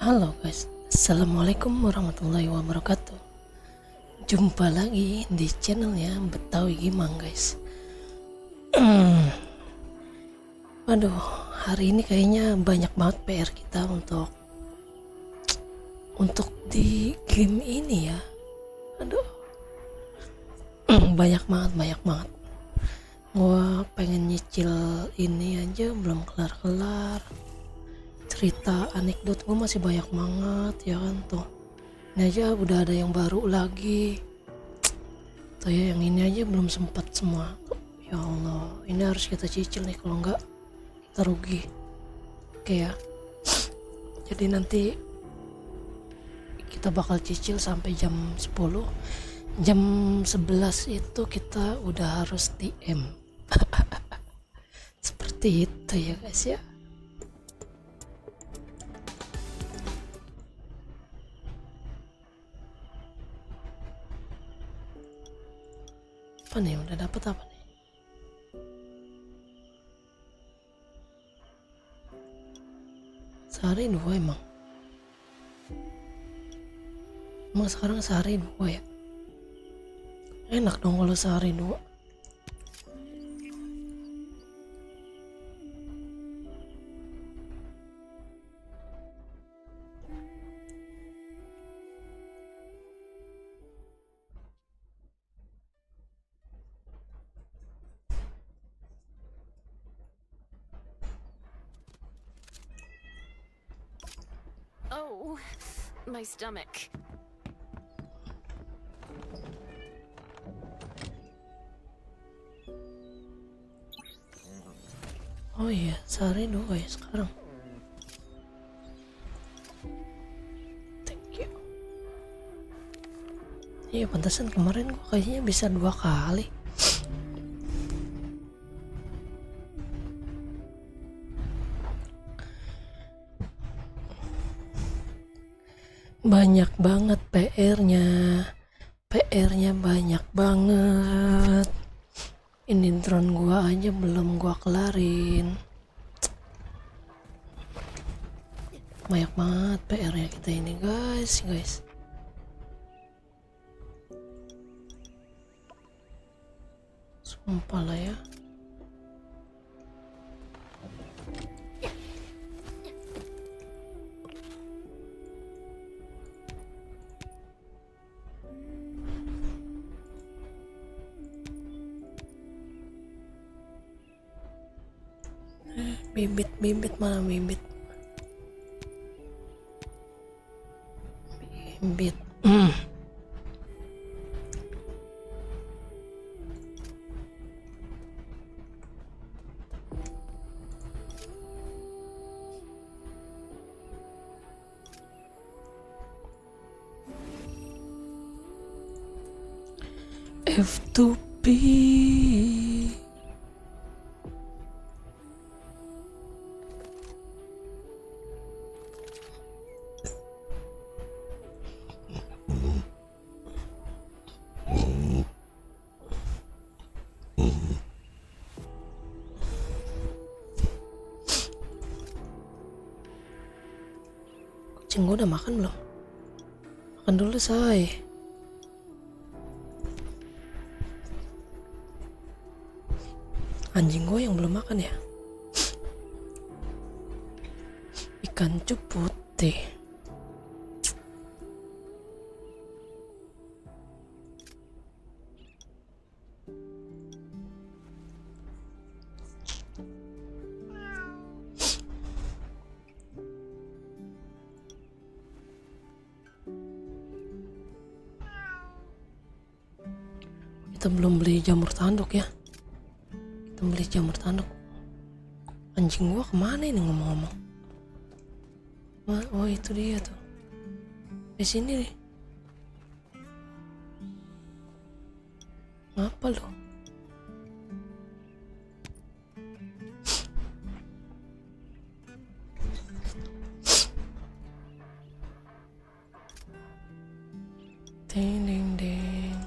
Halo guys, Assalamualaikum warahmatullahi wabarakatuh. Jumpa lagi di channelnya Betawi Gimang guys. Waduh, hari ini kayaknya banyak banget PR kita untuk di game ini ya. Aduh, banyak banget. Gua pengen nyicil ini aja belum kelar-kelar. Cerita anekdot gue masih banyak banget ya kan tuh. Ini aja udah ada yang baru lagi. Tuh ya, yang ini aja belum sempat semua. Ya Allah, ini harus kita cicil nih, kalau enggak kita rugi. Oke ya. Jadi nanti kita bakal cicil sampai jam 10. Jam 11 itu kita udah harus DM. Seperti itu ya guys ya. Apa nih, udah dapet apa nih? Sehari 2 emang sekarang sehari 2 ya. Enak dong kalau sehari 2. Oh, my stomach. Oh iya, sehari 2 ya sekarang. Thank you. Iya, pantasan kemarin gua kayaknya bisa 2 kali. Banyak banget PR-nya banyak banget. Ini drone gua aja belum gua kelarin. Banyak banget PR-nya kita ini guys. Sumpah lah ya. Bibit mana bibit. F2P. Kucing gue udah makan belum? Makan dulu say. Anjing gue yang belum makan ya. Ikan cup putih. Kita belum beli jamur tanduk ya. Kita beli jamur tanduk. Anjing gua kemana ini ngomong-ngomong? Oh itu dia tuh. Di sini nih. Ngapa lo? Ding ding ding.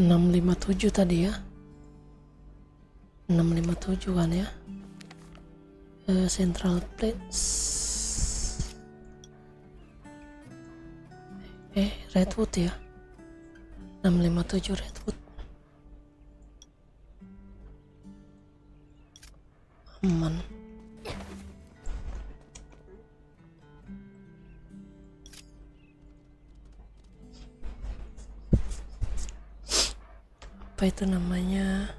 657 tadi ya. 657 kan ya. Central Plains. Redwood ya. 657 Redwood. Aman. Apa itu namanya?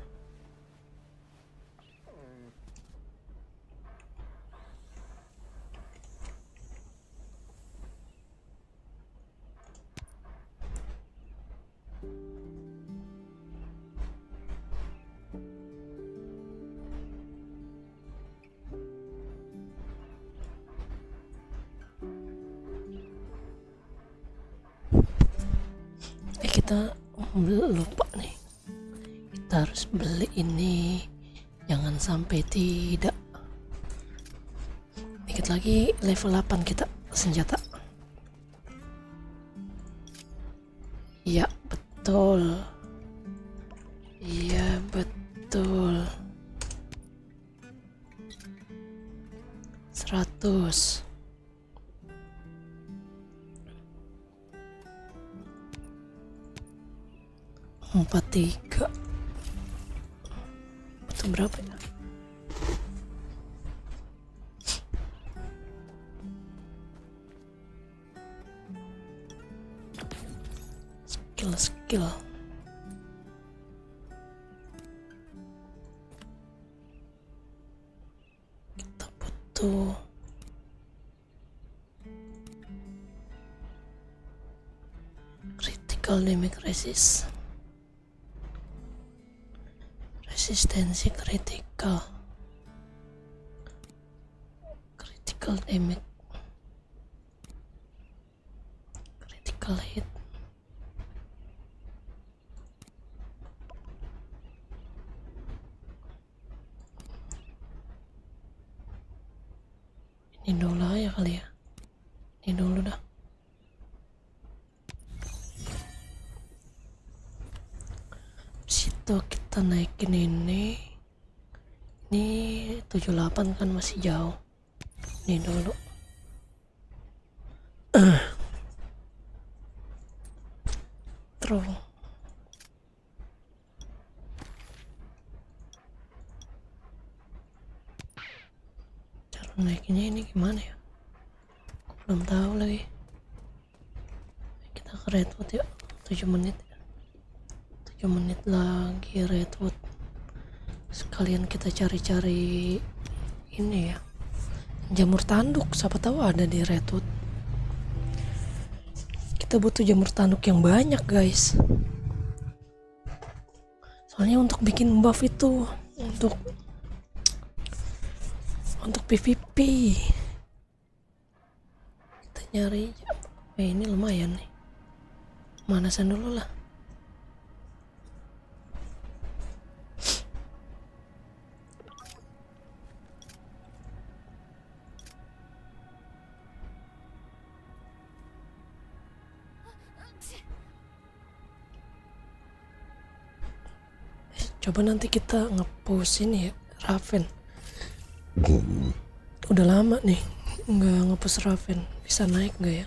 Kita lupa nih, kita harus beli ini, jangan sampai tidak. Dikit lagi level 8 kita senjata. Ya betul, iya betul. 100. Empat tiga. Itu berapa ya? Skill. Kita butuh critical damage resist. Resistensi critical damage, critical hit. Ini dulu aja kali ya. Ini dulu dah. Situ kita naikin ini 78 kan masih jauh. Ini dulu. Terus cara naikinnya ini gimana ya? Aku belum tahu lagi. Kita ke Redwood yuk. 7 menit. 7 menit lagi Redwood. Sekalian kita cari-cari ini ya, jamur tanduk, siapa tahu ada di Redwood. Kita butuh jamur tanduk yang banyak guys, soalnya untuk bikin buff itu, untuk PvP. Kita nyari ini lumayan nih, manasan dulu lah. Coba nanti kita nge-push ini ya, Raven. Udah lama nih nggak nge-push Raven, bisa naik nggak ya?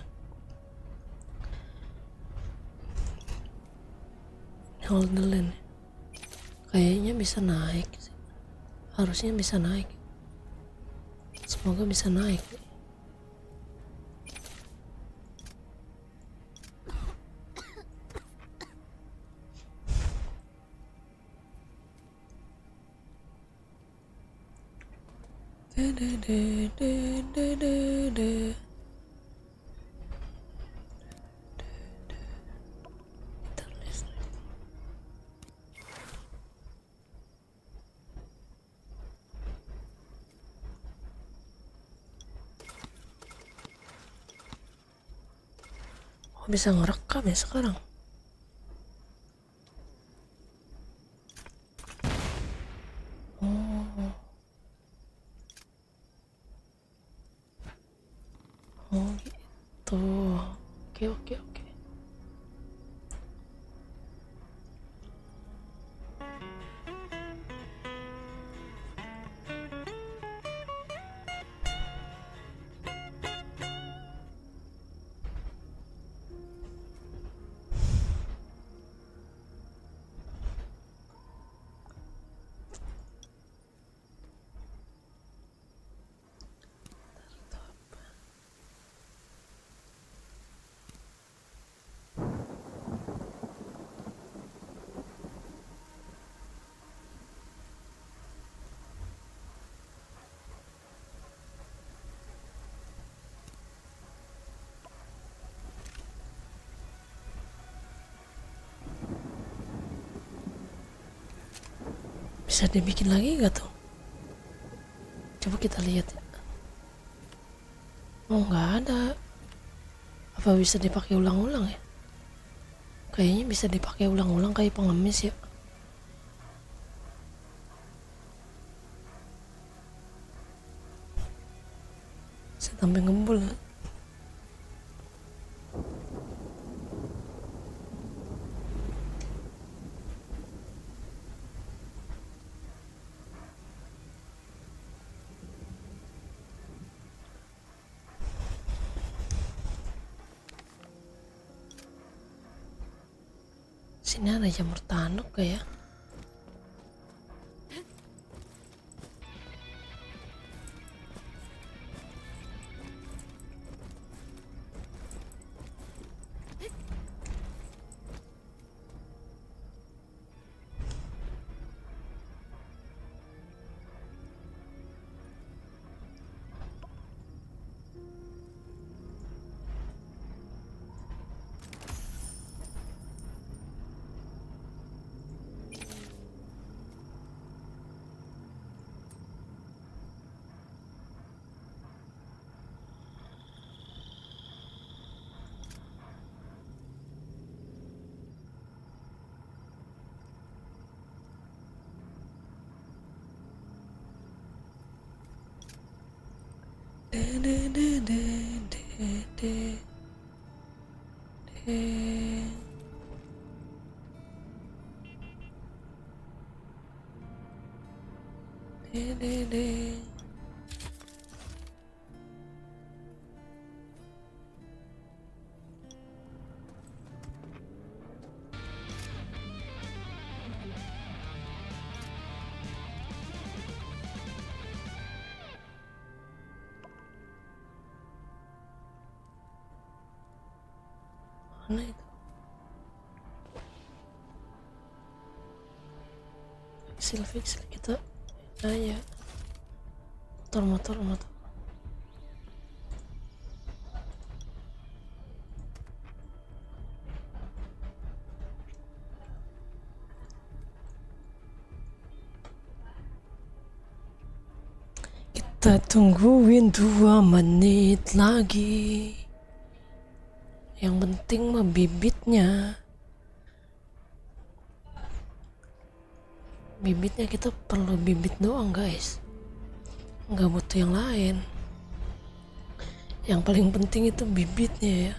Hold the lane. Kayaknya bisa naik sih. Harusnya bisa naik. Semoga bisa naik. Oh, bisa ngerekam ya sekarang. Oh gitu. Oke. Bisa dibikin lagi gak tuh? Coba kita lihat ya. Oh nggak ada. Apa bisa dipakai ulang-ulang ya? Kayaknya bisa dipakai ulang-ulang kayak pengemis ya. Saya sampai ngembul ya. Sini ada jamur tanduk gak ya? De, de, de, de, de, de, de. De, de, de. Mana itu? Fixil kita aja. Motor. Kita tungguin 2 menit lagi. Yang penting mah bibitnya. Bibitnya kita perlu bibit doang guys. Nggak butuh yang lain. Yang paling penting itu bibitnya ya.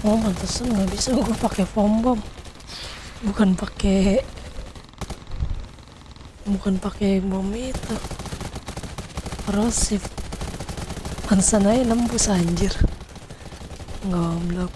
Oh pantesan nggak bisa gue pakai foam bomb, bukan pakai bom itu korosif. Pantesan aja nembus anjir, goblok.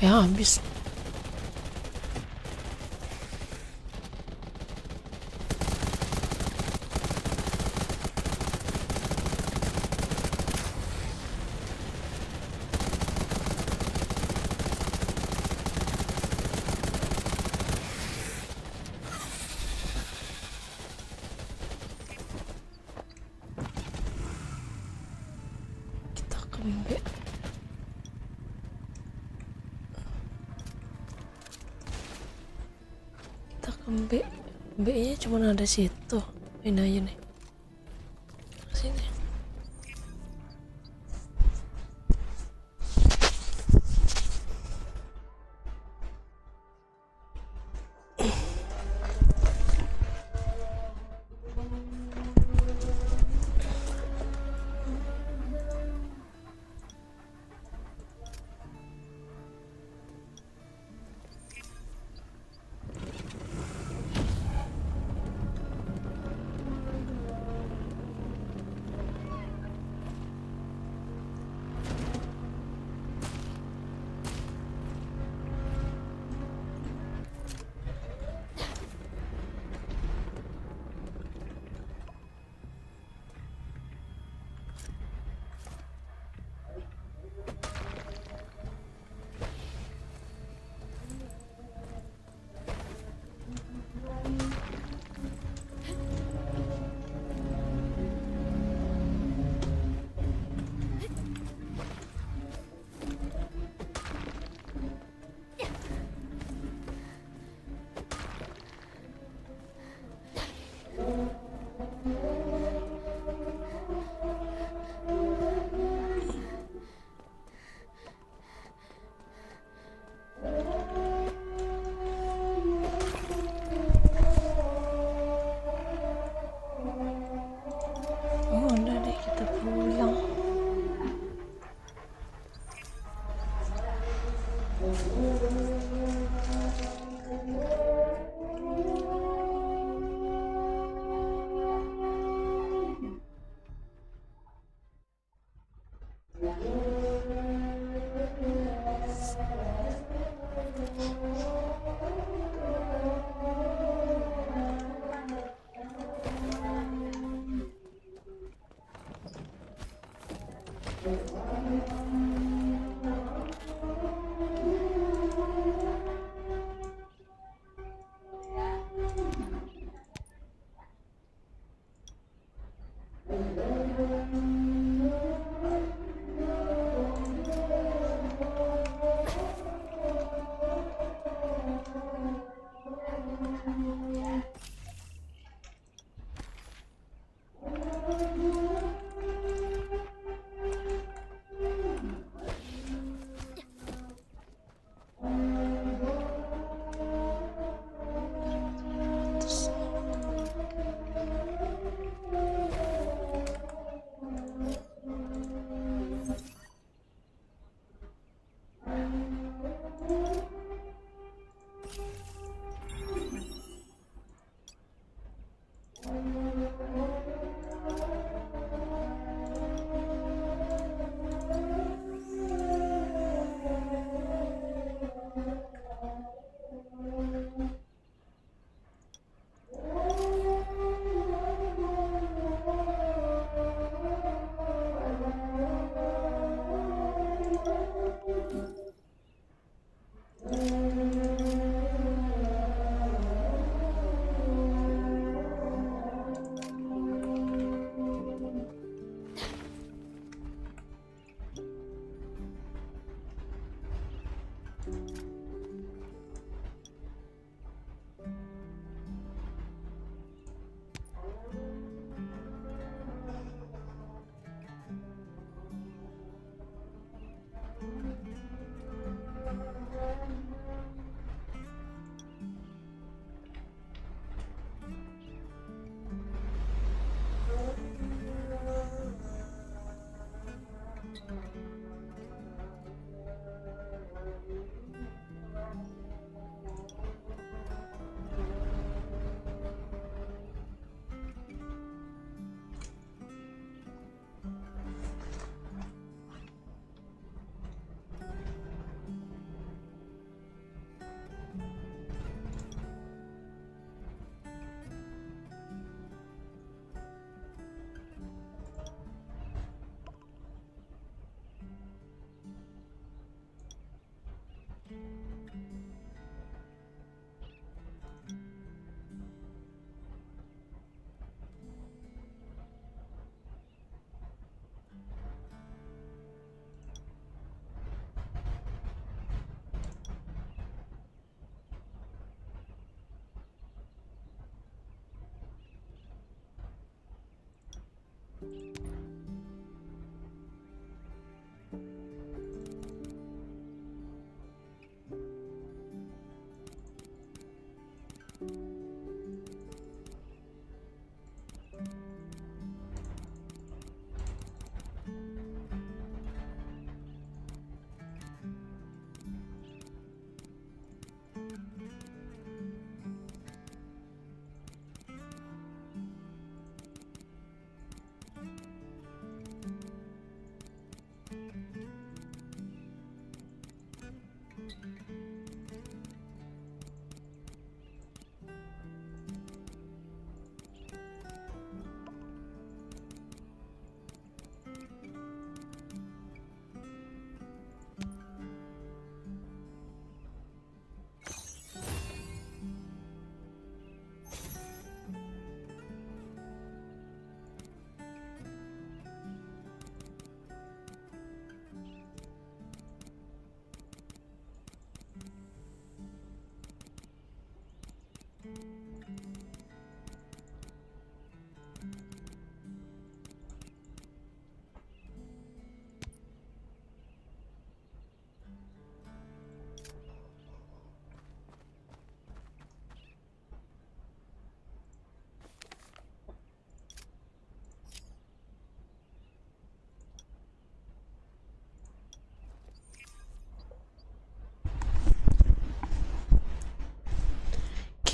Ya habis. Kita kembe. B nya cuma ada situ. Ini aja nih, sini. Oh udah deh, kita pulang.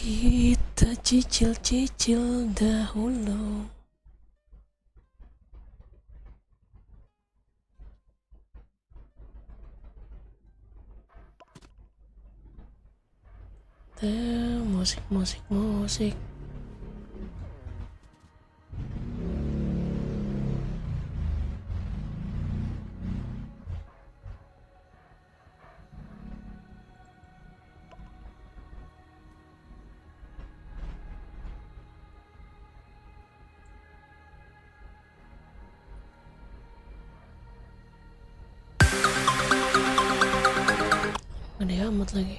Kita cicil-cicil dahulu. Musik, musik, musik. Gede amat lagi.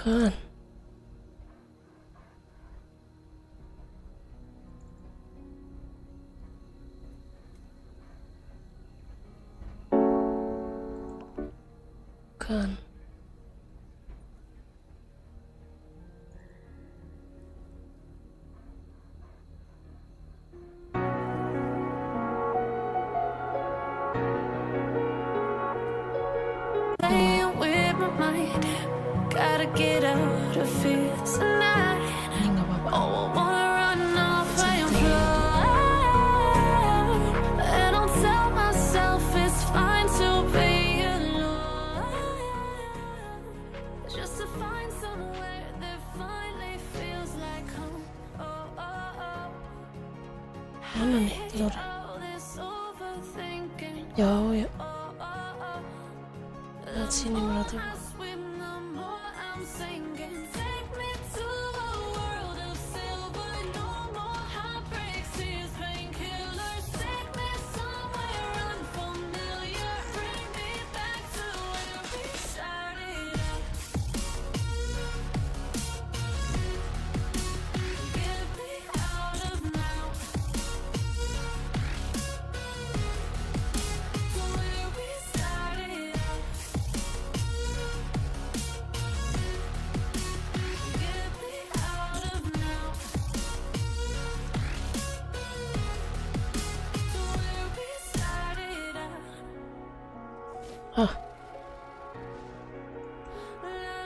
Kan kan Playing with my mind, gotta get out of here tonight. ini nggak apa-apa. Oh, I wanna run off and fly, and I'll tell myself it's fine. Jauh ya. Lihat sini berarti. Swim the more I'm sinking. Take me to a world of silver. No more heartbreaks, tears, painkillers. Take me somewhere unfamiliar. Bring me back to where we started out. Get me out of now. To where we started out. Get me out of now. To where we started out. Ah, La la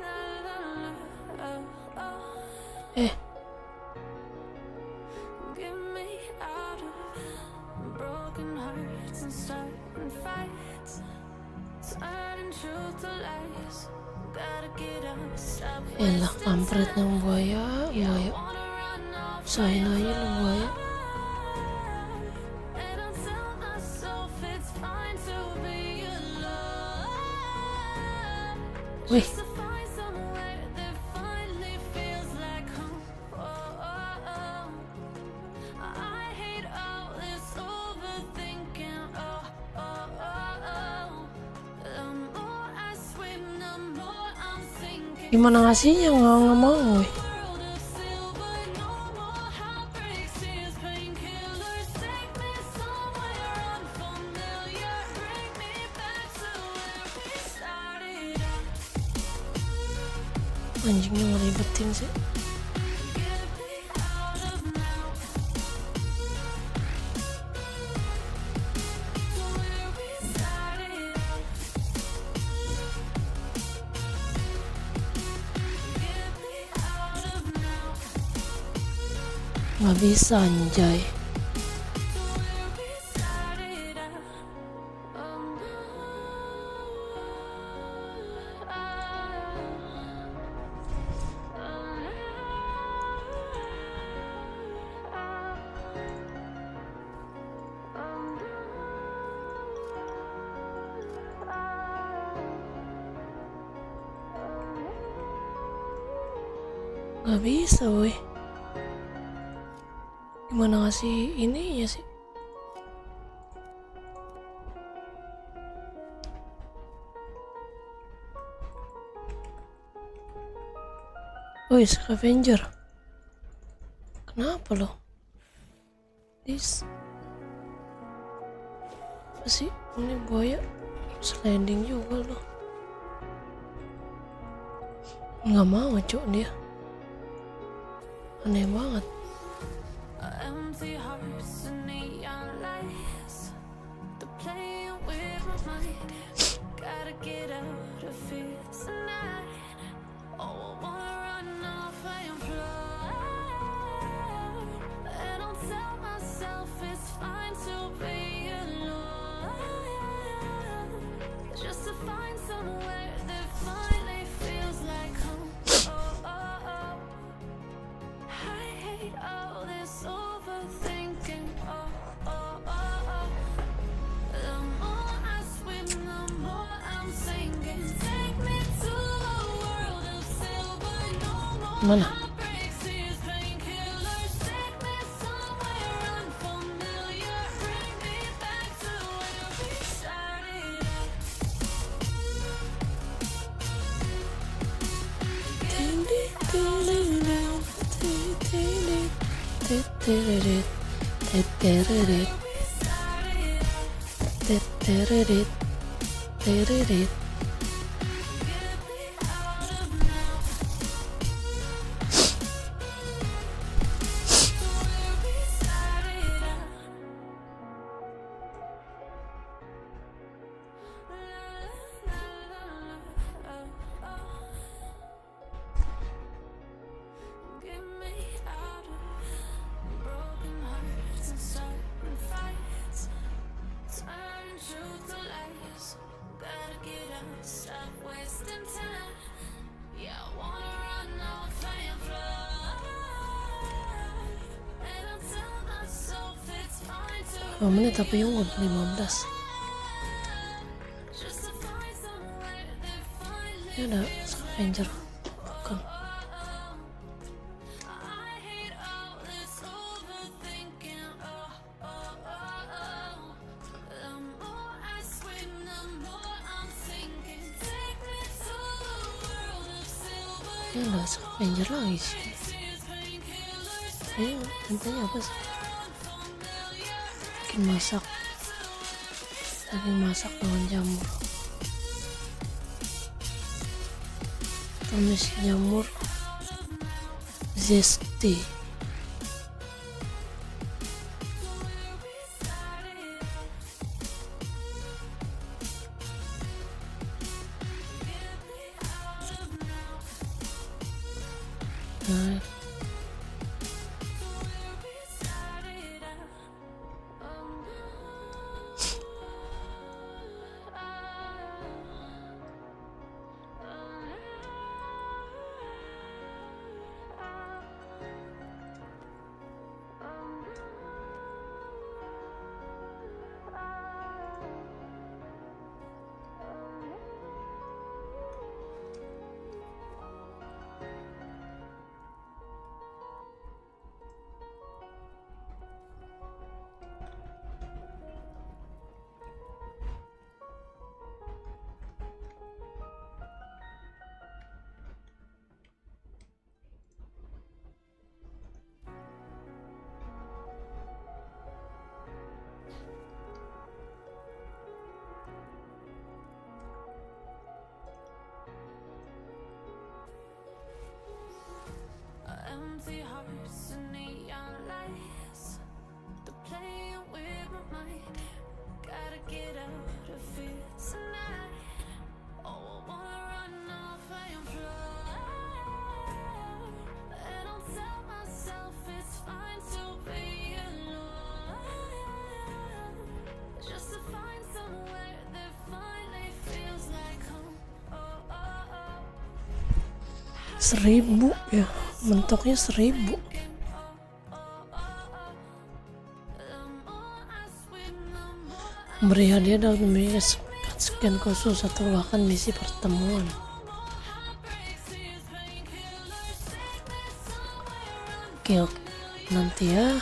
la la, oh oh. eh, Get me out of broken hearts and starting fights, turning truth to lies. Gotta get up, stop elah wasting kampretnya buaya. wanna run off Usahain aja lu buaya. and I'll tell myself it's fine to be alone. Wih, Just to find somewhere that finally feels like home. Oh, oh, oh. I hate all this overthinking. Oh, oh, oh, oh. The more I swim, the more I'm sinking. gimana ngasihnya nggak mau weh. World of silver, no more heartbreaks, tears, painkillers. Take me somewhere unfamiliar. Bring me back to where we started out. Anjingnya ngeribetin sih. Get me out of now. To where we started out. Get me out of now. Nggak bisa anjay. To where we started out. Oh no. Nggak bisa weh. Gimana ngasih ininya sih? Woi, scavenger. Kenapa lo? Apa sih? Ini buaya sliding juga lo. Nggak mau cuk dia. Aneh banget. Empty hearts and neon lights. They're playing with my mind. Gotta get out of here tonight. Oh, I wanna run off and fly. And I'll tell myself it's fine to be alone. Just to find somewhere that finally feels like home. Oh, oh, oh. I hate all this overthinking. Oh, oh, oh, oh. The more I swim, the more I'm sinking. Take me to a world of silver. No more Mana? heartbreaks, tears, painkillers. Take me somewhere unfamiliar. Bring me back to where we started out. Get me out of broken hearts and starting fights, turning truth to lies. Gotta get up, stop wasting time. Yeah, I wanna run off and fly. And I'll tell myself it's fine to 5 menit tapi yung 15. Ini ada scavenger bukan? Ini ada scavenger lagi sih. Ini intinya apa sih? Bikin masak, daging masak dengan jamur, tumis jamur zesty. Nah, empty hearts and neon lights. They're playing with my mind. Gotta get out of here tonight. Oh, I wanna run off and fly. And I'll tell myself it's fine to be alone. Just to find somewhere that finally feels like home. Oh, oh, oh. 1000 ya, mentoknya 1000. Beri hadiah dalam memiliki scan khusus atau bahkan misi pertemuan. Oke, nanti ya.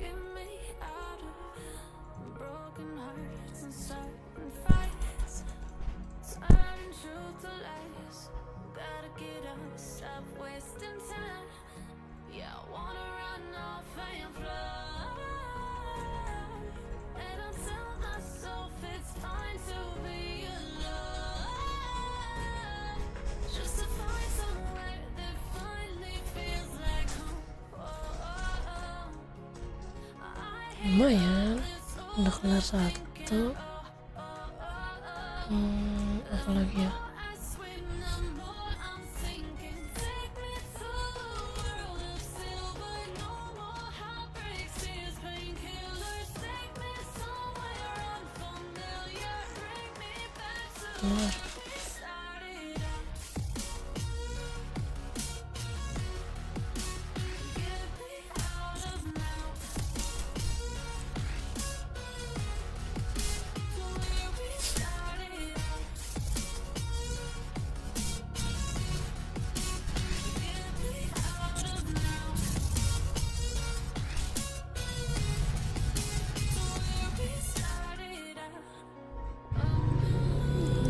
Get me out of broken hearts and starting fights, turning truth to lies. Gotta get up, stop wasting time. Yeah, I wanna run off and fly. And I'll tell myself it's fine to be alone. Just to find somewhere that finally feels like home. Oh, oh, oh. Lumayan, udah kelar 1. Apa lagi ya? Kelar.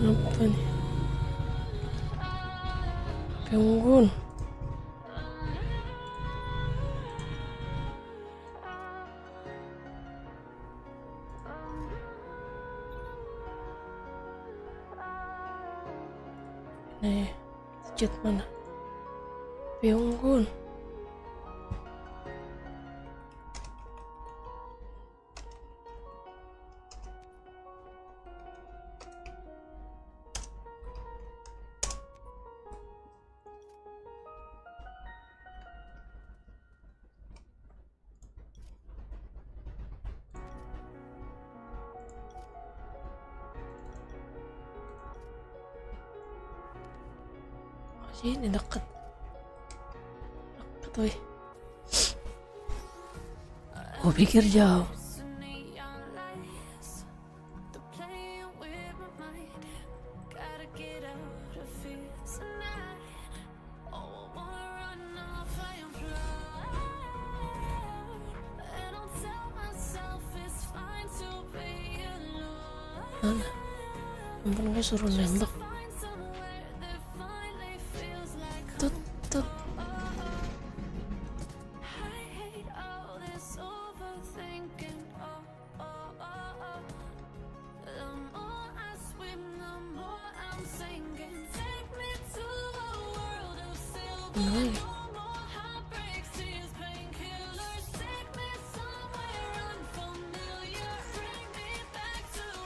Apa nih? Pengun. Nih, chat mana? Pengun. Sini deket. Deket weh. Gue pikir jauh. Mana? Ampun, gue suruh nembak. Tut, tut. Mana lagi?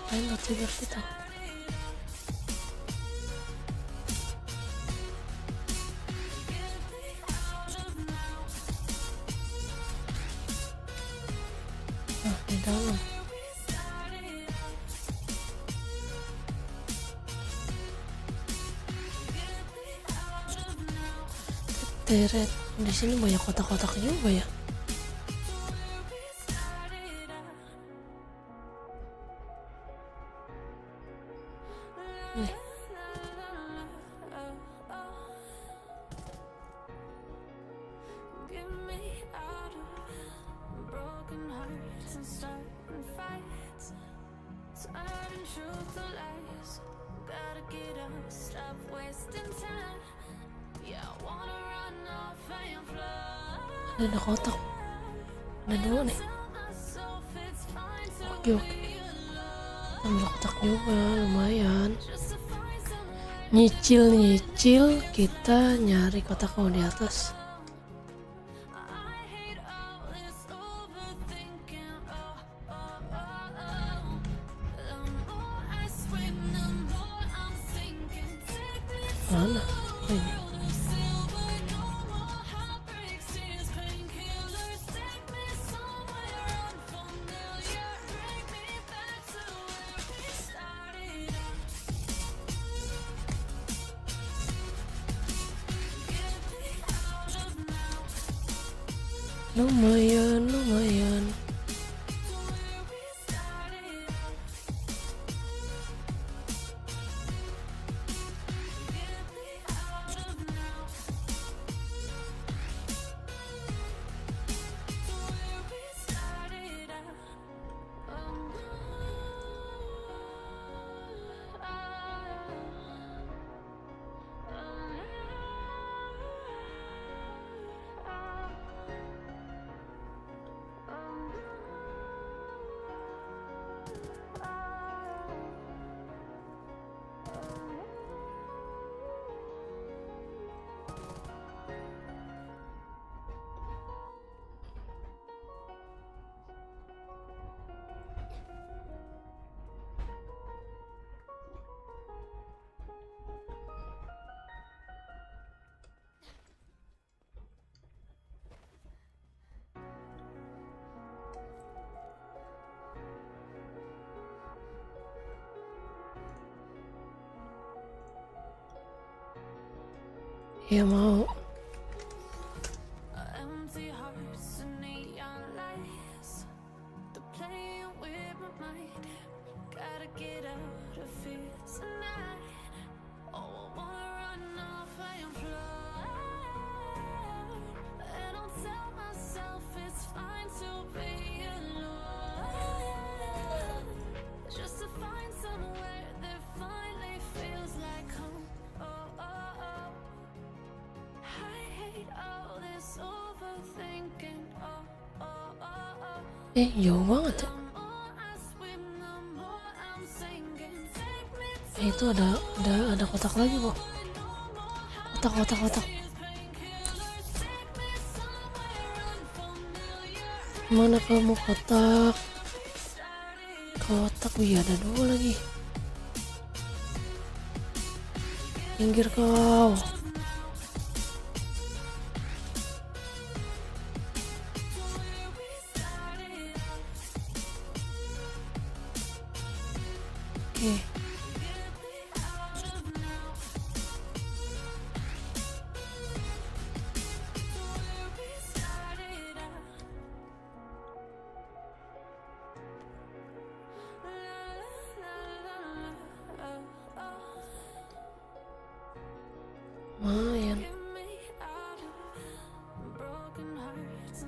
Ayo nggak tidur kita. Nah, di dalam. Teret. Di sini banyak kotak-kotak juga ya. Nih. Ada kotak. Ada dua nih. Oke. Ambil kotak juga, lumayan. Nyicil kita nyari kotak mau di atas. Mana? Ini. Lumayan. Ya mau. Jauh banget ya. Itu ada kotak lagi kok. Kotak. Mana kamu kotak? Wih, ada dua lagi. Pinggir kau. Oke.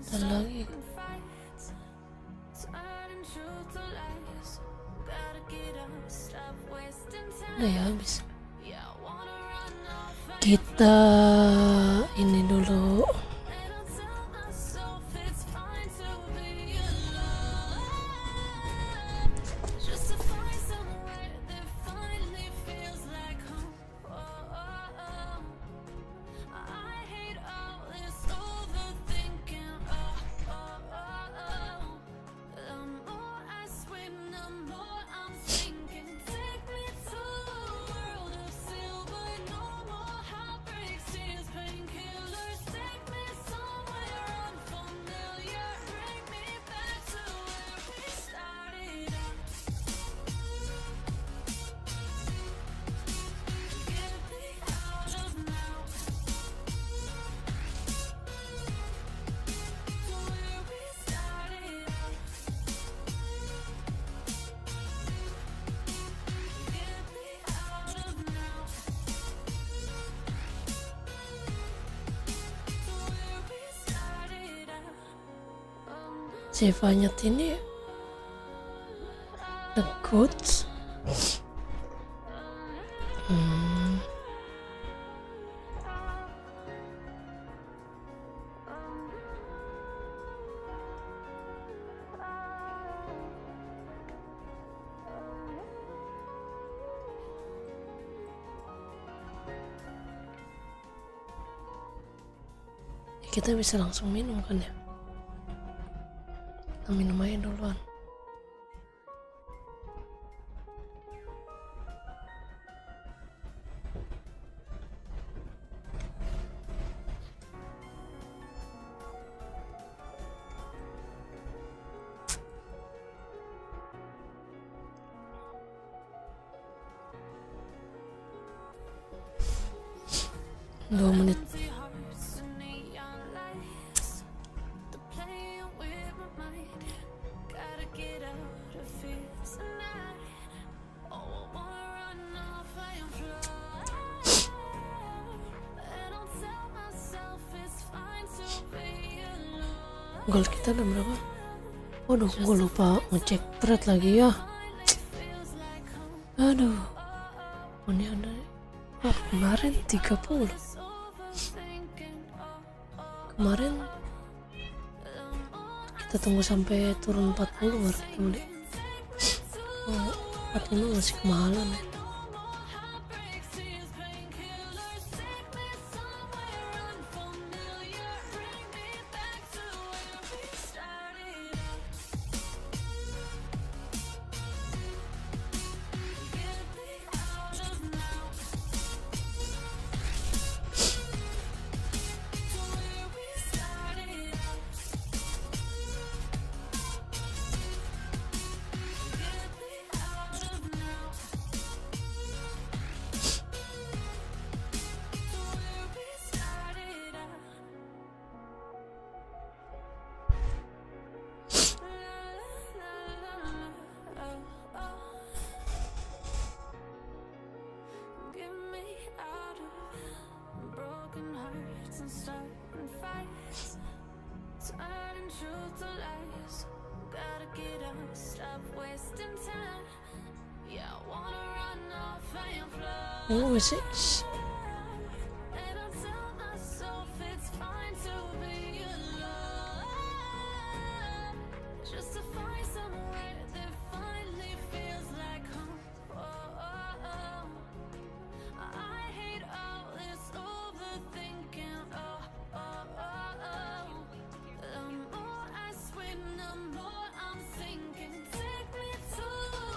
Dan lagi udah ya habis. Kita ini dulu. Sivanya ini the goods. Kita bisa langsung minum kan ya? Kita minum aja duluan. Dua menit. Goal kita udah berapa? Waduh, gue lupa ngecek thread lagi ya. Aduh, ini ada. Oh, kemarin 30. Kemarin kita tunggu sampai turun 40 baru kita beli. Oh, 45 masih kemahalan ya. Oh, is it?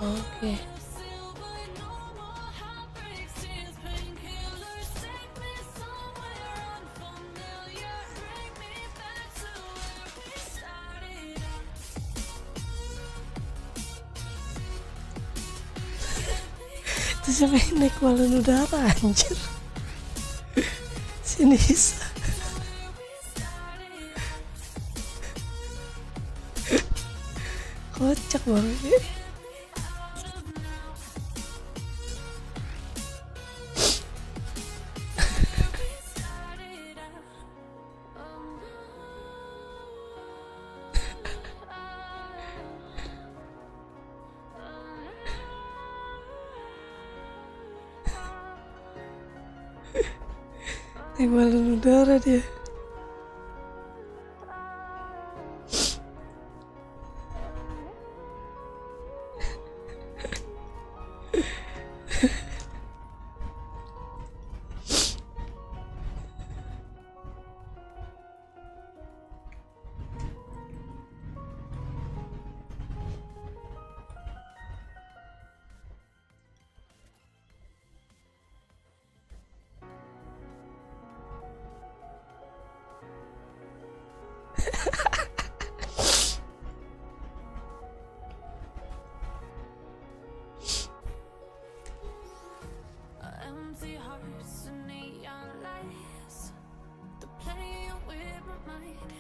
Okay. Itu siapa yang naik balon udara anjir. Sini bisa. Kocak banget. Naik balon udara dia. Empty hearts and neon lights. They're playing with my mind.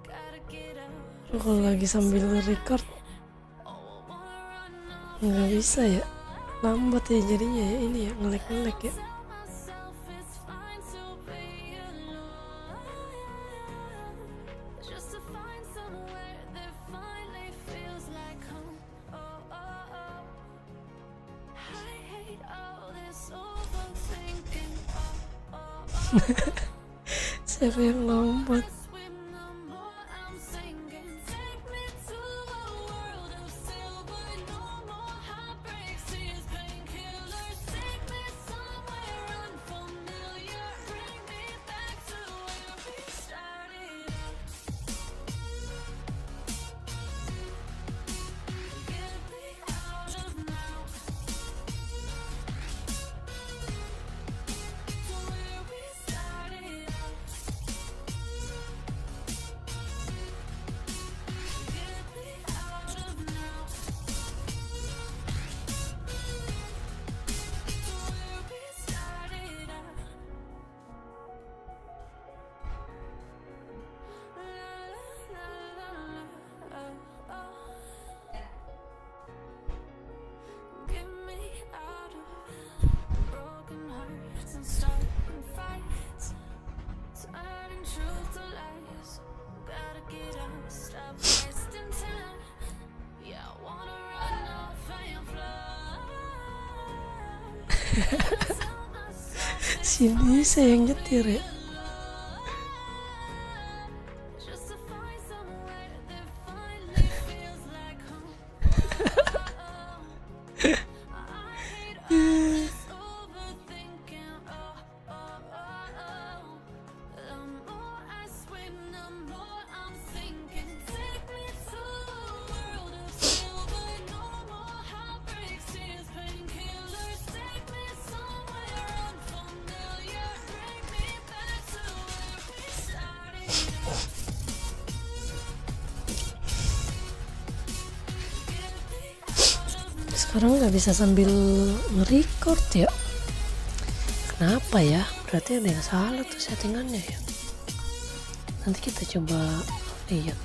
Gotta get out. Kalau lagi sambil record Oh, I wanna run off. nggak bisa ya, lambat ya jadinya ya, ini ya ngelek-ngelek ya. Tell myself it's fine to be alone. Just to find somewhere that finally feels like home. Oh, oh, oh. I hate all this overthinking. Oh, oh, oh. Siapa yang lambat? Swim no more, I'm sinking. Take me to a world of silver. No more heartbreaks, tears, painkillers. Take me somewhere unfamiliar. Bring me back to where we started out. Get me out of now. To where we started out. Get me out of now. To where we started out. La la la la, oh, oh. Get me out of broken hearts and starting fights, turning truth to lies. Gotta get out, stop wasting time. Yeah, I wanna run off and fly. Tell myself it's Sini saya yang nyetir ya. just to find somewhere that finally feels like home. I hate all this overthinking. Oh, oh, oh, oh. The more I swim, the more I'm sinking. Take me to a world of silver. No more heartbreaks, tears, painkillers. Take me somewhere unfamiliar. Bring me back to where we started out. Get me out of now. Sekarang nggak bisa sambil nge-record ya. Kenapa ya? Berarti ada yang salah tuh settingannya ya. Nanti kita coba lihat.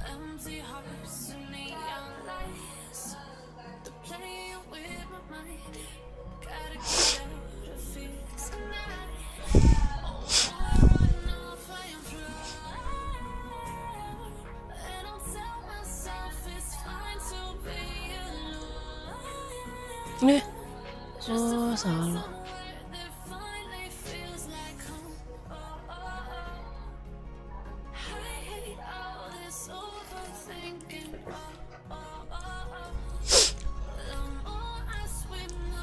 Empty hearts and neon lights. They're playing with my mind. Gotta get out of here tonight. Oh, I run off and fly. And I'll tell myself it's fine to be alone. Oh salah. Somewhere that finally feels like home. Oh, oh, oh. I hate all this overthinking. Oh, oh, oh, oh. The more I swim, the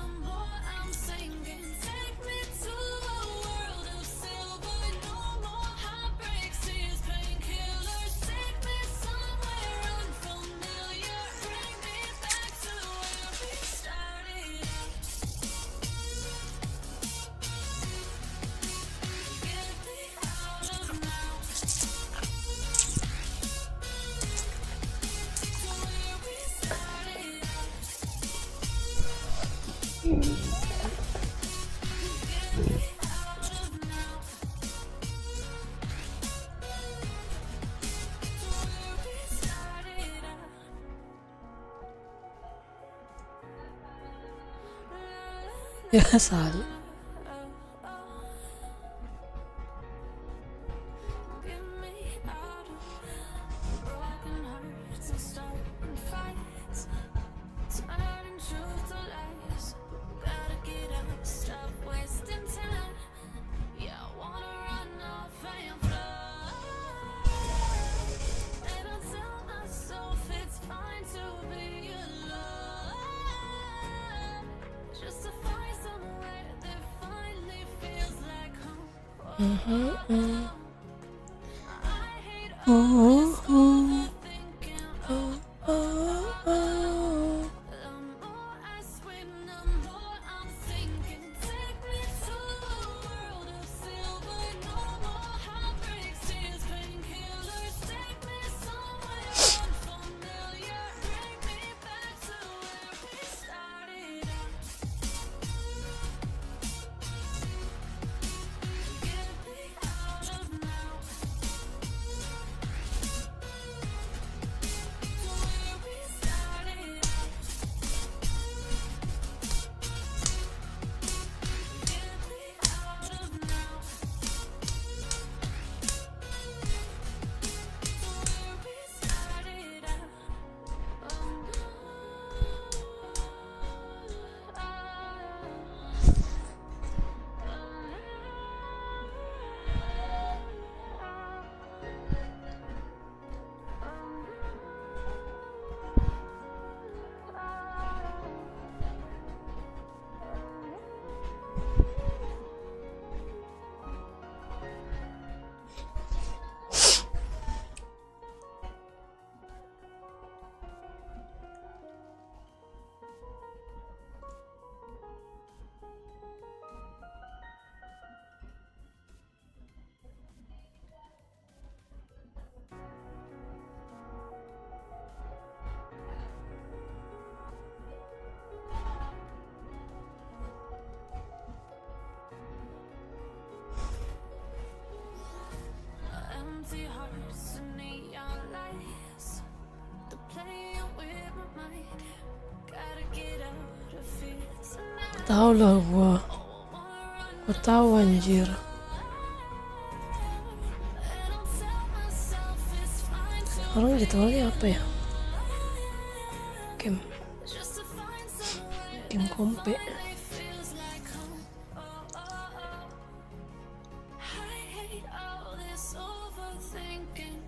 Ya salah. Get me out of broken hearts and starting fights, turning truth to lies. Gotta get up, stop wasting time. Yeah, I wanna run off and fly. And I tell myself it's fine to be alone, just to find somewhere that finally feels like home. I hate all this overthinking. The more I swim, the more I'm sinking. Take me to a world of silver, no more heartbreaks, tears, painkillers. Take me somewhere unfamiliar, bring me back to where we started out. Get me out of now, to where we started out. Get me out of now, to where we started out. Empty hearts and neon lights, they're playing with my mind. Gotta get out of here tonight. Tahu lah gua. Gua tahu anjir. And I'll tell myself it's fine to Orang jadwalnya apa ya? Game just to find somewhere game kompe. that feels like home. I hate all this overthinking.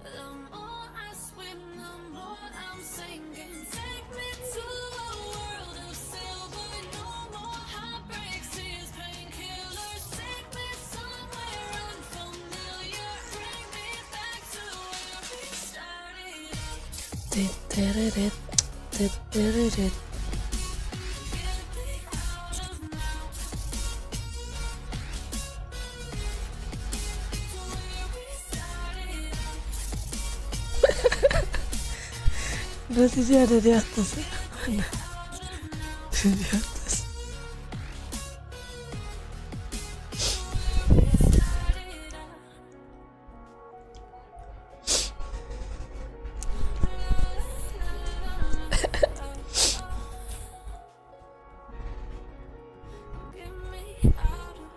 The more I swim, the more I'm sinking. Take me to a world of silver, no more heartbreaks, tears, painkillers. Take me somewhere unfamiliar, bring me back to where we started out. Titeret, titeret. Get me out of now, to where we started out. Berarti dia ada di atas. Mana? Di atas. Get me out of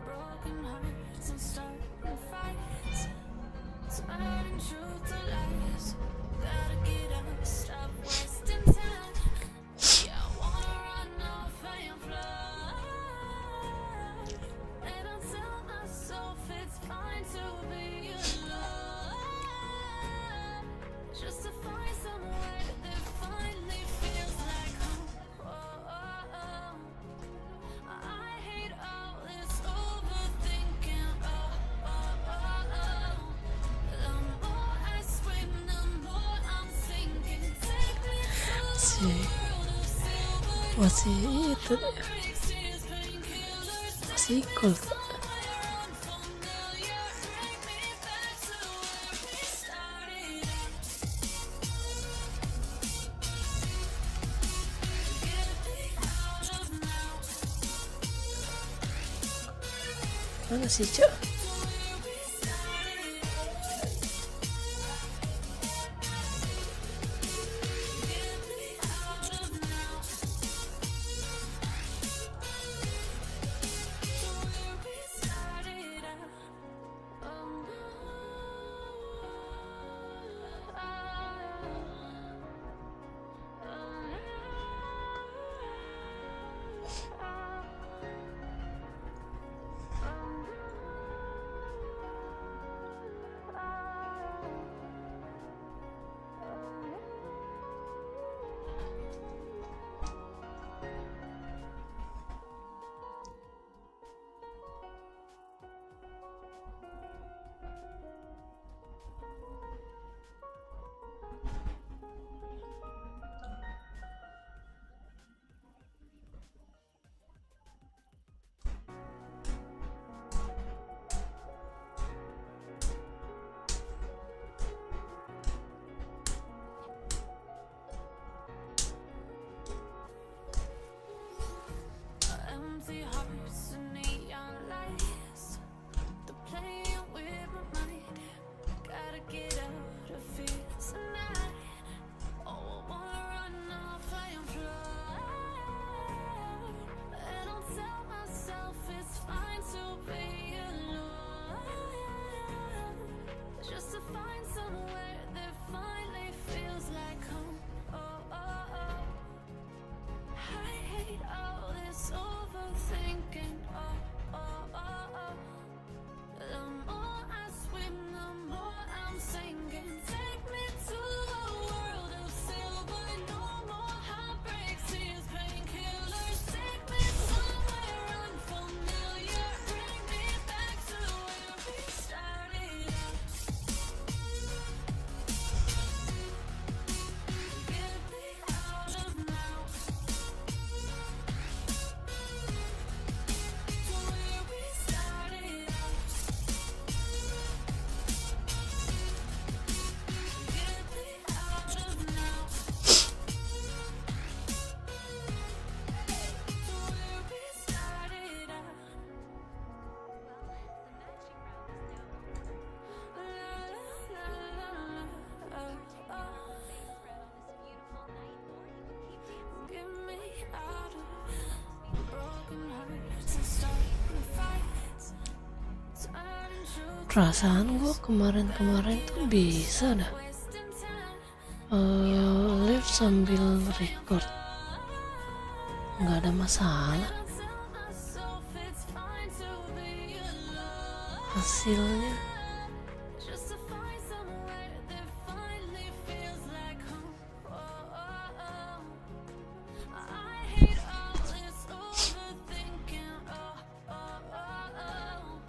broken hearts and starting fights, turning truth to lies. Gotta get up, stop wasting time. Yeah, I wanna run off and fly. And I tell myself it's fine to be alone, just to find somewhere that finally feels like home. I hate all this overthinking. The more I swim, the more I'm sinking. Take me to Si a world of silver, masih itu deh. breaks, tears, painkillers. Masih cool. Somewhere unfamiliar, bring me back to where we started out. Mana sih Cak? Empty hearts and neon lights. They're playing with my mind. Gotta get out of here tonight. Oh, I wanna run off and fly. And I'll tell myself it's fine to be alone. Just to find somewhere that finally feels like home. Oh, oh, oh. I hate all this overthinking. Oh, oh, oh, oh. The more I swim, the more I'm sinking. Take me to a world of silver. No more heartbreaks, tears, painkillers. Take me somewhere unfamiliar. Bring me back to where we started out. Get me out of now. To where we started out. Get me out of now. To where we started out. Get me out of broken hearts and starting fights. Turning truth Perasaan gue kemarin-kemarin tuh bisa dah wasting time. live sambil record, nggak ada masalah I'll tell myself it's fine to be alone. hasilnya. Just to find somewhere that finally feels like home. Oh, oh, oh. I hate all this overthinking. Oh, oh, oh, oh.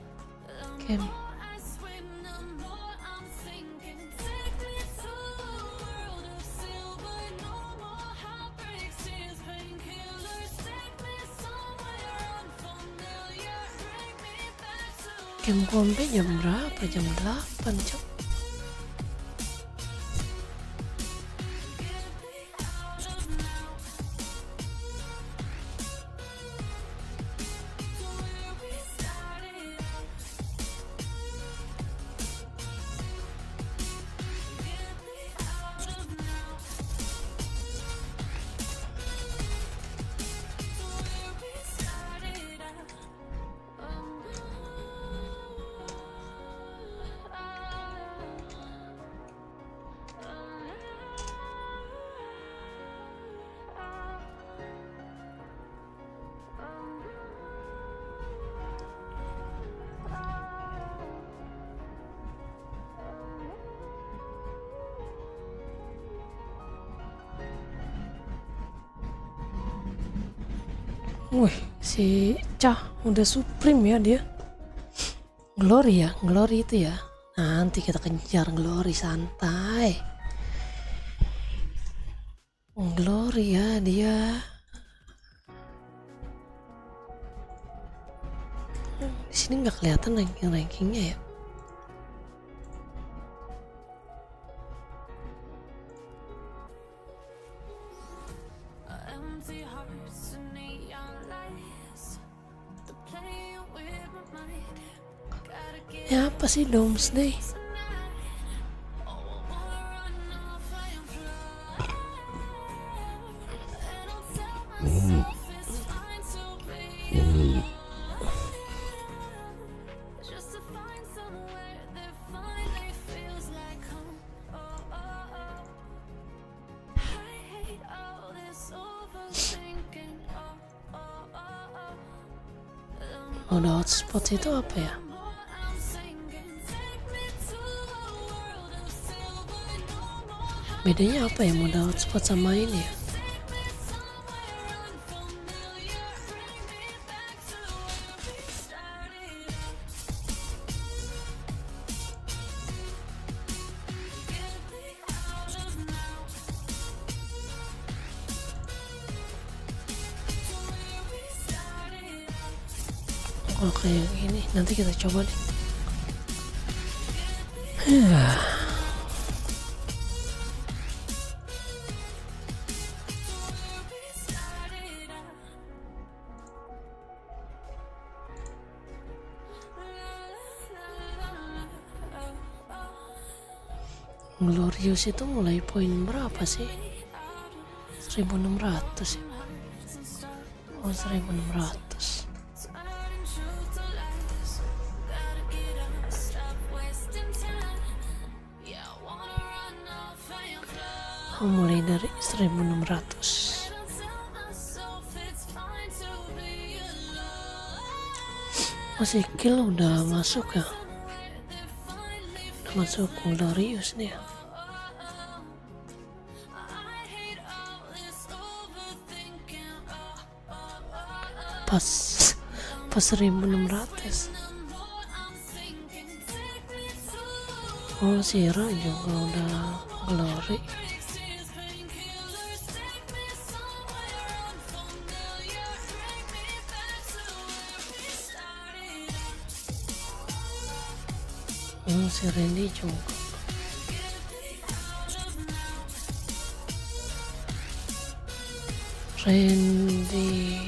The Oke. more I swim, the more I'm sinking. Take me to a world of silver. No more heartbreaks, tears, painkillers. Take me somewhere unfamiliar. Bring me back to Game kompe jam berapa? Jam 8 Cok. get me out of now. To where we started out. Get me out of now. To where we started out. Wih, si Cah udah supreme ya dia. Glory ya, Glory itu ya. Nanti kita kejar Glory santai. Glory ya dia. Di sini nggak kelihatan rankingnya ya. Empty hearts and neon lights. They're playing with my mind. Ya apa sih Doomsday? Just to find somewhere that finally feels like home. Oh, oh, oh. I hate all this overthinking. Oh, oh, oh, oh. Mode hotspot itu apa ya? More I'm sinking. Take me to a world of silver. No more Bedanya apa ya mode hotspot sama ini ya? take me somewhere unfamiliar. Bring me back to where we started. Get me out of now. To where we started. Kalau kayak gini nanti kita coba deh. Where we started. Glorious itu mulai poin berapa sih? 1600 ya? Oh 1600. Turning truth to lies. Gotta get up, stop wasting time. Yeah, I wanna run off and fly. Oh mulai dari 1600. And I'll tell myself it's fine to be alone. Masih kill udah masuk ya? Where they finally Udah masuk Glorious nih ya? I hate all this overthinking. Oh, oh, oh, oh. Pas 1600. The more I'm thinking, take me to Oh Sierra juga udah Glory. places, painkillers. Take me somewhere unfamiliar. Bring me back to where we started. Si Randy juga. Get me out of now. Randy.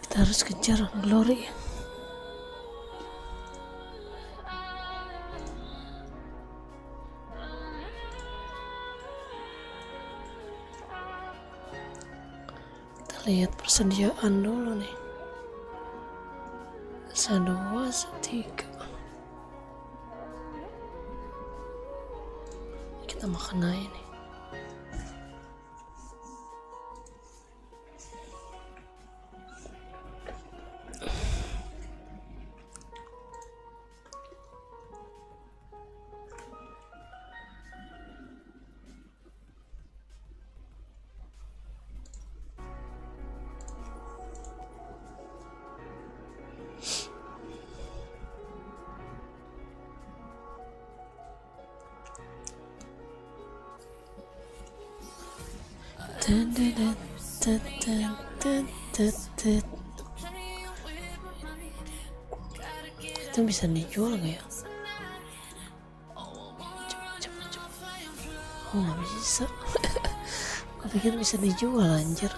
Kita harus kejar Glory. Kita lihat persediaan dulu nih. 1, 2, 3. Kita makan aja nih. Dun, dun, dun, dun, dun, dun, dun, dun. Itu bisa dijual gak ya? Oh gak bisa. Gue pikir bisa dijual anjir.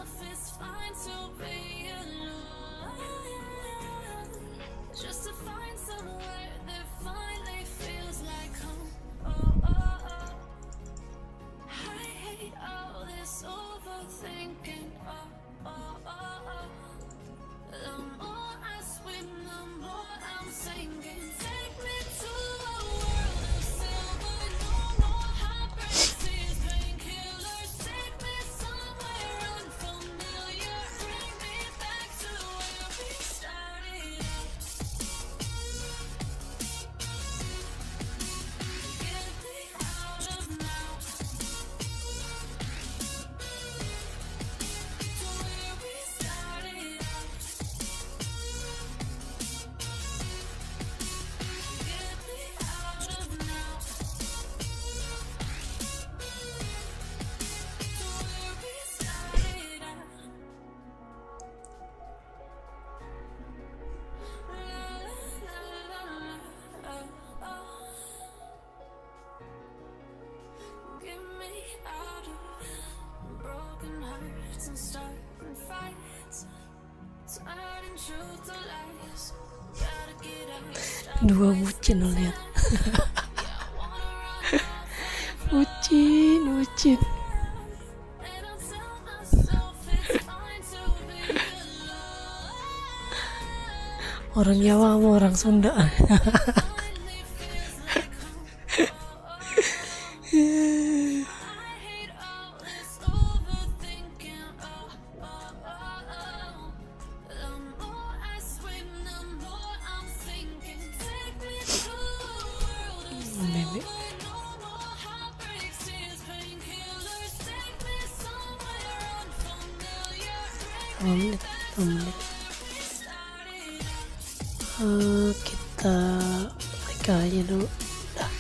Just to find somewhere that finally feels like home. Oh, oh, oh. I hate all this overthinking. Oh, oh, oh, oh. The more I swim, the more I'm sinking. Take me to a world of silver. No more heartbreaks, tears, painkillers. Take me somewhere unfamiliar. truth to lies. Gotta get up, stop Dua bucin lo lihat. Bucin. and I'll tell myself it's fine to be alone. Orang Jawa sama orang Sunda. Finally feels like home. I hate all this overthinking. The more I swim, the more I'm sinking. Take me to a world of Bebek. no more heartbreaks, tears, painkillers. Take me somewhere unfamiliar. Break 5 menit. Kita break aja dulu. Dah.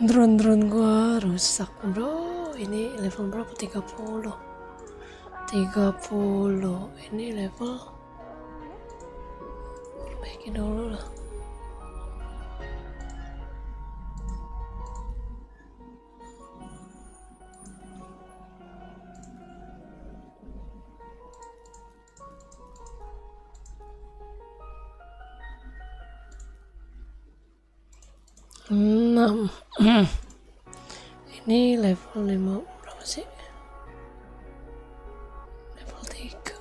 Drone gua rusak bro. Ini level berapa? 30. Ini level baikin dulu lah. Ini level 5 berapa sih? Level 3.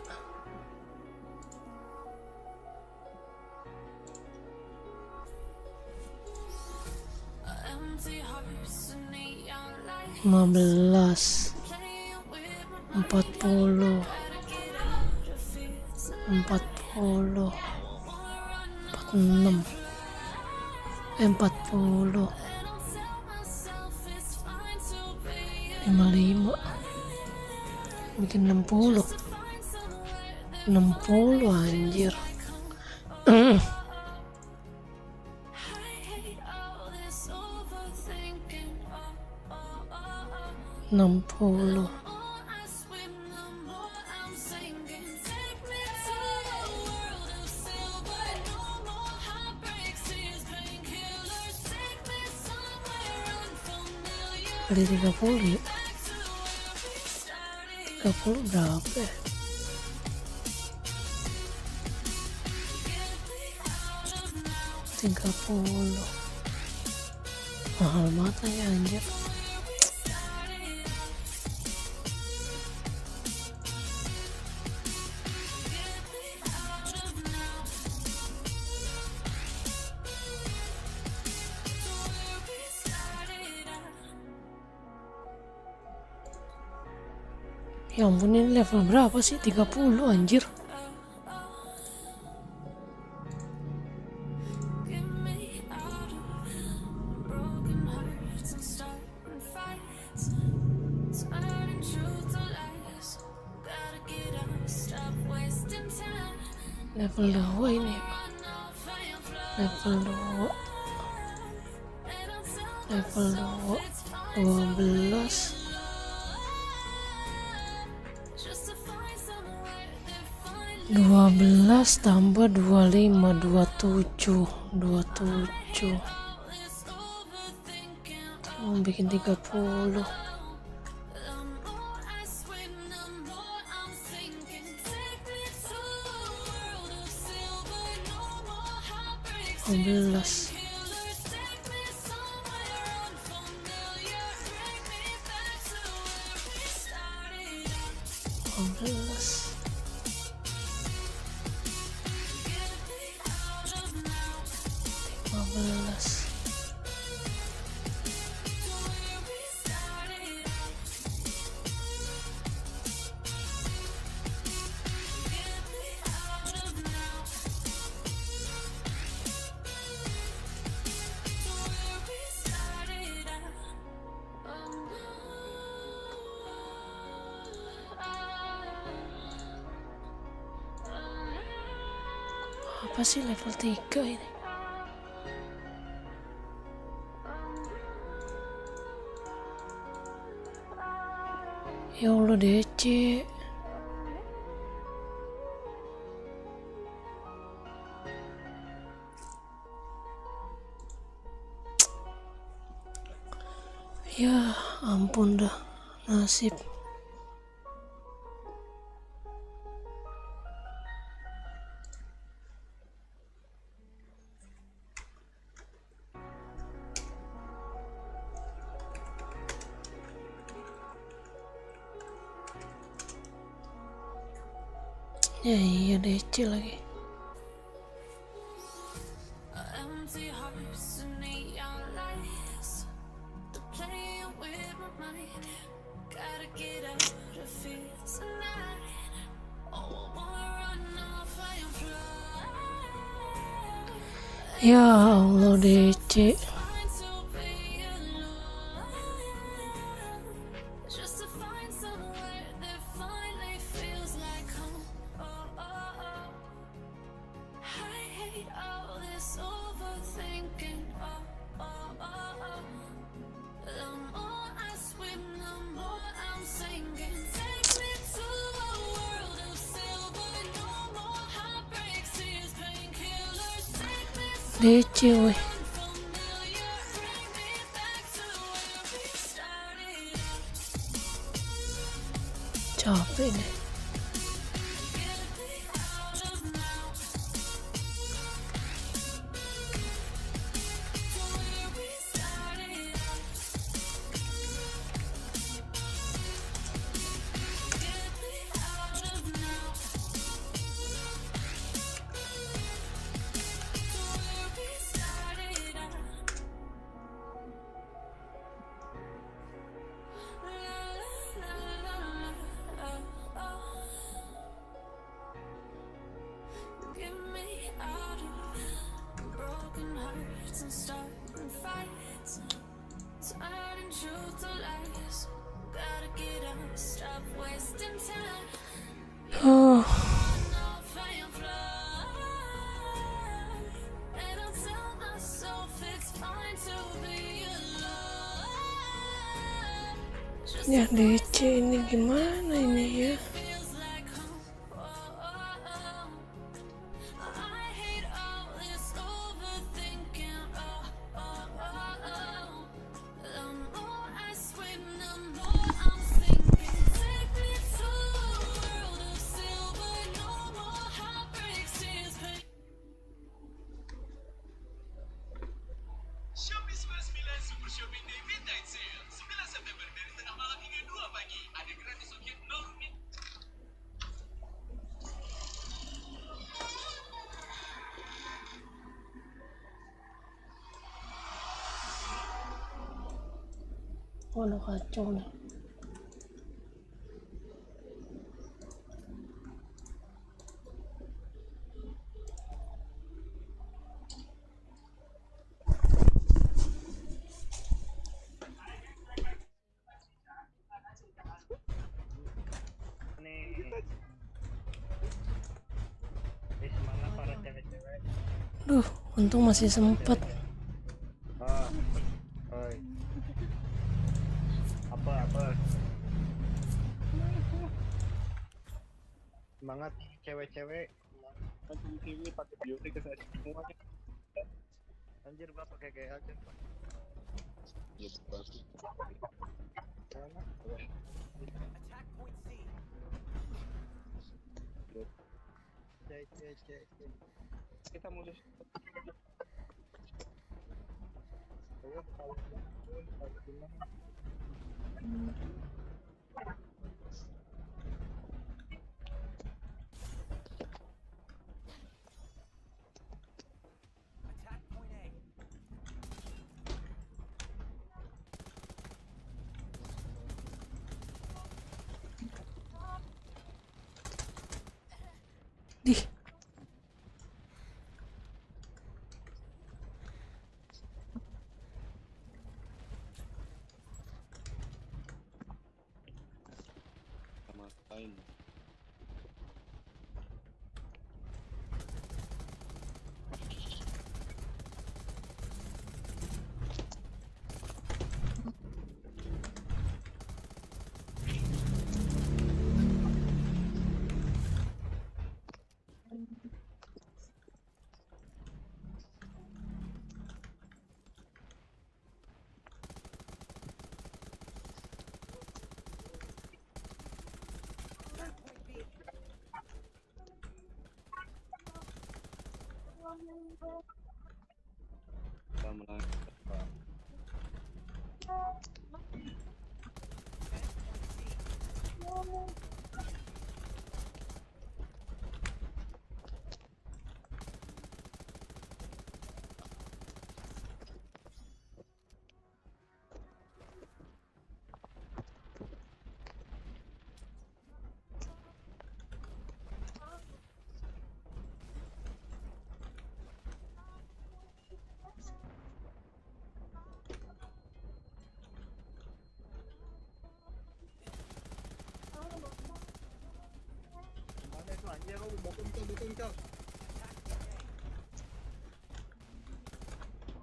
empty hearts and neon lights. 15, Playing with my 40, gotta get out of here. 40, 46, 40, And I'll tell myself it's fine to be 55, bikin 60, find somewhere that 60 anjir. I hate all this overthinking. 60, The more I swim, the more I'm sinking. Take me to a world of silver. No more heartbreaks, tears, painkillers. Take me somewhere unfamiliar. Kali 30 ya? Back to where we started. 30 berapa ya? Get me out of now. 30. Mahal banget lagi anjir. Ya ampun, ini level berapa sih? 30 anjir. Get me out of broken hearts and starting fights. Turning truth to lies. Gotta get up, stop wasting time. Level 2 ini. Run off and fly. Level 2. And I'll tell Level myself 2. it's fine 12. just to find somewhere that finally 12 tambah 25, 27. 27. all this overthinking. Mau bikin 30. The more I swim, the more I'm sinking. Take me to a world of silver. No more heartbreaks, 15. killers. Take me somewhere unfamiliar. Break me back to where we started. 15. Get me out of now. 15. To where we started. Get me out of now. To where we started. Apa sih level 3 ini? Ya Allah DC. Ya ampun dah, nasib. Ya iya DC lagi. Empty hearts and neon lights. They're playing with my mind. Gotta get out of here tonight. Oh, I wanna run off and fly. Ya Allah DC. Fine to be alone. Just to find somewhere that finally feels like home. Oh, oh, oh. I hate all this overthinking. Oh, oh, oh, oh. The more I swim, the more I'm sinking. Take me to a world of silver. No more heartbreaks, tears, painkillers. Take me DC weh. unfamiliar. Bring me back to where we started. Capek deh. Get me out of now. To where we started. Get me out of now. To where we started. La la la la. Oh, oh. Get me out of broken hearts and starting fights, turning truth to lies. Gotta get up, stop wasting time. Oh, Run off and fly. And I'll tell myself it's fine to be alone. Just ya DC ini gimana ini ya? feels like home. Oh, oh, oh. I hate all this overthinking. Oh, oh, oh, oh. The more I swim, the more I'm sinking. Take me to a world of silver. No more heartbreaks, tears, pain. Shopee 99 Super Shopping Day Midnight Sale 9 September dari tengah malam hingga 2 pagi. Ada gratis ongkir 0 rupiah. Waduh kacau dah. Semangat para cewek-cewek. Duh, untung masih sempet. Ah, oi. Apa? Semangat cewek-cewek. Kanan kiri pakai beauty ke saya semuanya. Anjir gua pakai gaya aja. Ya bagus. Sana. Cek. Kita mulai. Ayo, kalau gimana? Dih, Ngapain? melanggar. Mana itu anjir, lu bokong cok.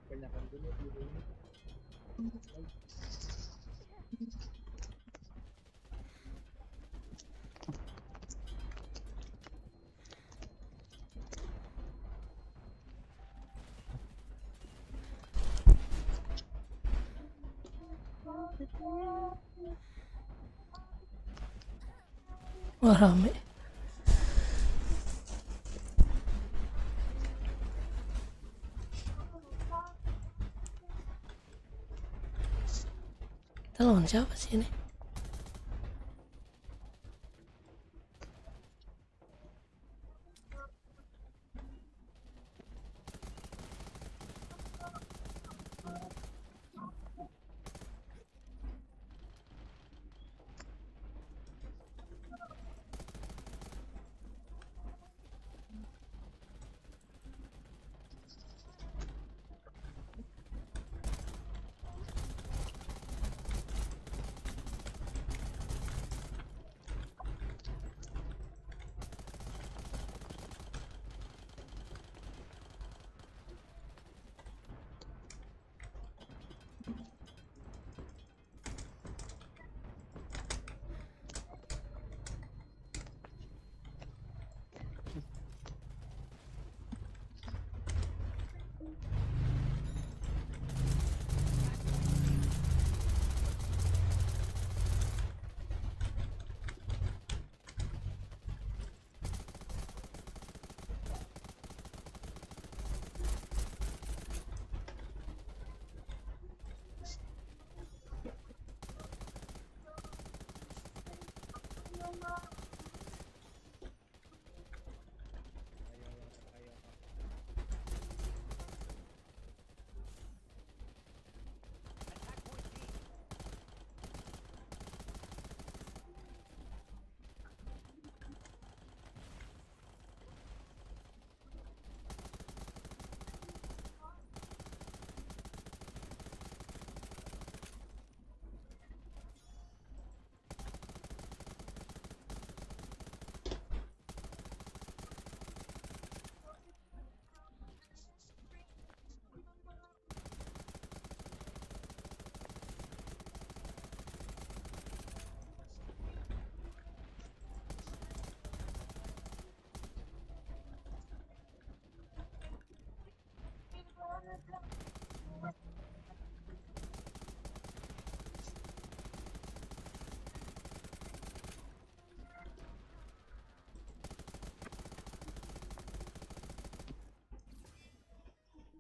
Banyakan gini di ini. Wah rame. Kita lawan siapa sih ini?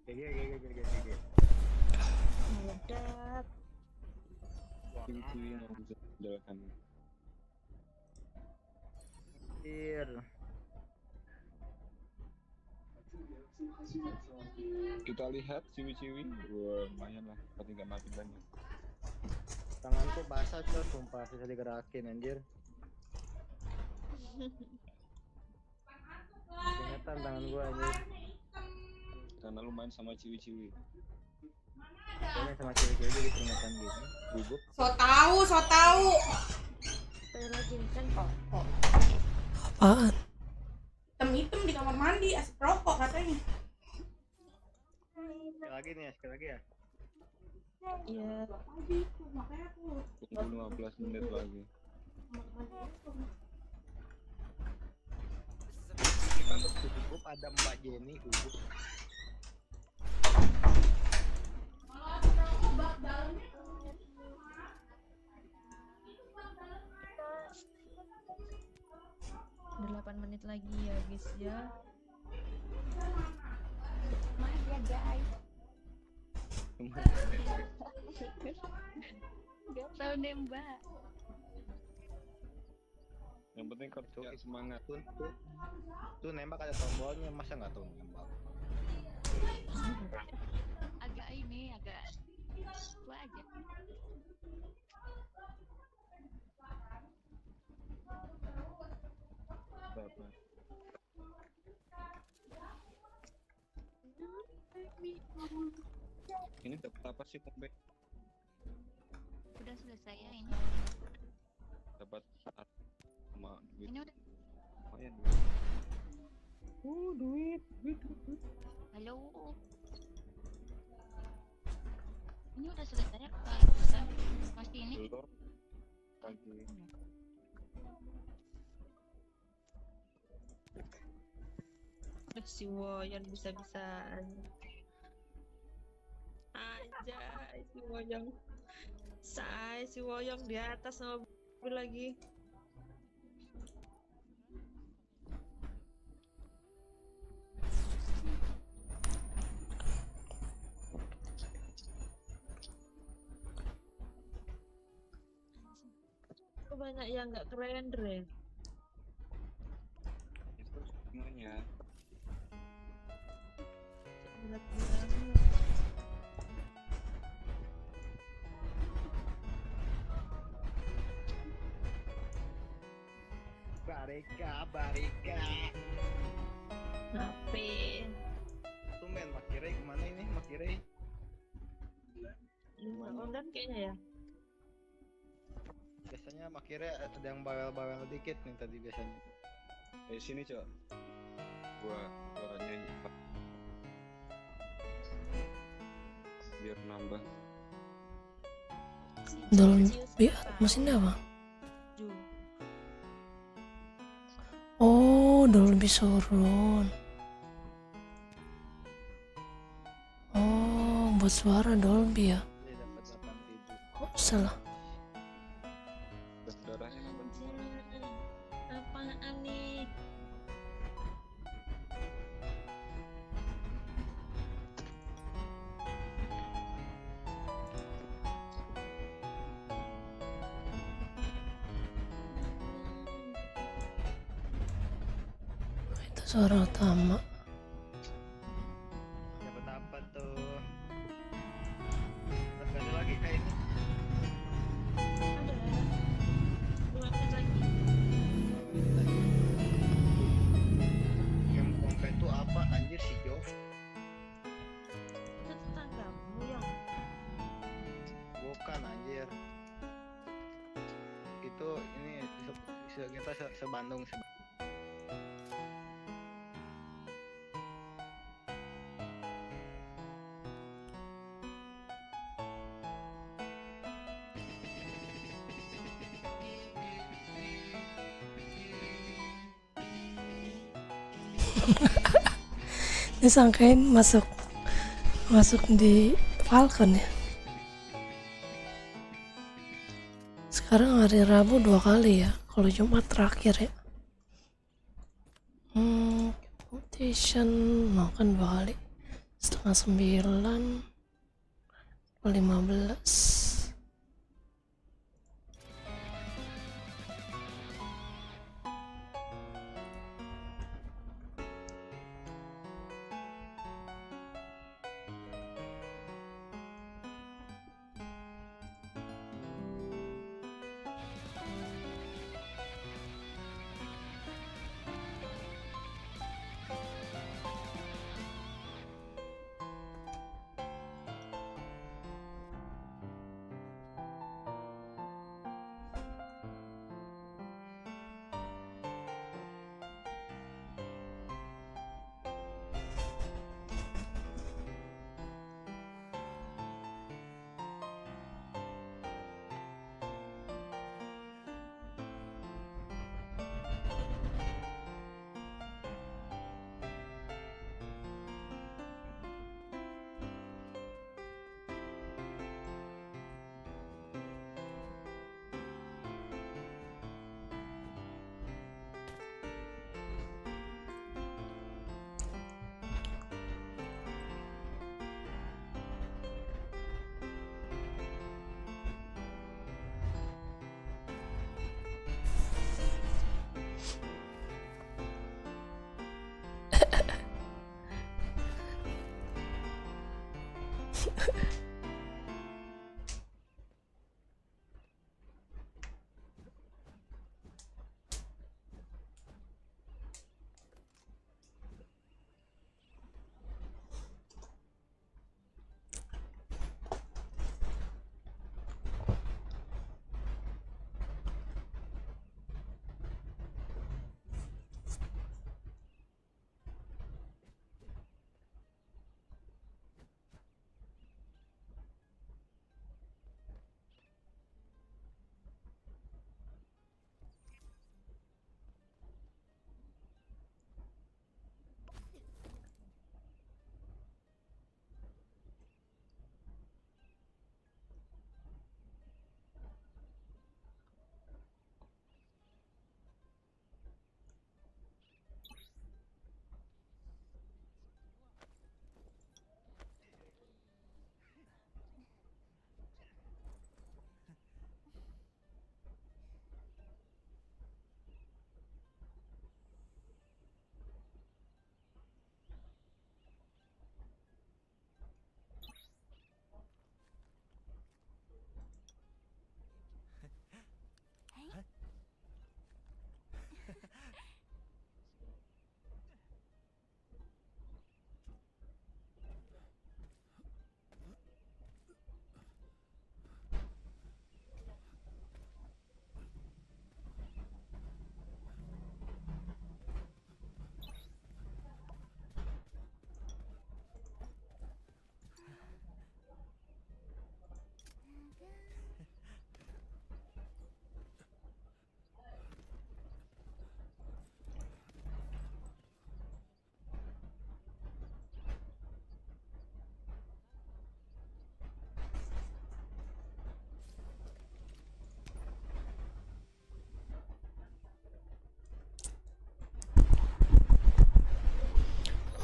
GG. Meledak. Ciwi-ciwi yang bisa menjalankan. Anjir. Kita lihat ciwi-ciwi, wah lumayan lah, tapi nggak mati banyak. Tanganku basah cok, sumpah bisa digerakin anjir. Ingetan tangan gua anjir. Karena lu main sama ciwi-ciwi. Kayaknya sama cewek-cewek juga diperingatan gitu. Gugup. So tahu. Terlogin kan kok. Apaan? Hitam di kamar mandi, asap rokok katanya. Sekali lagi ya. Iya. Makanya aku Tunggu 15 menit lagi. Kita di grup ada Mbak Jenny gugup. kalau asap rokok bak dalamnya 8 menit lagi ya guys ya. Maaf ya guys. Gak tahu nembak. Yang penting kerja semangat. Tuh nembak ada tombolnya, masa nggak tahu nembak? Agak ini, agak tua aja. Berapa? Ini dapat apa sih Kombe? Udah selesai ya ini. Dapat sama duit Ini udah. lumayan. Halo. Ini udah selesai apa? Bisa? Masih ini? Belum lagi. Si Woyan bisa-bisaan aja si Woyong. Si Woyong di atas mobil lagi. Kok banyak yang nggak keren deh. Itu semuanya. Barika. Ngapain? Tumben Makire kemana ini Makire? Online kayaknya ya. Biasanya Makire ada yang bawel-bawel dikit nih tadi biasanya. Sini Cok. Gua nyanyi biar nambah. Dolby Atmos ini apa? Oh, Dolby Surround. Oh, buat suara Dolby ya. Dia dapat 8.000. Oh, salah. Saudaranya nambah. Apaan nih? Itu suara utama. Dapat apa tuh? Dapat ada lagi kayak ini. Ada 2 menit lagi. Yang kompen tuh apa anjir si Jo? Itu tetanggamu yang Bukan anjir. Itu ini kita sebandung. Disangkain masuk di Falcon ya. Sekarang hari Rabu 2 kali ya, kalau Jumat terakhir ya. Competition mau kan 2 kali, 8:30, 15.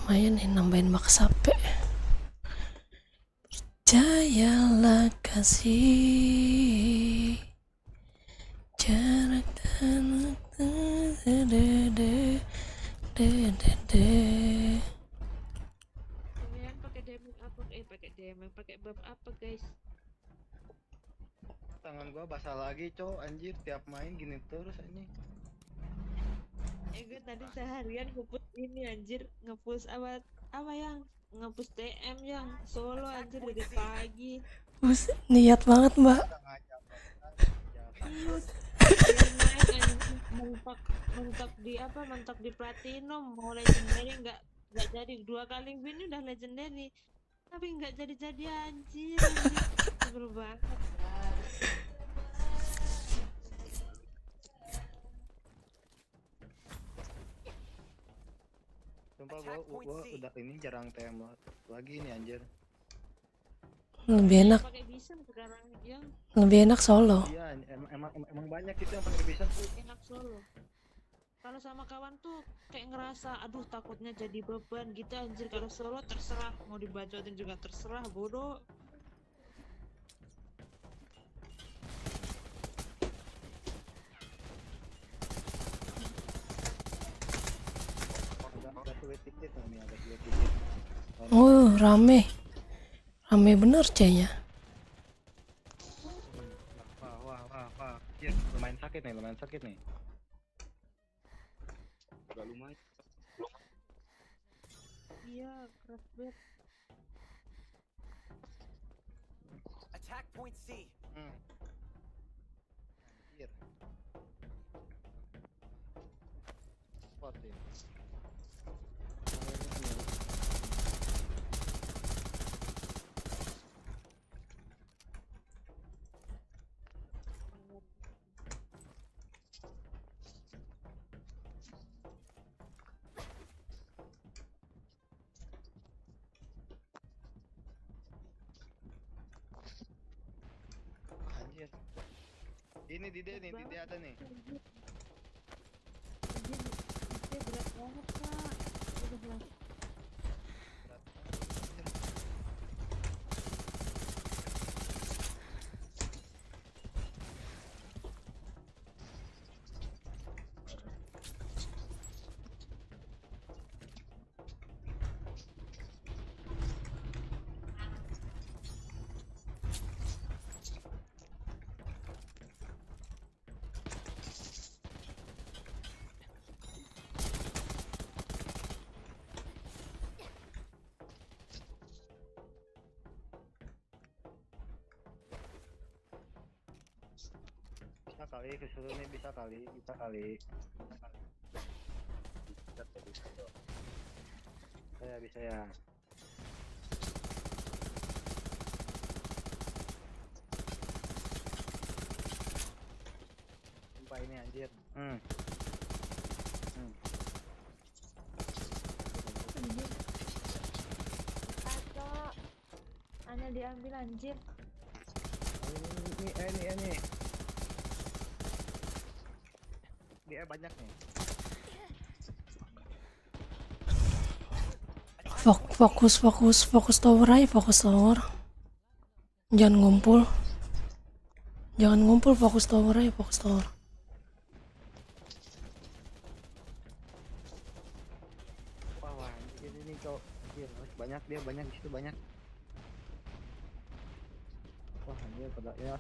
lumayan nih nambahin max HP. Percayalah kasih jarak dan Kalian pakai damage apa? Pakai damage, pakai buff apa guys? Tangan gua basah lagi, cowok. Anjir, tiap main gini terus ini. Gue tadi seharian ngepus ini anjir, ngepus apa yang ngepus TM yang solo anjir dari pagi. Niat banget mbak. Sengaja, Bang. Iya, biar main anjir, mentok di platinum, mau legendary nggak jadi 2 kali win udah legendary, tapi nggak jadi anjir. Sebel banget. Sumpah gua udah ini jarang TM lagi nih anjir. Lebih enak, Pakai Bison sekarang yang lebih enak solo. Iya, emang banyak itu yang pakai bisa tuh. enak solo. Kalau sama kawan tuh kayak ngerasa aduh takutnya jadi beban gitu anjir. Kalau solo terserah mau dibacotin juga terserah, bodoh. Agak sulit dikit nih, agak sulit dikit. Rame bener C-nya. Wah. Iya, lumayan sakit nih. Agak lumayan. Iya, keras banget. Attack point C. Anjir. Spot ya. Anjir. Ini Dide ada nih. Anjir, itu berat banget kak. Udah lah. Berat banget, anjir. Bisa kali kesuruh nih, bisa kali. Bisa ya. Sumpah ini anjir. Kacau. Hanya diambil anjir. Ini. Dia banyak nih. Fokus tower aja, fokus tower. Jangan ngumpul, fokus tower aja, fokus tower. Wah, ini cowok. Anjir, banyak di situ banyak. Wah, anjir pada ya.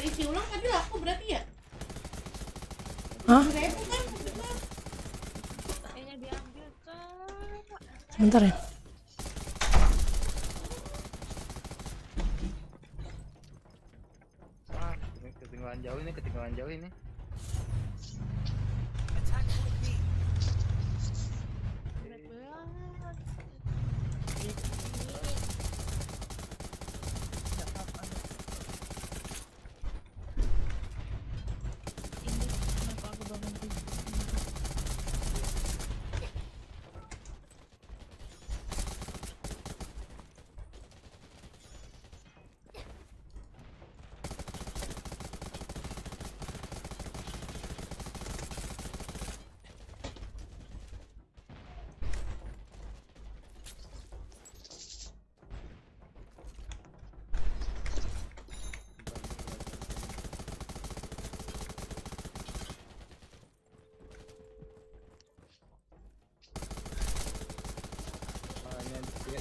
isi ulang tadi laku berarti ya? Hah? 1.000 kan? Kayaknya diambil kak. Sebentar ya. Ah, ketinggalan jauh ini. Attack point B. Berat banget. Ini kenapa aku bangun tidur?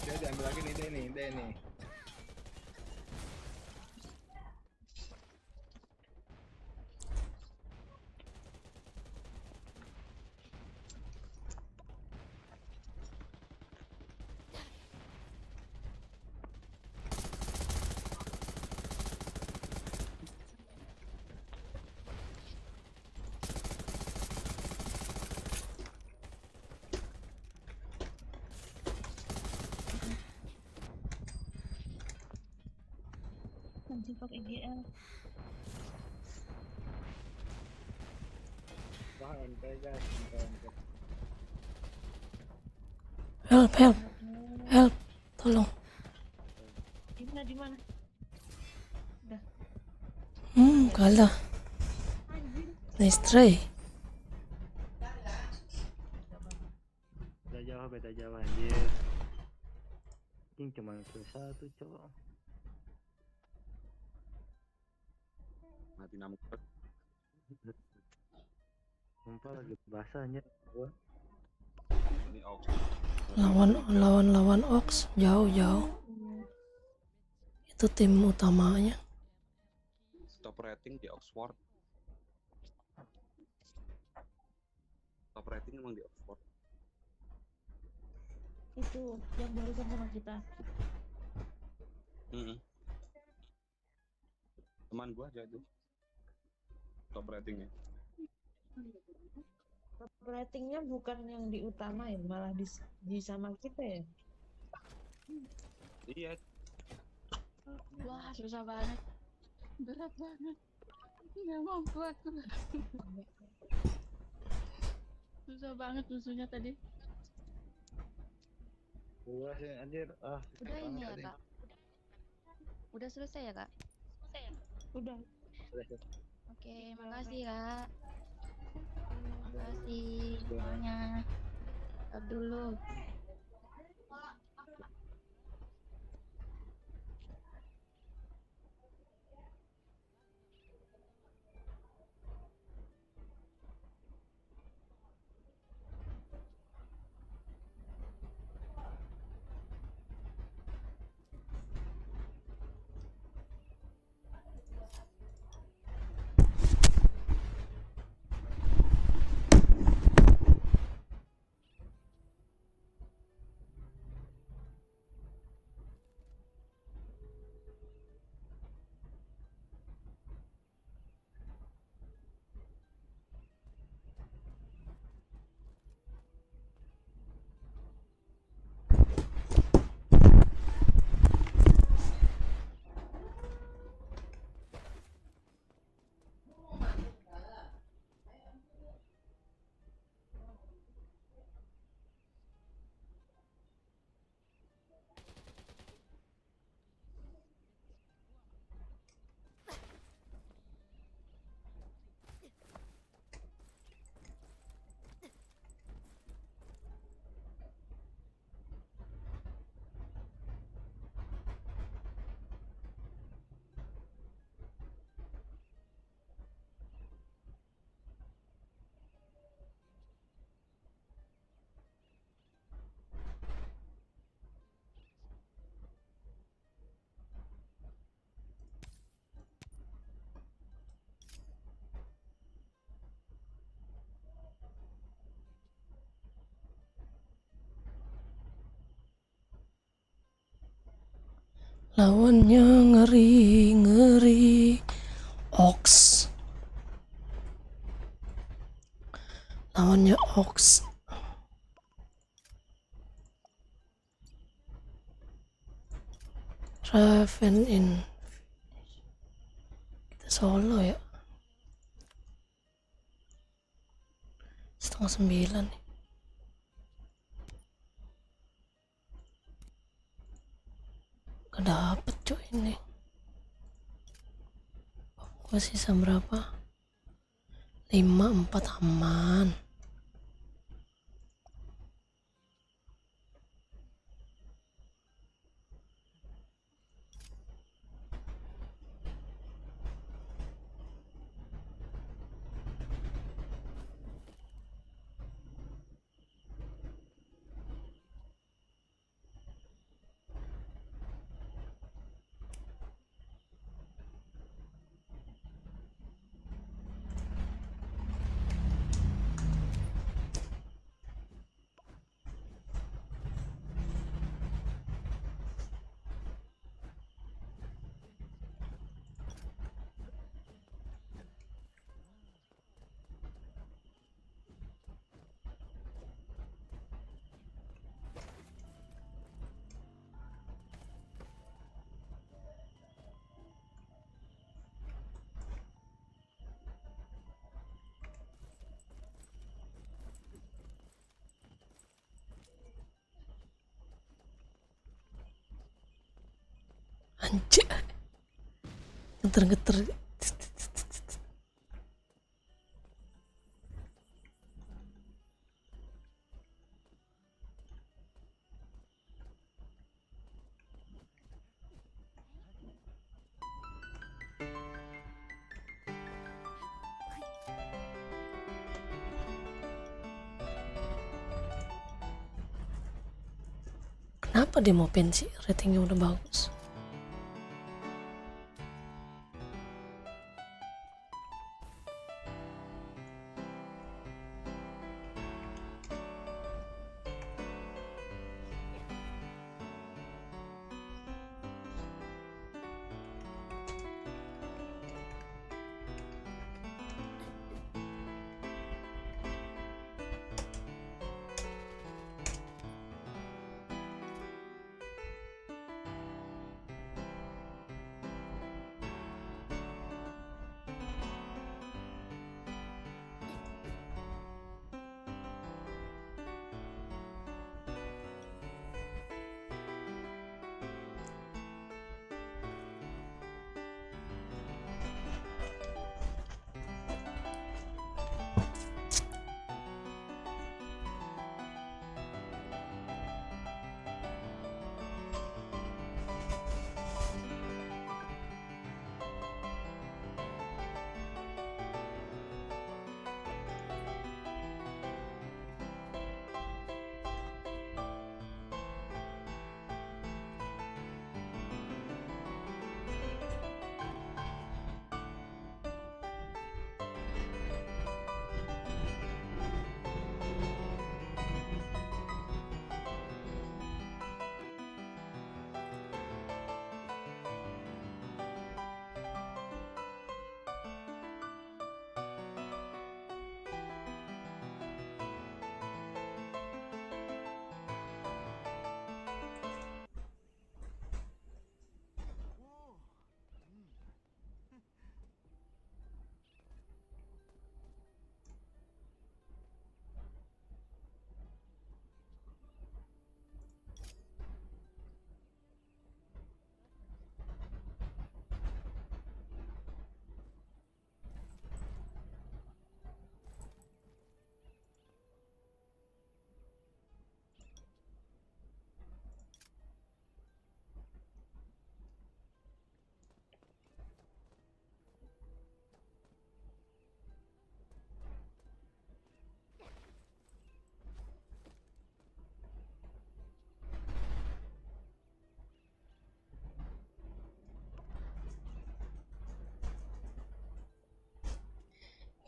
Saya diambil lagi nih, Denny. Anjir pakai GL. Wah, ente guys, ente. Help, tolong. Di mana? Kalah. Nice try. Beda jauh anjir. Ini cuma satu cowok. Mati nama Sumpah lagi basahnya gua. ini Ox. Lawan Ox jauh. Itu tim utamanya. Top rating di Oxford. Top rating emang di Oxford. Itu yang barusan sama kita. Teman gua aja itu. Top ratingnya. Top ratingnya bukan yang diutamain, malah di sama kita ya. Iya. Wah, susah banget. Berat banget. Nggak mampu aku. Susah banget musuhnya tadi. Gua sih anjir, Udah ini ya, Kak. Udah selesai ya, Kak? Udah. Oke, makasih, Kak. Makasih semuanya. Stop dulu. Lawannya ngeri. Ox. Lawannya Ox. Raven in. Kita solo ya. 8:30 nih. Gak dapet cuy ini. Gue sisa berapa? 5-4 aman. Anjir. Geter-geter. Kenapa dia mau pensi? Ratingnya udah bagus.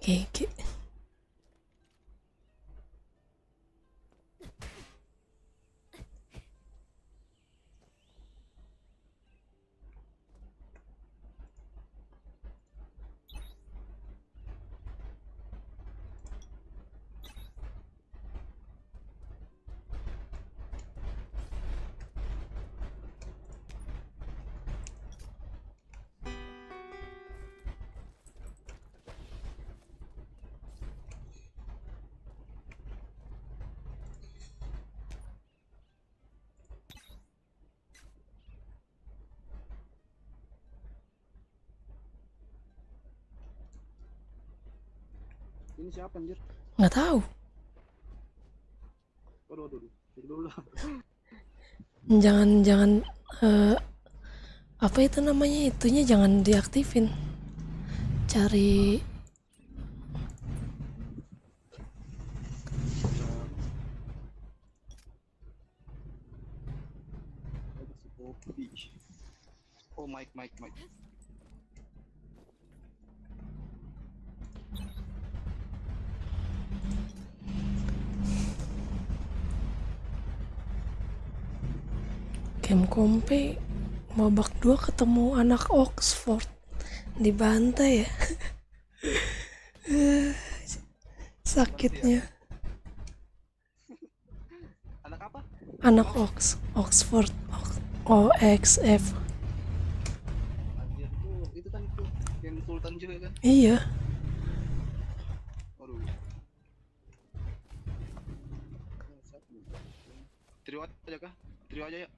Oke. Ini siapa anjir? Nggak tahu. Waduh. Dulu lah. Jangan apa itu namanya, itunya jangan diaktifin. Cari Oh, Mike. game kompe babak 2 ketemu anak Oxford, dibantai ya. Sakitnya. Anak apa? Anak Oxford OXF. Anjir itu kan itu yang Sultan juga kan? Iya. Waduh. Trio aja kah? Trio aja ya.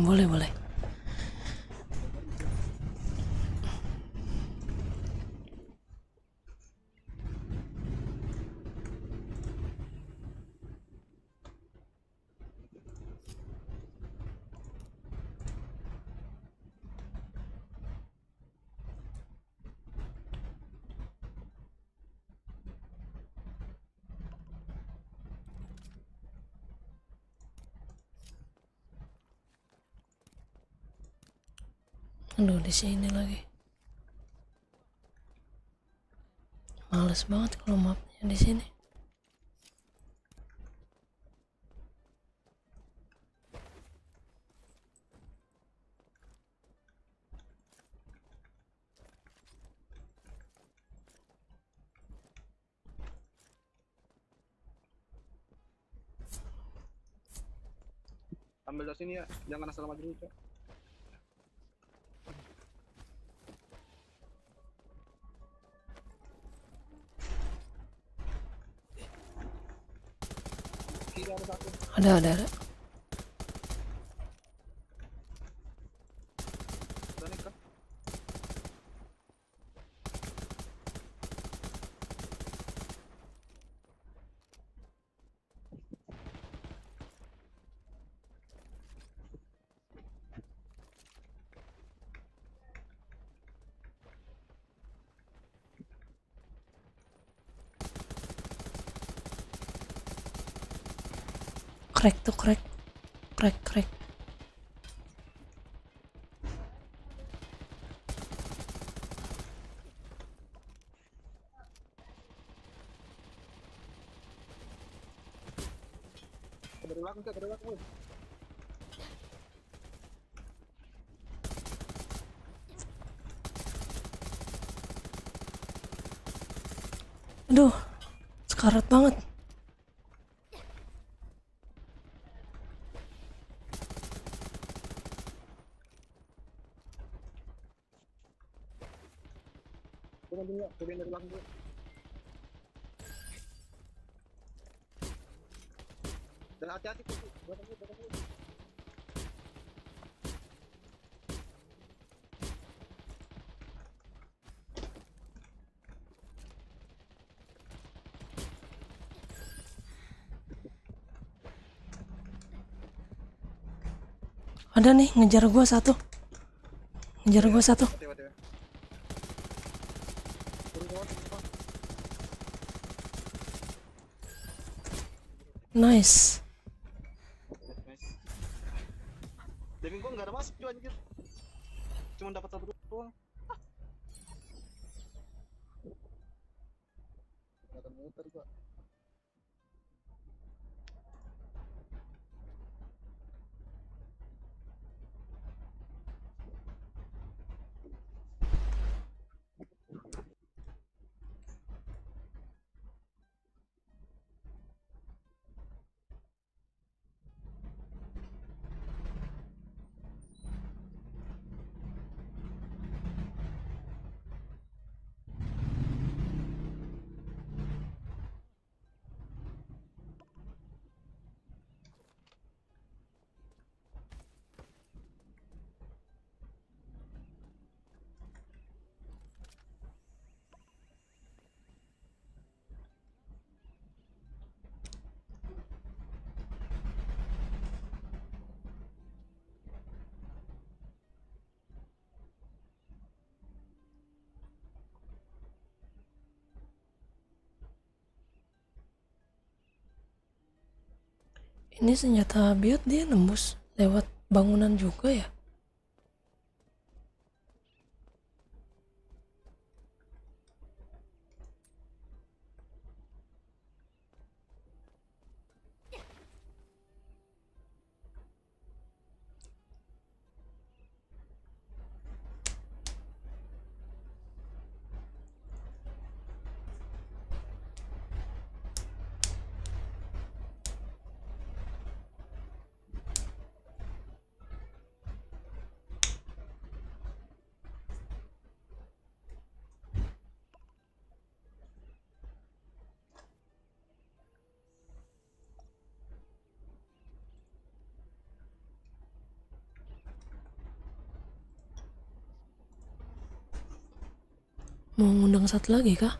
Boleh. Aduh, di sini lagi. Males banget kalau mapnya di sini. Ambil dari sini ya, jangan asal maju dulu, Cok. Kiri ada satu. Ada. Berani kah? Crack tuh, crack. Crack. Dari belakang, Cok, dari belakang, woi. Aduh, sekarat banget. Turun dulu, ya. Turun dari belakang dulu. Dan hati-hati, Cok. Belakang dulu. Ada nih, ngejar gua satu. Hati-hati, ya. Turun bawah, turun bawah. Nice. Nice. Diving gua nggak ada masuk, Cok, anjir. Cuma dapat satu doang. Kelihatan muter gua. Ini senjata biot dia nembus lewat bangunan juga ya? Mau ngundang satu lagi kah?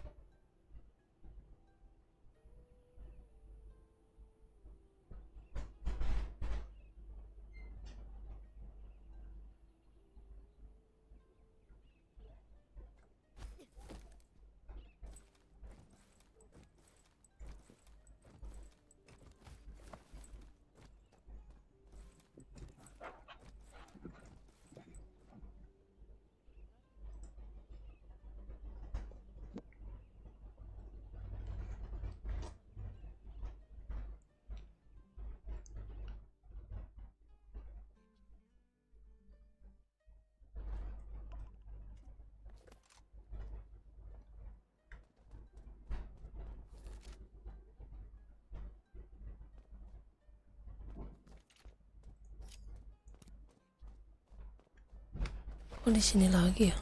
Kok di sini lagi ya?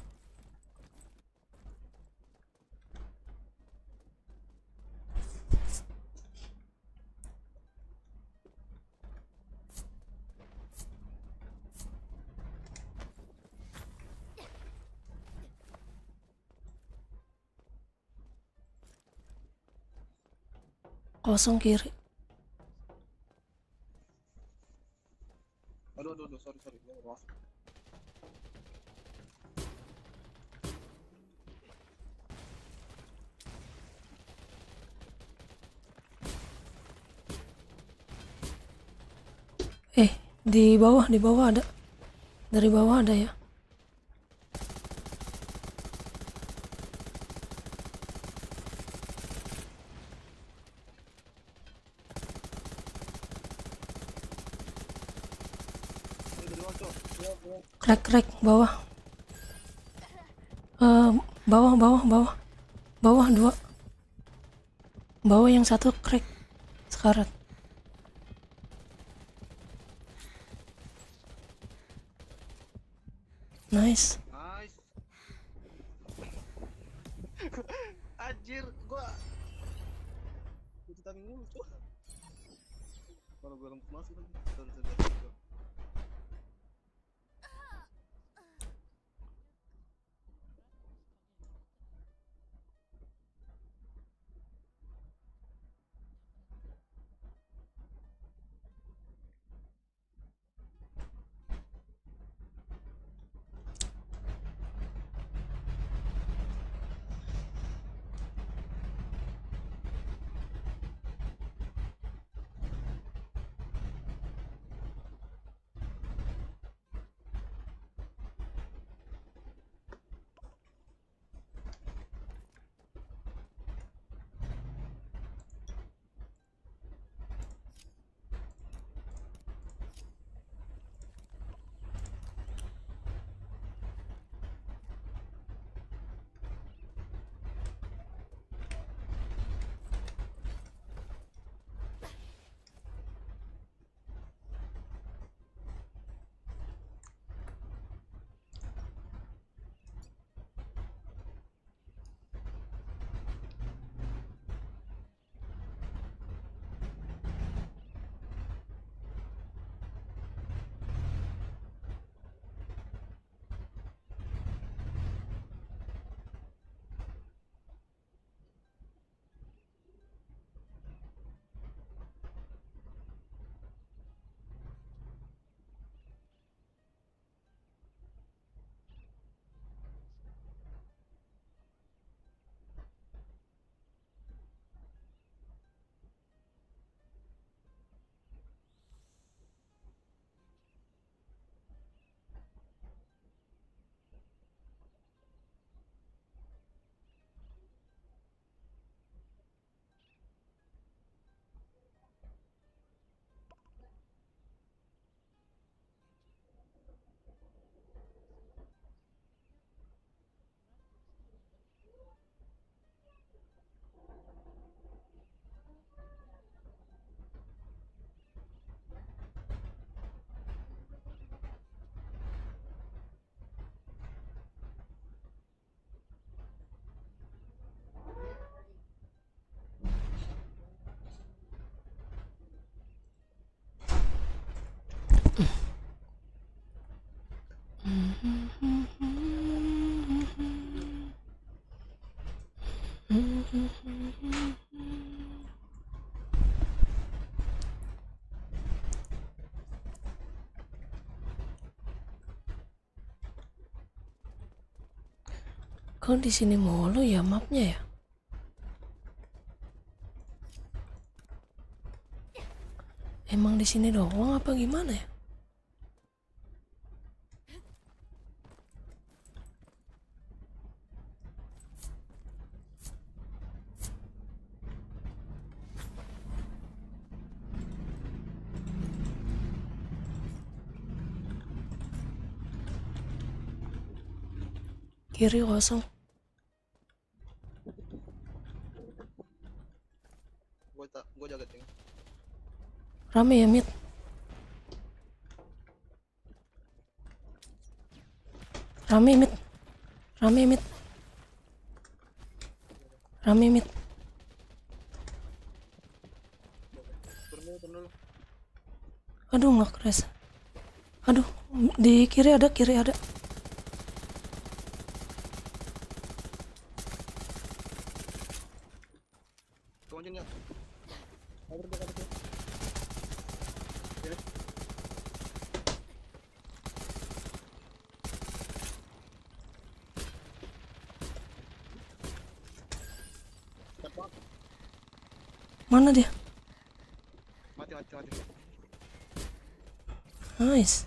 Kosong kiri. Aduh, sorry. Maaf. Di bawah ada. Dari bawah ada ya. Crack bawah. Bawah 2. Bawah yang satu crack. Sekarat. Nice. Anjir, gua timing mulu tuh. Kalau gua lempar masuk kan. Sorry. Kok di sini mulu ya mapnya ya? Emang di sini doang apa gimana ya? Kiri kosong. Gua jaga ting. Rame ya mid. Rame mit. Rame mit. Rame mit. Turun dulu. Aduh nggak kerasa. Aduh di kiri ada, kiri ada. Kau aja nggak? Kabur dia, kabur dia. Ya. Cepat. Mana dia? Mati, mati, mati. Nice.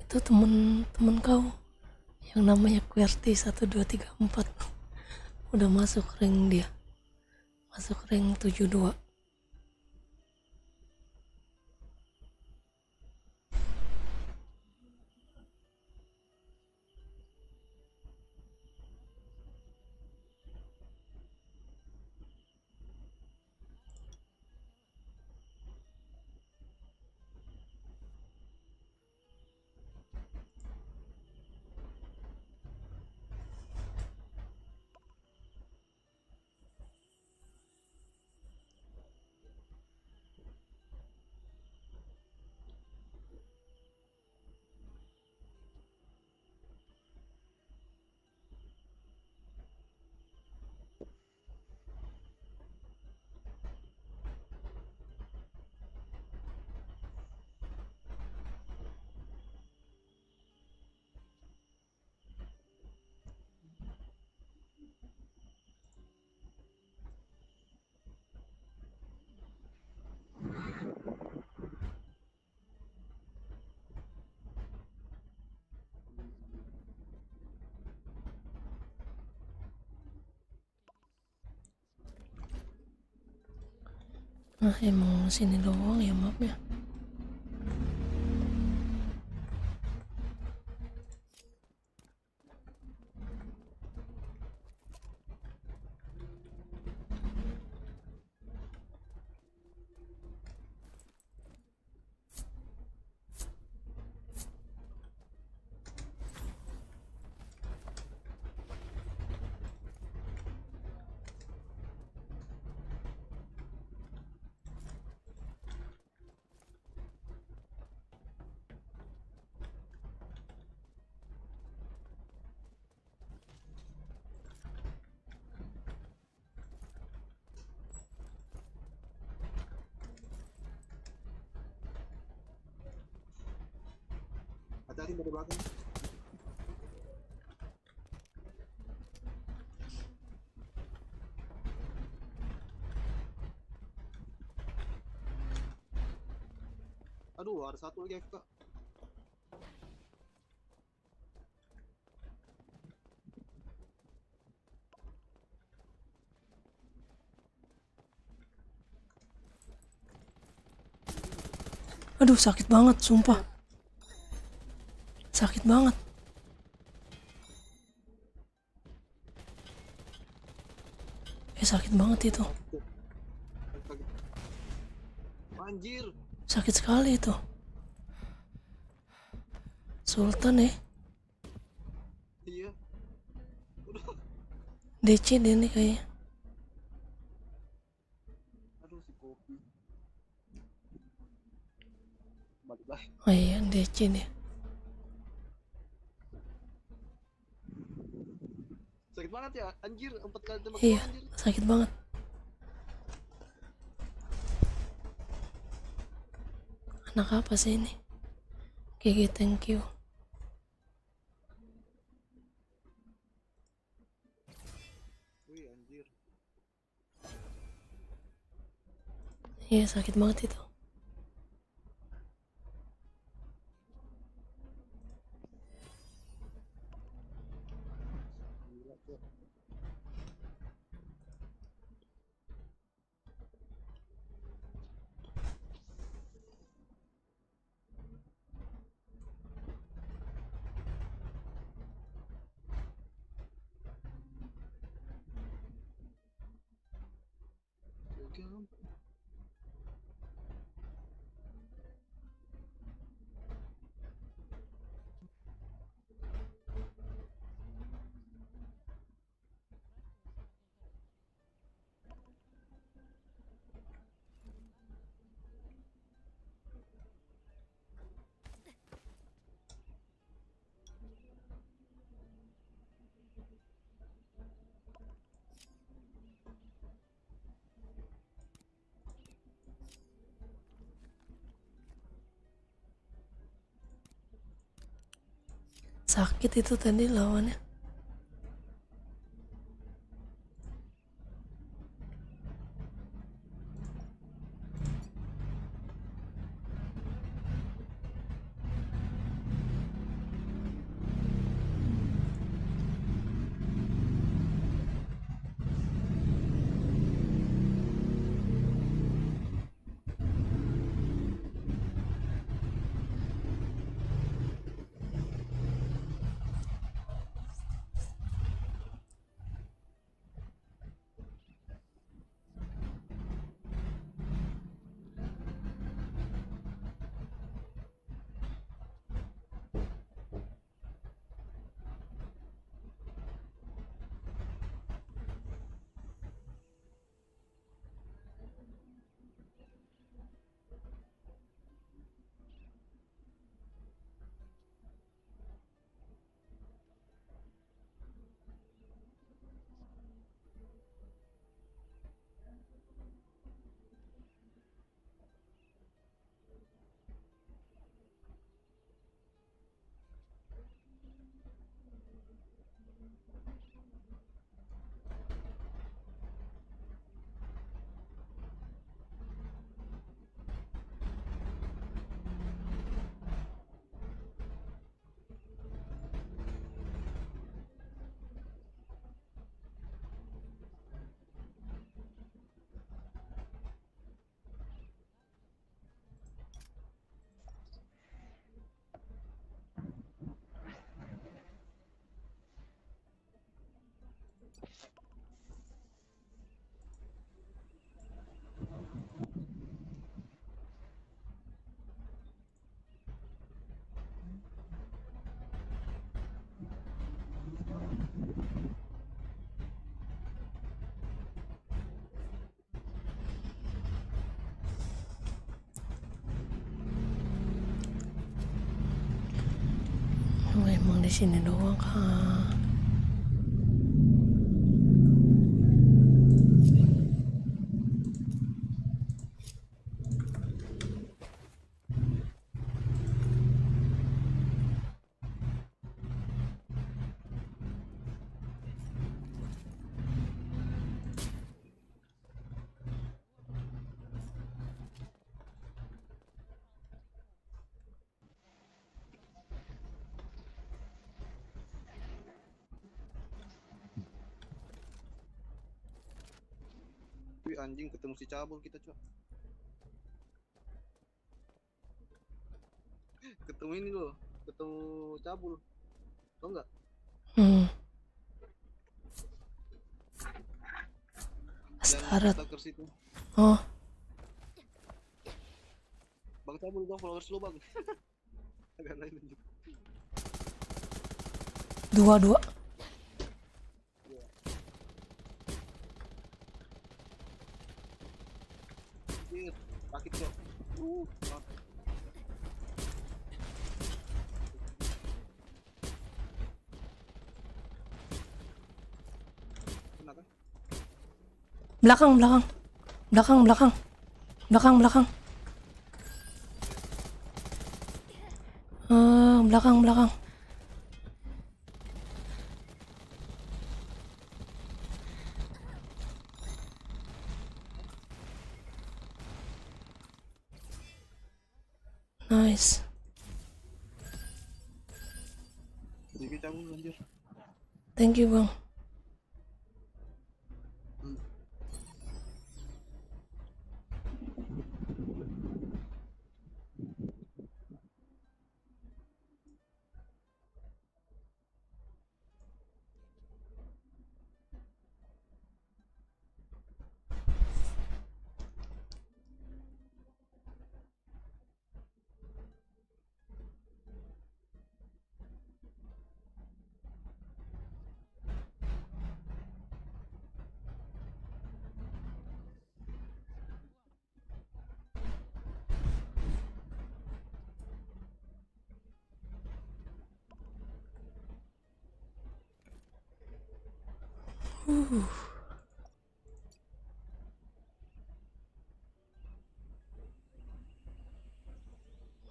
Itu temen kau yang namanya QWERTY 1234 udah masuk ring dia, masuk ring 72. Nah emang sini doang ya mapnya. Hati-hati dari belakang. Aduh, ada satu lagi FK. Aduh sakit banget sumpah. Sakit banget. sakit banget itu. Anjir. Sakit sekali itu. Sultan ya. Iya. DC dia nih kayaknya. Aduh si kopi. Balik lagi. Oh iya, DC dia. Sakit banget ya, anjir, 4 kali tembak Iya, doang, anjir. sakit banget. Anak apa sih ini? GG, thank you. Wih, anjir. Iya, sakit banget itu. Gila, Cok. Gampang. Sakit itu tadi lawannya. Oh, emang di sini doang kah? Wih, anjing, ketemu si cabul kita, Cok. Ketemu ini loh, ketemu cabul. Tau nggak? Hmm. Setarat. stalkers itu. Oh, Bang cabul dong followers lu bang. Agak lain anjir. dua. Anjir, sakit kok. Maaf. Kenapa? Belakang. Belakang. Nice. Jadi cabul anjir. Thank you, Bang.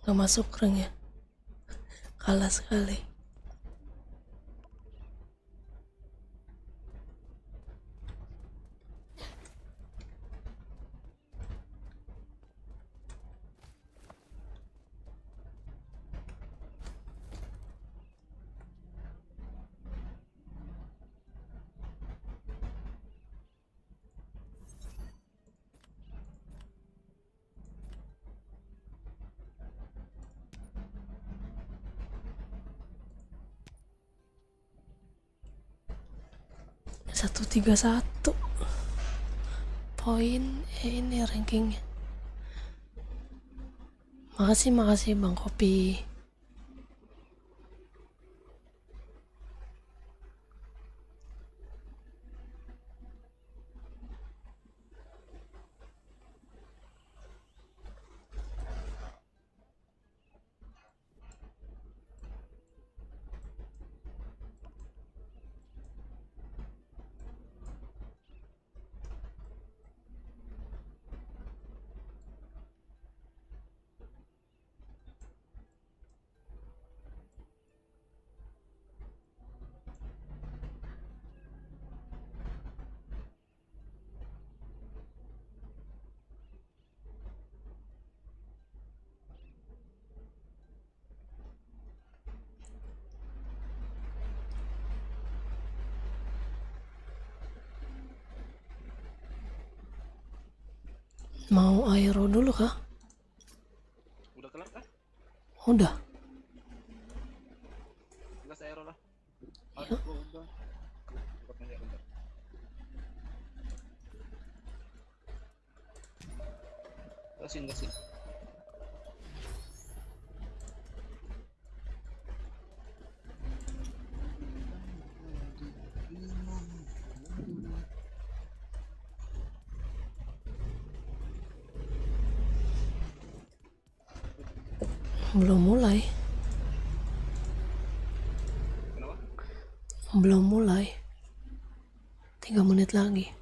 Gak masuk ring ya. Kalah sekali. Satu 131 poin ini rankingnya. Makasih Bang Kopi. Mau aero dulu kah? Udah kelar kah? Udah. Gas aero lah. Aduh, gua udah. Bentar. Gasin. Belum mulai. Kenapa? Belum mulai. 3 menit lagi.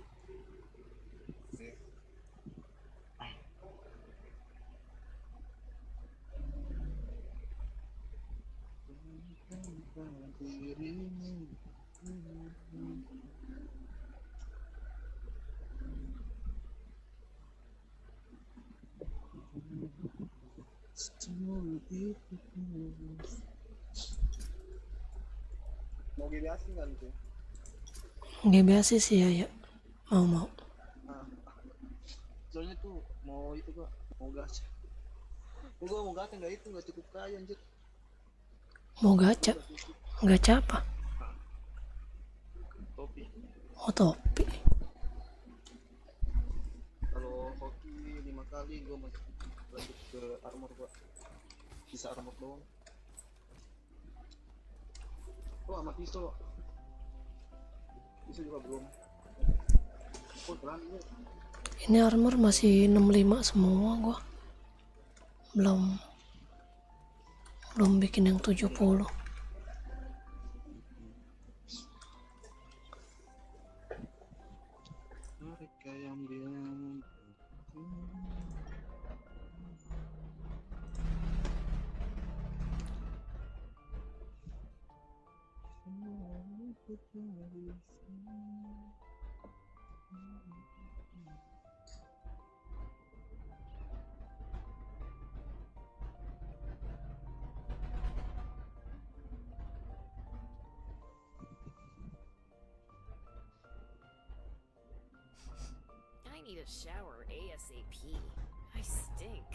Mau GBAS kan tuh? GBAS sih ya. Mau. Nah, soalnya tuh mau itu gua mau gas. Gua mau gas nggak cukup kaya anjir. Mau gacha. Gacha apa? Topi. Oh, topi. kali gue masih lanjut ke armor gua. Bisa armor doang. Oh sama pisau. Pisau juga belum. Oh keren ini. Ini armor masih 65 semua gua. Belum bikin yang 70. Mereka yang bilang I need a shower ASAP. I stink.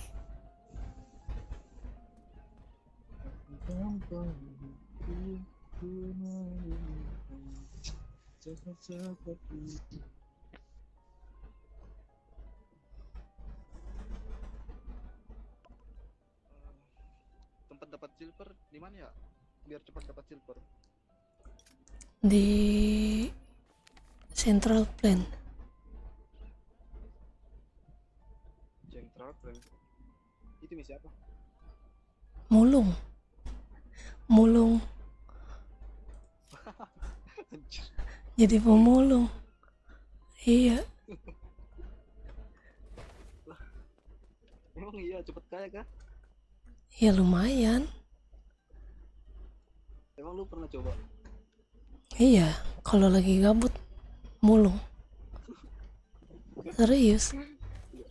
tempat dapat silver di mana ya? Biar cepat dapat silver. Di Central Plain. Central Plain. Itu misi apa? Mulung. Anjir. Jadi pemulung. Iya. Emang iya cepet kaya kah? Ya lumayan. Emang lu pernah coba? Iya, kalau lagi gabut mulung. Serius.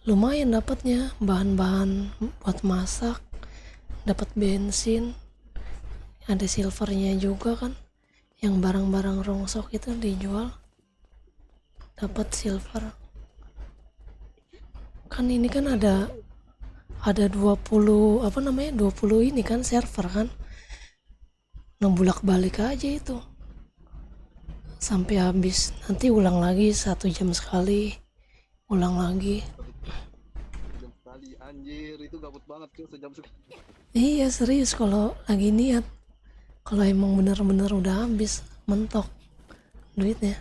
Lumayan dapatnya bahan-bahan buat masak, dapat bensin, ada silvernya juga kan. Yang barang-barang rongsok itu dijual, dapat silver. Kan ini kan ada 20 20 ini kan server kan. Ngebulak balik aja itu sampai habis, nanti ulang lagi 1 jam sekali, ulang lagi. Jam sekali anjir itu gabut banget tuh sejam sekali. Iya serius kalau lagi niat, kalau emang bener-bener udah habis mentok duitnya,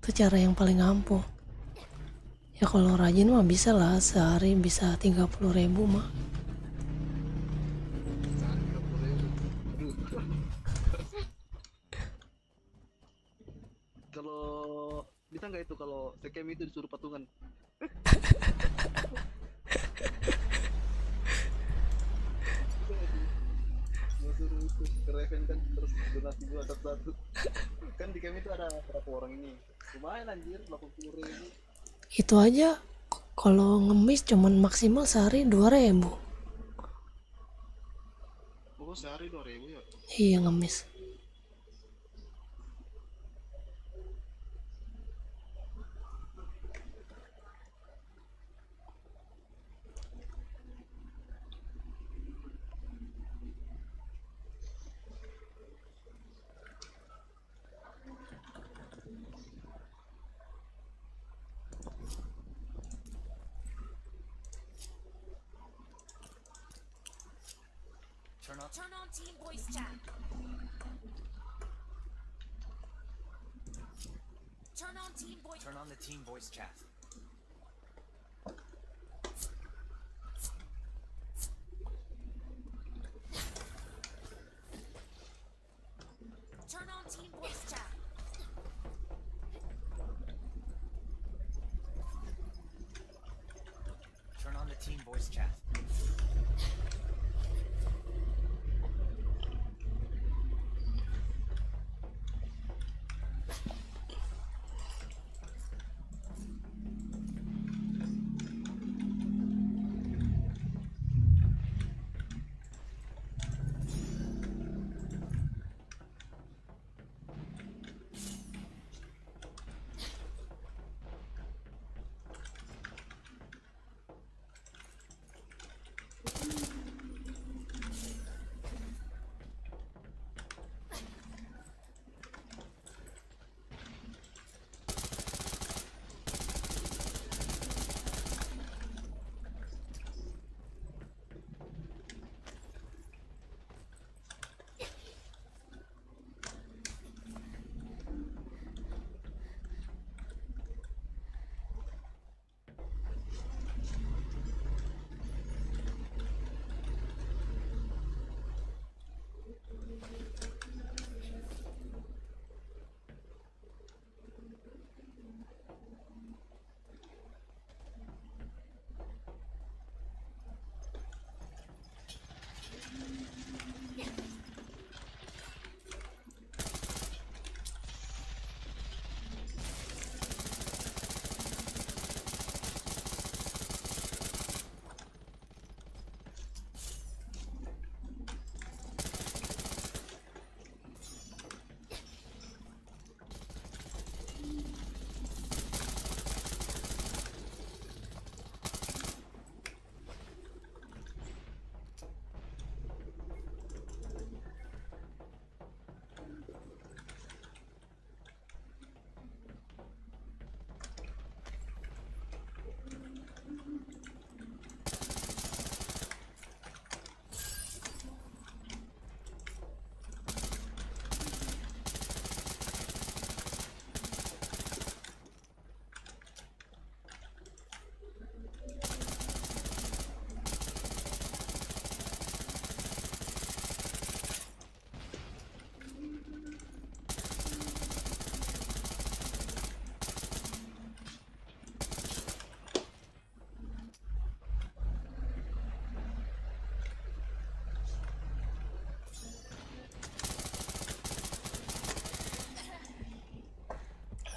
itu cara yang paling ampuh. Ya kalau rajin mah bisa lah, sehari bisa 30.000 mah. Kalau bisa nggak itu kalau scam itu disuruh patungan? Gua suruh itu ke Raven kan terus donasi gua satu-satu. Kan di camp itu ada berapa orang ini? Lumayan anjir 80.000. Itu aja kalau ngemis cuman maksimal sehari 2.000. Oh sehari 2.000 ya? Iya ngemis. Turn on team voice chat. Turn on the team voice chat. Turn on team voice chat. Turn on the team voice chat.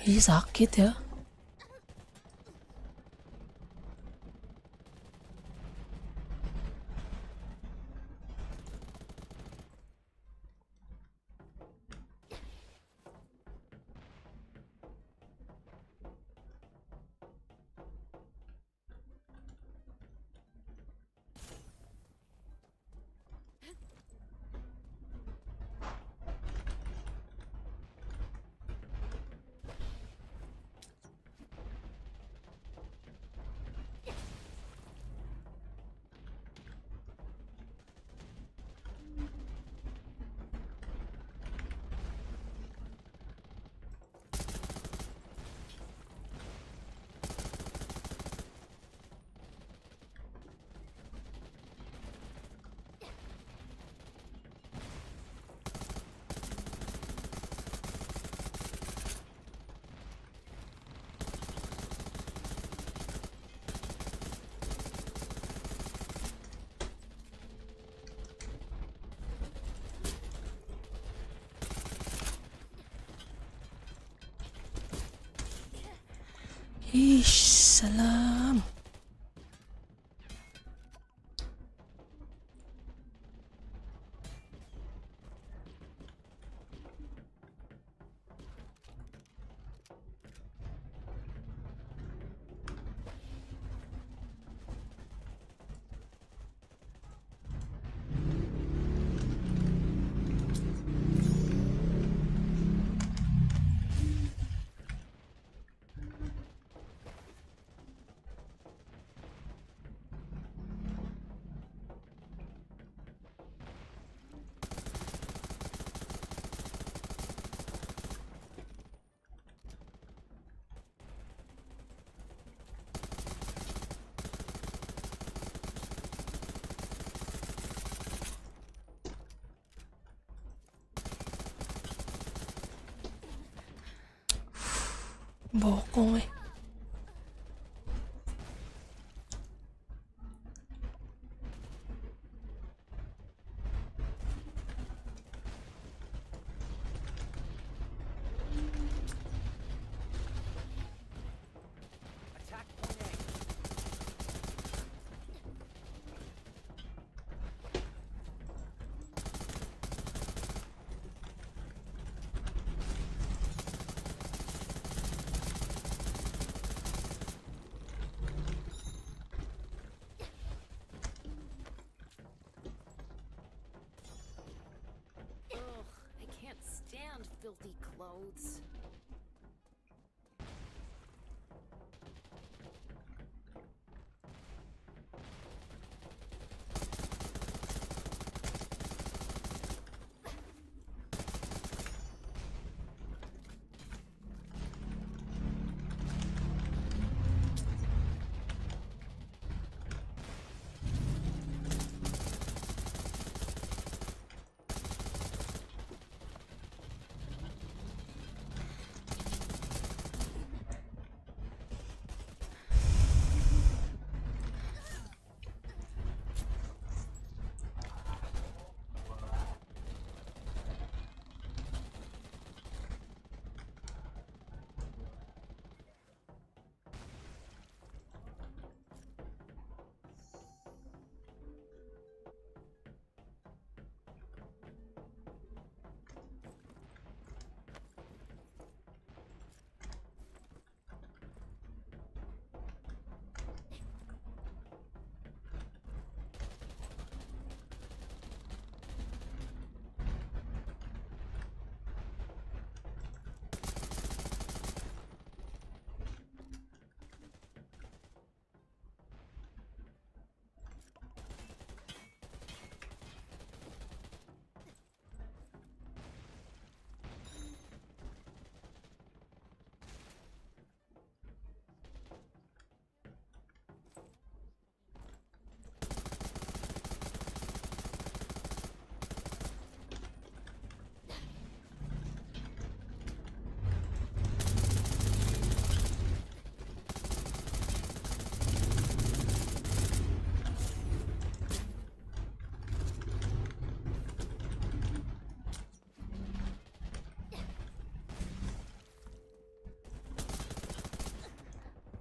Ih, sakit ya. Ih, salam. Bokong eh. Ugh, I can't stand filthy clothes.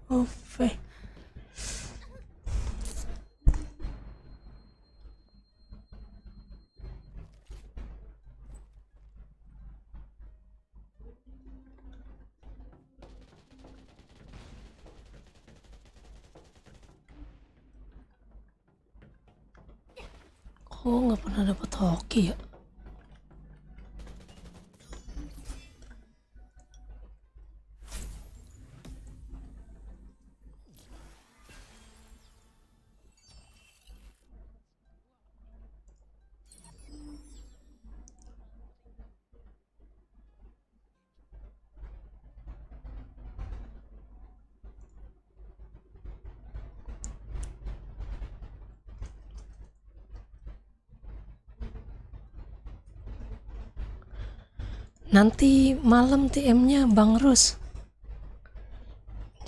Oke. Kok nggak pernah dapat hoki ya? Nanti malam TM-nya Bang Rus.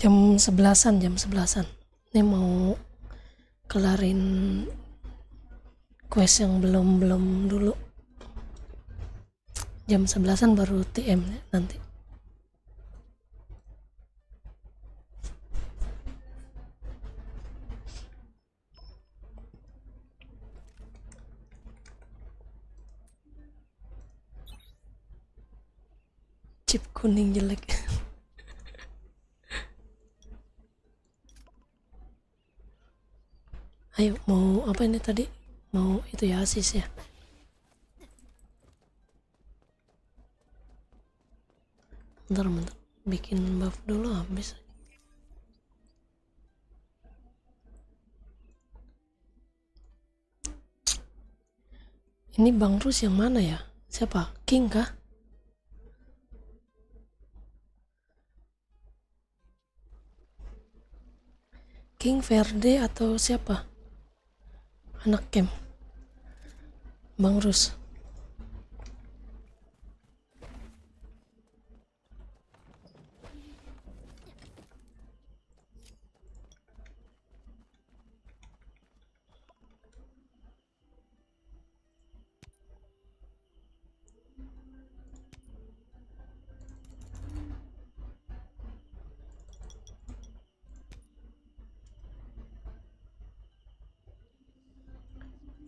Jam 11-an, jam 11-an. Ini mau kelarin quest yang belum dulu. Jam 11-an baru TM nanti. Chip kuning jelek. Ayo, mau apa ini tadi? Mau itu ya, asis ya. Bentar, bikin buff dulu habis. Ini Bang Rus yang mana ya? Siapa? King kah? King Verde atau siapa? Anak camp Bang Rus.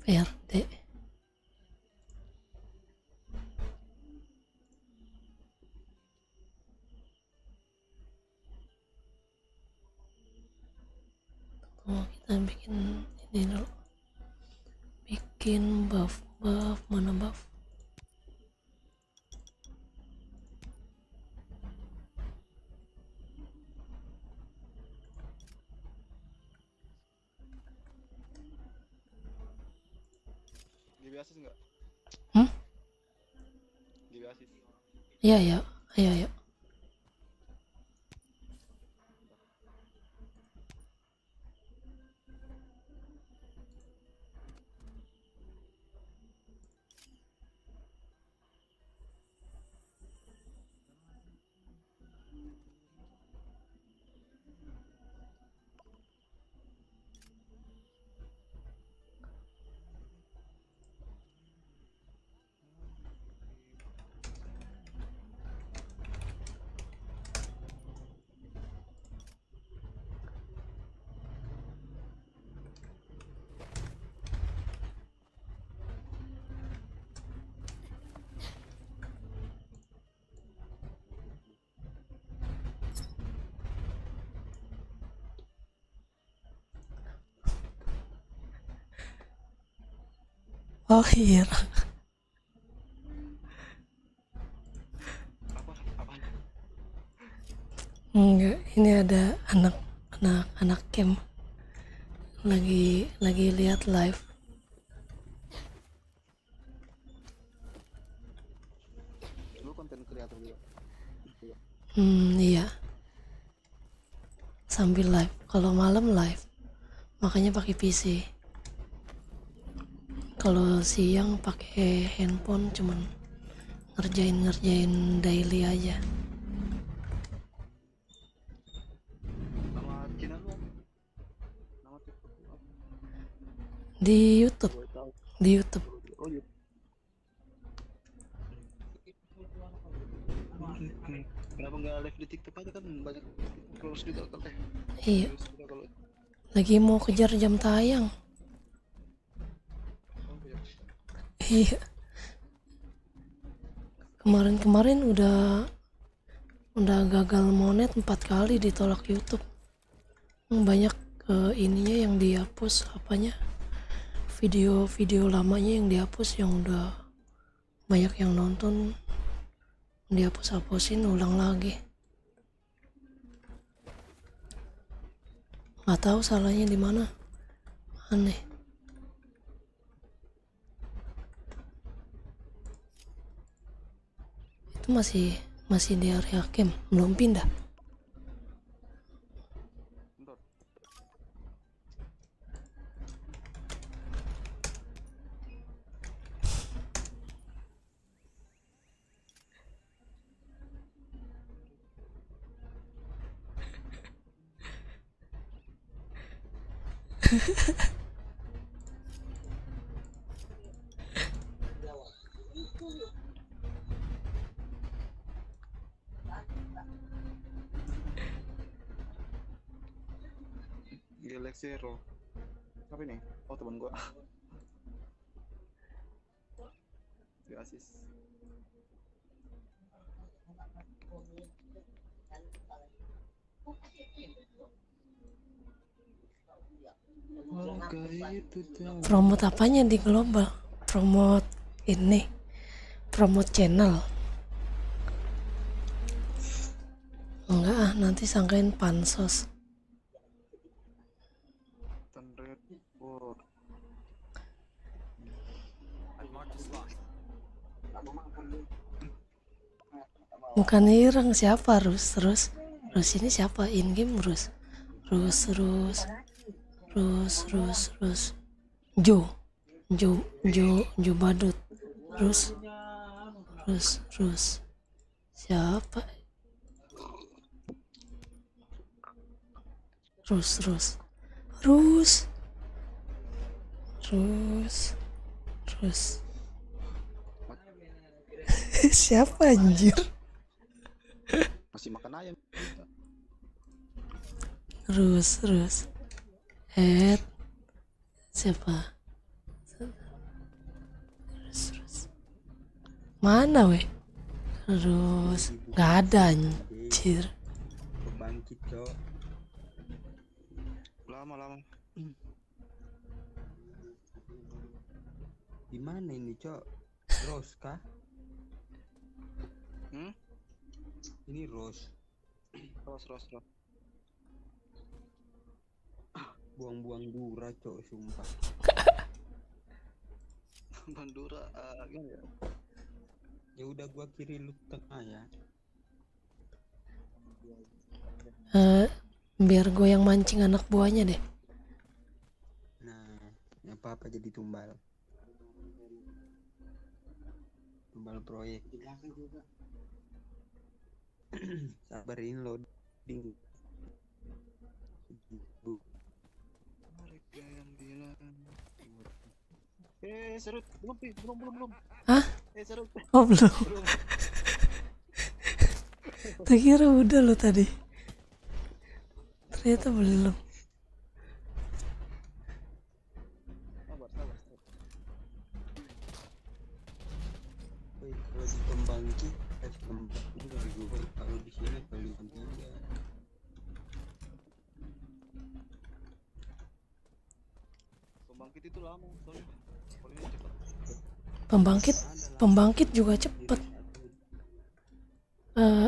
Verde. Oh, kita bikin ini dulu. Bikin buff mana buff? GB asis nggak? GB asis. Iya ya, ayo. Oh iya. Apa? Enggak, ini ada anak camp lagi lihat live. Lu konten kreator juga. Iya. Sambil live. Kalau malam live, makanya pakai PC. Kalau siang pakai handphone, cuman ngerjain daily aja. Nama channel lu? Nama TikTok lu apa? Di YouTube. Boleh tahu. Di YouTube. Oh iya. Kenapa nggak live di TikTok aja kan banyak followers juga kan Iya, Views juga kalau lagi mau kejar jam tayang. ya. Iya, kemarin udah gagal monet 4 kali ditolak YouTube. Banyak ininya yang dihapus, apanya, video-video lamanya yang dihapus, yang udah banyak yang nonton dihapus-hapusin ulang lagi. Nggak tahu salahnya di mana, aneh. Itu masih di area camp, belum pindah. Bentar. Galaxy Hero. Apa ini? Oh, teman gua. Si Asis. Promote apanya di global? Promote ini, promote channel. Enggak ah, nanti sangkain pansos. Thundered War. Bukan ireng, siapa Rus ini siapa in game Rus Jo Badut Rus siapa Rus siapa anjir? Masih makan ayam. Rus siapa? Rus mana weh? Rus nggak ada anjir. Pembangkit cok. Lama. Di mana ini cok? Rose kah? Ini Rose. Buang-buang dura cok, sumpah. Bandura gimana ya? Ya udah gua kiri lu tengah ya. Biar gue yang mancing anak buahnya deh. Nah, apa jadi tumbal proyek. Sabarin loading. Mereka yang bilang. Serut belum. Hah? Serut. Oh belum. Tak kira udah lo tadi. Ternyata belum. Sabar. Woi, kalau di pembangkit kalau di sini paling penting. Pembangkit itu lama soalnya. Kalau ini cepat. Pembangkit juga cepet.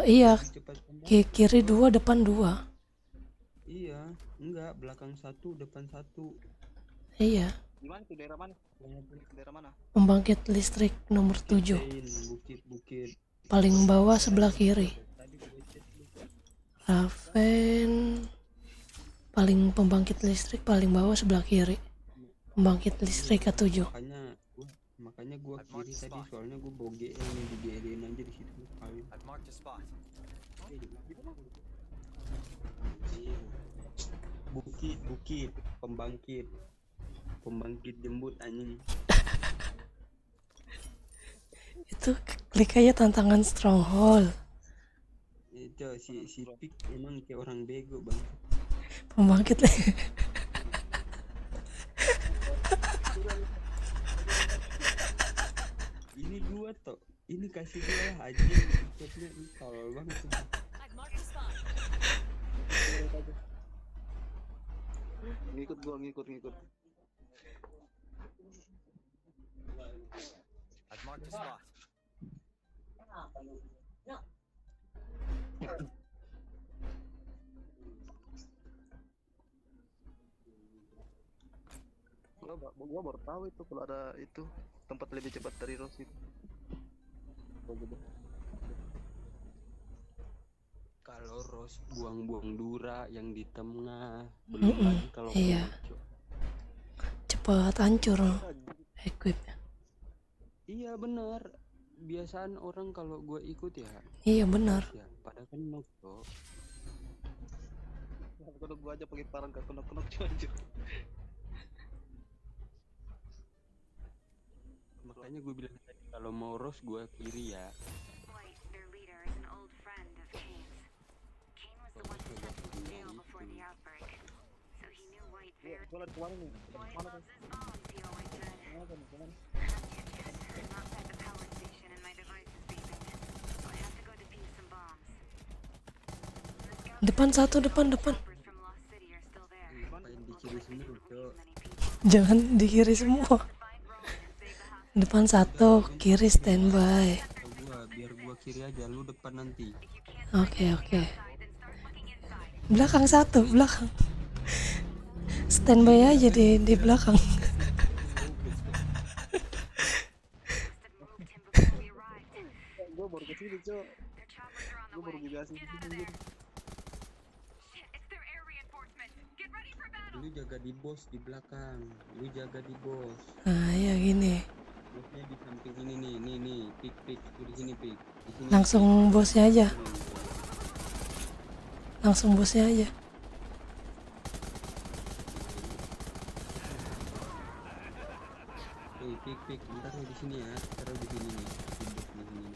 Iya, kiri 2 depan 2. Iya, enggak, belakang 1 depan 1. Iya. Gimana tuh, daerah mana? Pembangkit listrik nomor 7. Bukit. Paling bawah sebelah kiri. Raven paling pembangkit listrik paling bawah sebelah kiri. Pembangkit listrik ke-7. Makanya gua kiri tadi, soalnya gua bawa GL nih, di GL-in aja di situ paling. Bukit, pembangkit jembut anjing. Itu klik aja tantangan stronghold. Cok, si Pik emang kayak orang bego bang. Pembangkit lah. Ini gua toh, ini kasih gua lah aja ikutnya tolol banget tuh. I've marked the spot. Ngikut gua, ngikut. I've marked the spot. Gua baru tahu itu kalau ada itu tempat lebih cepat dari Rose itu. Kalau Rose buang-buang dura yang di tengah, belum Mm-mm, lagi kalau iya. Cok. Cepat hancur equip. Iya benar. Biasaan orang kalau gua ikut ya, Iya benar. ya pada kan knock Cok. Kalau gua aja pakai parang gak kenok aja. Makanya gue bilang tadi kalau mau Rose gua kiri ya. White, their leader, is an old friend of Kane's. Kane was the one who set him in jail before the outbreak. So he knew White very Gua lihat kemarin nih. White Mana loves his bombs, he always said. kan? I'm outside the power station and my device is beeping. So I have to go defuse some bombs. The scouts Depan satu, depan. choppers from Lost City are still there. Ngapain di kiri semua Cok. Many people. Jangan di kiri semua. To find Roman and save the house. Depan satu, kiri standby. Biar gua kiri aja, lu depan nanti. Oke. Belakang satu, belakang. Standby aja di belakang. Gua baru kesini Cok. Gua baru dikasih sini. Lu jaga di bos di belakang. Lu jaga di bos. Nah, ya gini. Bosnya di samping ini nih. Pik, lu di sini Pik. Di sini. Langsung bosnya aja. Langsung bosnya aja. Pik, bentar nih di sini ya. Taruh di sini nih. Di bos di sini.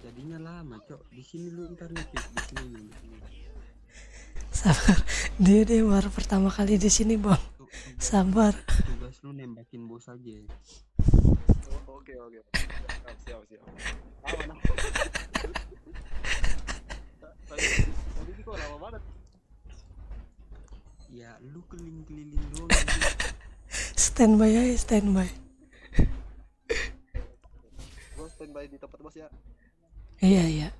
Jadinya lama, Cok. Di sini lu ntar nih Pik, di sini nih. Di sini. Sabar. Dia baru pertama kali di sini, Bang. Sabar. Tugas lu nembakin bos aja. Oke. Siap. Aman. Tadi kok lama banget. Ya, lu keliling-keliling doang. Anjir. Standby. Gua standby di tempat bos ya. Iya.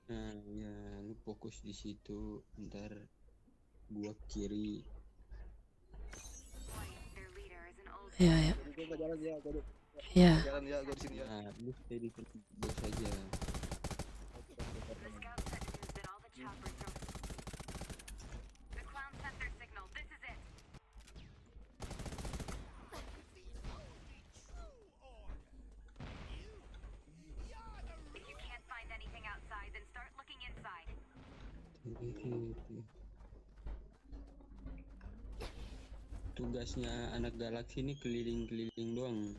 Nah, ya lu fokus di situ. Ntar gua kiri. Iya. Jadi gua jalan ya, gua Iya. jalan ya, gua di sini ya. Nah, lu stay di tempat bos aja. The clown sent their signal. This is it. If you can't find anything outside, then start looking inside. Tugasnya anak galaksi ini keliling-keliling doang.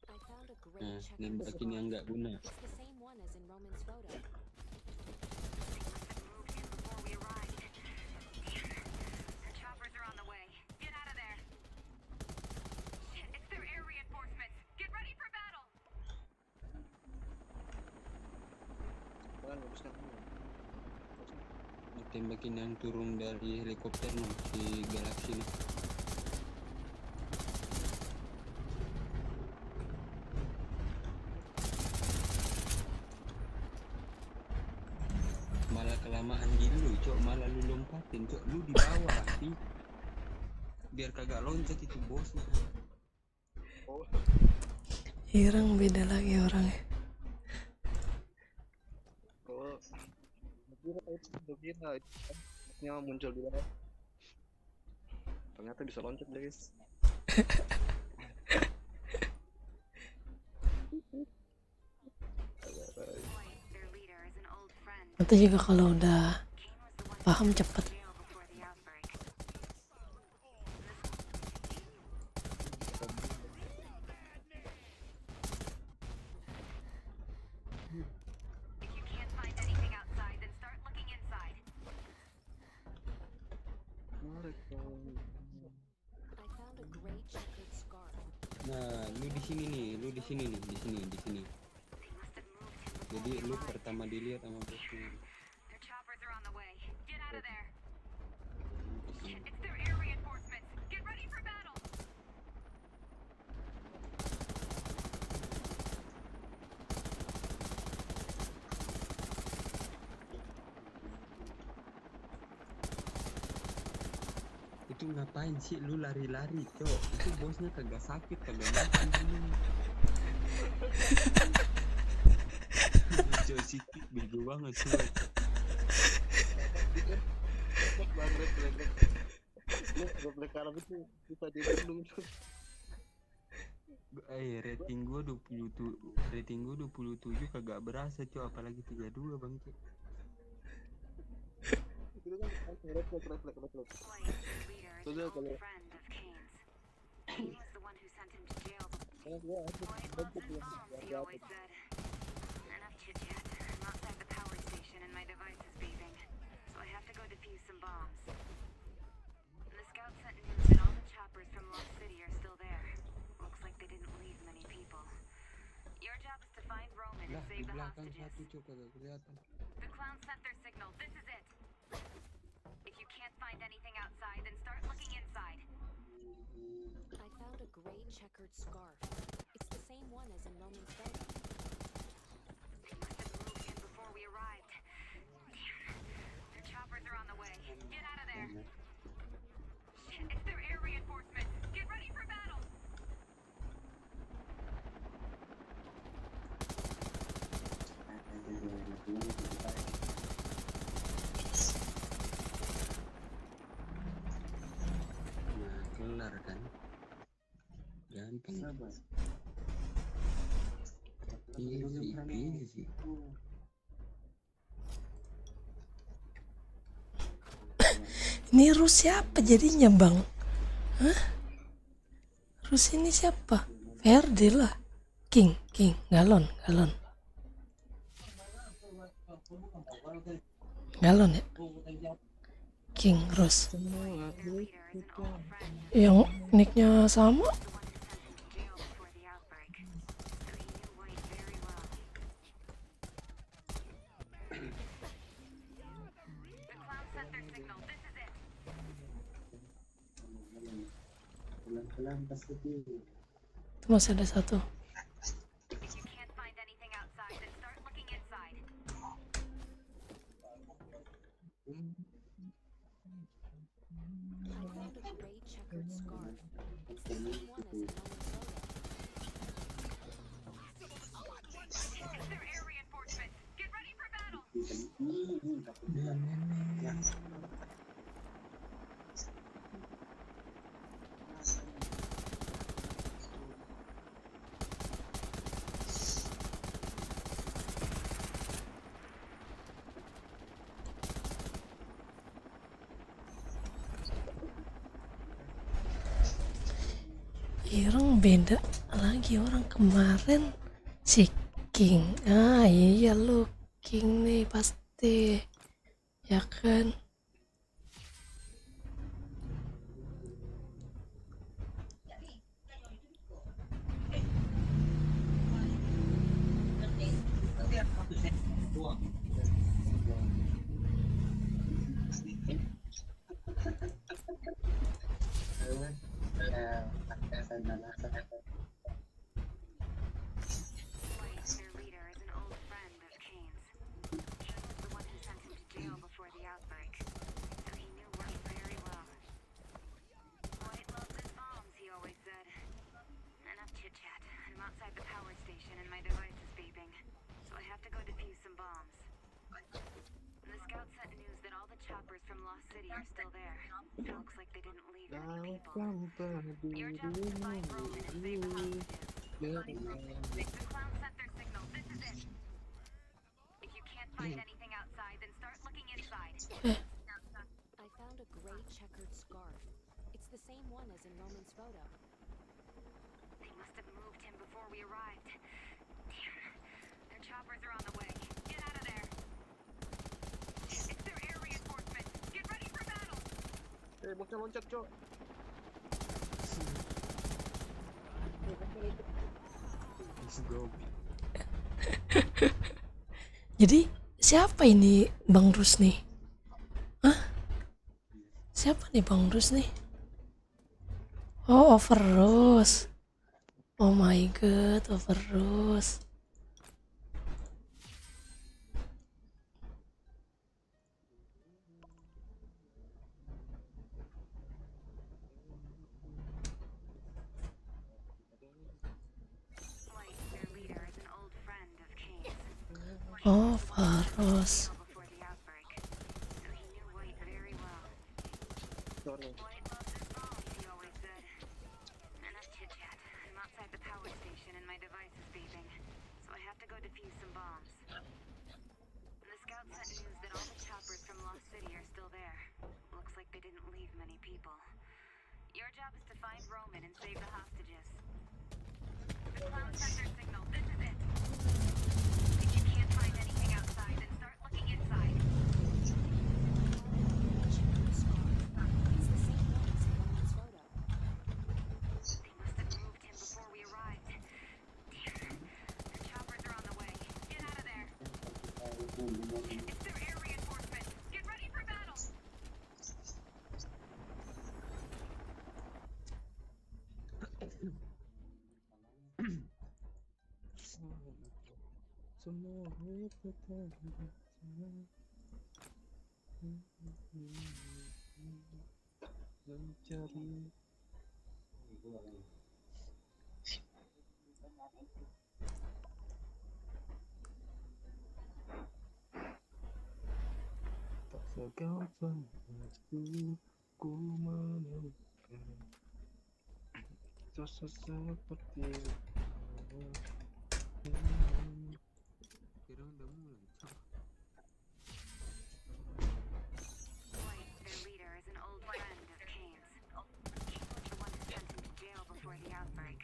I found a great Nah, checkered nembakin yang nggak guna. It's the same one as in Roman's photo. Moved in before we arrived. The choppers are on the way. Get out of there. It's their air reinforcements. Get ready for battle. Jangan bagusnya. Tembakin yang turun dari helikopter nih, si galaksi nih. Malah kelamaan gini lu, Cok. Malah lu lompatin, Cok. Lu di bawah, sih. Biar kagak loncat itu bosnya. Irang beda lagi orangnya. Oh. Kira itu nya muncul di bawah. Ternyata bisa loncat guys. Their leader is an old friend. Nanti juga kalau udah paham cepet. Jail before the outbreak. Nah, lu di sini nih, di sini. Jadi lu pertama dilihat sama bosnya. Their choppers are on the way. Get out of there. Di sini. It's their air reinforcements. Get ready for battle. Itu ngapain sih lu lari-lari, Cok? Itu bosnya kagak sakit, kagak makan dulu. Cok sikit bego banget sih. Cepet banget refleks. Lu refleks Arab itu bisa dibendung tuh. Rating gua 27 kagak berasa, Cok, apalagi 32, Bang, Cok. Itu kan refleks. Leader is an old friend of Kane's. He was the one who sent him to jail. Karena gua Boyd loves his bombs, he always said. Enough chit-chat. I'm outside the power station and my device is beeping. So I have to go defuse some bombs. The scout sent news that all the choppers from Lost City are still there. Looks like they didn't leave many people. Your job is to find Roman Lah, and di save the belakang hostages. satu, Cok, kagak kelihatan. The clowns sent their signal. This is it. If you can't find anything outside, then start looking inside. I found a gray checkered scarf. It's the same one as in Roman's photo. They must have moved in before we arrived. Damn. Their choppers are on the way. Get out of there. Shit, it's their air reinforcements. Get ready for battle. Nah, kelar kan. Gampang. Easy. Ini Rus siapa jadinya bang? Hah? Rus ini siapa? Ferdi lah. King, galon. Galon ya? King Rus. Yang nicknya sama? Itu masih ada satu. I found a gray checkered scarf. It's the same one as in Roman's photo. It's their air reinforcements. Get ready for battle. Orang beda lagi, orang kemarin si King. Iya lu King nih pasti, ya kan? Their leader is an old friend of Kane's. He was the one who sent him to jail before the outbreak, so he knew Worth very well. Boyd loves his bombs, he always said. Enough chit-chat. I'm outside the power station and my device is beeping, so I have to go defuse some bombs. The scout sent news that all the choppers from Lost City are still there. It looks like they didn't leave many people. Your job is to find Roman and save the hostages. The clowns sent their signal. This is it. If you can't find anything outside, then start looking inside. I found a gray checkered scarf. It's the same one as in Roman's photo. They must have moved him before we arrived. Damn. Their choppers are on the way. Get out of there. It's their air reinforcements. Get ready for battle. Bosnya loncat, Cok. Goblok. Jadi siapa ini Bang Rus nih? Hah? Siapa nih Bang Rus nih? Oh, Overrose. Oh my god, Overrose. Oh, Faros. Sorry. Enough chit chat. I'm outside the power station and my device is beeping, so I have to go defuse some bombs. The scouts sent news that all the choppers from Lost City are still there. Looks like they didn't leave many people. Your job is to find Roman and save the hostages. The clown sent their signal. This is it. If you can't find anything outside, then start looking inside. It's the same one as in Roman's photo. They must have moved him before we arrived. Damn. The choppers are on the way. Get out of there. It's their air reinforcements. Get ready for battle. Semua mencari tak segampang itu ku menemukan sosok seperti kira udah mulai. White, their leader, is an old friend of Kane's. Kane was the one who sent him to jail before the outbreak.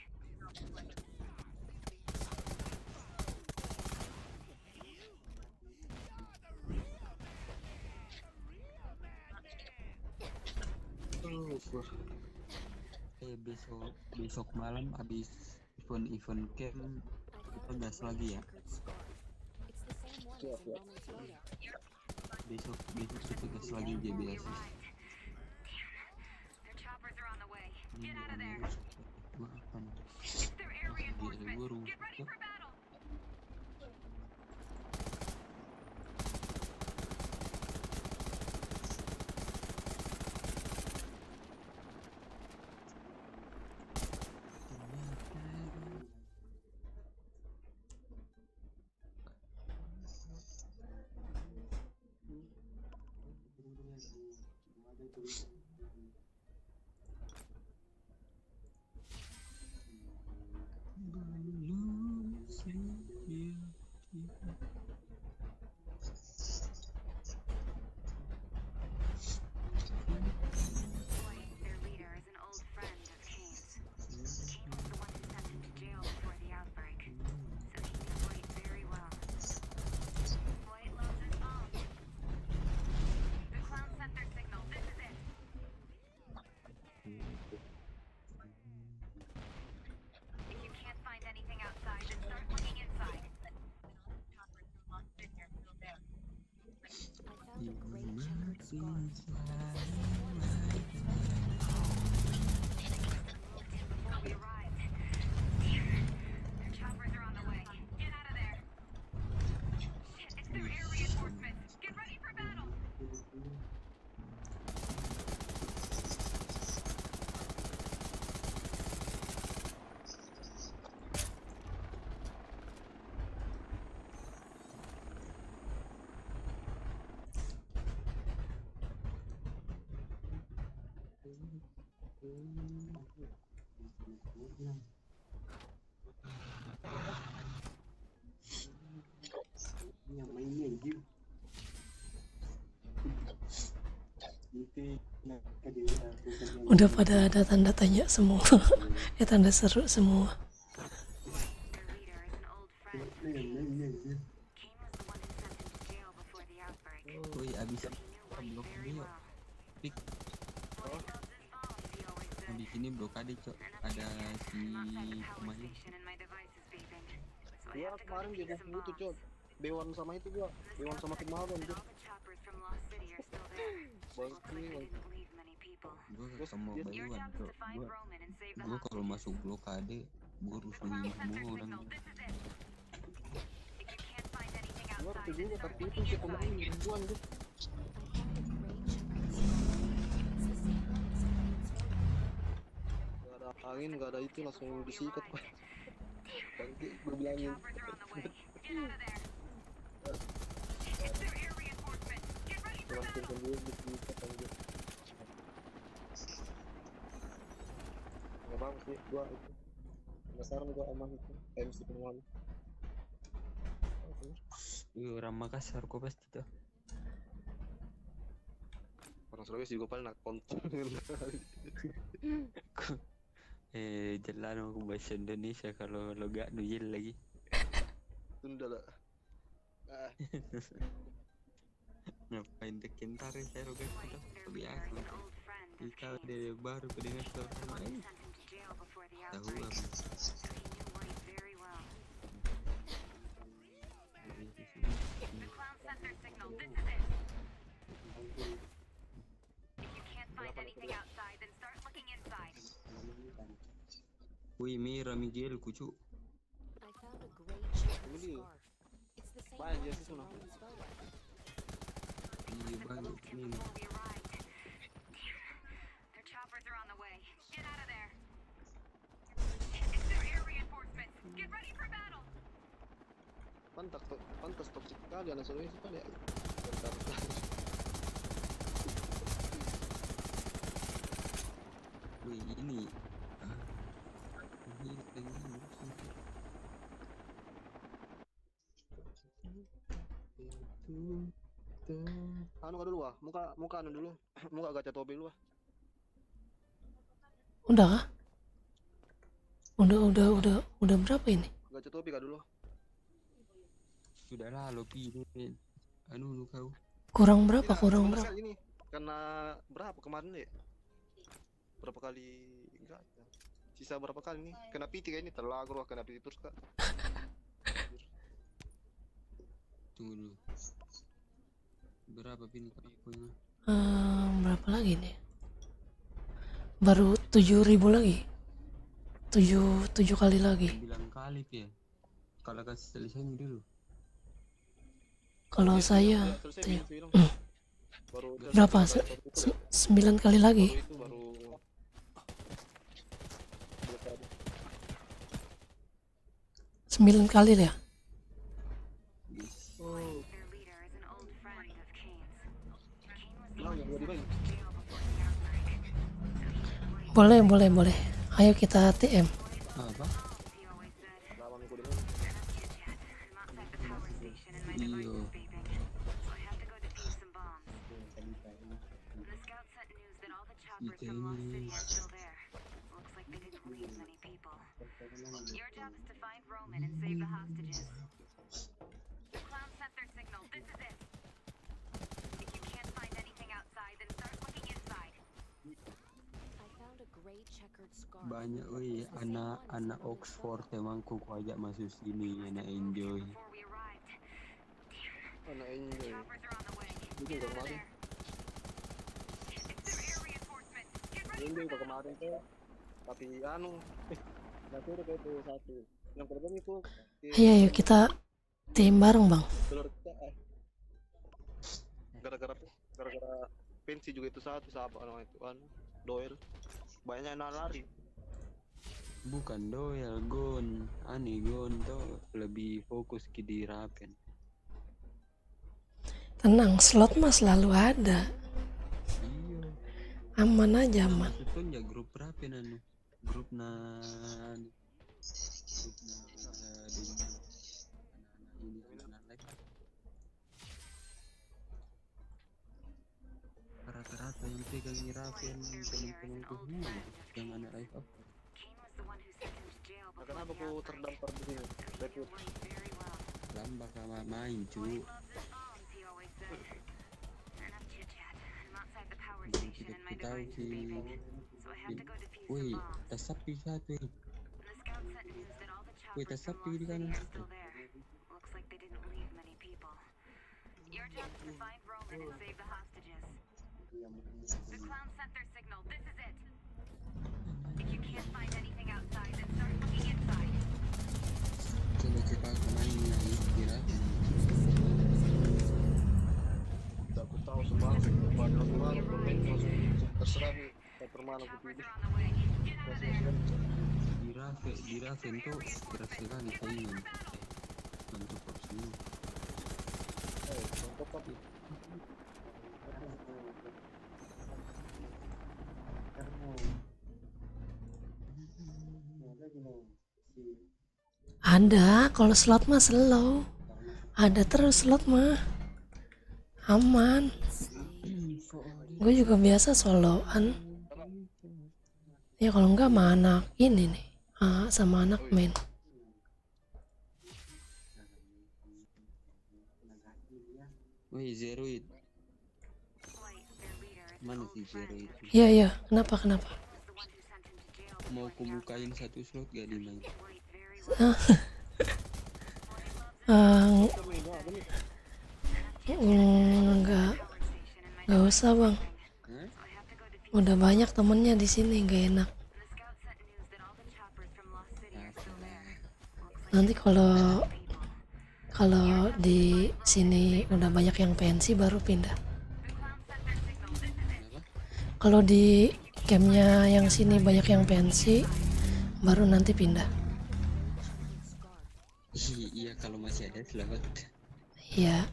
Besok malam habis event camp kita gas lagi ya. It's the same one as in Roman's photo. Besok kita gas lagi JBS. Their choppers are on the way. Get out of there. Gua apa nih? It's their air reinforcements. Gua Get ready for battle. White, their leader, is an old friend of Kane's. Kane was the one who sent him to jail before the outbreak, so he knew White very well. White loves his bombs. The clown sent their signal. This is it. If you can't find anything outside, then start looking inside. I found a great checkered scarf. Before we arrived. Damn. Their choppers are on the way. Get out of there. Shit, it's their air reinforcements. Get ready for battle. Udah pada ada tanda tanya semua. Tanda seru semua. Their leader is an old friend of Kane's. Kane was the one who sent him to jail before the outbreak. Woi abis He knew White blok very ini yuk. well. Pik White loves his bombs, he always said. di sini blokade cok. Ada si I'm outside the power pemain. station and my device is beeping. Gua kemarin jadi itu cok. Dewan sama itu gua. Dewan sama kemarin tuh. Gue ketemu bajuan cok. Gue kalau masuk blokade gue rusuhin semua orang. Gua ngerti juga tapi itu si pemain ribuan tuh. Gak ada angin, gak ada itu langsung disikat pak. Bangke gue bilangin. Langsung sendiri disikat aja. Gak apa-apa sih, gua itu penasaran gua aman itu MC penguan. Orang Makassar kok pasti tuh. Orang Sulawesi juga paling nak konten. Jalan aku bahasa Indonesia kalau lo gak nujil lagi. Tunda lah. Ngapain tekin tarik saya roga kita biasa. Kita udah baru kedengar suara main. Tahu apa? Wih, Mira Miguel kucu. I found a great checkered Ini dia. scarf. It's the same Banyak one sih as sana. Marlon's bow. Iya banyak ini. Their choppers are on the way. Get out of there. It's their air reinforcements. Get ready for battle. Pantas toksik sekali anak Sulawesi kan ya. Wih, ini. Anu ka dulu ah, muka anu dulu. Muka gacha topi dulu ah. Udah kah? Udah berapa ini? Gacha topi ka dulu. Sudahlah lo pilih. Anu lu kau. Kurang berapa? Tidak, Kurang sama berapa? sekali ini. Karena berapa kemarin deh? Berapa kali enggak? Sisa berapa kali nih? Kena PT kayak ini terlalu kena PT terus kak. Tunggu dulu. Berapa pin akunya? Berapa lagi nih? Baru 7.000 lagi. 7 kali lagi. 9 kali ya. Kalau kasih selesai dulu. Kalau saya Selesai tuh, film. Baru berapa? baru 9 kali lagi. itu baru 9 kali ya. oh, Their leader is an old friend of Kane's. Kane was the bilang ya, dua dibagi. jail before the outbreak. Boleh. Ayo kita TM. Apa? He always said, Lawan aku dulu. I'm outside the power station and my device Iyo. is beeping. So I have to go defuse some bombs. And the scout sent news that all the choppers from Lost City are still there. Looks like they didn't leave many people. Your job is to find Roman and save the hostages. The clown sent their signal. This is it. If you can't find anything outside, then start looking inside. I found a gray checkered scarf. Banyak woi It's the same one as anak Marlon's Oxford bow. emangku ku ajak masuk sini enak enjoy. Before we arrived. Anak enjoy. Choppers are on the way. Itu Get juga out of kemarin. there. It's their air reinforcements. Get ready Enjoy for ke kemarin tuh. Tapi anu, nanti udah kayak itu satu. Yang problem itu Ayo kita TM bareng bang. telur kita gara-gara pensi juga itu satu siapa namanya itu anu Doel banyak yang lari. Bukan doyal gon, gon tuh lebih fokus ke di Rapen. Tenang, slot mah selalu ada. Iya. Aman aja aman. Maksudnya ya grup Rapen anu, grup na rata-rata yang pegang Rapen teman-temanku semua yang anak live up. Kane was the one who sent him to jail Nah, before kenapa the aku outbreak. terdampar di sini? Rekrut. Played very well. Lambak sama main Boy cu. loves his bombs, he always said. Enough chit chat. I'm outside the power station and my Kita tahu device is si beeping. So I have to go defuse woi some bombs. tasap di satu And the scout sent news that all the Wait, choppers that's from up Lost to you, City kan? are still there. job is to find Roman and save the hostages. The clown sent their signal. This is it. If you can't find anything outside, then start looking inside. Coba kita main lagi kira. Aku tahu semua pada rumah pemain terserah nih saya permana aku pilih Di Raven tuh keras sekali saingan. Mantap kok semua. contoh tapi Ada, kalau slot mah slow. Ada terus slot mah. Aman. Gue juga biasa soloan. Ya kalau enggak sama anak ini nih. Sama anak main. Woi Zeroid. Mana sih Zeroid? Iya iya, kenapa? Mau ku bukain satu slot gak dimain? Nggak usah bang. Udah banyak temennya di sini, nggak enak. Nanti kalau di sini udah banyak yang pensi baru pindah. Kalau di campnya yang sini banyak yang pensi baru nanti pindah. Iya kalau masih ada selamat. Iya.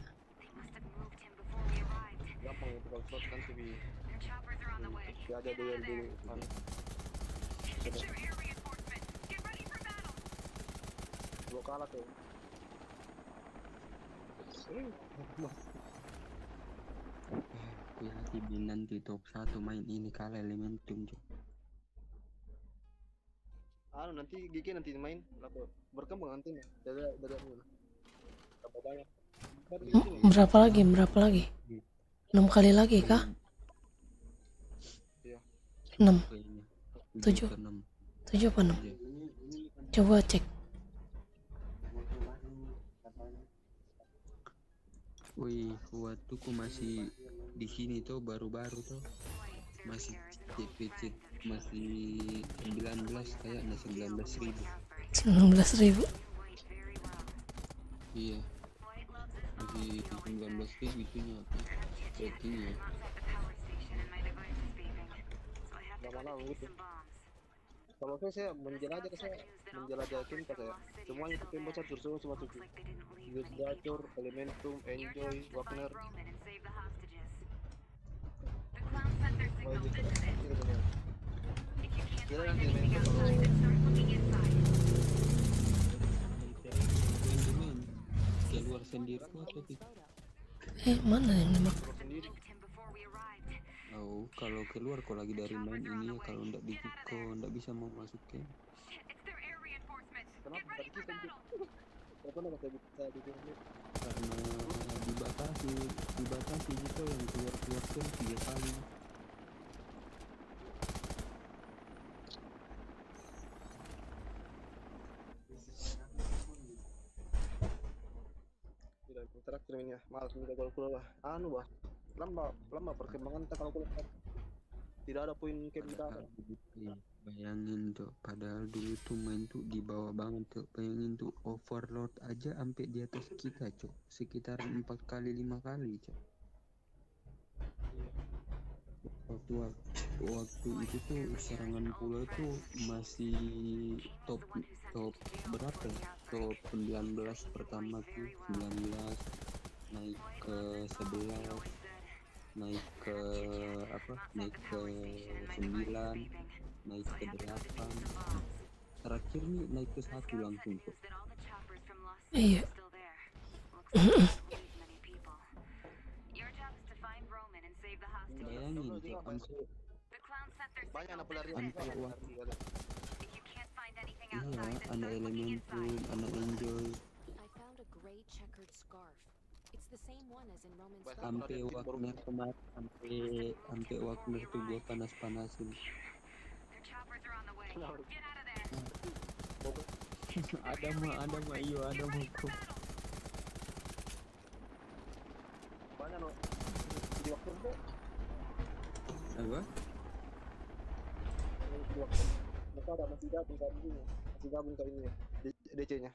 gampang itu kalau slot nanti ada duel dulu kan. Gua kalah tuh. Aku yakin nanti top 1 main ini kalah Elementum cok. Nanti Gigi nanti main lalu berkembang nanti dari berapa banyak Berapa lagi? 6 kali lagi kah? Iya. 6 Kayaknya 7 6. 7 apa 6? Coba cek. Wih, waktu ku masih di sini tuh baru-baru tuh masih CPC masih 19 kayaknya 19.000. 19.000. Iya. Masih 19.000 itunya ratingnya. lama-lama gitu. Kalau saya menjelajah tim saya semuanya tim besar semua 7 Gacor, Elementum, Enjoy, Wagner. Keluar sendiri atau Mana yang nembak? Oh, kalau keluar kok lagi dari main ini ya, kalau ndak bisa mau masuk ke. Kenapa tadi kita nggak bisa bikin ini? Karena dibatasi gitu yang keluar tuh 3 kali. Tidak interaktif ini ya, malas minta kalkulator bah. Lama perkembangan tak kalkulator. Tidak ada poin kita. Bayangin tuh, padahal dulu tuh main tuh di bawah banget tuh. Bayangin tuh overload aja sampai di atas kita cok, sekitar 4 kali 5 kali cok. Waktu itu tuh serangan pula tuh masih top berapa ya? Top 19 pertama tuh 19 naik ke 11 naik ke 9 naik ke 8 terakhir nih naik ke 1 langsung tuh. Iya. Bayangin tuh Banyak anak pelari anak Elementum, anak Enjoy. Sampai Wagner kemarin, sampai Wagner tuh gua panas-panasin. ada mah kok. Apa? Masa ada masih gabung ke ini, masih gabung ke ini ya, DC-nya.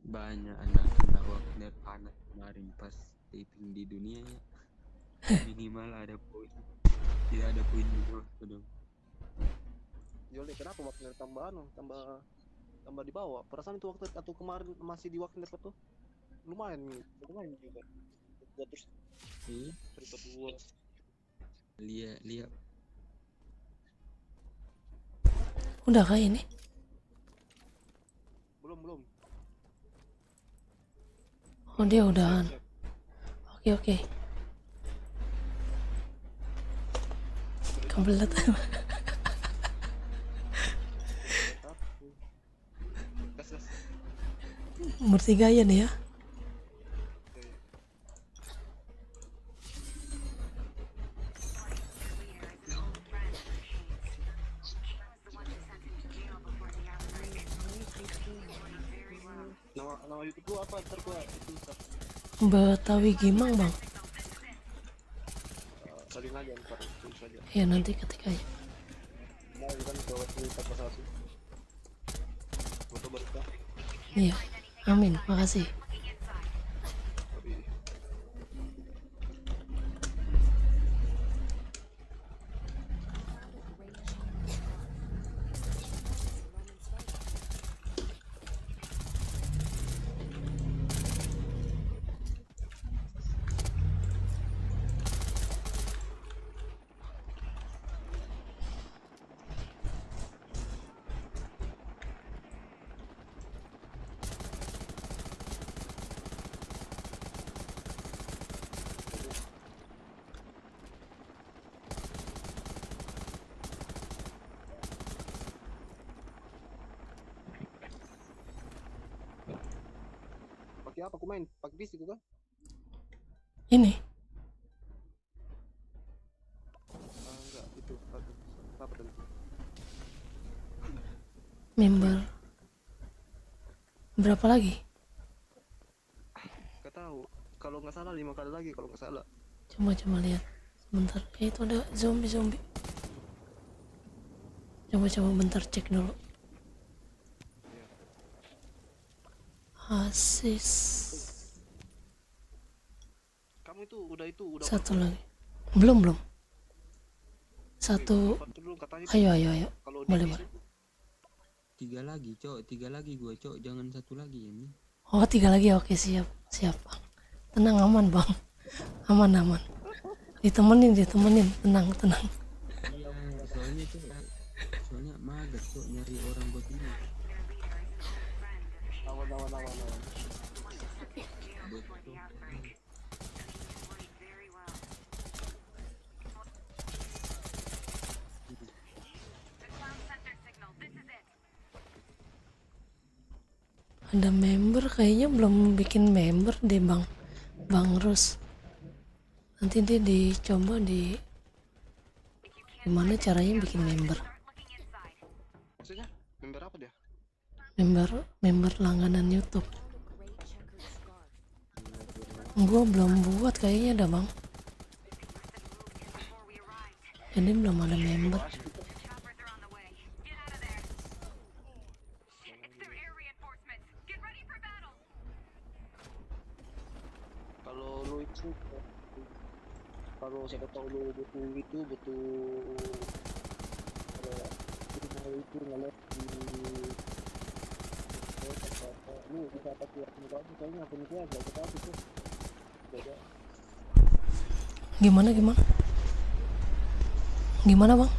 Banyak anak-anak Wagner panas kemarin pas taping di dunia ya. Minimal ada poin. Tidak ada poin juga dong. Jole, kenapa Wagner tambah di bawah? Perasaan itu waktu atau kemarin masih di Wagner tuh lumayan juga. Gua terus peringkat 2. Lihat Udah kah ini? Belum. Oh dia udahan. Oke. Kebelet. Gas. Bertiga ya nih ya. Nama YouTube lu apa? Ntar gua itu Betawi Gimang bang. saling aja ntar tulis aja. Ya nanti ketik aja. Mau kan ke WhatsApp pas satu. Foto berita. Iya. Amin. Makasih. Pakai apa? Aku main pakai PC kan? Ini. Enggak, itu apa tadi? Member. Berapa lagi? Gak tahu. Kalau nggak salah 5 kali lagi kalau nggak salah. Coba lihat. Sebentar. Itu ada zombie. Coba bentar cek dulu. Asis. Kamu itu udah Satu lagi. Belum. Satu. Ayo. Boleh. 3 lagi, Cok. 3 lagi gua, Cok. Jangan 1 lagi ini. Oh 3 lagi. Oke, siap bang. Tenang, aman bang. Aman. Ditemenin. Tenang. Soalnya mager, Cok, nyari orang buat ini. Lawan. Ada member kayaknya belum bikin member deh Bang Rus. Nanti dia dicoba gimana caranya bikin member. Maksudnya member apa dia? Member langganan YouTube. Gua belum buat kayaknya dah bang. Jadi belum ada member. Kalau siapa tahu lu butuh ngeliat di lu bisa pakai akun kamu soalnya akun itu agak apa tuh beda. Gimana bang?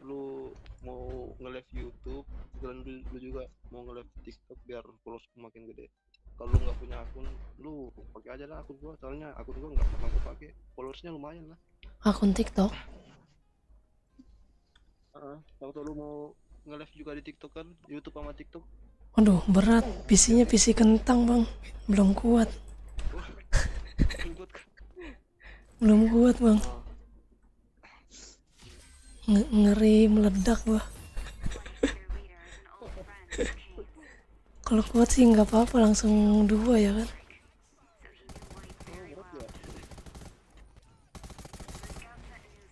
Lu mau nge-live YouTube dan lu juga mau nge-live TikTok biar followers makin gede. Kalau lu nggak punya akun, lu pakai aja lah akun gua, soalnya akun gua nggak pernah gua pakai, followersnya lumayan lah. Akun TikTok? Waktu lu mau nge-live juga di TikTok kan, YouTube sama TikTok. Waduh, berat. PC-nya PC kentang bang, belum kuat. Belum kuat bang. Ngeri meledak gua. Kalau kuat sih nggak apa-apa, langsung 2 ya kan.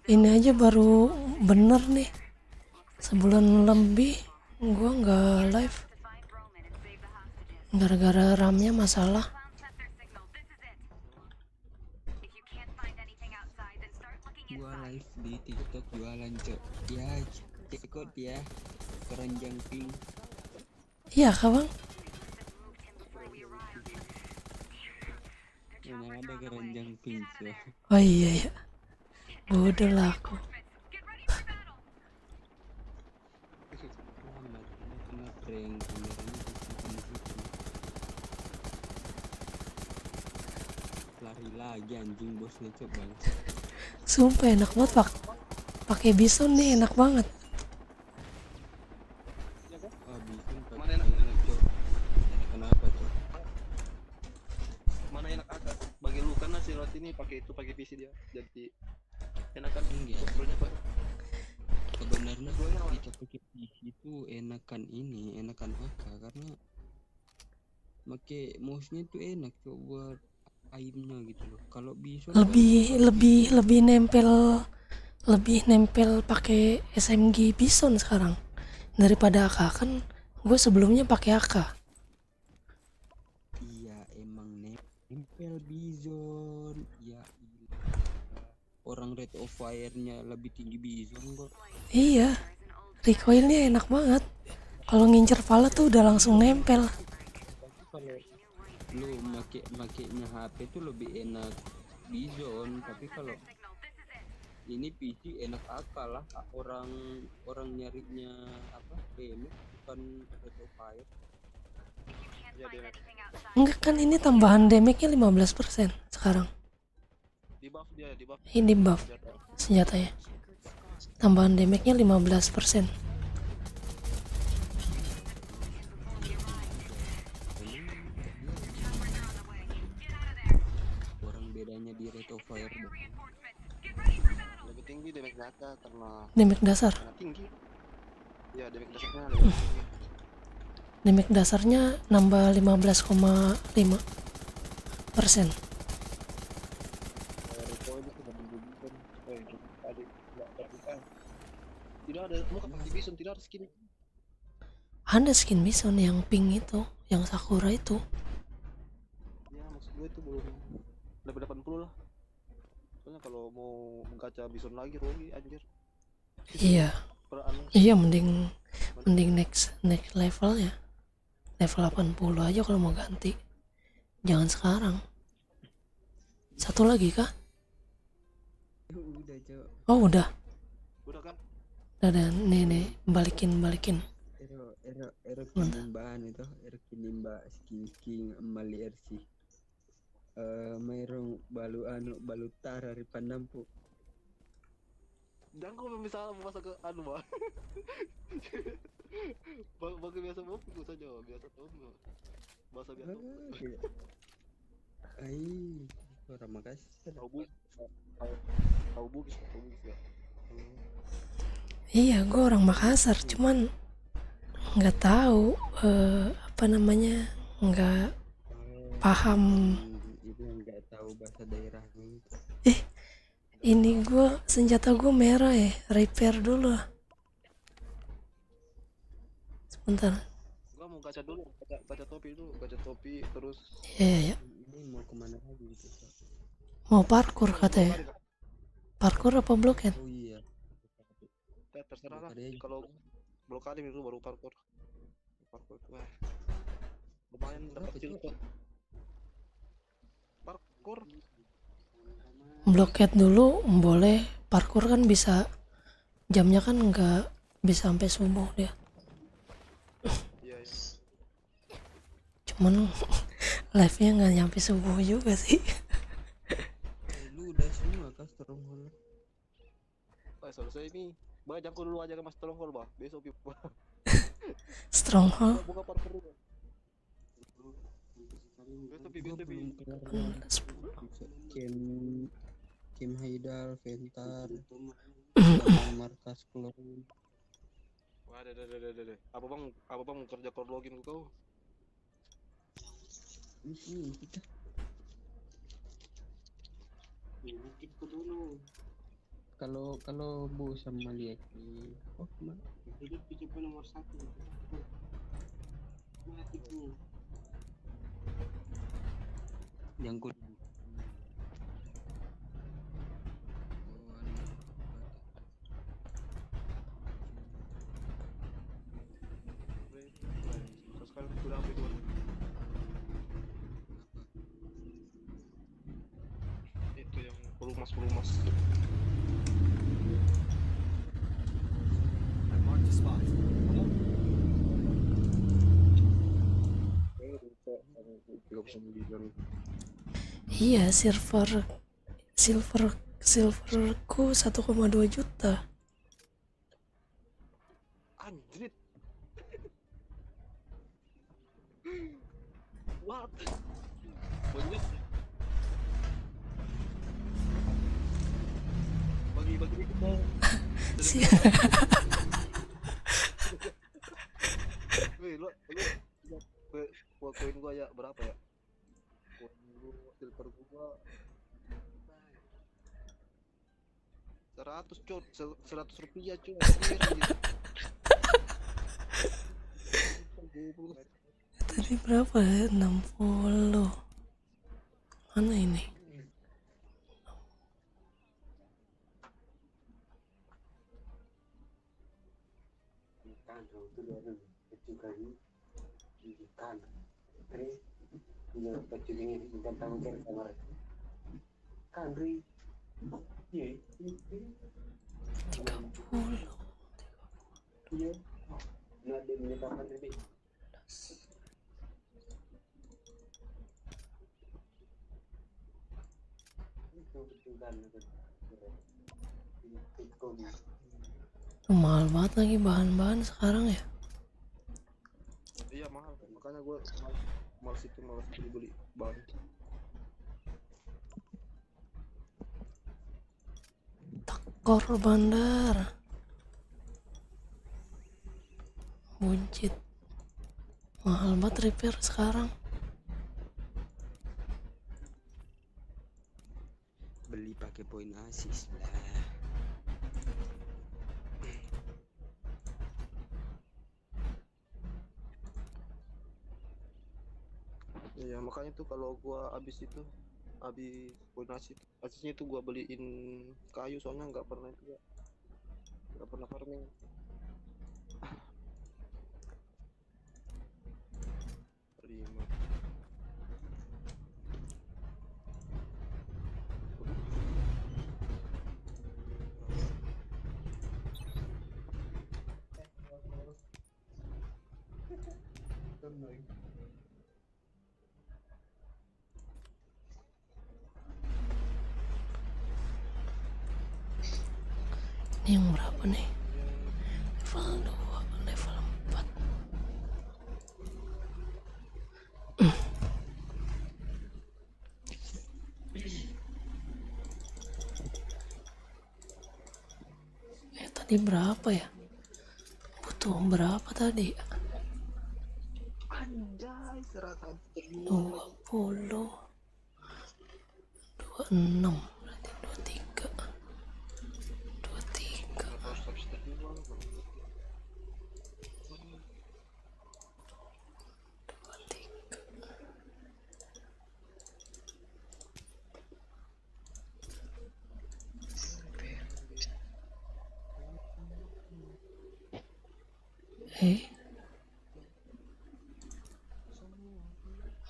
Ini aja baru bener nih. Sebulan lebih gua nggak live gara-gara RAM-nya masalah. Gua live di TikTok jualan cok. Ya cekot ya. Keranjang pink. Iya kah bang? Mana ada keranjang pink cok. Oh iya ya. Bodoh lah aku. Amat kena prank kameranya disimpan di situ. Lari lagi anjing bosnya cok bang. Sumpah enak banget pak. Pakai bison nih enak banget. Ah bikin Mana pakai enak? enak cok. Kenapa cok? Mana enak agak bagi lu karena si Roti ini pakai PC dia jadi enakan Enggak. kontrolnya pak. Sebenarnya kita pakai PC itu enakan AK karena pakai mouse-nya itu enak cok buat aimnya gitu loh. Kalau bison kan Lebih nempel pakai SMG bison sekarang daripada AK kan. Gue sebelumnya pakai AK. iya emang nempel bison ya ilah. Orang rate of fire-nya lebih tinggi bison kok. Iya, recoilnya enak banget. Kalau ngincer pala tuh udah langsung nempel. Kalau lu makainya HP tuh lebih enak bison, tapi kalau ini PC enak akal lah. Orang nyarinya apa damage bukan rate of fire. Ya dia Enggak kan ini tambahan damage-nya 15% sekarang. di buff dia di buff. Ini buff senjatanya. Tambahan damage-nya 15%. Orang bedanya di rate of fire dong. Lebih tinggi damage data karena Damage dasar. tinggi. Ya damage dasarnya lebih tinggi. Damage dasarnya nambah 15,5%. Recoil itu lebih bison. Tidak ada muka pakai bison, tidak ada skin. Ada skin bison yang pink itu, yang sakura itu. Ya maksud gue itu belum level 80 lah. Soalnya kalau mau gacha bison lagi rugi anjir. Iya, Per anu iya mending next level ya. Level 80 aja kalau mau ganti. Jangan sekarang. Satu lagi kah? Udah cok. Oh udah. udah kan? Udah nih balikin. Ero Mantap. kinimbahan itu kinimba king amali RC mayroong balu tar dari panampu. Dan kau misalnya masuk ke anu mah. Bagi biasa mau ikut saja biasa tahu bahasa biasa. Ai orang Makassar. Tahu bugis ya. Iya, gue orang Makassar, cuman nggak tahu apa namanya, nggak paham. Itu yang nggak tahu bahasa daerahnya itu. Ini senjata gue merah ya, repair dulu. Sebentar. Gua mau gacha dulu, gacha topi terus. Iya. Ini mau kemana lagi gitu Cok? Mau parkour katanya. Parkour apa bloket? Oh iya. Ya terserah lah. Blokade aja. Kalau blokade itu baru parkour. Parkour itu lumayan dapat Berapa, kill Cok? kok. Parkour Bloket dulu boleh, parkour kan bisa, jamnya kan nggak bisa sampai subuh dia. iya. Cuman live-nya nggak nyampe subuh juga sih. Lu udah semua kah stronghold? Selesai ini. Jangan dulu aja ke Mas Stronghold, Bah. Besok yuk. Stronghold Buka parkour dulu. Gua belum kelar Kim Haidal, Ventar, sama markas keluar. Wah, deh. Apa bang mau kerja core login ke kau? Ini kita. kalau Bu sama Lieki, oh kemana? Hidup coba nomor 1. Mati Bu. Yang ku dulu. Susah sekali udah sampai 2. Itu yang pelumas. Iya, silverku 1,2 juta. Anjrit. What? Banyak. Bagi dikit dong. Si- Weh, lu koin gua ya berapa ya? Koin lu silver gua 100 cuy, 100 rupiah cuy. Tadi berapa ya? 60. Mana ini? Kan itu dari juga kan terus punya kecilnya dan tahu kan kamar kan ri iya 30. iya nggak ada menyatakan tadi itu betul kan Mahal banget lagi bahan-bahan sekarang ya. Iya mahal, makanya gua malas beli bahan. Tekor bandar. Buncit. Mahal banget repair sekarang. beli pakai poin asis lah. Iya makanya tuh kalau gua habis poin asisnya itu gua beliin kayu soalnya nggak pernah farming. Terima. Ini yang berapa nih? Level 2, level 4. Tadi berapa ya? Butuh berapa tadi? Anjay 100. 20. 26. Berarti 23. 23.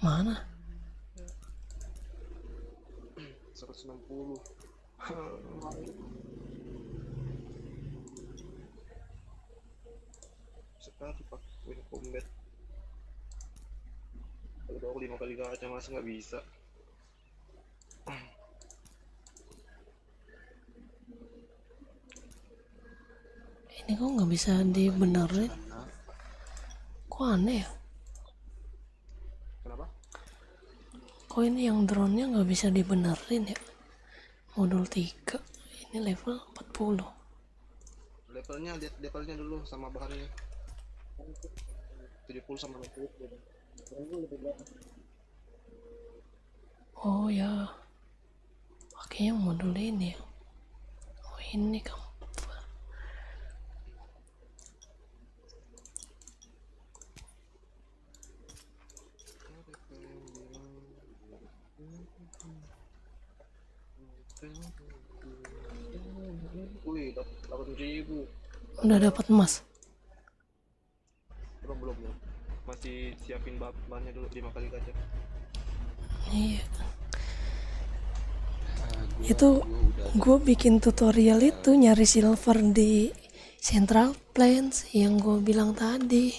Mana? 160. Sekali pak win combat. Udah aku 5 kali gacha masih nggak bisa. Ini kok nggak bisa dibenerin? Kok aneh ya? Kenapa? Kok ini yang drone-nya nggak bisa dibenerin ya? Modul 3. Ini level 40. Levelnya lihat levelnya dulu sama bahannya. 70 sama 60. Oh ya. Pakainya modul ini ya. Oh ini kamu. Wih, dapat 8.000. Udah dapat emas. Belum. Masih siapin bahannya dulu 5 kali gacha. Iya. Gua Itu udah gue bikin tutorial itu nyari silver di Central Plains yang gue bilang tadi.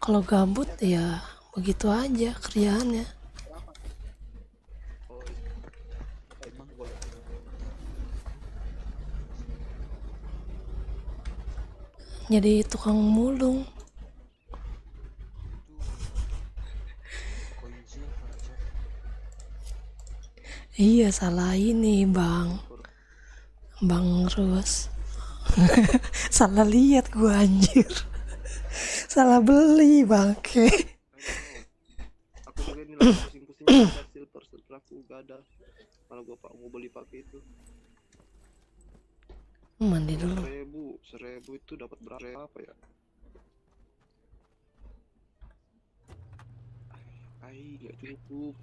Kalau gabut ya begitu aja kerjaannya. Oh, emang boleh. Jadi tukang mulung. koin silver Cok. Iya salah ini Bang Rus. Salah lihat gua anjir. Salah beli bangke. Aku juga ini lagi pusing-pusing cari silver aku gak ada. Kalau gua mau beli pakai itu. Mandi dulu. 1000 itu dapat berapa ya? Nggak cukup.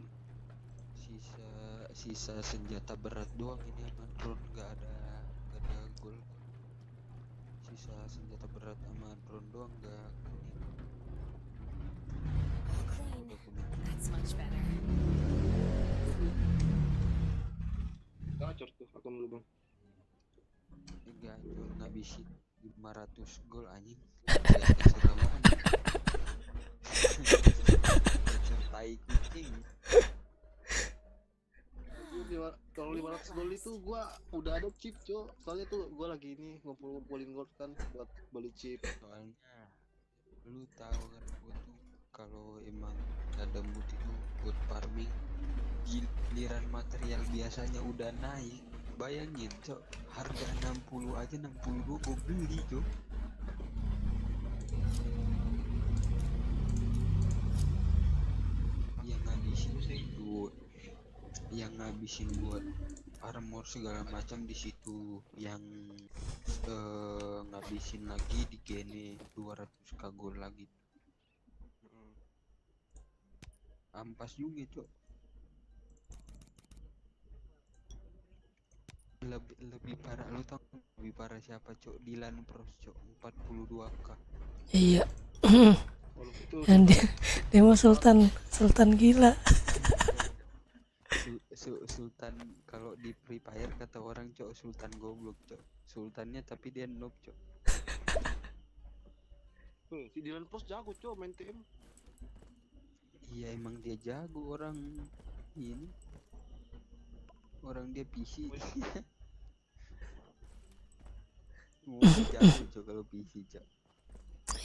Sisa senjata berat doang ini sama drone, nggak ada gold. Sisa senjata berat sama drone doang, nggak kuning. Udah kuning. That's much better. Gacor tuh akun lu bang. Gacor ngabisin 500 gol anjing. Kayak keseraman. Gacor tai kucing. Kalau 500 gold itu gua udah ada chip cok. Soalnya tuh gua lagi ini ngumpulin gold kan buat beli chip. Soalnya lu tahu kan, gua tuh kalau emang ada mood itu buat farming, giliran material biasanya udah naik. Bayangin cok, harga 60 aja 60 gua beli cok. Yang ngabisin buat armor segala macam di situ, yang ngabisin lagi di gene 200k gold lagi. Ampas juga cok. Lebih parah, lu tau lebih parah siapa cok? Dilan Pros cok, 42k. Iya. Kalau itu Dan dia mau sultan gila. Sultan kalau di Free Fire kata orang cok, sultan goblok cok. Sultannya tapi dia noob cok. si Dylan Post jago cok main TM. Iya emang dia jago, orang ini. Orang dia PC. Jago cok kalau PC cok.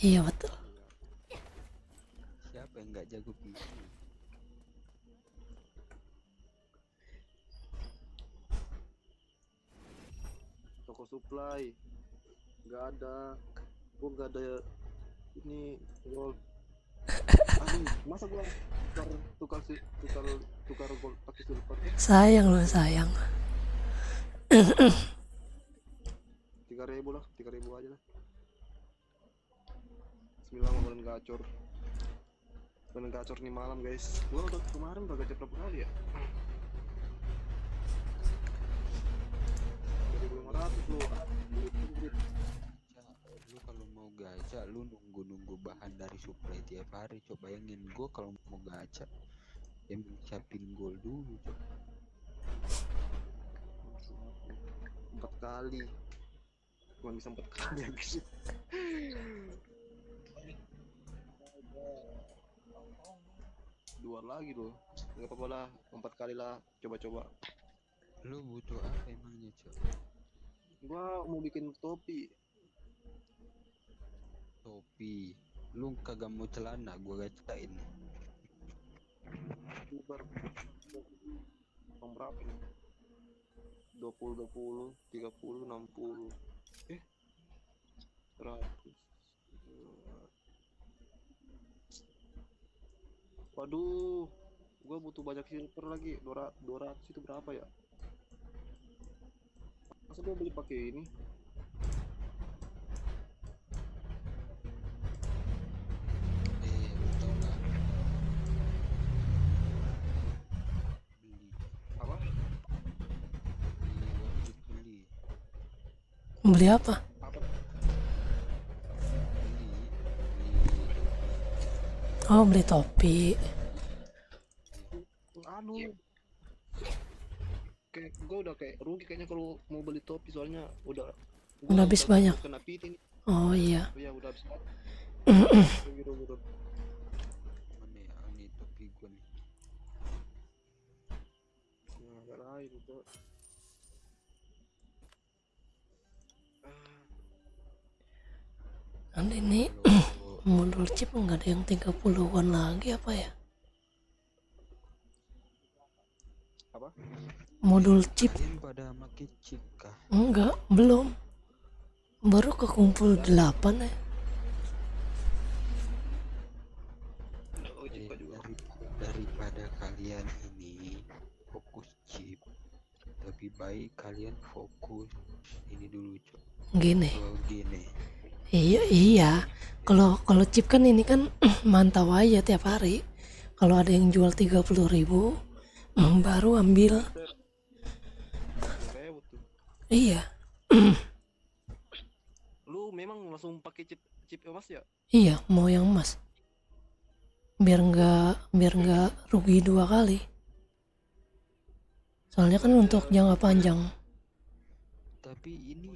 Iya betul. Siapa yang nggak jago PC? Toko supply nggak ada. Gua nggak ada ini gold. Masa gua tukar gold pakai silver? Sayang loh sayang. 3.000 lah, 3.000 aja lah. Bismillah, mau gacor. Main gacor nih malam guys. Gua udah kemarin udah gacor berapa kali ya? 2.500 lu. Lu kalau mau gacha lu nunggu bahan dari supply tiap hari. Coba bayangin gua kalau mau gacha emang siapin gold dulu cok. 4 kali. Cuma bisa 4 kali ya guys. Dua lagi loh. Enggak apa-apa lah, 4 kali lah. Coba-coba. Lu butuh apa emangnya cok? Gua mau bikin topi. Lu kagak mau celana gua gacain. Bubar. Nomor berapa nih? 20, 30, 60. 100. Waduh, gua butuh banyak silver lagi. 200 itu berapa ya? Masa gue beli pakai ini? Lu tau nggak? Beli, Apa? wajib beli. Beli apa? Apa? Oh, beli topi. Anu. Kayak gue udah kayak rugi kayaknya kalau mau beli topi soalnya udah Udah habis banyak. kena PT nih. Oh iya. Ya udah habis banyak. Rugi. Mana ya? Ini topi gua nih. Nah, gak lain itu. Nanti ini Kalau modul chip nggak ada yang 30-an lagi apa ya? Apa? Modul chip kalian pada make chip kah? enggak, belum. Baru kekumpul 8 ya. Oh, Eh, juga juga. daripada kalian ini fokus chip, lebih baik kalian fokus ini dulu cok. Gini. Gini. Iya. Kalau chip kan ini kan mantau aja tiap hari. Kalau ada yang jual 30.000, baru ambil. Rewet tuh. Iya. Lu memang langsung pakai chip emas ya? Iya, mau yang emas. Biar nggak rugi 2 kali. Soalnya kan untuk jangka panjang. Tapi ini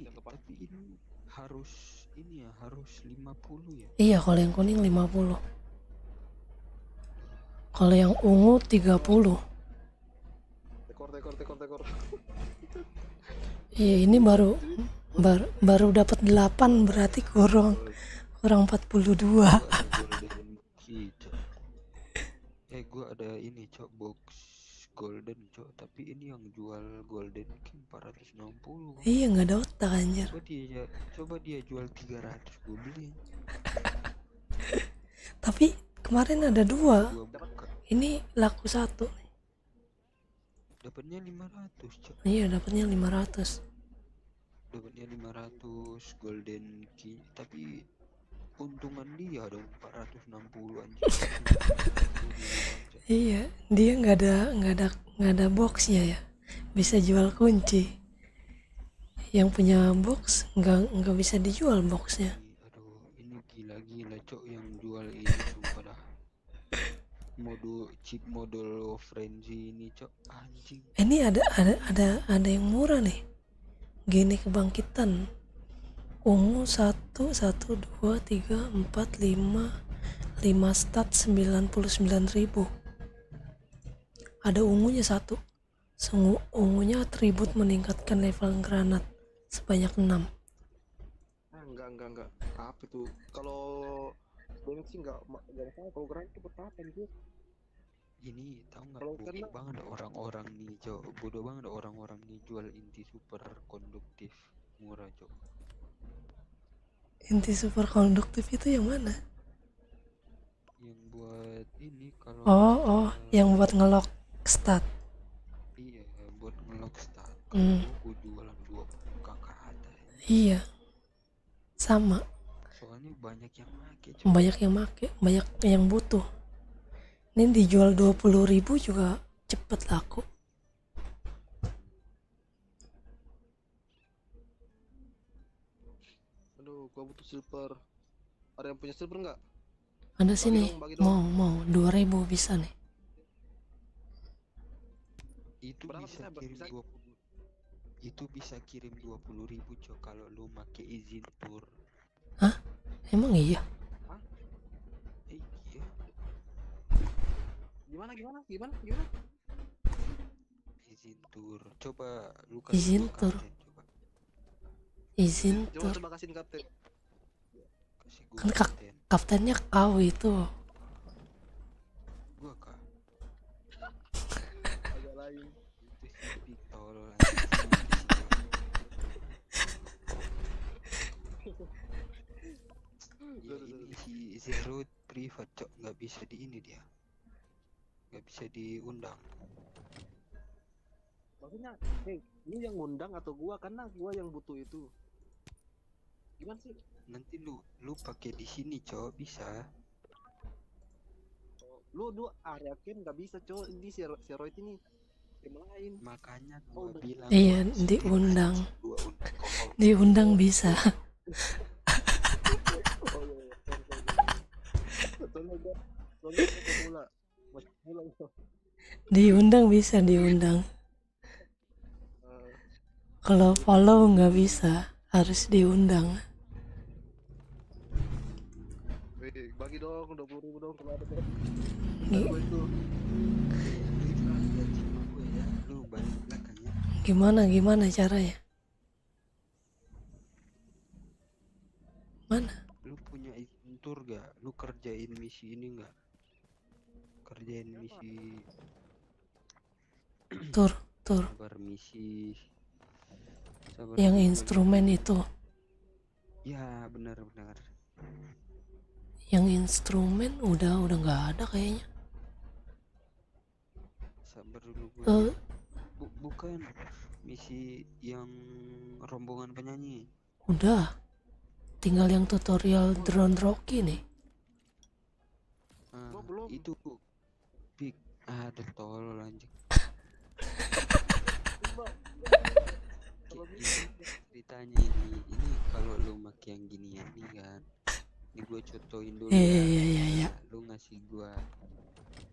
harus ini ya, harus 50 ya. Iya, kalau yang kuning 50. Kalau yang ungu 30. Tekor. Iya, ini baru dapat 8, berarti kurang 42. Golden key cok. Gua ada ini cok, box golden cok, tapi ini yang jual golden key 460. Iya, nggak ada otak anjir. Coba dia jual 300, gue beli. Tapi kemarin ada 2. Gua buka, Ini laku 1. dapatnya 500 cok. Iya, dapatnya 500. Dapatnya 500 golden key, tapi untungan dia dong 460 anjir. Iya, dia nggak ada boxnya ya. Bisa jual kunci. Yang punya box nggak bisa dijual boxnya. Aduh, ini gila cok yang jual ini sumpah dah. Chip modul frenzy ini cok, anjing. Ini ada yang murah nih. Gini kebangkitan. Ungu 1 2 3 4 5 stat 99.000. Ada ungunya 1. Ungunya atribut meningkatkan level granat sebanyak 6. Enggak. Apa itu? Kalau banyak sih enggak masalah. Kalau gerak itu berapa nih? Ini tahu nggak, Kalau bodoh kena- banget orang-orang nih cok, bodoh banget orang-orang nih jual inti super konduktif murah cok. Inti super konduktif itu yang mana? Yang buat ini kalau Oh, yang buat ngelock stat. iya, buat ngelock stat. Hmm. Kalau gua jualan 20 kakak ada. Iya. Sama. Soalnya banyak yang make cok. Banyak yang make, banyak yang butuh. Ini dijual 20.000 juga cepet laku. Aduh, gua butuh silver. Ada yang punya silver enggak? Ada sini. Bagi dong. Mau 2.000 bisa nih. Itu Berapa bisa bisa- kirim bisa- 20. Itu bisa kirim 20.000 cok kalau lu make izin tur. Emang iya? Iya. Gimana? Izin tur. Coba lu Izin gua tur. kapten, coba. Izin Coba tur. kasihin kapten. Kasih gua Kan kapten. kaptennya kau itu. Gua kah? Agak lain. Itu si pitol ya ini si Zero privat cok, nggak bisa di ini dia, nggak bisa diundang. Maksudnya, lu yang ngundang atau gua? Karena gua yang butuh itu. Gimana sih? Nanti lu pakai di sini, Cok, bisa. Lu yakin nggak bisa, Cok. Ini steroid ini tim lain. Makanya Oh, gua udah. bilang Iya, gua skip diundang. aja, gua undang kokol. Diundang bisa. Oh iya, iya. Soalnya gua pemula. Masih pemula itu. Diundang bisa, diundang. Kalau follow nggak bisa, harus diundang. Bagi dong 20.000 dong kalau ada deh. Gi- Gua itu. Lu balik belakang ya. Gimana caranya? Mana? Lu punya izin tur gak? Lu kerjain misi ini gak? Kerjain misi Tur. sabar misi sabar Yang misi instrumen itu. ya benar. Yang instrumen udah nggak ada kayaknya. Sabar dulu gue. Eh, Bukan misi yang rombongan penyanyi. udah. Tinggal yang tutorial drone Rocky nih. Ah, belum. itu big ada tolol anjing. Ceritanya ini kalau lu make yang ginian nih kan, ini gue contohin dulu Iya. Nah, lu ngasih gua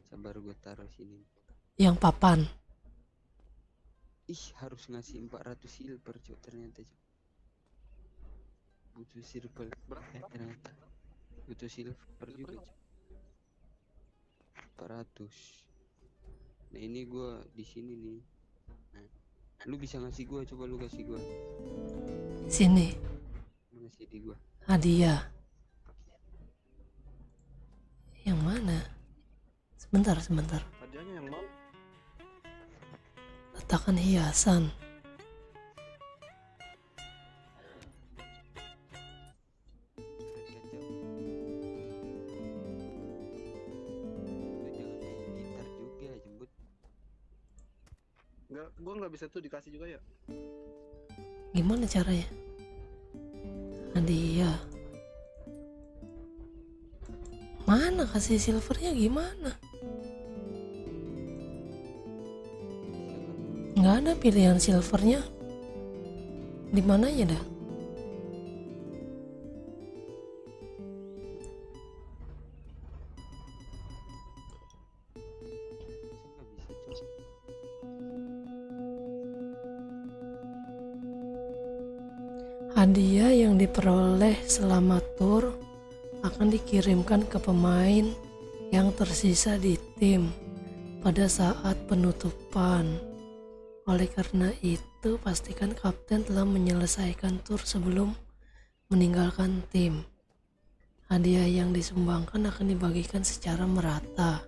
sabar gue taruh sini. Yang papan. Ih harus ngasih 400 silver cok ternyata cok. Butuh silver ternyata butuh silver juga cok. 400. Nah ini gua di sini nih. Nah, lu bisa ngasih gua, coba lu kasih gua. Sini. Ngasih di gua. Hadiah. Yang mana? Sebentar. Hadiahnya yang mau. Letakkan hiasan. Kasihan, Cok. Lu jangan main gitar juga jemput. Gua nggak bisa tuh dikasih juga ya. Gimana caranya? Hadiah. Mana kasih silvernya gimana? Nggak ada pilihan silvernya. Di mananya dah? Nggak bisa cok. Hadiah yang diperoleh selama tur akan dikirimkan ke pemain yang tersisa di tim pada saat penutupan. Oleh karena itu, pastikan kapten telah menyelesaikan tur sebelum meninggalkan tim. Hadiah yang disumbangkan akan dibagikan secara merata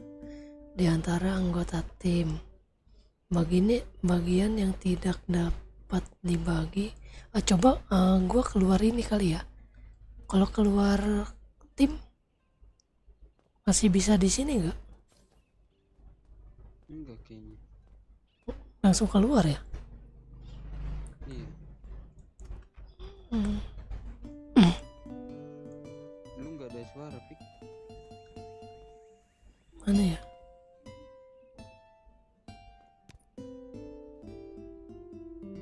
di antara anggota tim. Bagian yang tidak dapat dibagi, coba gue keluar ini kali ya. Kalau keluar tim masih bisa di sini nggak? Enggak kayaknya. Langsung keluar ya? Iya. Lu nggak ada suara pik. Mana ya?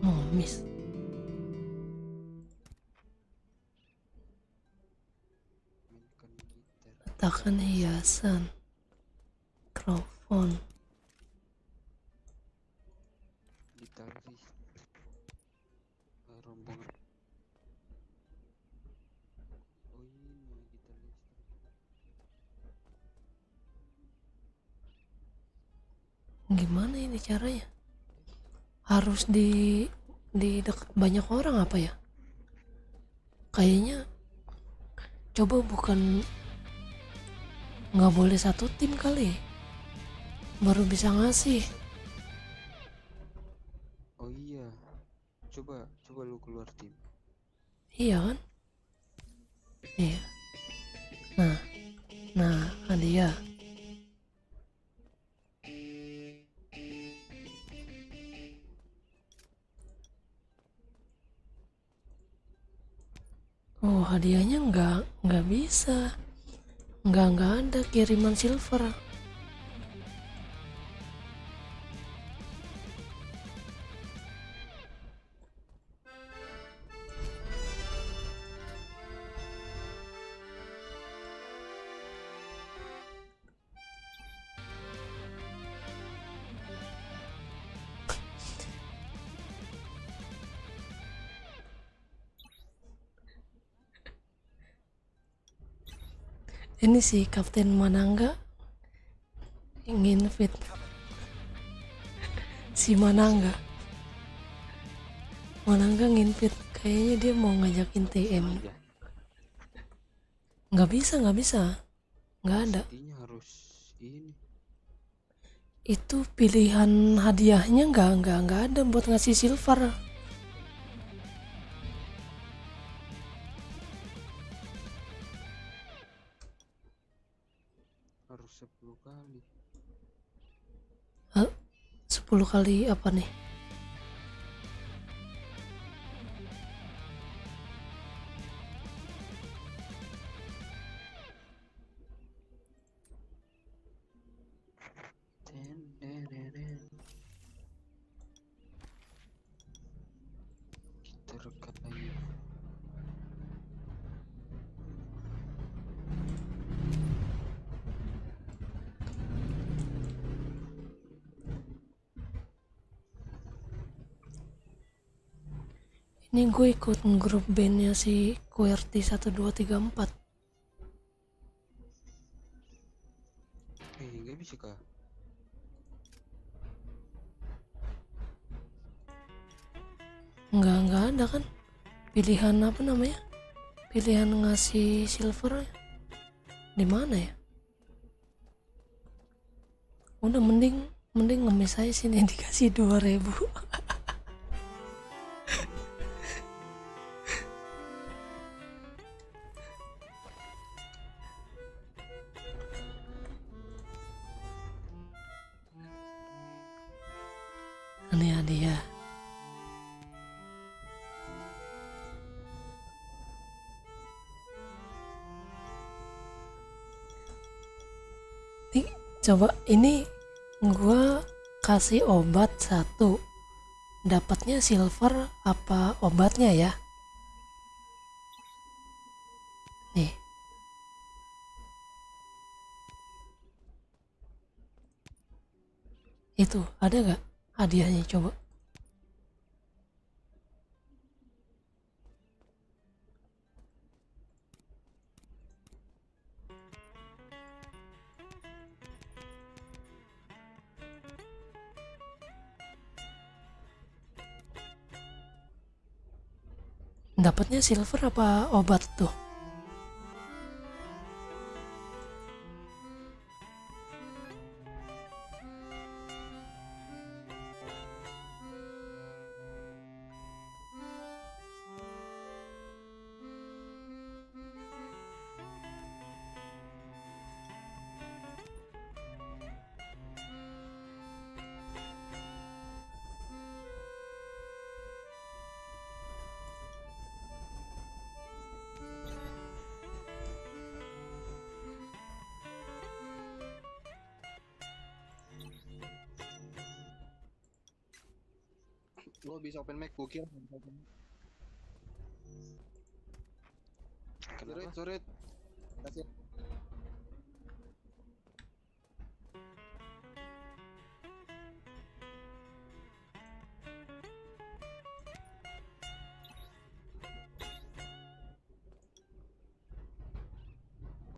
Oh, miss. Mainkan gitar. Letakkan hiasan. Mikrofon. Gitaris. Rombongan. Oh ini gitaris. Gimana ini caranya? Harus di dekat banyak orang apa ya? Kayaknya coba bukan nggak boleh satu tim kali, baru bisa ngasih. Oh iya. Coba lu keluar tim. Iya kan? Iya. Nah hadiah. Oh, hadiahnya nggak bisa. Nggak ada kiriman silver. Ini si Kapten Manangga ingin fit si Manangga nginvit, kayaknya dia mau ngajakin TM. Ya, Nggak bisa, nggak ada. pastinya harus ini. Itu pilihan hadiahnya nggak ada buat ngasih silver. Harus 10 kali. 10 kali apa nih? Kita rekat lagi. Ini gue ikut grup bandnya si QWERTY 1234. Nggak bisa kah? Nggak ada kan pilihan apa namanya, pilihan ngasih silver di mana ya? Udah mending ngemis aja sini dikasih 2000. Ini hadiah. Nih, coba ini gua kasih obat 1, dapatnya silver apa obatnya ya? Nih. Itu ada gak hadiahnya, coba? Dapatnya silver apa obat tuh? Lo bisa open mic, gue kira. Kenapa? Surit. Kasih.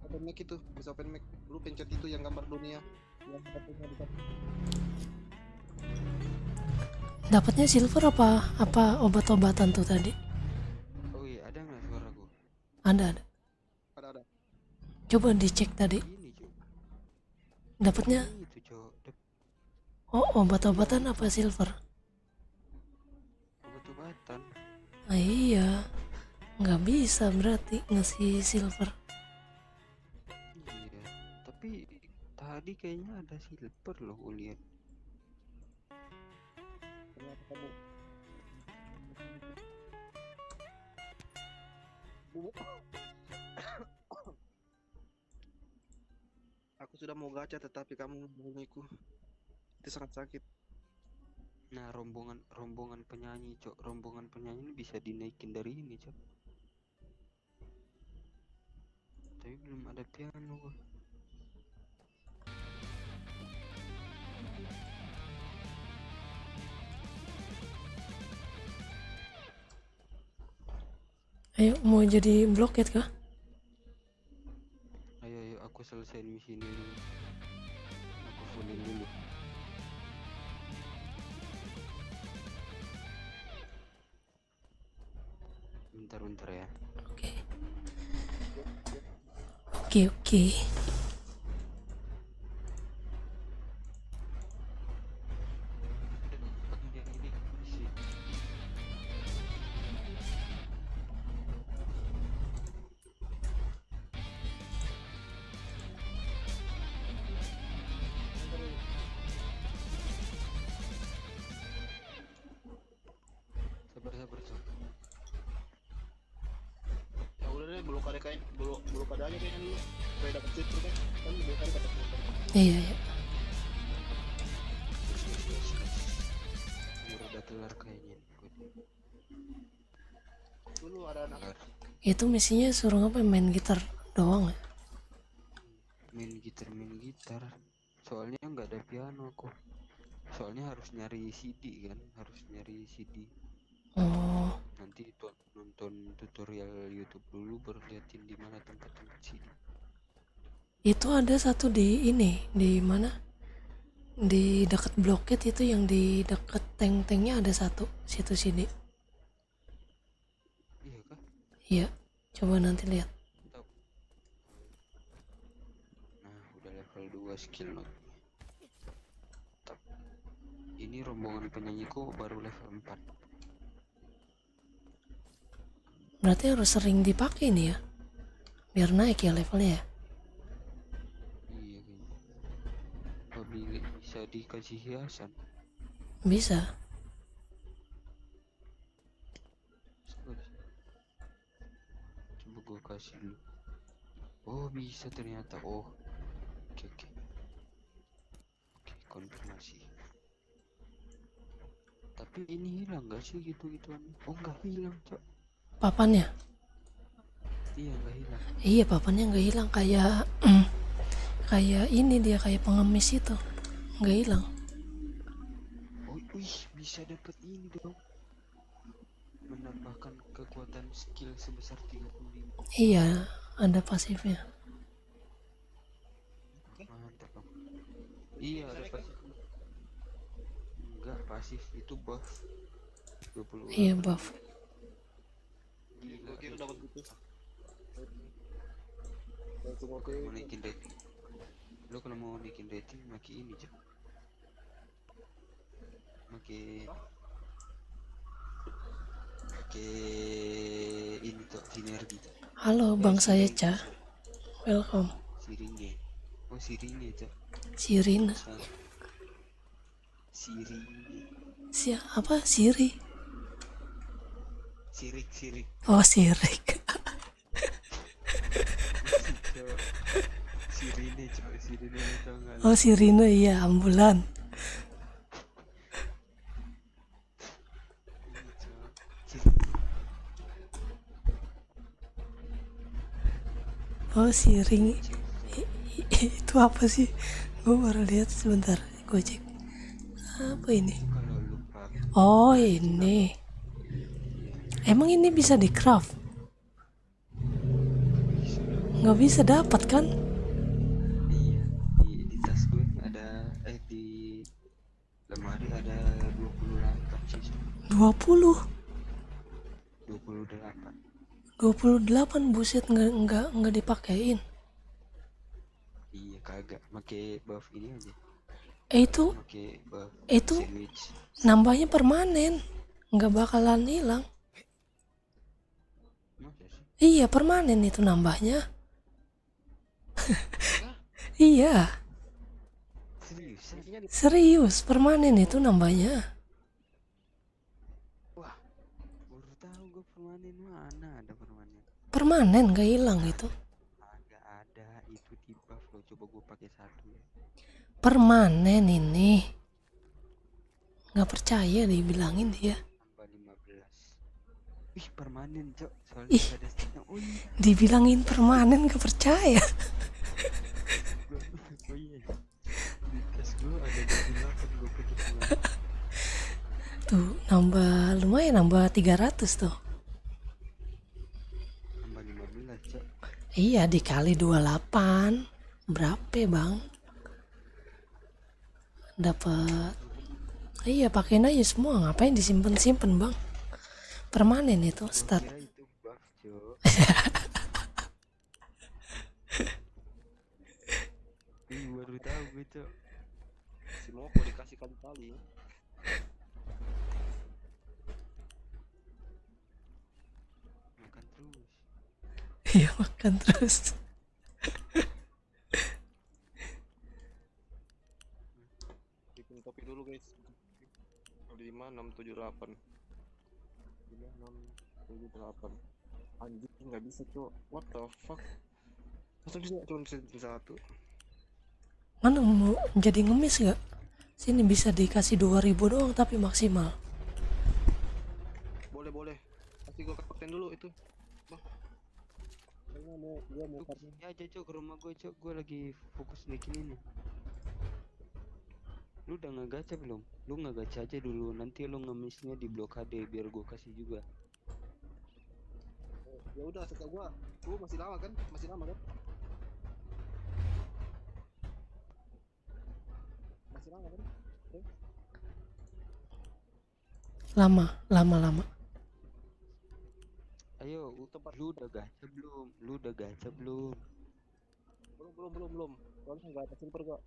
Open mic itu, bisa open mic. Lu pencet itu yang gambar dunia. Yang katanya di Dapatnya silver apa obat-obatan tuh tadi? Oh iya, ada nggak suaraku? Ada. ada. Coba dicek tadi. Ini cuy. Dapatnya Itu cuy. obat-obatan apa silver? Obat-obatan. Ah, iya. Nggak bisa berarti ngasih silver. Iya. Tapi tadi kayaknya ada silver loh, gue lihat. Ternyata kamu Aku sudah mau gacha tetapi kamu menghubungiku. Itu sangat sakit. Nah, rombongan penyanyi, Cok. Rombongan penyanyi ini bisa dinaikin dari ini, Cok. Tapi belum ada piano, gua. Ayo, mau jadi bloket kah? Ayo, aku selesaiin misi ini dulu. Aku fullin dulu. Bentar ya. Oke. Oke. Ini misi. Sabar, Cok. Ya udah deh, belum ada aja kayaknya dulu. Supaya dapet chip kan. Kan lebih kali dapat chip. Iya. Udah kelar kayaknya. Dulu ada anak Itu misinya suruh apa? Main gitar doang ya? Main gitar. Soalnya nggak ada piano aku. Soalnya harus nyari CD kan, Oh, Nanti nonton tutorial YouTube dulu baru liatin di mana tempat CD. itu ada satu di ini, di mana? Di dekat bloket itu, yang di dekat tank-tanknya ada satu situ sini. Iya kah? Iya, coba nanti lihat. Tahu. Nah, udah level 2 skill note. Ini rombongan penyanyiku baru level 4. Berarti harus sering dipakai nih ya, biar naik ya levelnya ya. Iya kayaknya. Pemilik bisa dikasih hiasan. Bisa. Coba gua kasih dulu. Oh, bisa ternyata. Oh. Oke, konfirmasi. Tapi ini hilang gak sih gitu-gituan? Oh, nggak hilang, Cok. Papannya? Iya, nggak hilang. Iya, papannya nggak hilang, kayak kayak ini, dia kayak pengemis itu, nggak hilang. Oh, wih, bisa dapat ini dong. Menambahkan kekuatan skill sebesar 35. Iya, ada pasifnya. Mantap, Bang. Iya, ada pasif. Enggak, pasif itu buff. 20. Iya, buff. Gila, kira dapat gitu. mau naikin rating. Lo kalau mau naikin rating pakai ini, Cok. Pakai ini tuh, sinergi. Halo bang, saya Ca. Welcome. Sirinya. Oh, sirinya, Cok. Sirina. Siri. Apa? Siri? Sirik. Oh, sirik. Sirine, Cok. Sirine tau nggak? Oh, Sirina, iya, ambulan. Oh, siring. Itu apa sih? Gue baru lihat sebentar. Gue cek. Apa ini? Kalau lupa. Oh, ini. Emang ini bisa di craft? Nggak bisa dapat kan? Iya, di tas gue ada di lemari ada 28 sih. 20. 28. 28, buset, nggak dipakein. Iya, kagak. Pakai buff ini aja. Itu Pakai buff Itu- sandwich. nambahnya permanen, nggak bakalan hilang. Masa sih? Iya, permanen itu nambahnya. Iya, Serius? serius, permanen itu nambahnya. Wah, baru tahu gue permanen. Mana ada permanen. Permanen gak hilang itu. Agak ada itu di buff loh. Coba gue pakai satu ya. Permanen ini. Gak percaya dibilangin dia. Tambah 15. Ih permanen cok. Soalnya Ih. ada stiknya. Oh iya. Dibilangin permanen gak percaya. Oh iya. Di tas gue ada 28 gue pakai semua. Tuh nambah lumayan, nambah 300 tuh. Tambah 15 cok. Iya dikali 28 berapa bang? Dapat. Iya pakein aja semua, ngapain disimpan bang? Permanen itu Gua start. kira itu buff cok. Ih baru tahu gue cok. Si Moko dikasih kali-kali. Makan terus. Iya makan terus. Bikin topi dulu guys. 5 6 7 8. 5 6 7 8. Anjing nggak bisa cok. What the fuck? Masa bisa cuma bisa satu? Mana mau jadi ngemis gak? Sini bisa dikasih 2000 doang tapi maksimal. Boleh boleh. Kasih gua kapten dulu itu. Bah. Gua mau kartu. Ya aja cok ke rumah gue cok. Gue lagi fokus bikin ini. Lu udah ngegacha belum? Lu ngegacha aja dulu. Nanti lu ngemisnya di blokade biar gue kasih juga. Ya udah suka gua masih lama kan? Masih lama kan? Masih lama kan? Lama. Ayo, lu udah gacha belum? Lu udah gacha belum? Belum. Soalnya nggak ada silver kok.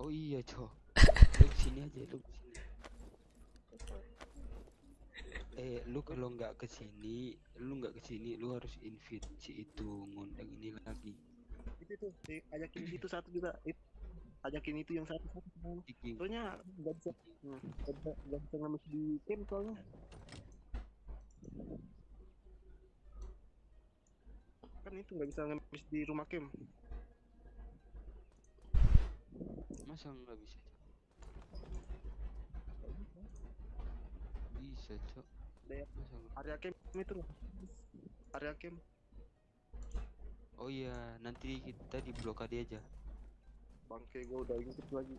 Oh iya cok. Lu kesini aja lu kesini. Lu kalau nggak kesini, lu harus invite si itu ngundang ini lagi. Itu tuh, ajakin itu satu juga. Ajakin itu yang satu. Viking. Soalnya nggak bisa ngemis di camp soalnya. Kan itu nggak bisa ngemis di rumah camp. Masa nggak bisa cok? Bisa cok. Masa nggak? Area camp itu loh. Area camp. Oh iya, nanti kita di blokade aja. Bangke gue udah inget lagi.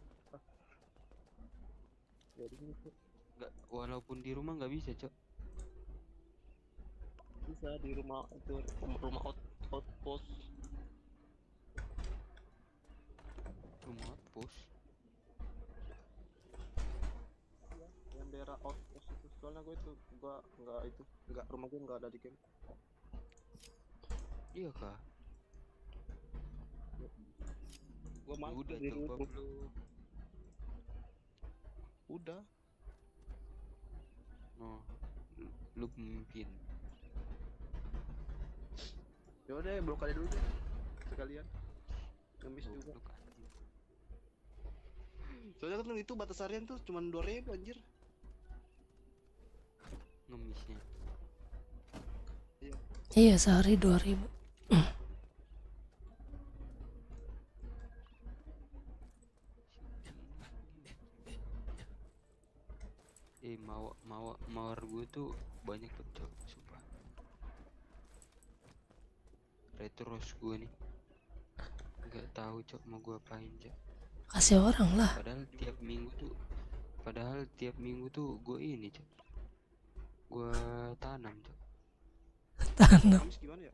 Jadi Nggak, walaupun di rumah nggak bisa cok. bisa di rumah itu rumah outpost. Rumah outpost. Yang daerah outpost itu soalnya gue itu nggak rumah gue nggak ada di camp. Iya kah? Gue mampir Udah di coba rumah. belum? Udah. Oh, lu pemimpin. Ya udah blokade dulu deh sekalian. Ngemis juga. Goblok anjing. Soalnya kan itu batas harian tuh cuma 2.000 anjir. Ngemisnya. Iya sehari 2000. Mawar gue tuh banyak tuh cok, sumpah. Retros gue nih. Nggak tahu cok mau gue apain cok. Kasih orang lah. Padahal tiap minggu tuh gue ini cok. Gue tanam cok. Tanam. Ngemis gimana ya?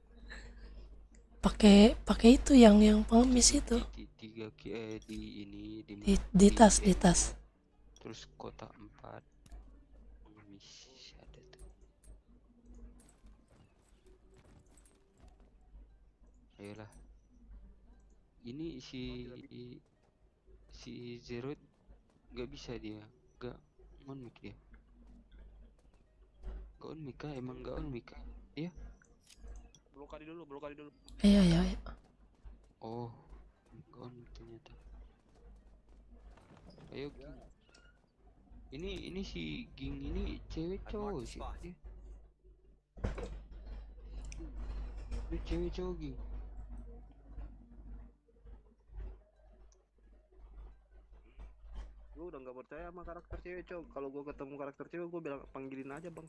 Pakai itu yang pengemis itu. Di tas. Terus kotak 4 pengemis ada tuh. Ayolah. Ini si Zero nggak bisa dia, nggak on mic dia. Nggak on mic kah? Emang nggak on mic kah? Iya. Blokade dulu. Iya. Oh, nggak on mic ternyata. Ayo Ging. Ini si Ging ini cewek cowok sih dia. Lu cewek jogging. Gue udah nggak percaya sama karakter cewek, Cok. Kalau gue ketemu karakter cewek, gue bilang panggilin aja, Bang.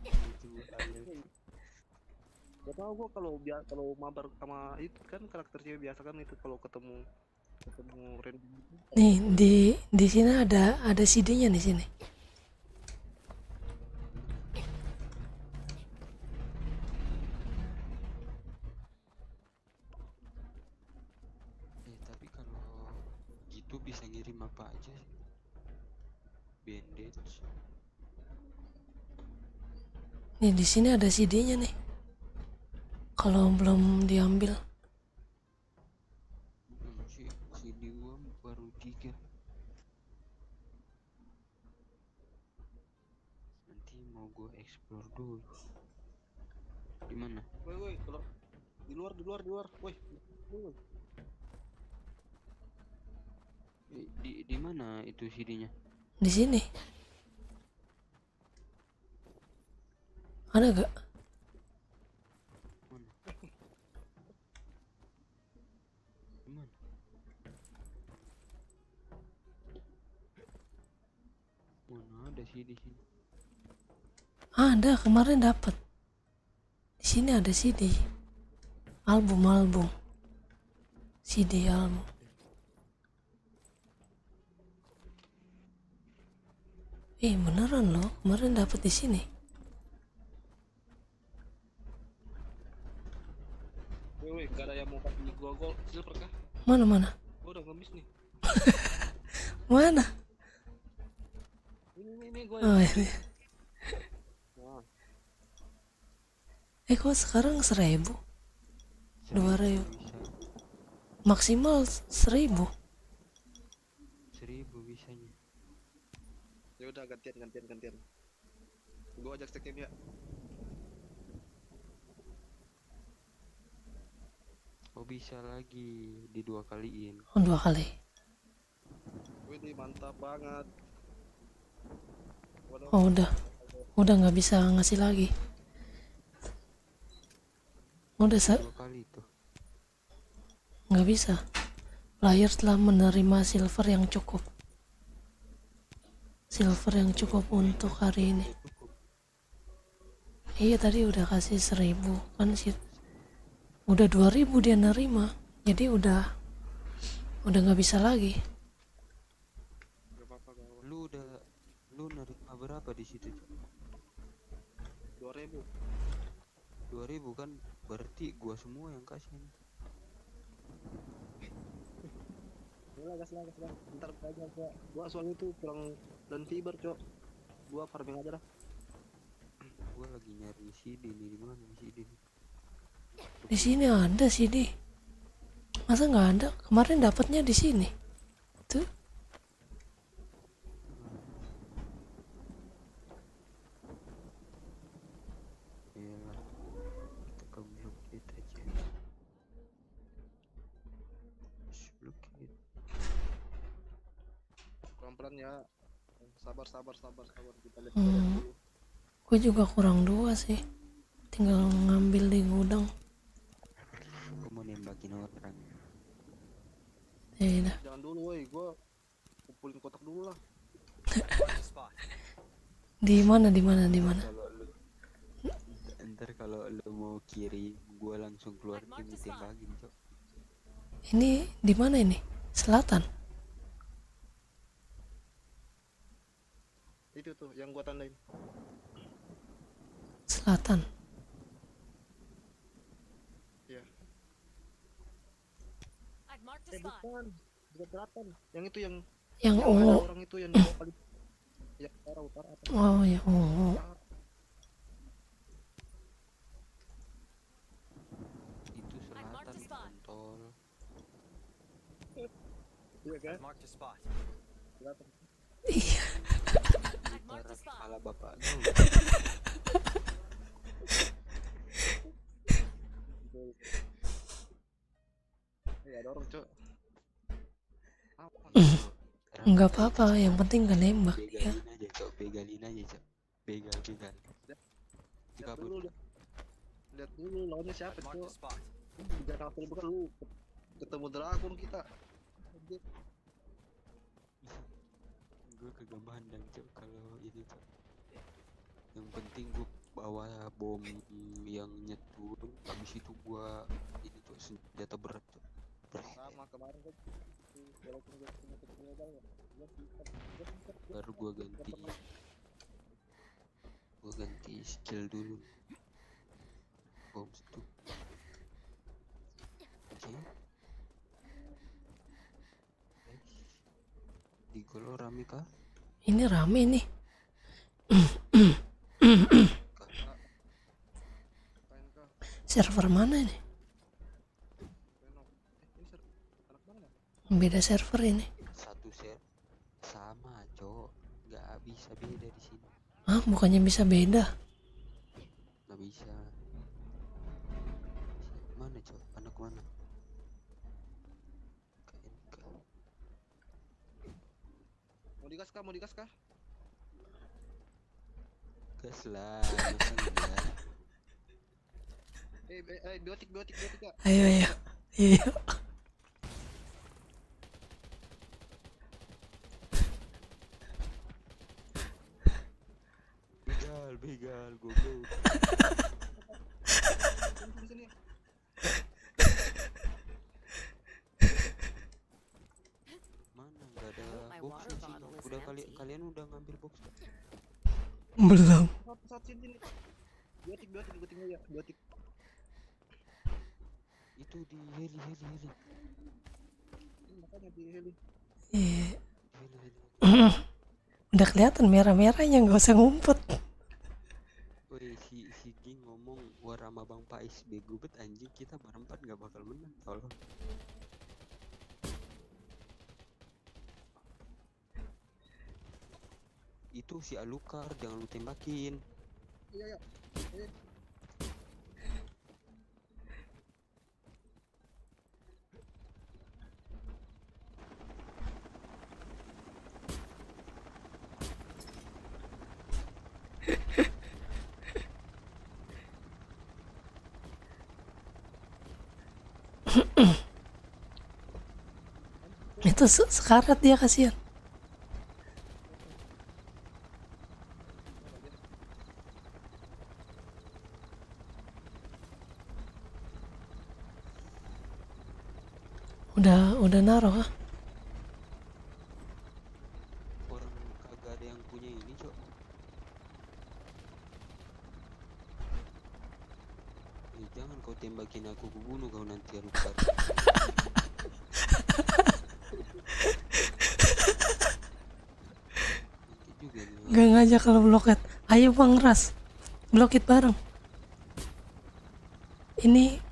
Itu aneh. Gak tau gue kalau mabar sama itu kan karakter cewek biasa kan itu kalau ketemu random gitu. Nih di sini ada CD-nya di sini. Tapi kalau gitu bisa ngirim apa aja sih? Bandage. Nih di sini ada CD-nya nih. Kalau belum diambil. Si CD gua baru 3. Nanti mau gua explore dulu. Di mana? Woi, kalau di luar, woi. Di mana itu CD-nya? Di sini. Ada gak? Mana? Di mana? Mana ada CD sini? Ada, kemarin dapat. Di sini ada CD. Album. CD album. Beneran loh, kemarin dapat di sini. Woi, gak ada yang mau kasih gua gol silver kah? Mana? Gua udah ngemis nih. Mana? Ini gua. Oh, ini. Nah, Kok sekarang 1.000? 2.000. Bisa. Maksimal 1.000. 1000 bisanya. ya udah gantian. Gua ajak stack ya. Oh bisa lagi di 2 kaliin. Oh, 2 kali. Wih, mantap banget. Oh, udah nggak bisa ngasih lagi. Udah 2 kali itu. nggak bisa. Player telah menerima silver yang cukup. Silver yang cukup untuk hari ini. Iya, tadi udah kasih 1.000 kan sih. Udah 2.000 dia nerima. Jadi udah nggak bisa lagi. Lu nerima berapa di situ? 2.000. 2000 kan berarti gua semua yang kasih. Gas lah. Ntar aja gua soalnya itu kurang dan fiber, Cok. Gua farming aja dah. Gua lagi nyari CD nih, di mana CD nih? Di sini ada CD. Masa nggak ada? Kemarin dapatnya di sini. Tuh. Yalah, kita ke blokit aja. Blokit. Pelan-pelan ya. Sabar kita lihat Hmm. dulu. Gue juga kurang 2 sih. Tinggal ngambil di gudang. Gua mau nembakin orang. Ya udah. Jangan dulu, woi. Gua kumpulin kotak dulu lah. Di mana? Kalau lu ntar kalau lu mau kirim, gua langsung keluar tim tembakin, Cok. Ini di mana ini? Selatan. Itu tuh yang gua tandain. Selatan. Iya. I've marked a spot. Bukan selatan. Yang itu yang Yang ada ungu. orang itu yang di bawah kali. Ya, utara apa? Oh, ya ungu. Itu selatan, kontol. Iya kan? Selatan. Iya. I've marked a spot. Kepala bapak lu. Iya, ada orang, Cok. Nggak apa-apa, yang penting gak nembak ya. Begalin aja, Cok. Begal. Lihat kabur. dulu, lihat dulu lawannya siapa tuh. Jangan hafal bukan lu ketemu dragon kita. Anjir. Gue kagak mandang cok kalau ini cok. Yang penting gue bawa bom yang nyetur, habis itu gua ini cok senjata berat cok. Sama kemarin kan walaupun gue punya ketemu bang, Baru gua ganti skill dulu. Bom itu. Oke. Di Golo rame kah? Ini rame nih. Server mana ini? Beda server ini. Satu set sama cok, nggak bisa beda di sini. Ah, bukannya bisa beda? Nggak bisa. Mana cok? Anak mana? KNK. mau digas kah? Gas lah, masa enggak? Biotik kak. Ayo. Iya. Begal, goblok. Sini. Mana nggak ada box di sini? Udah kalian udah ngambil box kan? Belum. Saat sini. Biotik gue tinggal ya, biotik. Itu di heli. Makanya di heli. Iya. Heli. Udah kelihatan merah-merahnya, nggak usah ngumpet. Woi, si Ging ngomong war sama Bang Pais bego bet anjing, kita berempat nggak bakal menang tolong. Itu si Alukar, jangan lu tembakin. Iya. Itu sekarat dia, kasihan. Udah naruh ah. Orang kagak ada yang punya ini cok. Jangan kau tembakin aku bunuh kau nanti Alukar. Gak ngajak kalau bloket. Ayo Bang Ras, bloket bareng. Ini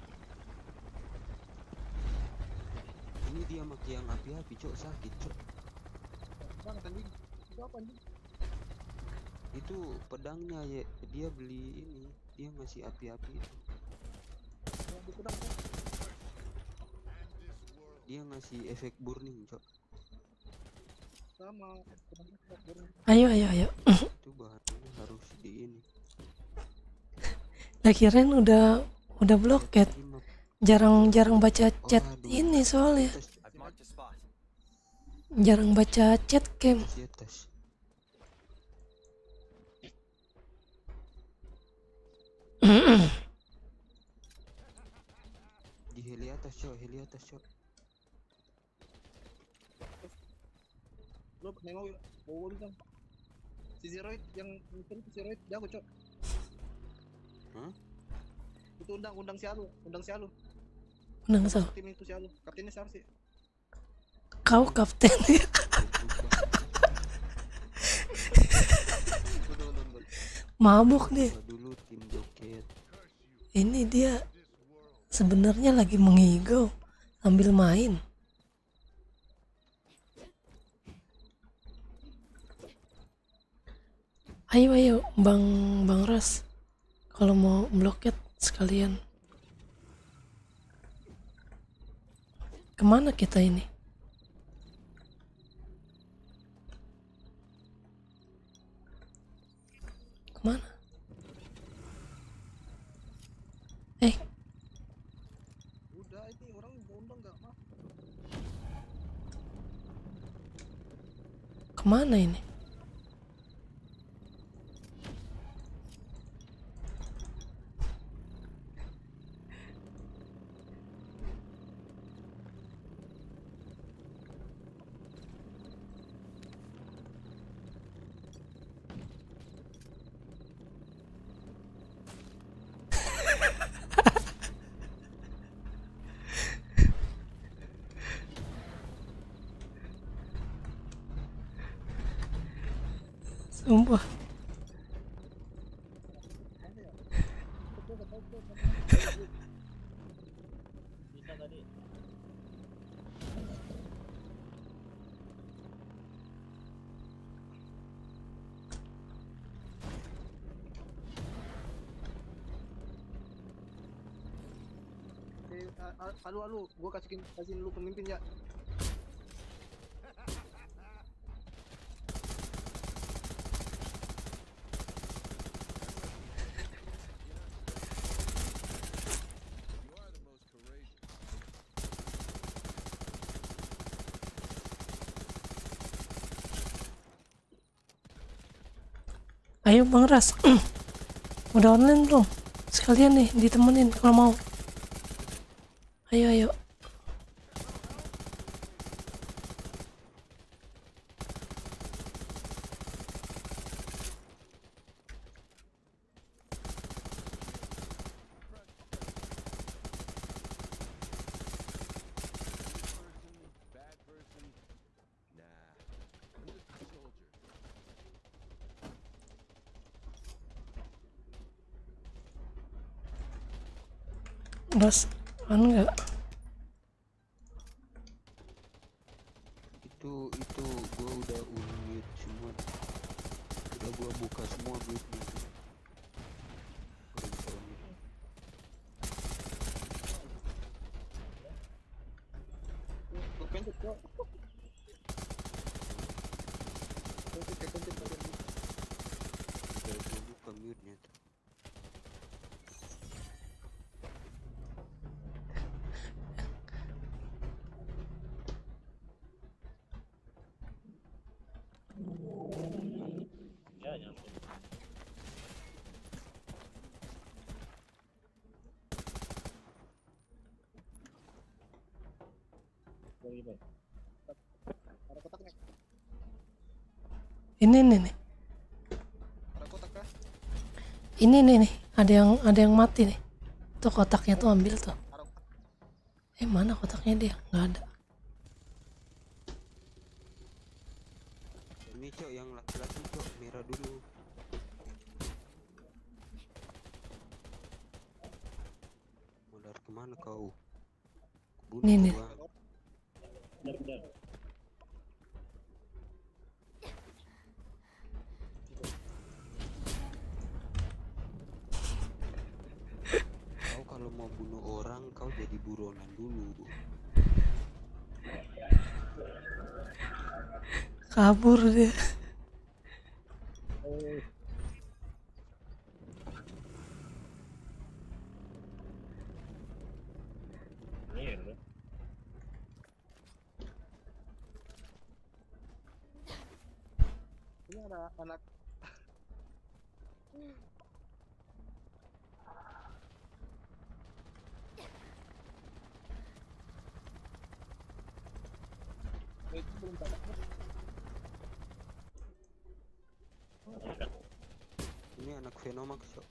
dia maki yang api-api cok, sakit cok. Itu pedangnya ya, dia beli ini, dia ngasih api-api itu. Dia ngasih efek burning cok. Sama. ayo. Itu bahannya harus di ini. Lah kirain udah bloket. Jarang baca chat ini soalnya. Jarang baca chat game. Di atas. Di heli atas cok. Lo nengok bawa kan. Si Zeroid yang itu Zeroid jago cok. Hah? Itu undang si Alu. Menang so. Tim itu si Alu. Kaptennya siapa sih? Kau kapten ya. Betul. Mabuk deh. Dulu tim joket. Ini dia sebenarnya lagi mengigau sambil main. Ayo Bang Ras, kalau mau bloket sekalian. Kemana kita ini? Kemana? Kemana ini? Sumpah. Bisa tadi. Alu, gua kasihin lu pemimpin ya. Ayo Bang Ras. Udah online belum? Sekalian nih ditemenin kalau mau. Ayo. Ras, enggak? Itu gua udah unmute semua. Udah gua buka semua mute-nya. Gua pencet kok. Udah gua buka mute-nya tuh. Ya, nyampe. Ada kotaknya. Ini nih. Ada kotak kah? Ini nih. Ada yang mati nih. Tuh kotaknya tuh ambil tuh. Ada kotak. Mana kotaknya dia? Nggak ada. Ini cok yang laki-laki cok merah dulu. Mau lari kemana kau? Bunuh Nih. gua. Benar. Kau kalau mau bunuh orang kau jadi buronan dulu. Kabur dia. Ini ada anak. Itu belum tahu. Ini anak Venomax cok.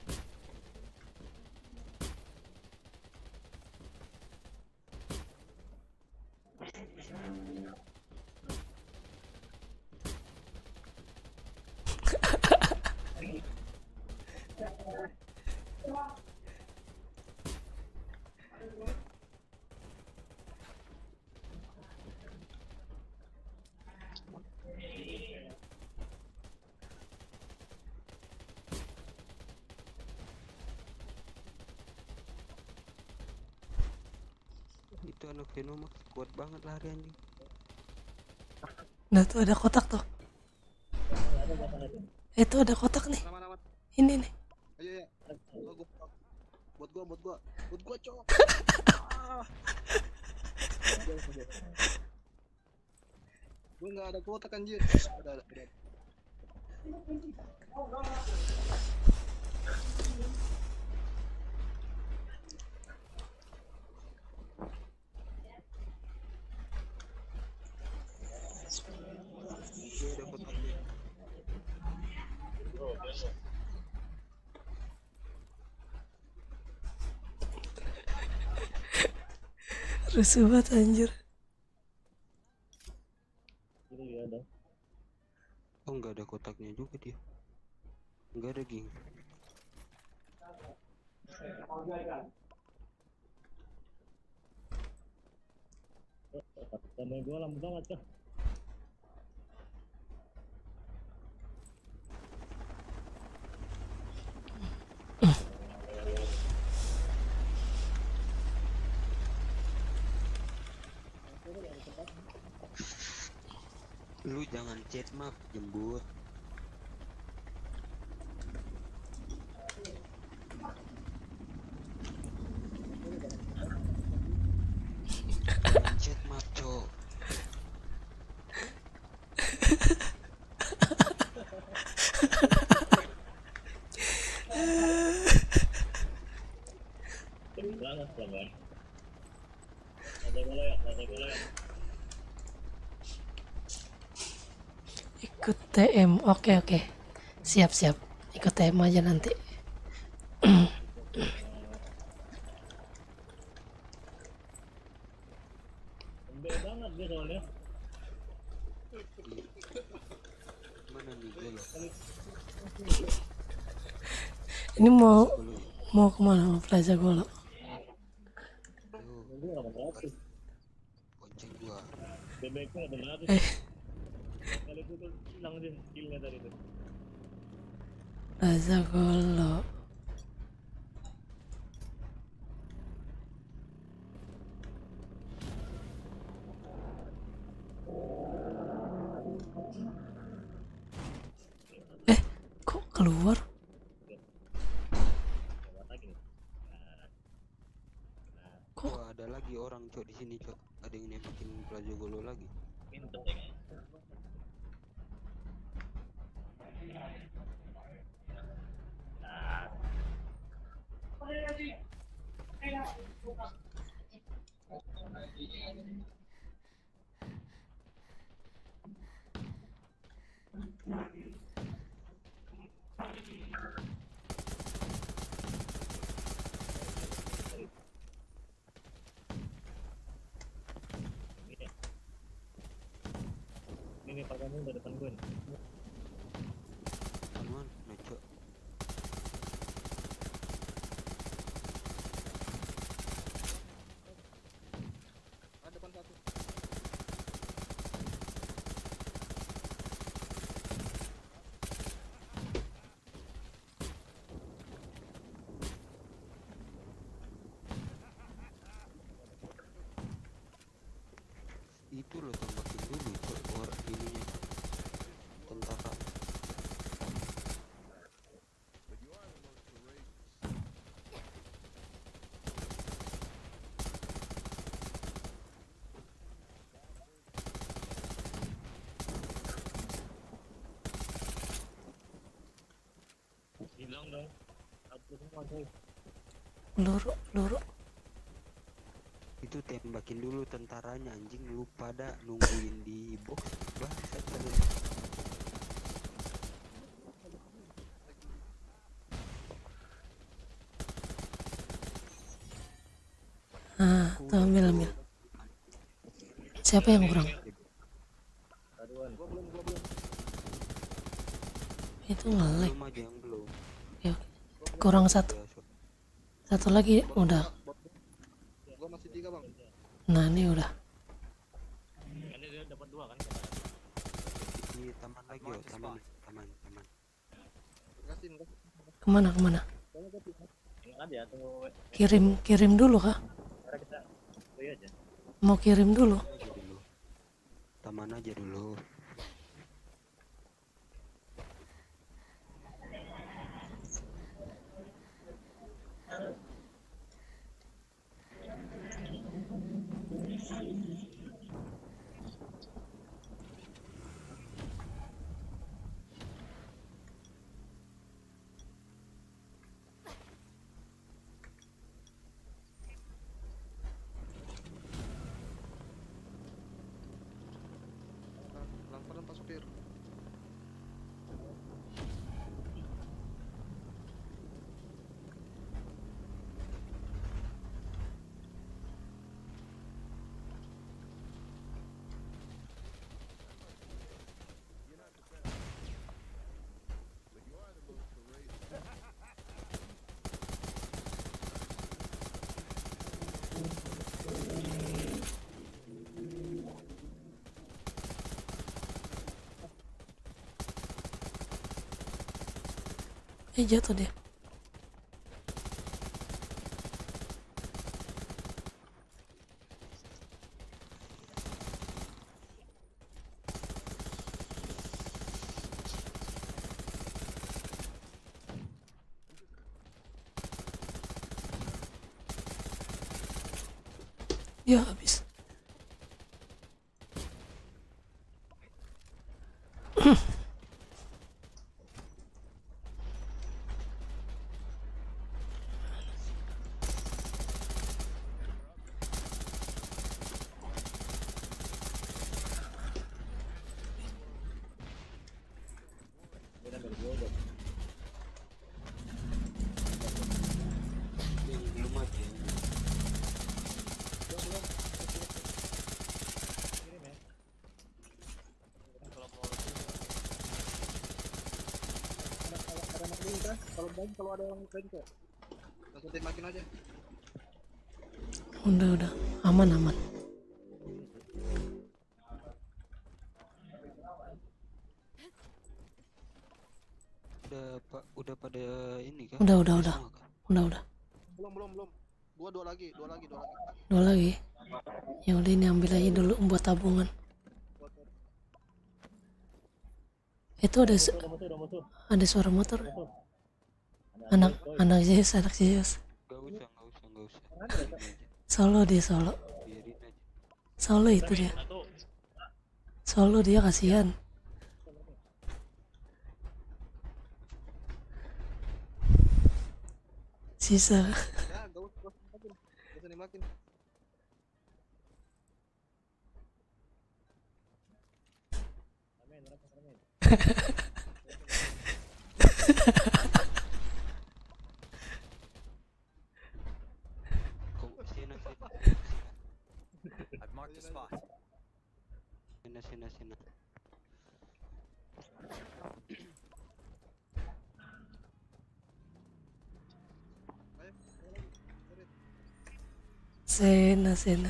Itu anak Venomax kuat banget lari anjing. Nah tuh ada kotak tuh. Itu ada kotak nih. Nama-nama. Ini nih. Ayo ya. Buat gua cok. Gue nggak ada kotak anjir. Ada. Gue ada kotaknya. Rusuh banget anjir. Oh nggak ada kotaknya juga dia. Nggak ada geng. Lu jangan chat map jembut. Jangan chat map cok. Ikut TM. Oke. Siap. Ikut TM aja nanti. Mana nih gue loh. Ini mau kemana? Mau Plaza Golo. Bonceng gua. Plaza Golo. Kok keluar? Kok ada lagi orang cok di sini cok. Ada yang nembakin Plaza Golo lagi. Ini Pak kamu udah depan gue nih. Aman, nah cok. Ada depan satu. Itu lo tembakin dulu cok orang ininya. Tentara. Hilang dong. Satu semua coy. Peluru. Itu tembakin dulu tentaranya anjing, lu pada nungguin di box bangsat kalian. Tuh ambil. Siapa yang kurang? Gua belum. Itu nge-lag. Belum aja yang belum. Ya, kurang satu. Satu lagi udah. Gua masih 3 bang. Nah ini udah. Ini dia dapat 2 kan? Di taman lagi yo, taman. Kasih. Kemana? Yang ada ya tunggu. Kirim dulu kah? Karena kita aja. Mau kirim dulu? Taman aja dulu. jatuh dia. Ya habis. Yang belum mati. Kalau ada yang keren kok, langsung tembakin aja. Udah aman. Udah pada ini kan? Udah. Semua kan? Belum. Dua lagi. Dua lagi. Ya udah, ini ambil aja dulu buat tabungan. Itu ada suara motor. Anak Zeus. Gak usah. Solo. Biarin aja. Solo itu dia. Solo dia, kasihan. Sisa. Ya, gak usah nembakin. I've marked the spot. Sina. Sena.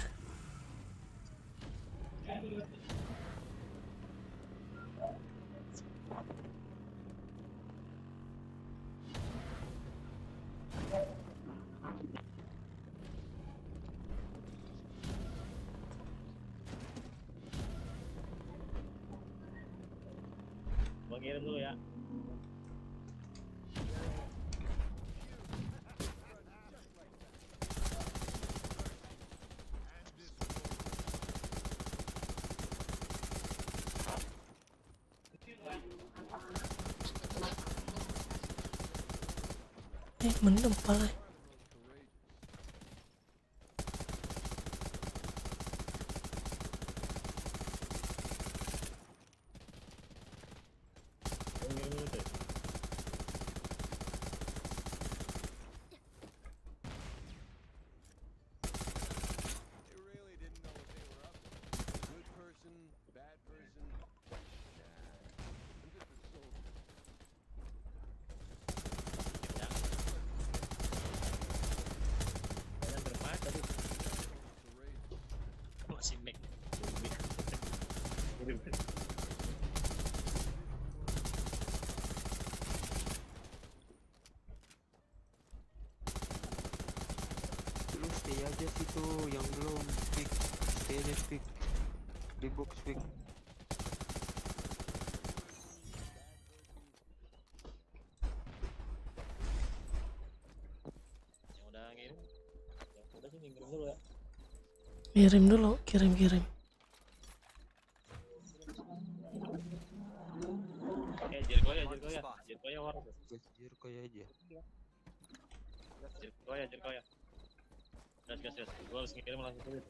Gua kirim dulu ya. Mendem pala. Masih make. Lu stay aja situ yang belum pick. Stay aja pick. Di box pick. Yang udah ngirim. Yang udah sih ngirim dulu ya. Kirim dulu, kirim. Jirko ya war. Jirko aja. Jirko ya. Gas. Gua harus ngirim langsung dulu.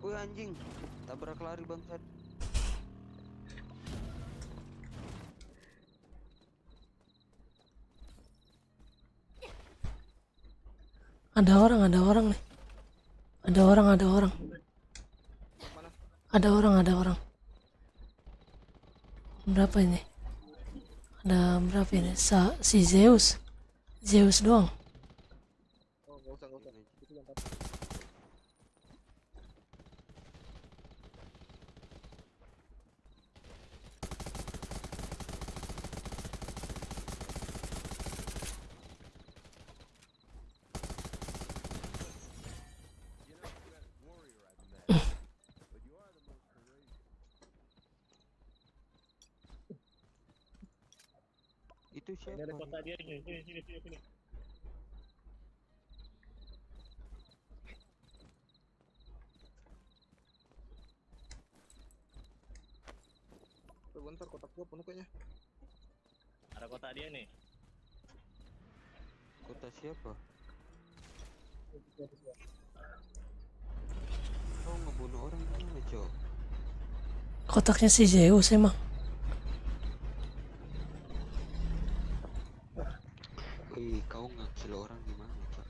Woi anjing, tabrak lari bangsat. Ada orang nih. Ada orang. Ada orang. Berapa ini? Ada berapa ini? Si Zeus doang. Oh, nggak usah. Itu yang tadi. Itu Ini ada siapa? kota dia ini. Sini. Bentar, kotak gua penuh kayaknya. Ada kota dia nih. Kota siapa? Kau ngebunuh orang gimana, Cok? Kotaknya si Zeus emang. Wih, kau nge-kill orang gimana, Cok?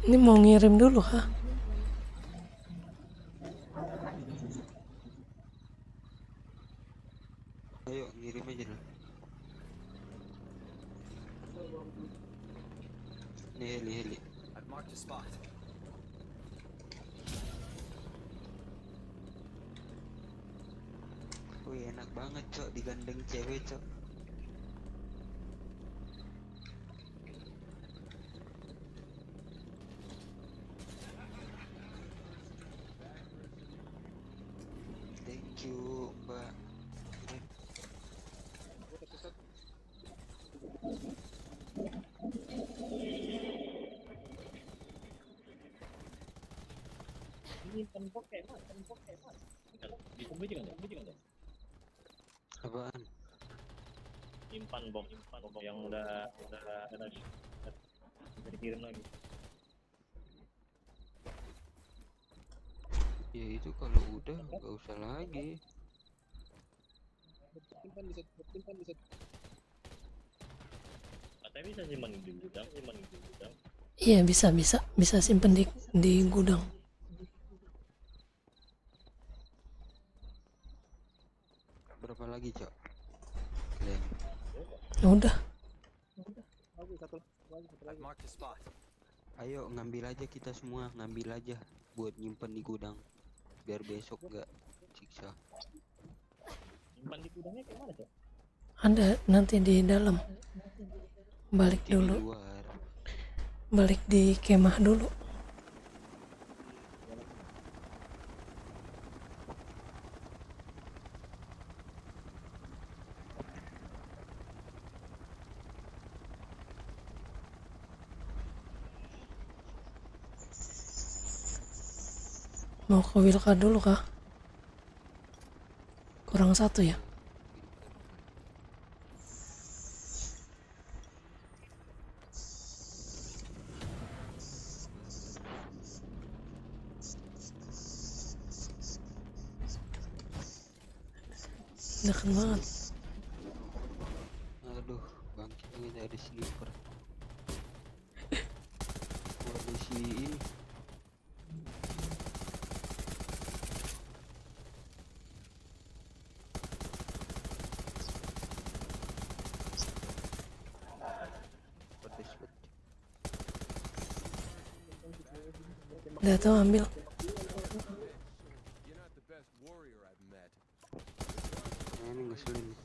Ini mau ngirim dulu kah? Ayo, ngirim aja lah. Nih, heli. I've marked a spot. Wih, enak banget, Cok, digandeng cewek, Cok. Thank you, Mbak. Gua tersesat. Ini penbok kayak mas. Di kumbi juga nggak? Apaan? Simpan bom yang udah dikirim lagi. Ya itu kalau udah nggak usah lagi. Simpan bisa. Katanya bisa simpan di gudang. Iya bisa simpen di gudang. Berapa lagi, Cok? Kalian? Ya udah. Satu lagi. I've marked a spot. Ayo ngambil aja kita semua, ngambil aja buat nyimpen di gudang. Biar besok nggak siksa. Simpan di gudangnya kayak mana, Cok? Ada nanti di dalam. Balik Di dulu. luar. Balik di kemah dulu. Mau ke Wilka dulu kah? Kurang satu ya? Dekat banget. Aduh, bangkitnya ada sniper. Ada si ini. Pedes banget. Udah tuh ambil. You're not the best warrior I've met. Nah, ini ngeselin.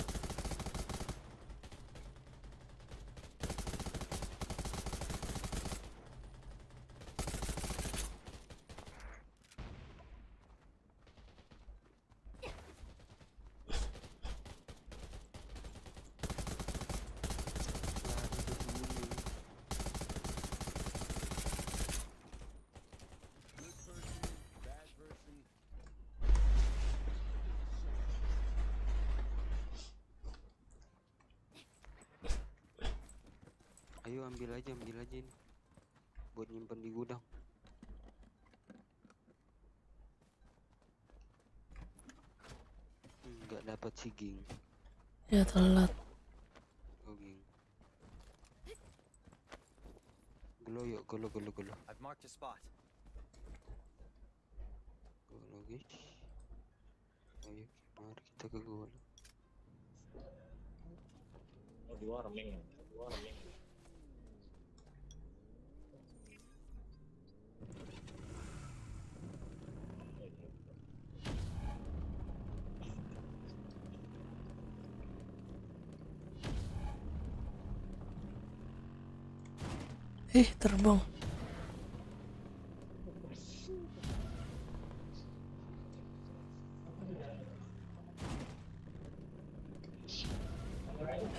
Good person, bad person. Ayo ambil aja ini. Buat nyimpen di gudang. Nggak dapat siging. Ya telat. Golo yuk, golo. I've marked a spot. Golo guys. Ayo, mari kita ke golo. Oh, di warming. Terbang.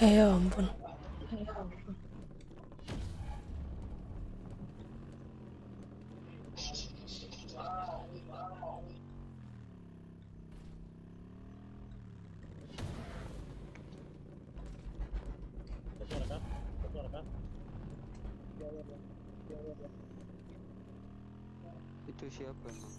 Ya ampun. Itu siapa emang?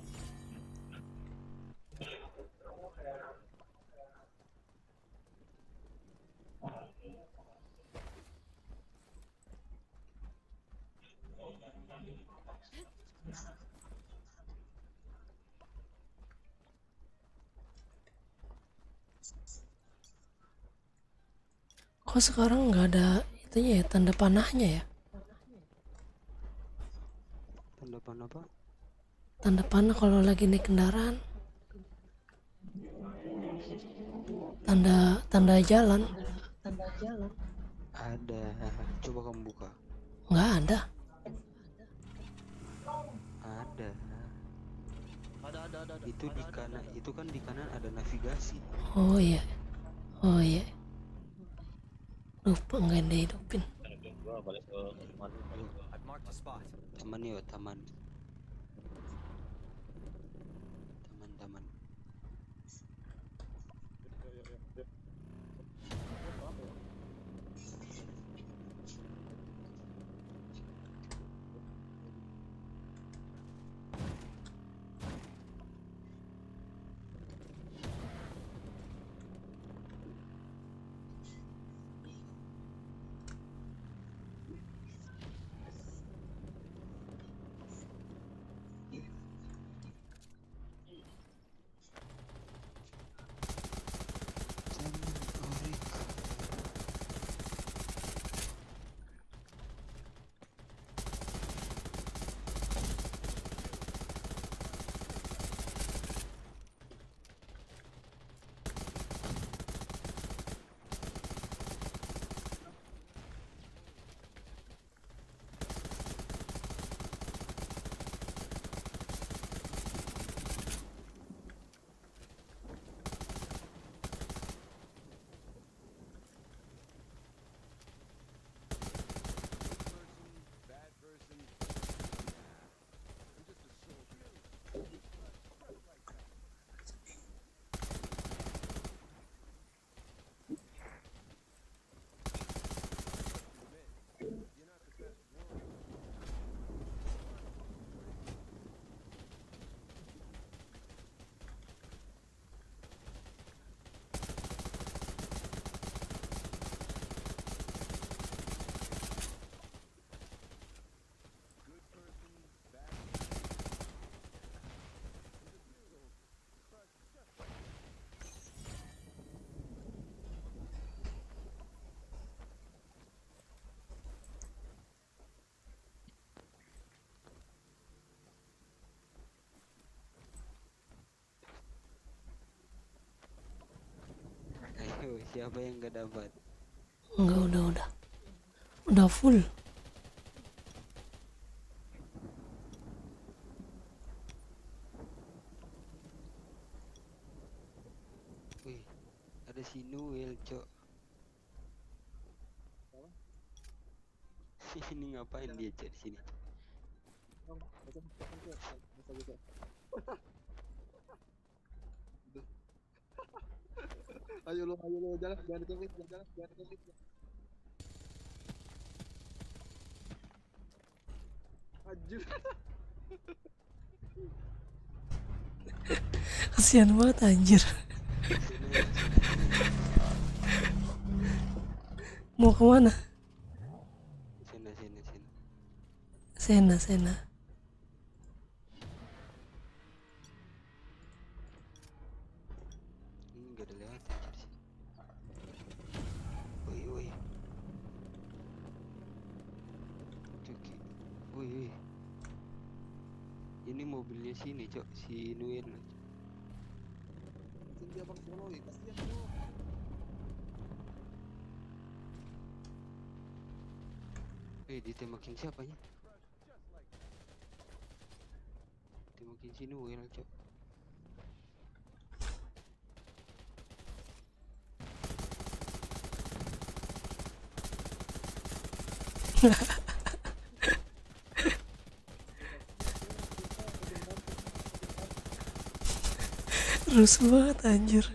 Kok sekarang nggak ada itunya ya, tanda panahnya ya? Tanda panah apa? Tanda panah kalau lagi naik kendaraan. Tanda jalan. Ada. Coba kamu buka. Nggak ada. Ada. Ada. Itu di kanan, itu kan di kanan ada navigasi. Oh iya. Lupa nggak dihidupin. Gua balik ke rumah. I've marked a spot. Taman yuk, taman. Ayo, siapa yang gak dapat? Enggak, udah full. Wih, ada si Noel, cok. Ini ngapain dia, cok, di sini? Ayo lo jalan, jangan dikit, jalan. Anjir. Kasian banget anjir. Mau kemana? Sini. Sena, Sena. Ini nggak ada lewat anjir sih. Woi woi. Cuki. Woi woi. Ini mobilnya sini cok, si Nuin. Dia bang solo, kasihan bro. Ditembakin siapanya? Tembakin si Nuin cok. Rusuh banget anjir.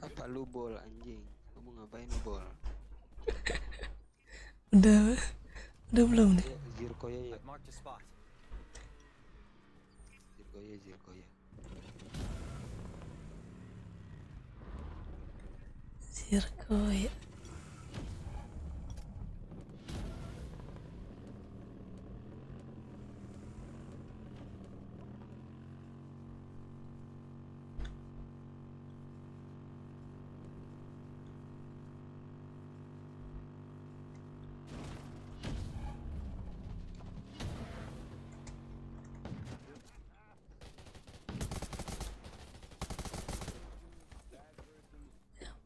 Apa lu bol anjing? Kamu ngapain bol? Udah belum nih? Ya, Zirkoya ya. Zirkoya, Zirkoya. Zirko ya.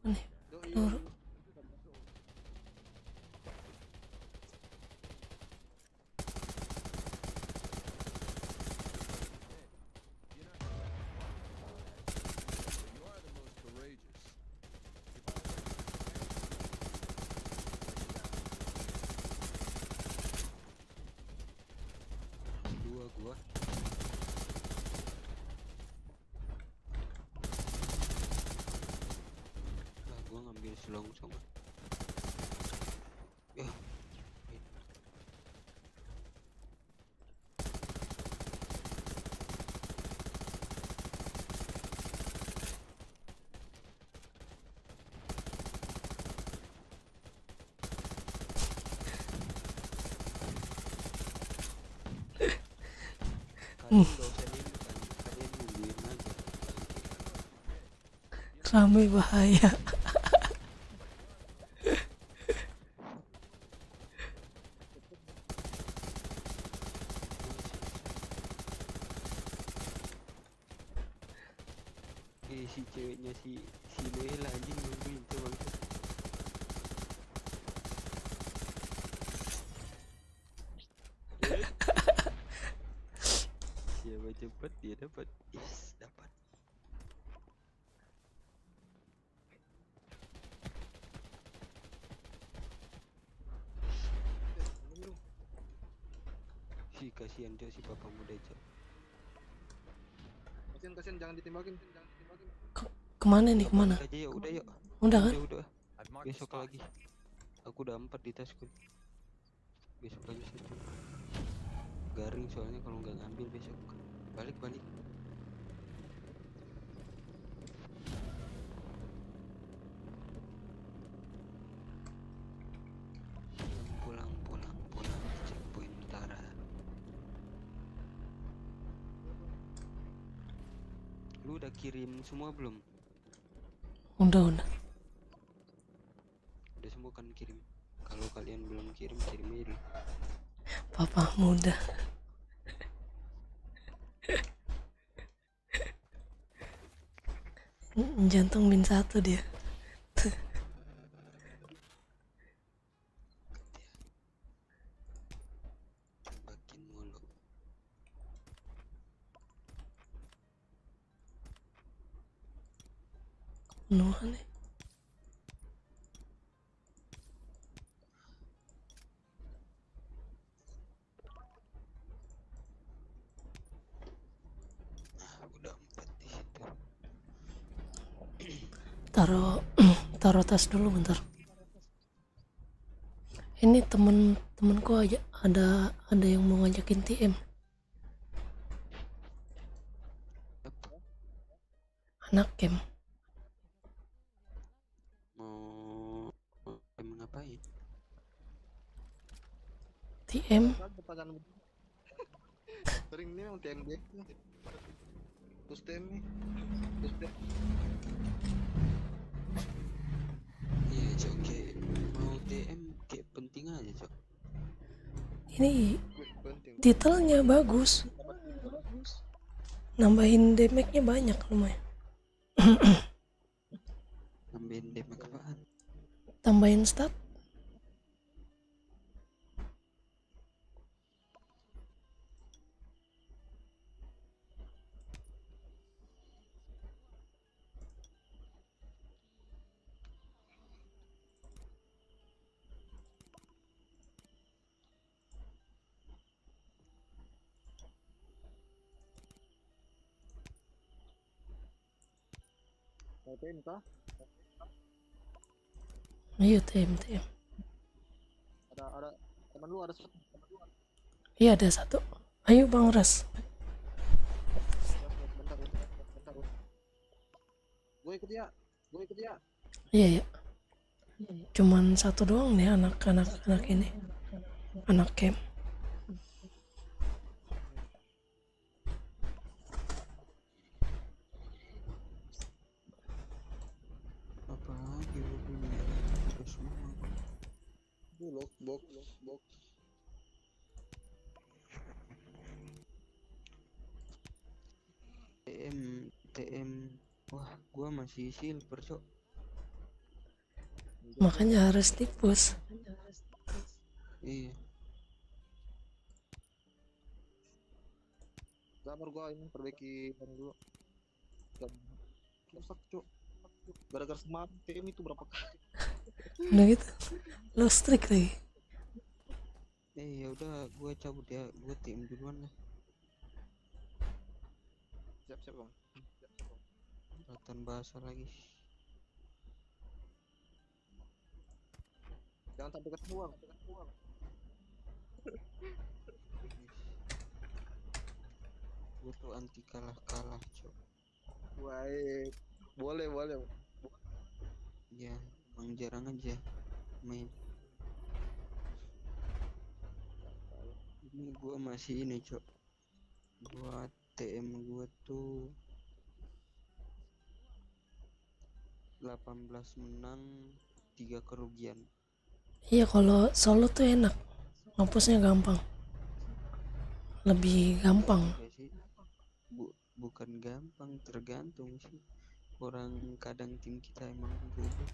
Nih, peluru. Dua gua. Lah gua ngambil selongsong. Ya. Kalian gak usah nembak anjing, kalian nungguin aja. Rame bahaya. Si ceweknya si Lela anjing nungguin tuh bangsa. Siapa cepet dia dapat. Yes, dapat. Si kasihan cok si papa muda cok. Kasihan, jangan ditembakin. Kemana nih, kemana? Aja ya udah yuk. Udah kan? Udah. Besok lagi. Aku udah 4 di tasku. Besok aja satu. Garing soalnya kalau nggak ngambil besok. Balik. Pulang checkpoint utara. Lu udah kirim semua belum? Udah. Udah semua kan kirim. Kalau kalian belum kirim aja. Papa muda. Jantung min 1 dia. Tembakin mulu. Penuhan nih. Udah 4 di situ. Taruh tas dulu bentar. Ini temenku aja ada yang mau ngajakin TM. Anak camp. Mau ngapain? TM Sering nih yang TMB. Terus TM nih. Terus TM. Iya cok, kayak mau TM kayak penting aja cok. ini Penting. detailnya bagus. Nambahin damage-nya banyak lumayan. Nambahin damage apaan? Tambahin stat. Mau TM kah? Iya TM. Ada teman lu ada satu. Iya ada satu. Ayo Bang Ras. Bentar. Gue ikut ya. Iya. Cuman satu doang nih anak ini. Anak camp. Apa lagi lu punya? Udah semua. Box. TM. Wah, gua masih silver cok. Makanya harus tipus. Iya. Sabar gua ini perbaiki ban dulu. Rusak cuk. Gara-gara semangat TM itu berapa kali? Udah gitu. Lo strict lagi. Ya udah, gua cabut ya. Gua TM duluan lah. Siap bang. Latihan bahasa lagi. Jangan sampai ketuang. Gua tuh anti kalah cok. Baik. Boleh. Ya, emang jarang aja main. Ini gua masih ini cok. Gua TM gua tuh 18 menang 3 kerugian. Iya kalau solo tuh enak. Ngapusnya gampang. Lebih gampang. Enggak sih. Bukan gampang, tergantung sih. Orang kadang tim kita emang goblok.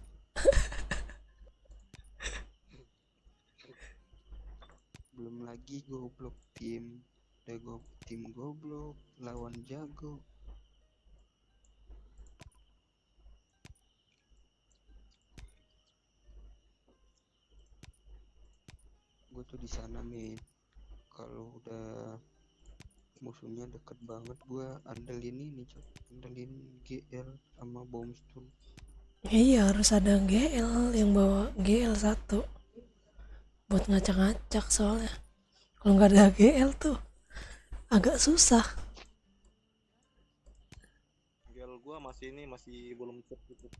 Belum lagi goblok tim. Tim goblok, lawan jago. Gue tuh di sana men. Kalau udah musuhnya deket banget, gue andelin ini cok. Andelin GL sama Bombstone. Iya harus ada GL yang bawa GL 1 buat ngacak-ngacak soalnya. Kalau nggak ada GL tuh agak susah. Gel gua masih belum cukup.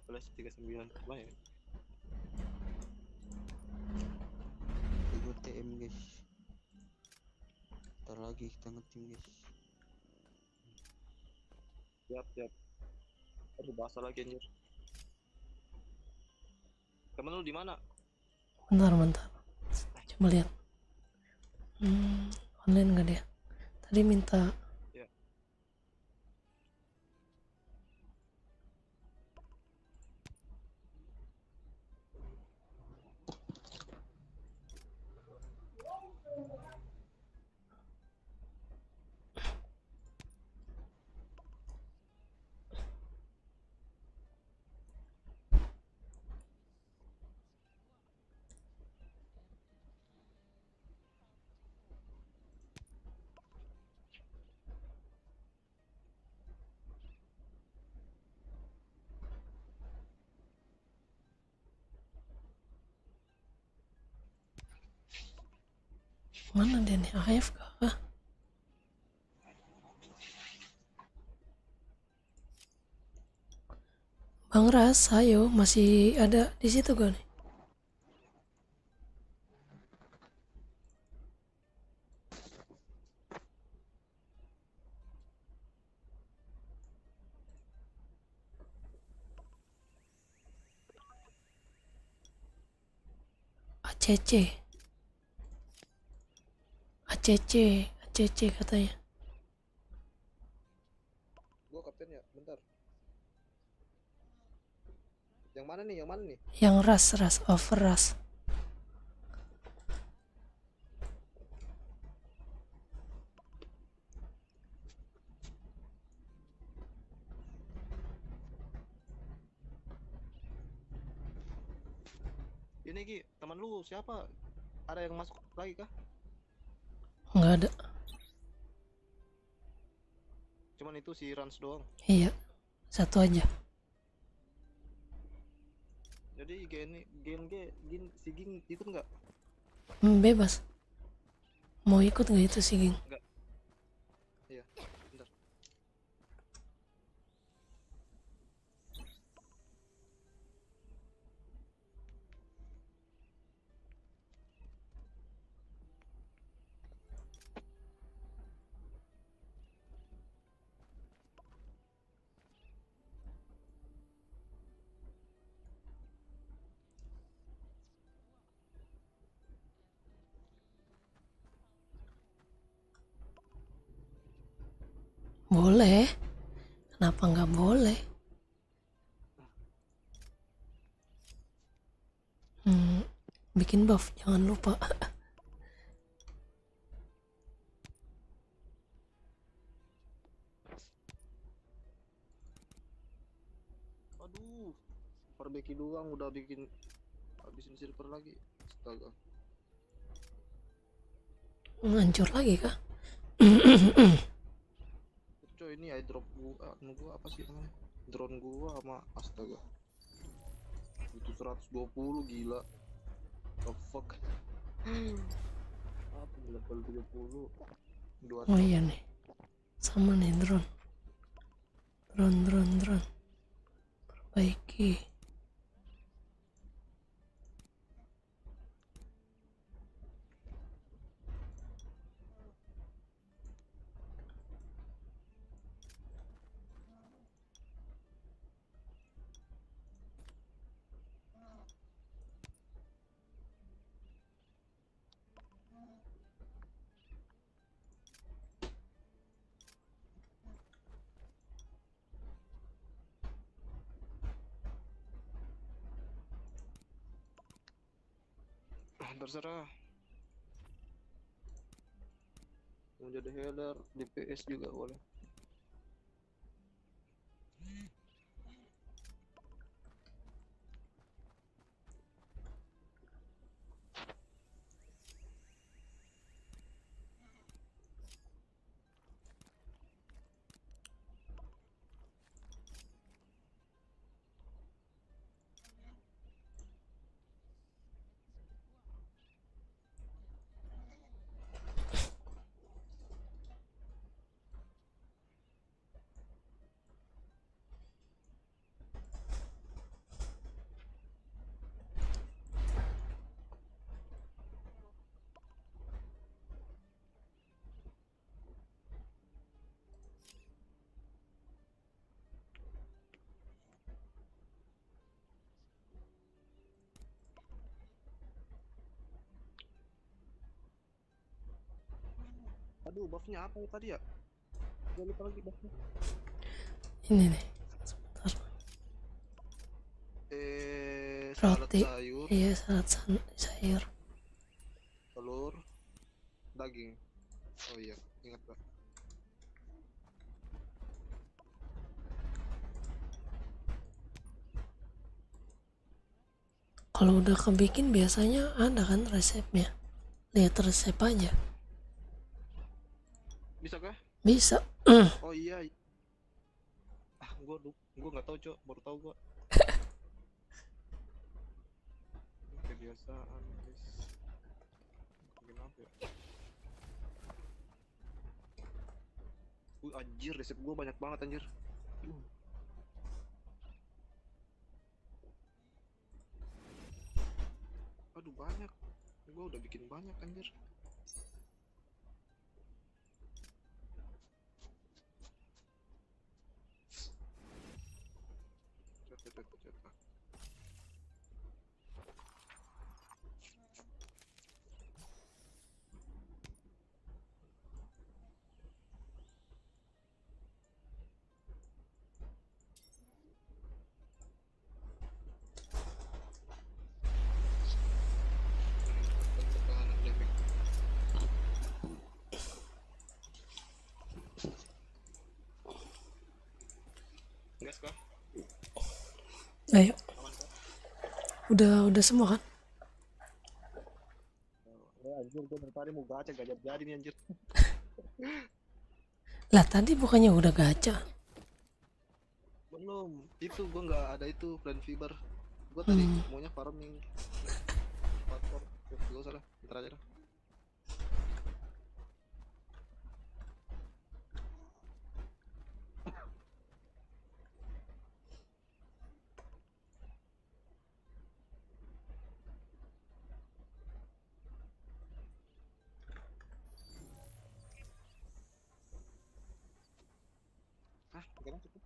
Plus 39 lumayan. Gue TM guys. lagi kita ngetim guys. Siap, siap. Aduh, basah lagi anjir. Temen lu di mana? Bentar. Coba lihat. Online nggak dia? Tadi minta. Ya. Mana dia nih? AFK kah? Bang Ras, ayo masih ada di situ gak nih? ACC katanya. Gua kapten ya, bentar. Yang mana nih? Yang mana nih? Yang ras over ras. Ini Ki, teman lu siapa? Ada yang masuk lagi kah? Nggak ada. Cuman itu si Rans doang. Iya, satu aja. Jadi si Ging ikut nggak? Bebas. Mau ikut nggak itu sih, Ging? Nggak. Iya, bentar. Boleh. Kenapa nggak boleh? Bikin buff, jangan lupa. Aduh, perbaiki doang udah habisin silver lagi. Astaga. Hancur lagi kah? Coy, ini airdrop gua apa sih namanya? Drone gua sama astaga. Itu 120 gila. The fuck. Apa level 30? Dua Oh iya nih. Sama nih drone. Perbaiki. Terserah. Mau jadi healer di PS juga boleh. Aduh, buffnya apa ya tadi ya? Gue lupa lagi buffnya. Ini nih, sebentar. Salad Roti, sayur, iya salad sayur. telur, daging. Oh iya, ingat gak? Kalau udah kebikin biasanya ada kan resepnya. Lihat resep aja. Bisa kah? Bisa. Oh iya. Ah, gua nggak tahu, Cok. Baru tahu gua. Kebiasaan, guys. Bikin apa ya? Anjir, resep gua banyak banget anjir. Aduh, banyak. Gua udah bikin banyak anjir. Cetak. Pertahanan damage. Gas kah? Ayo, Aman kah? udah semua kan? Anjir, gua dari tadi mau gacha gak jadi nih anjir. Lah tadi bukannya udah gacha? Belum, itu gua nggak ada itu plan fiber. Gua tadi maunya farming. Platform, gak usah lah, ntar aja lah. Hah, sekarang cukup.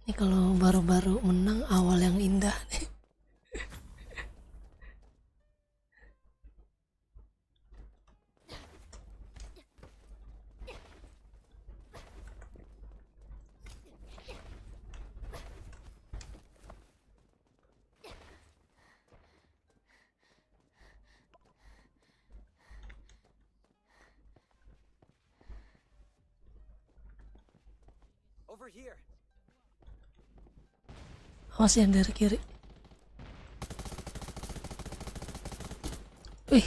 Ini kalau baru-baru menang awal yang indah nih. Over here. Awas yang dari kiri. Wih,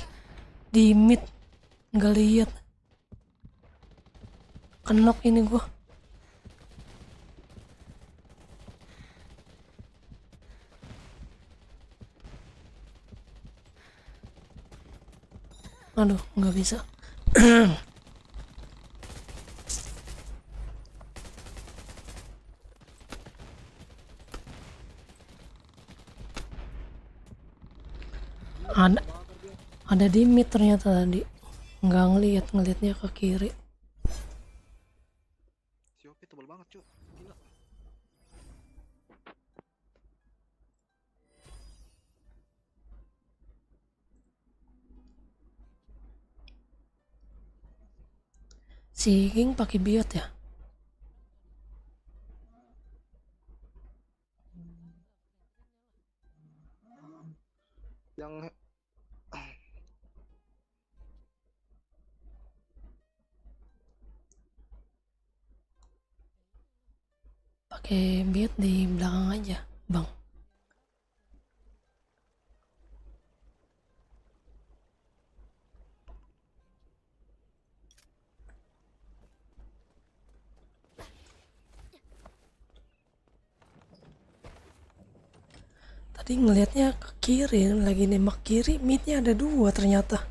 di mid nggak lihat. Kenok ini gua. Aduh, nggak bisa. ada ada di mid ternyata tadi, nggak ngelihatnya ke kiri. Si OP tebal banget, Cuk. Gila. Si King pakai biot ya. Yang Pakai biot di belakang aja, Bang. Tadi tadi ngelihatnya ke kiri, lagi nembak kiri, midnya ada 2 ternyata.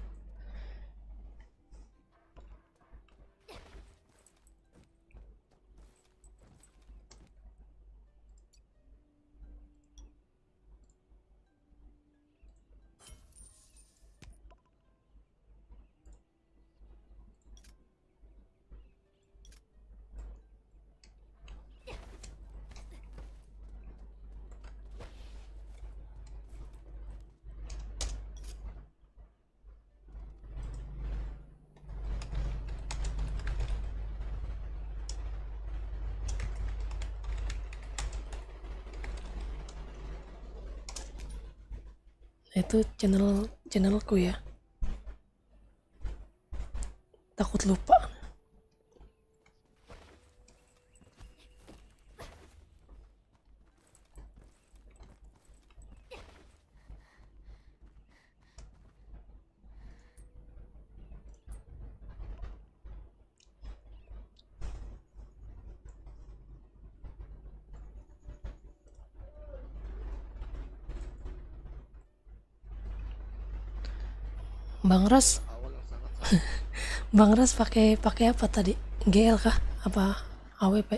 Itu channelku ya, takut lupa. Bang Ras, Awal yang sangat Bang Ras pakai apa tadi? GL kah? Apa AWP?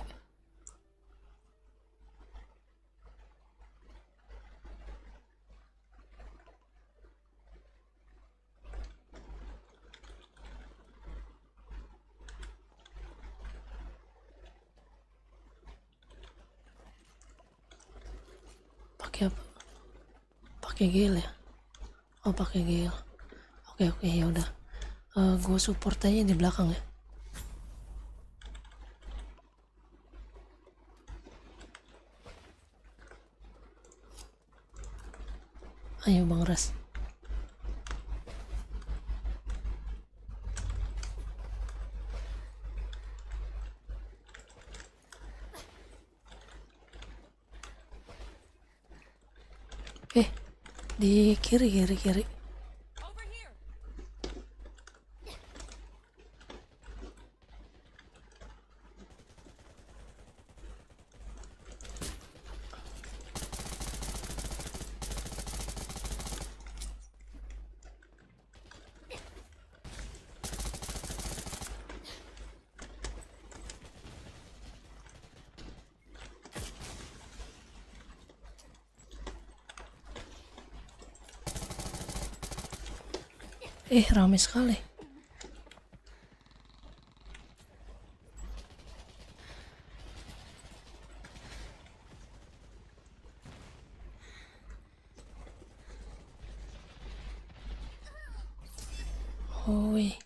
Pakai apa? Pakai GL ya? Oh, pakai GL. Oke, oke, ya udah. Gue support aja di belakang ya. Ayo Bang Ras. Di kiri. Rame sekali. Hoi.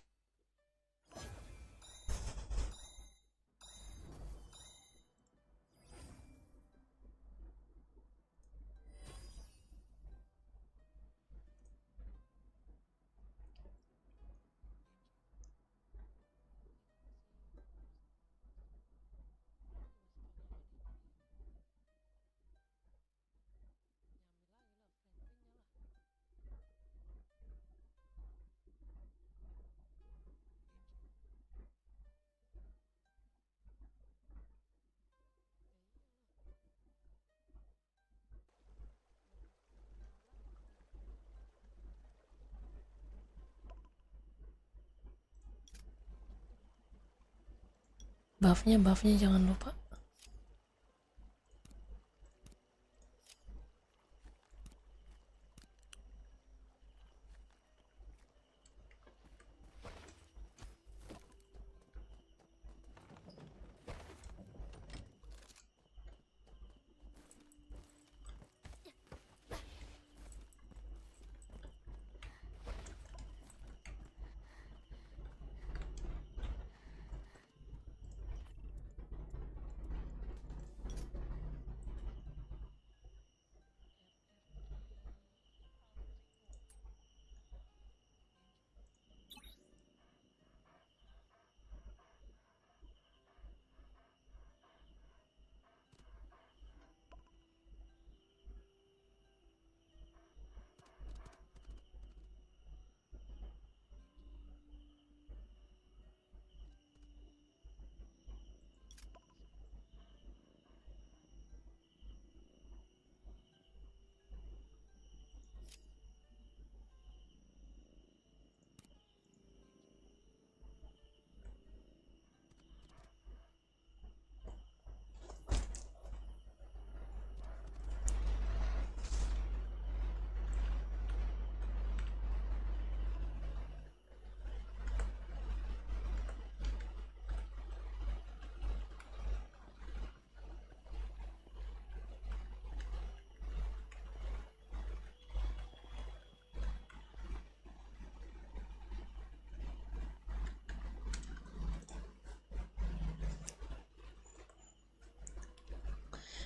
Buffnya jangan lupa.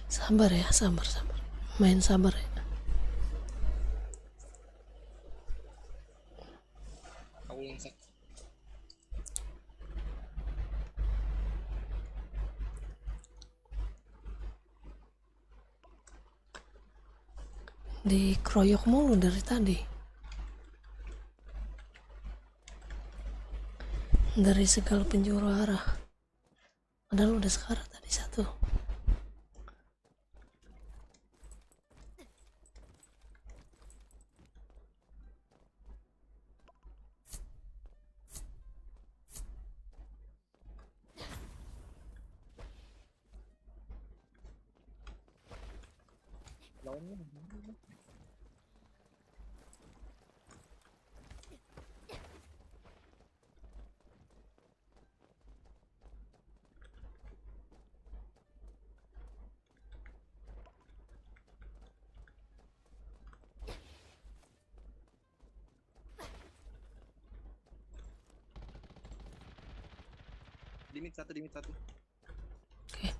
Sabar ya, sabar. Main sabar ya. Aku yang sak. Dikeroyok mulu dari tadi. Dari segala penjuru arah. Padahal udah sekarat tadi satu. Lawannya di mid satu. Oke.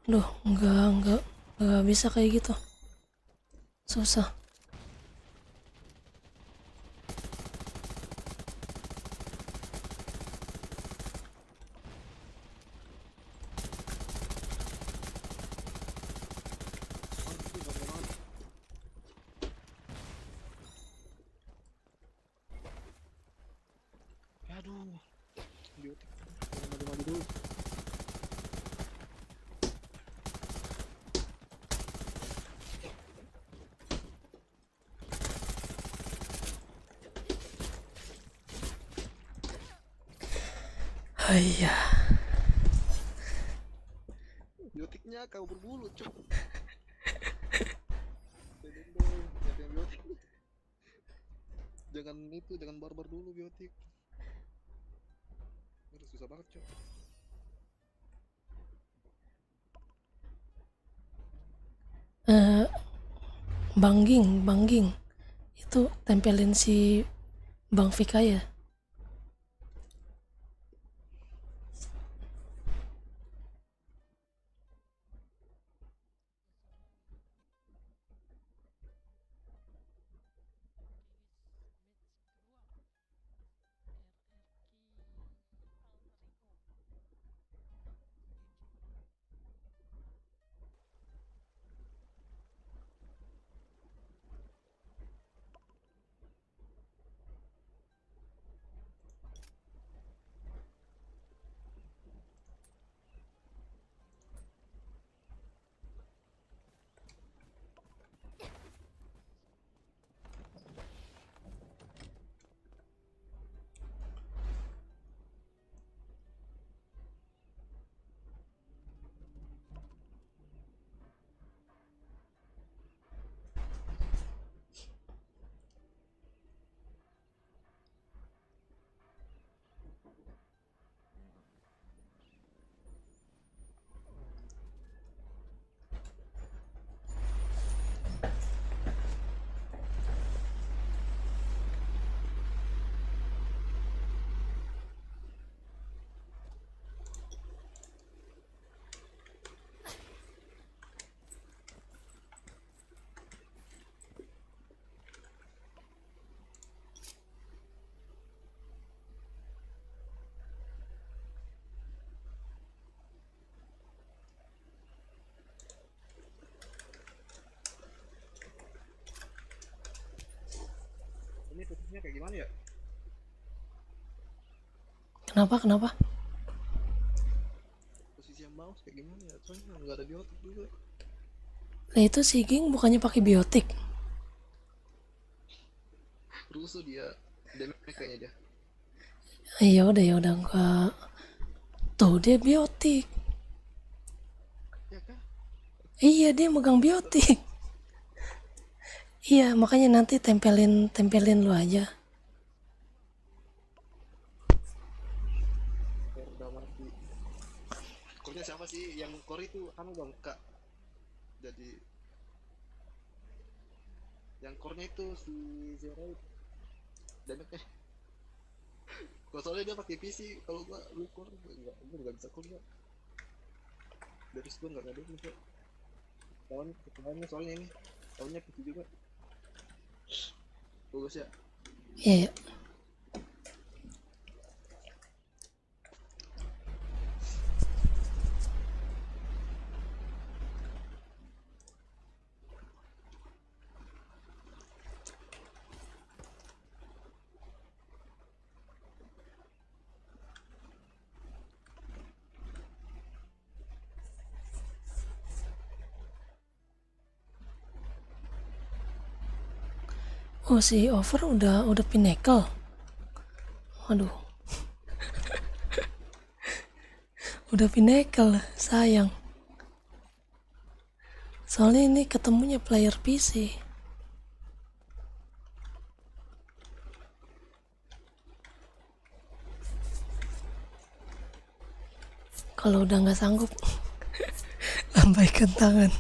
Duh, enggak bisa kayak gitu. Susah. Aduh, biotik. Jangan maju-maju dulu. Iya. Biotiknya kau berbulu, cok. Siapa yang biotik? Jangan barbar dulu biotik. Udah susah banget, cok. Bangging. Itu tempelin si Bang Vika ya. Ini posisinya kayak gimana ya? Kenapa? Posisi yang mouse kayak gimana ya? Soalnya nggak ada biotik juga. Nah itu si Ging bukannya pakai biotik. Rusuh dia. Damage kayaknya dia. Ya udah enggak. Tuh dia biotik. Ya kah? Iya dia megang biotik. Iya makanya nanti tempelin lu aja. Udah mati. Core-nya siapa sih? Yang core itu anu Bang Kak. Jadi Yang core-nya itu si Zero damage-nya. Kalau soalnya dia pakai PC, kalau gua lu core gua nggak bisa core gua. Dari situ nggak ada juga. Lawannya soalnya ini, lawannya PC juga. Bagus ya. Iya, ya. Oh, si Over udah pinnacle. Waduh. Udah pinnacle, sayang. Soalnya ini ketemunya player PC. Kalau udah nggak sanggup, lambaikan tangan.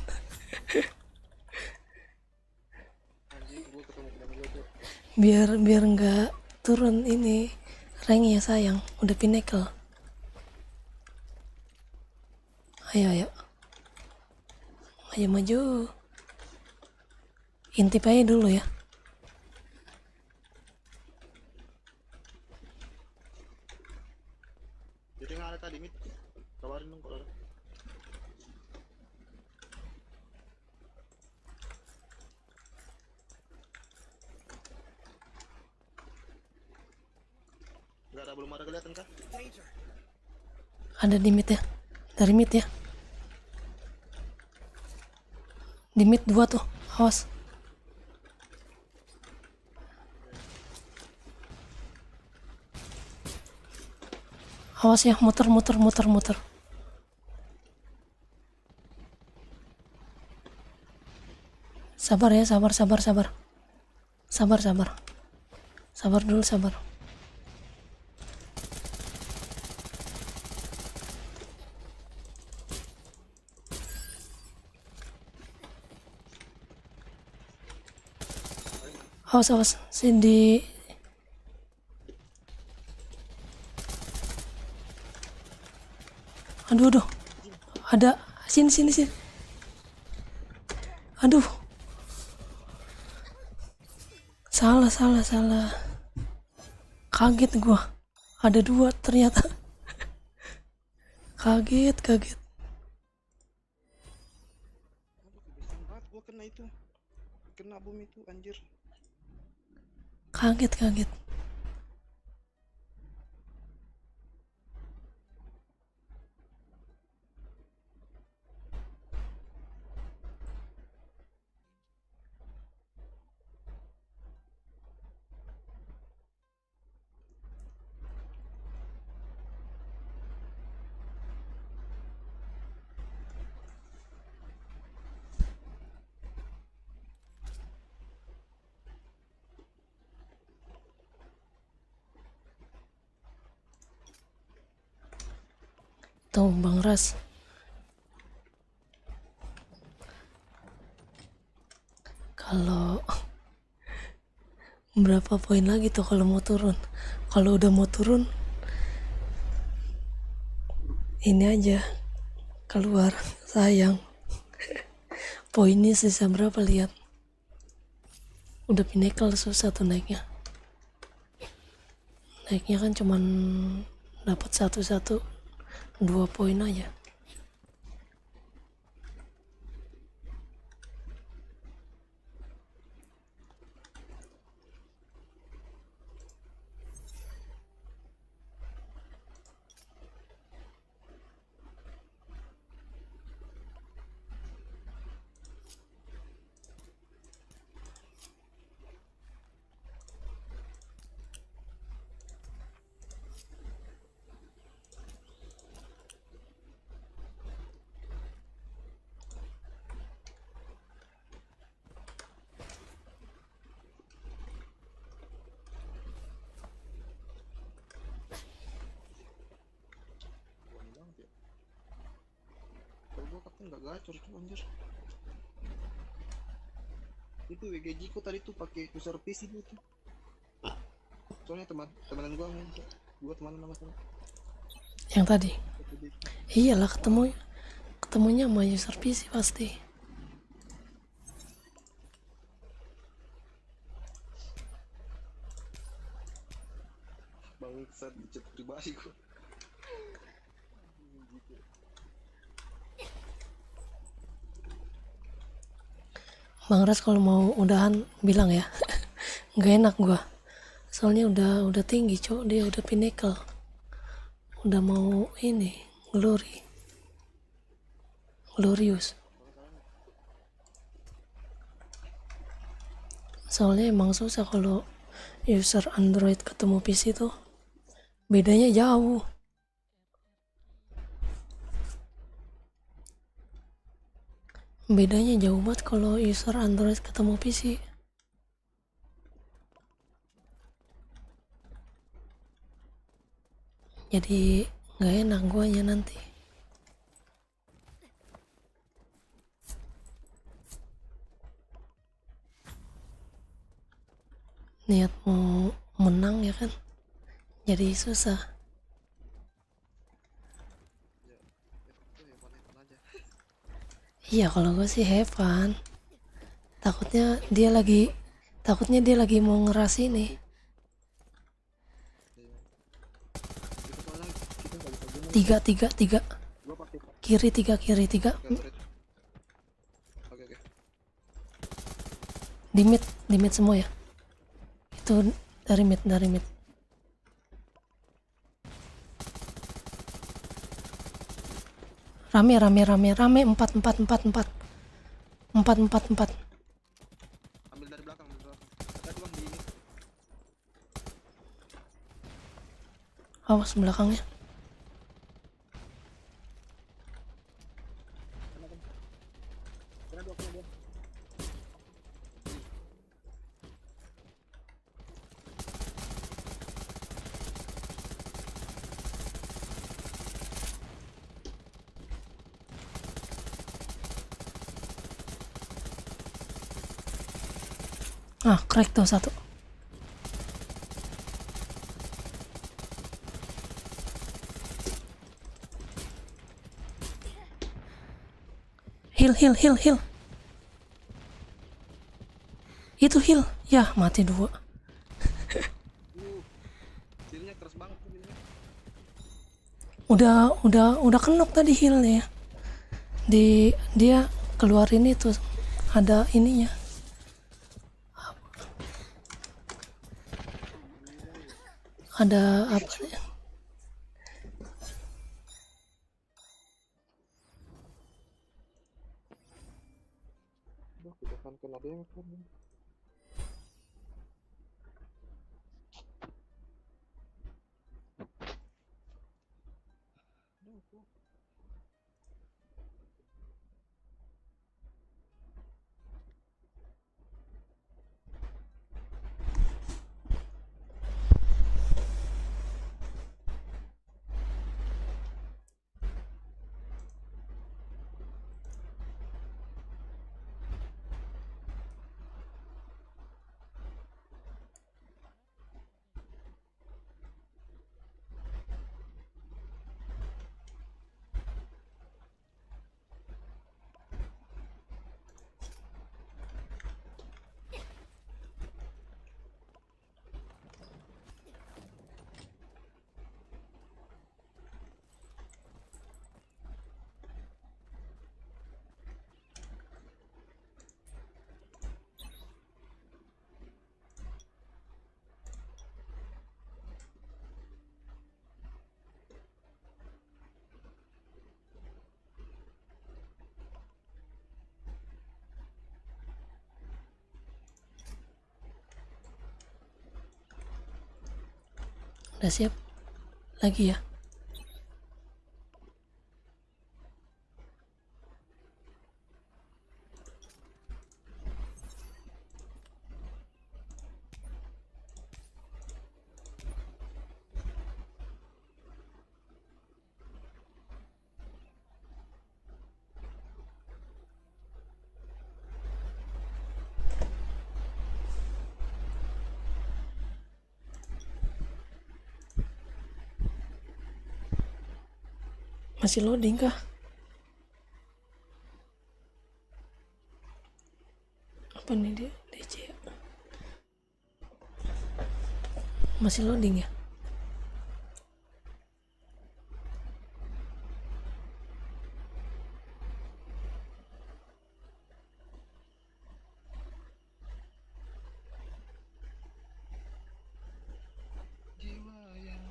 Anjing, gua ketemu teman gua tuh. Biar nggak turun ini ranknya, sayang. Udah pinnacle. Ayo. Ayo maju. Intip aja dulu ya. Jadi nggak ada tadi mit, tawarin dong kalau ada. Nggak ada, belum ada kelihatan kah? Ada di mid ya. Dari mid ya. Di mid 2 tuh. Awas. Awas ya, muter. Sabar ya, sabar. Sabar dulu. Awas. Sini. Aduh. Ada. Sini. Aduh. Salah. Kaget gua. Ada 2 ternyata. Kaget. Aduh, kebiasaan banget gua kena itu. Kena bom itu, anjir. Kaget. Tuh Bang Ras. Kalau berapa poin lagi tuh kalau mau turun? Kalau udah mau turun, ini aja keluar, sayang. Poinnya sisa berapa, lihat. Udah pinnacle, susah tuh naiknya. Naiknya kan cuman dapat 2 poin aja. Buang banget ya. Kalau gua kapten nggak gacor tuh, anjir. Itu WGG ku tadi tuh pakai user PC itu. Soalnya teman-teman gua teman sama sama. Yang tadi. Iyalah ketemunya sama user PC pasti. Bangsat di chat pribadi gua. Bang Ras kalau mau udahan bilang ya. Nggak enak gua. Soalnya udah tinggi, Cok. Dia udah pinnacle. Udah mau ini, glorious. Soalnya emang susah kalau user Android ketemu PC tuh bedanya jauh. Bedanya jauh banget kalau user Android ketemu PC. Jadi nggak enak guanya nanti. Niat mau menang ya kan, jadi susah. Iya kalau gue sih have fun. Takutnya dia lagi mau ngeras ini. Tiga. Kiri tiga. Oke. Di mid semua ya. Itu dari mid. Rame 4. Ambil dari belakang. Tadi Bang di ini. Awas belakangnya. Kena dua. Ah, crack tuh satu. Heal. Itu heal. Ya, mati 2. Healnya keras banget tuh healnya. Udah kenok tadi healnya. Dia keluarin itu ada ininya. Ada apa ya? Kita kan kena dia kan. Udah siap? Lagi ya? Masih loading kah? Apa nih dia? DC. Masih loading ya? Jiwa yang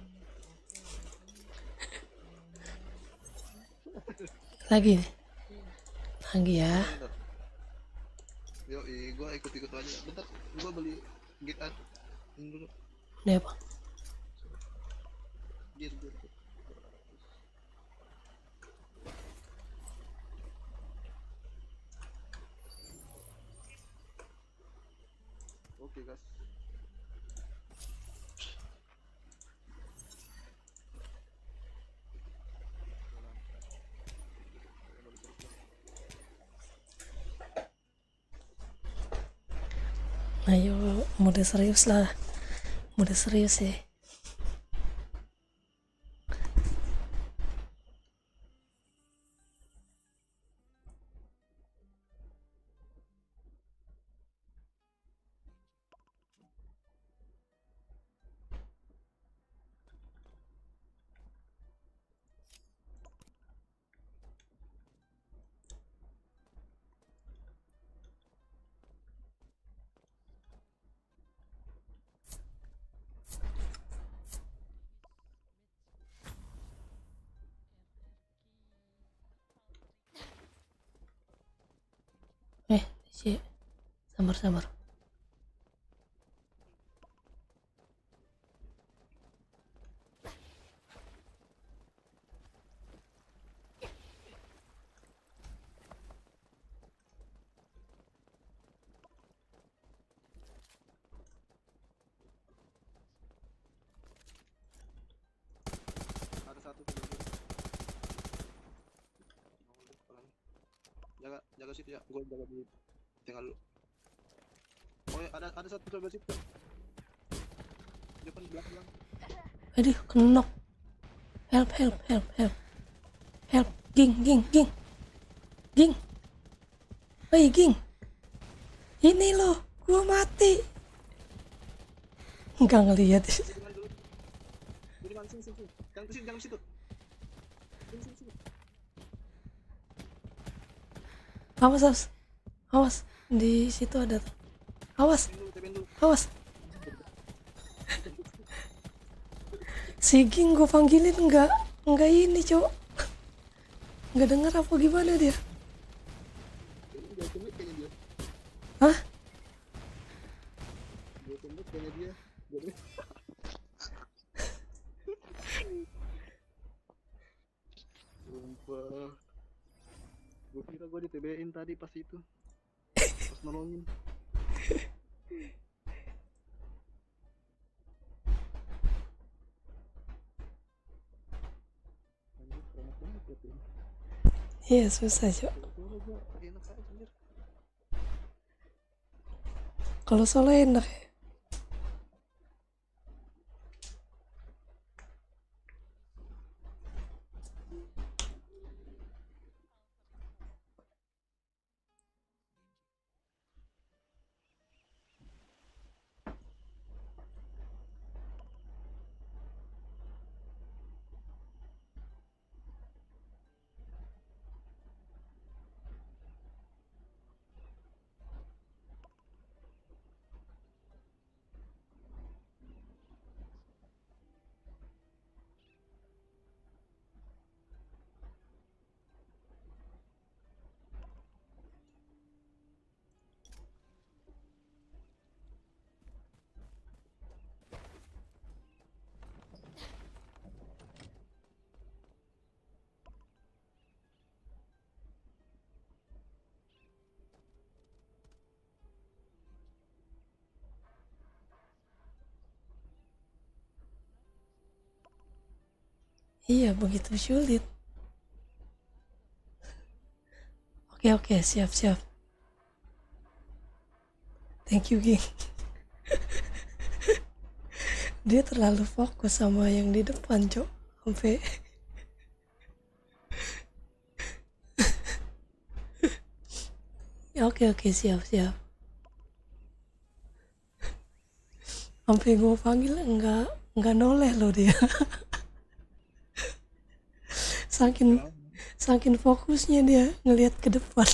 Lagi nih. Lagi ya. bentar. Yo, gua ikut-ikut aja. Bentar, gua beli git ad. Ini dulu. Udah apa? Gear. Oke, guys. Ayo, mode serius lah. Mode serius ya. DC. Sabar. Ada satu jaga situ ya, gua jaga di tinggal lu. Oh ya, ada satu sebelah situ. Depan belakang. Aduh, kenok. Help. Ging. Woi, Ging. Ini loh, gua mati. Enggak ngelihat. Jadi mana sini. Jangan ke situ. Sini. Awas. Di situ ada tuh. Awas. Tepen dulu. Awas. Si Ging gue panggilin enggak ini, Cok. Enggak denger apa gimana dia? Dia tembak kayaknya dia. Hah? Dia tembak kayaknya dia. Jadi sumpah. Gue kira gue di TB-in tadi pas itu. Pas nolongin. Anjir, keren banget ya tuh. Iya, susah, Cok. Solo gua enak aja anjir. Kalau solo enak ya. Iya, begitu sulit. Oke, siap. Thank you, Ging. Dia terlalu fokus sama yang di depan, Cok. Sampai Oke, siap. Sampai gue panggil enggak noleh loh dia. Saking fokusnya dia ngelihat ke depan.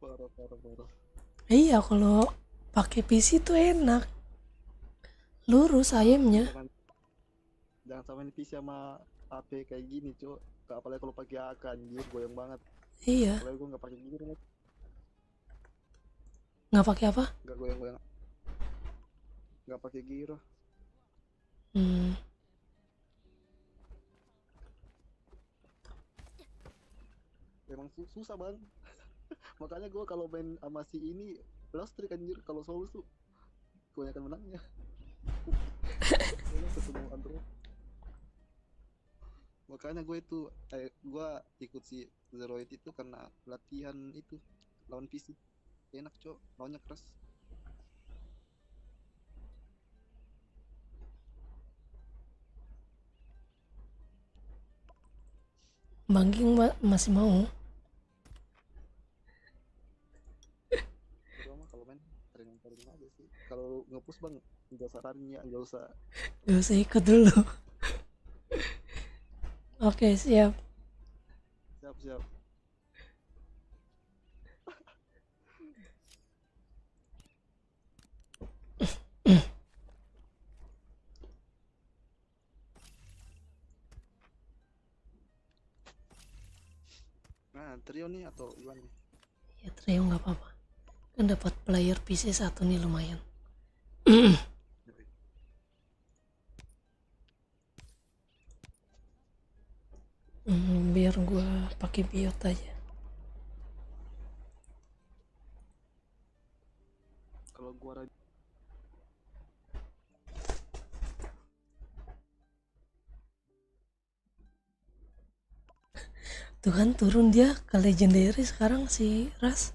Parah. Iya, kalau pakai PC tuh enak. Lurus ayamnya. Jangan samain PC sama HP kayak gini, Cuk. Apalagi kalau pakai AK, anjir, goyang banget. Iya, Apalagi gue nggak pakai gini, nggak pakai apa? nggak goyang-goyang, nggak pakai giro. Hmm. Emang susah bang. Makanya gue kalau main sama si ini lost streak anjir, kalau solo tuh kebanyakan menangnya. Ini ketemu Andro. Makanya gue ikut si Zeroid itu karena latihan itu lawan PC. Enak cok, lawannya keras. Bang King masih mau. Gua mah kalau main sering aja sih. Kalau ngepush bang, nggak usah running ya, nggak usah. Gak usah ikut dulu. Oke, siap. Siap. Nah, trio nih atau gimana nih? Ya trio nggak apa-apa. Kan dapat player PC 1 nih lumayan. Biar gua pakai biot aja. Kalau gua Tuh kan turun dia ke legendary sekarang si Ras.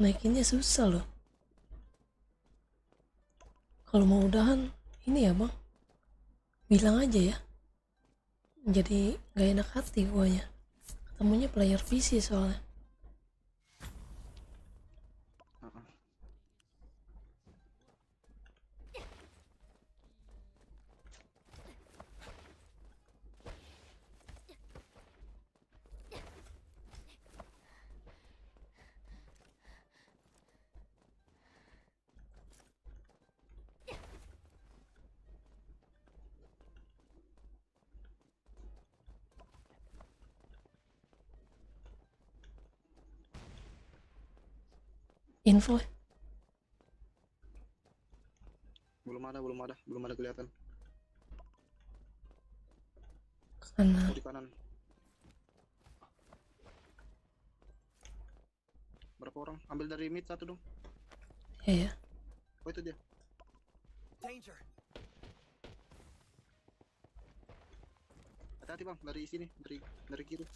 Naikinnya susah loh. Kalau mau udahan ini ya bang, bilang aja ya. Jadi gak enak hati guanya. Ketemunya player PC soalnya. Info belum ada kelihatan. kanan. Di kanan. Berapa orang? Ambil dari mid satu dong. Ya. Oh itu dia. Hati-hati bang, dari sini, dari kiri.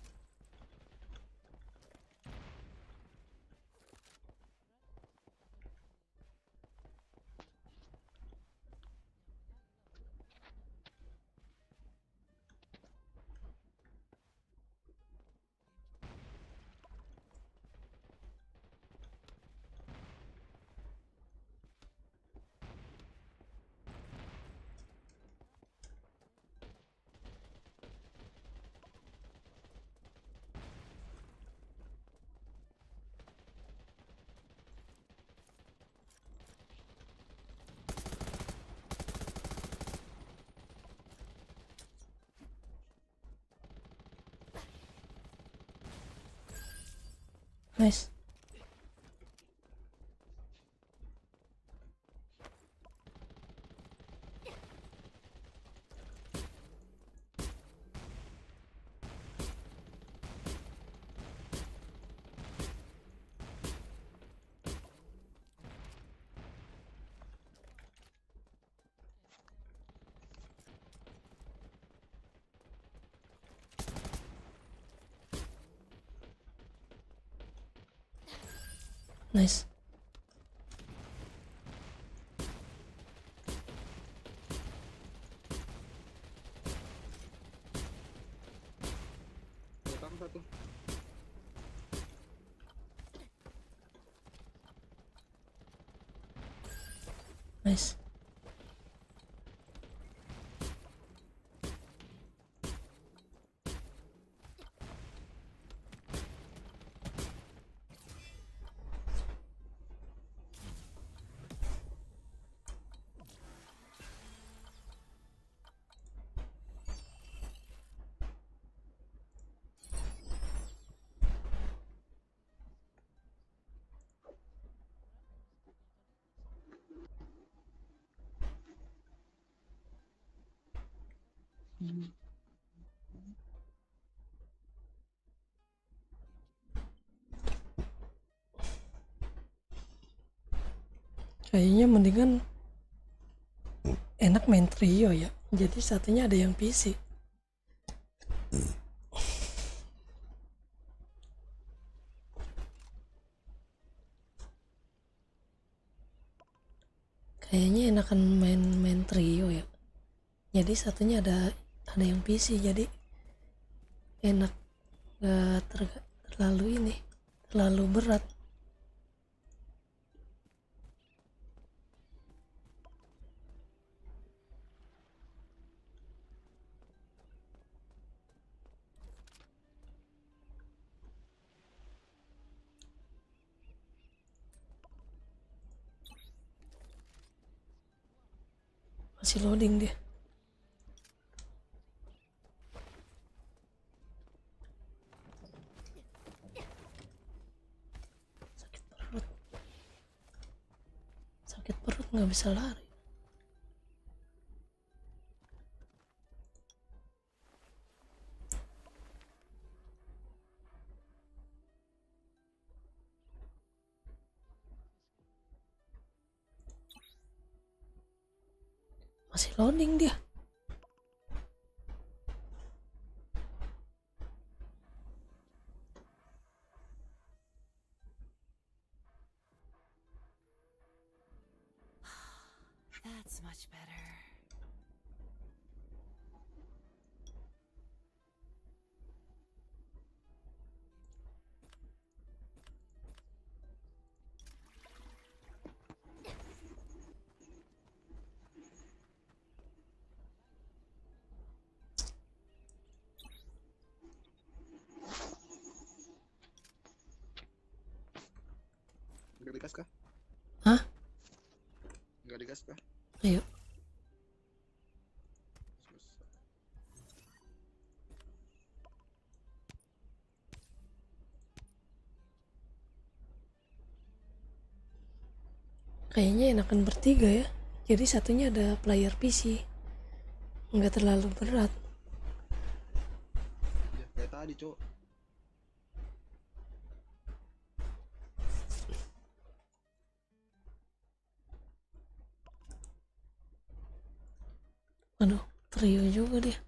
Nice. Nice. Nice. Kayaknya mendingan enak main trio ya. Jadi satunya ada yang PC. Kayaknya enakan main trio ya. Jadi satunya ada yang PC, jadi enak, gak terlalu berat. Masih loading dia. Sakit perut nggak bisa lari. Masih loading dia. That's much better. Nggak digas kah? Hah? Nggak digas kah? Ayo. Kayaknya enakan bertiga ya. Jadi satunya ada player PC. Nggak terlalu berat. Ya, kayak tadi, Cok. Aduh, trio juga dia.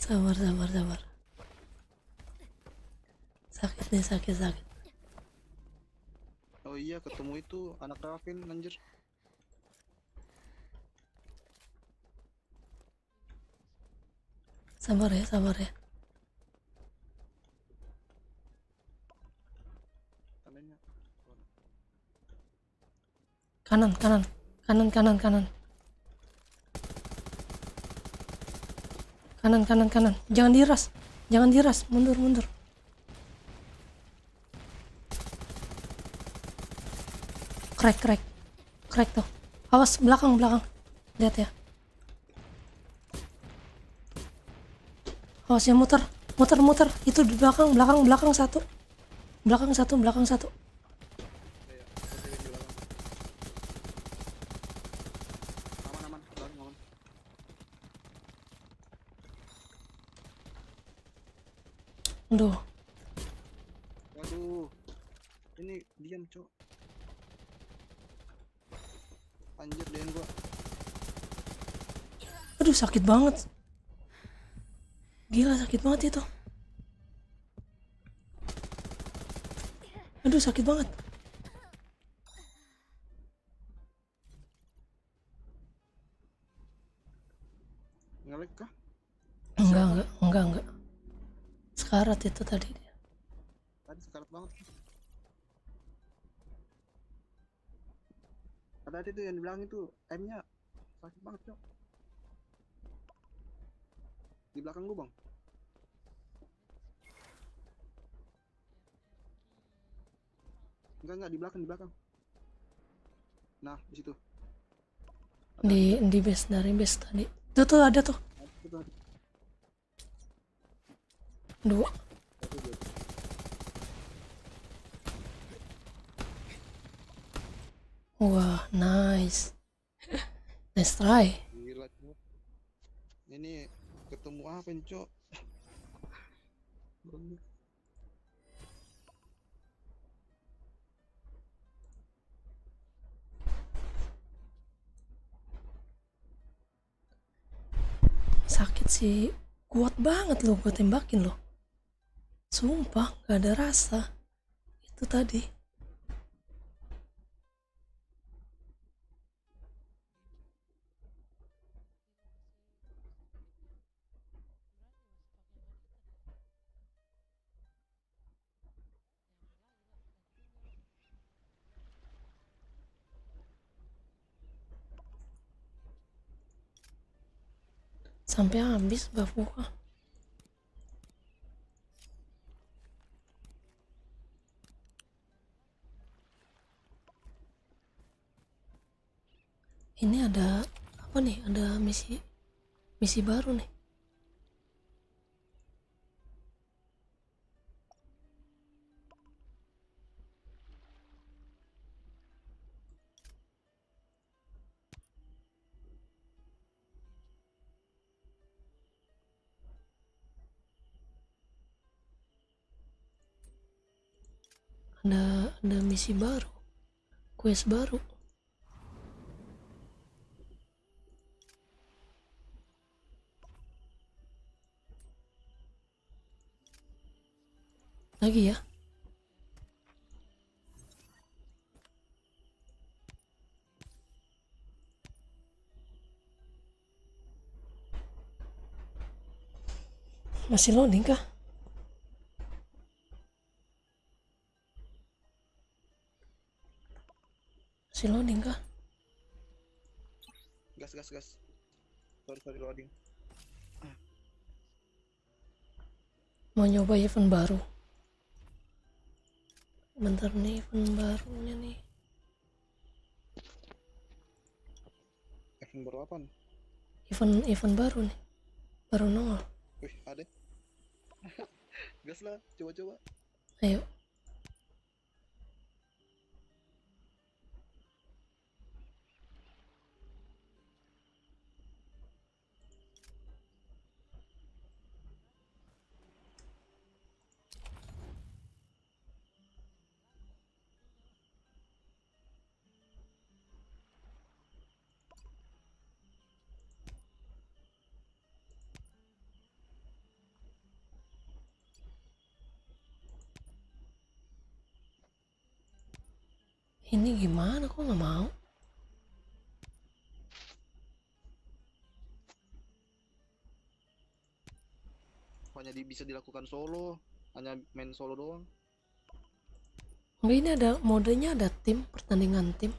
Sabar. Sakit nih, sakit. Oh iya, ketemu itu anak Rafin, anjir. Sabar ya. Tandanya. Kanan. Kanan. Jangan diras. Mundur. Crack tuh. Awas belakang. Lihat ya. Awas ya, muter. Itu di belakang satu. Belakang satu. Aman, aman. Aduh. Waduh. Ini diam, Cok. Anjir, diam gua. Aduh, sakit banget. Gila sakit banget itu. Aduh sakit banget. Ngelek kah? Enggak. Sekarat itu tadi. Tadi sekarat banget. Tadi tuh yang dibilang itu M-nya sakit banget, Cok. Di belakang lu, Bang. Enggak, di belakang. Nah, di situ. Di base, dari base tadi. Tuh ada tuh. Itu tadi. 2. Wah, nice. Nice try. Gila, Cok. Ini ketemu apa nih, Cok? Sakit sih. Kuat banget loh gue tembakin loh. Sumpah, gak ada rasa. Itu tadi. Sampai habis bafuka. Ini ada apa nih? Ada misi baru nih. Ada misi baru, quest baru. Lagi ya. Masih loading kah? Masih loading kah? Gas. Sorry loading. Mau nyoba event baru. Bentar nih event barunya nih. Event baru apa nih? Event baru nih. Baru nongol. Wih, ada. Gas lah, coba. Ayo. Ini gimana kok nggak mau? Hanya bisa dilakukan solo, hanya main solo doang. Enggak, ini ada modenya, ada tim, pertandingan tim.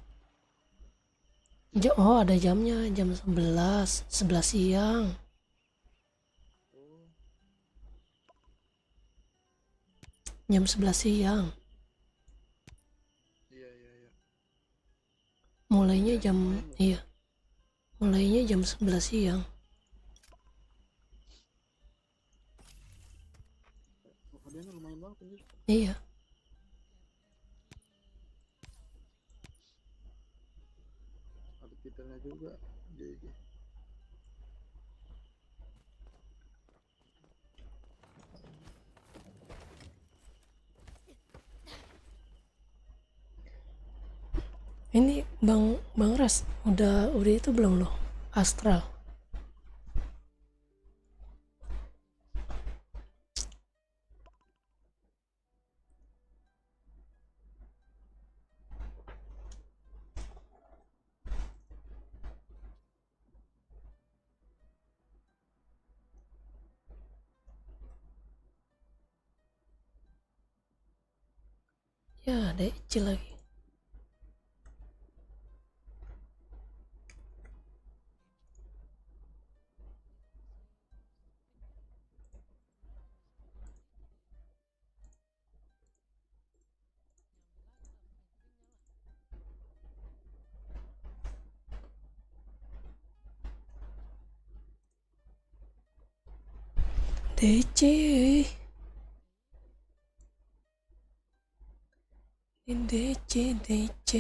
Oh, ada jamnya, jam 11 siang. Jam 11 siang. Iya. Mulainya jam 11 siang. Hadiahnya lumayan banget anjir. Iya. Ada titelnya juga. GG. Ini Bang Ras udah itu belum loh? Astral Ya DC lagi. DC. DC.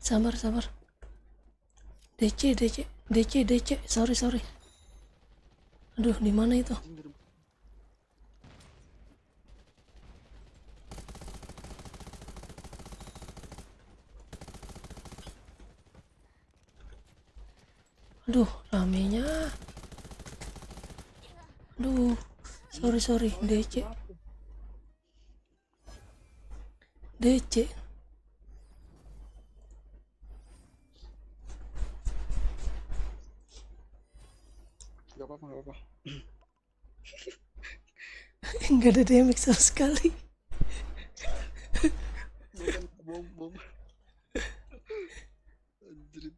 Sabar. DC. Sorry. Aduh, di mana itu? Aduh, ramenya. Aduh, sorry. DC. Gak apa-apa. Nggak ada damage sama sekali. Bom. Anjir.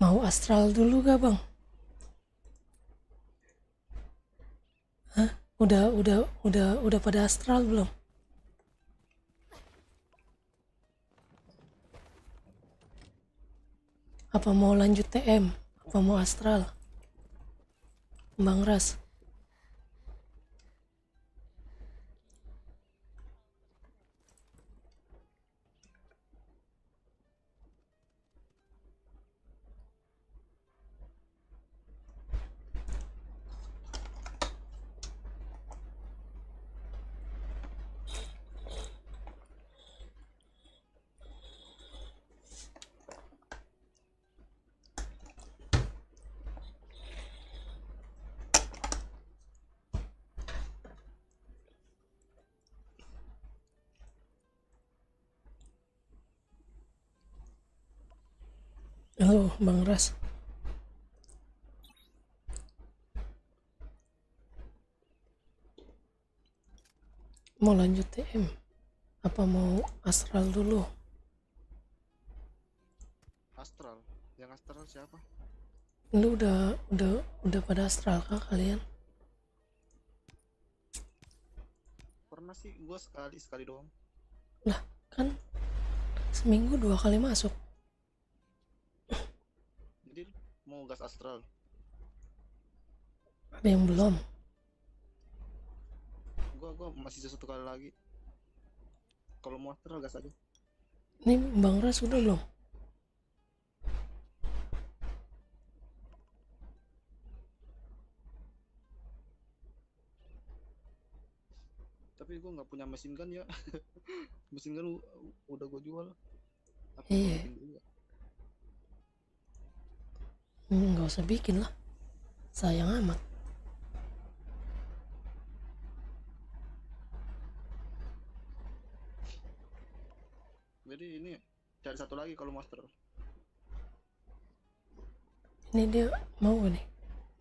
Mau astral dulu gak bang? Hah? Udah pada astral belum? Apa mau lanjut TM? Apa mau astral? Bang Ras. Halo Bang Ras. Mau lanjut TM? Apa mau astral dulu? Astral. Yang astral siapa? Lu udah pada astral kah kalian? Pernah sih gua sekali doang. Lah, kan seminggu 2 kali masuk. Jadi mau gas astral. Ada yang belum? Gua masih satu kali lagi. Kalau mau astral gas aja. Ini Bang Ras udah belum? Tapi gua nggak punya mesin gun ya. Mesin gun udah gua jual. Tapi Iya. gua bikin juga. Nggak usah bikin lah. Sayang amat. Jadi ini cari satu lagi kalau master. Ini dia mau nih.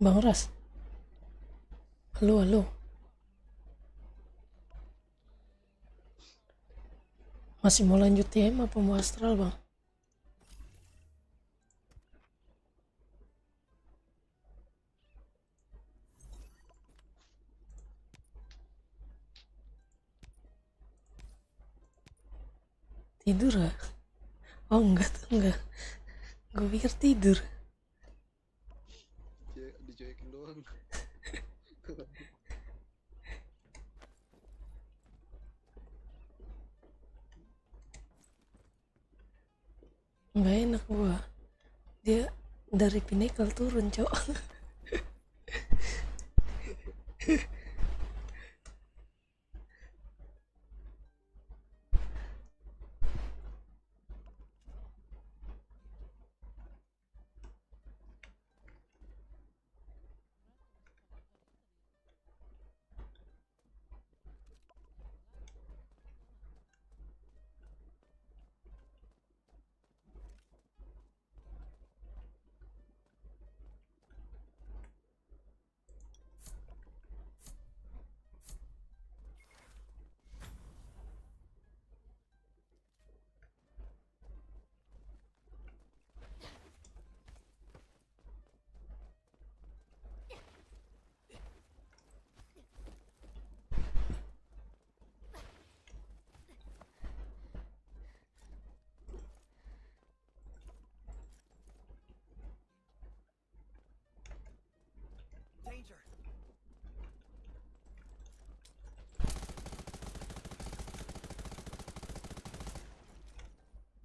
Bang Ras. Halo, halo. Masih mau lanjut TM apa mau astral, Bang? Tidur ya? Oh enggak tuh, enggak. Gue pikir tidur. Dicuekin doang. Nggak enak gua. Dia dari Pinnacle turun, Cok.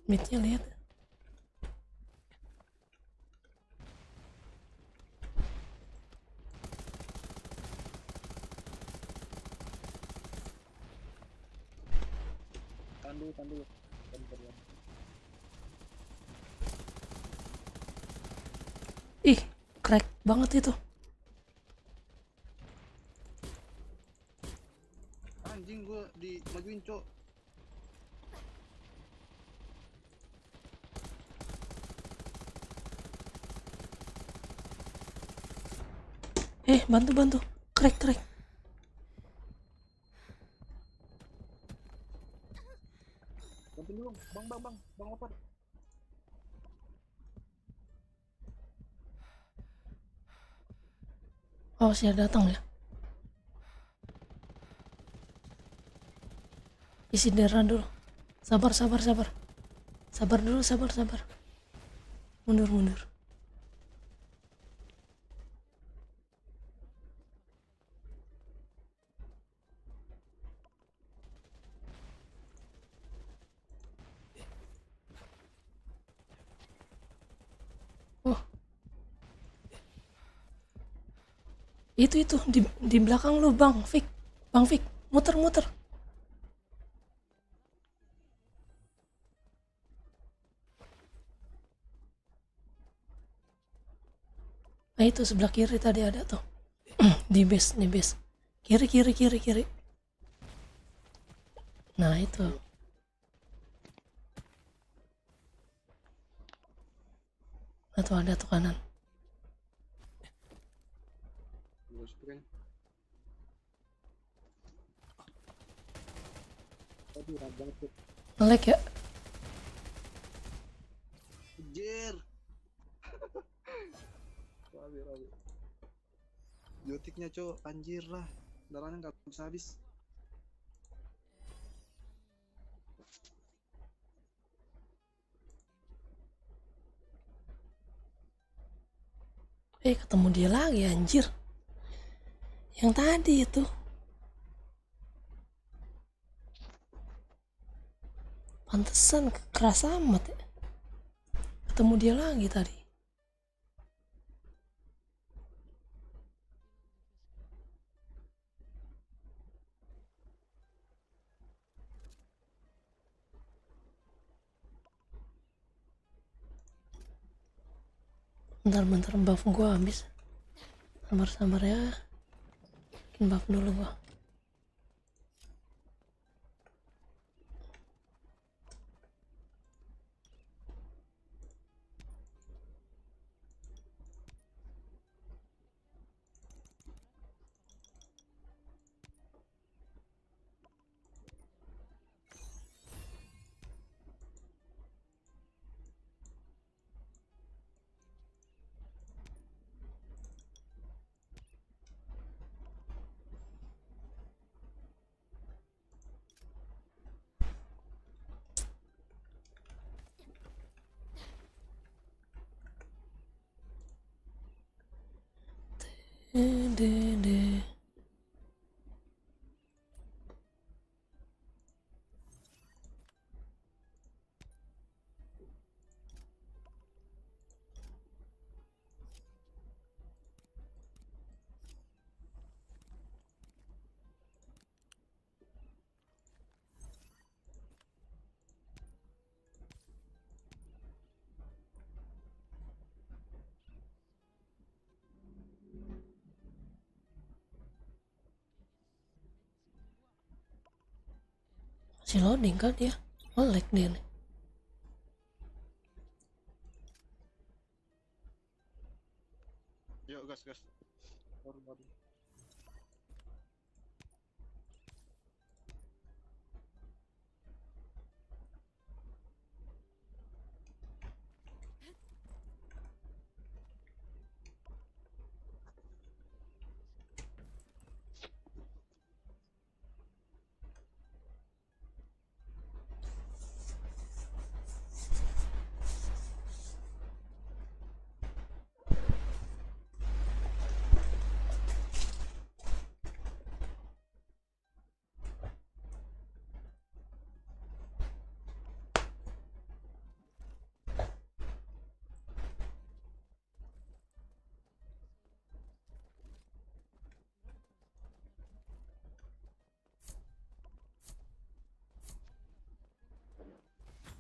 Midnya lihat. Tandu. Ih, crack banget itu. Anjing gua dimajuin, Cok. Bantu. Crack. Bantu dulu, Bang Opar. Oh, saya datang ya. Isi darah dulu. Sabar. Sabar dulu. Mundur. Oh. Itu di belakang lu, Bang Fik. Muter. Nah, itu sebelah kiri tadi ada tuh. Di base. Kiri. Nah, itu. Atau ada tuh kanan. Nge-lag ya? Anjir. Rabi. Biotiknya, Cok. Anjir lah. Darahnya nggak bisa habis. Ketemu dia lagi, anjir. Yang tadi itu. Pantesan keras amat ya. Ketemu dia lagi tadi. Bentar buff gua habis. Sabar ya. Bikin buff dulu gua. de. Masih loading kan dia? Nge-lag dia nih. Yuk gas. Baru.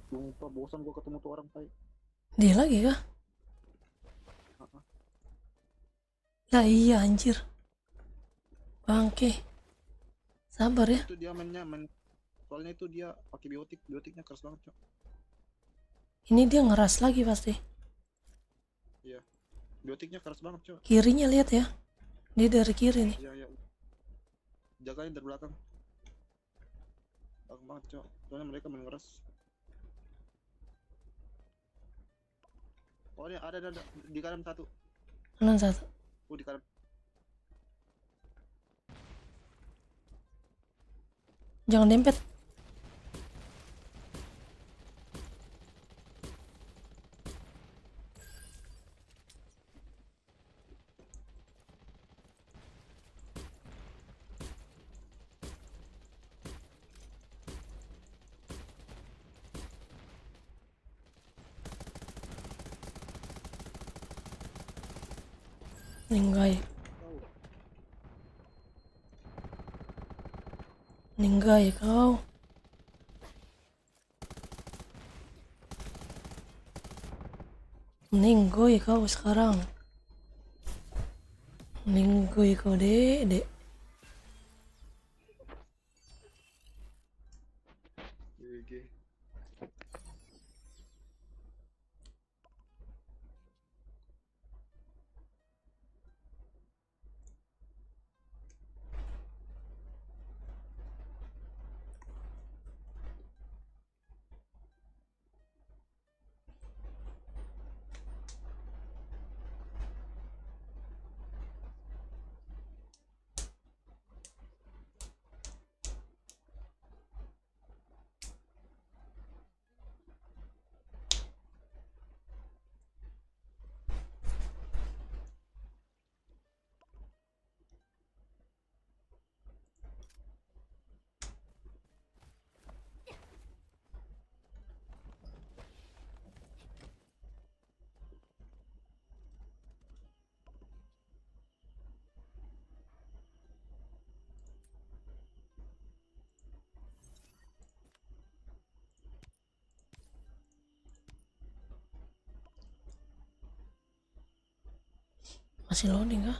Sumpah bosan gua ketemu tuh orang tai. Dia lagi kah? Lah iya anjir. Bangke. Sabar ya. Itu dia soalnya itu dia pakai biotiknya keras banget, Cok. Ini dia ngeras lagi pasti. Iya. Biotiknya keras banget, Cok. Kirinya lihat ya. Dia dari kiri nih. Iya. Jagain dari belakang. Belakang banget, Cok. Soalnya mereka main ngeras. Oh, ini ada di kanan satu. Kanan satu. Di kanan. Jangan dempet. Ninggai kau. Ninggoy kau sekarang. Ninggoy kau dek. GG. Masih loading kah?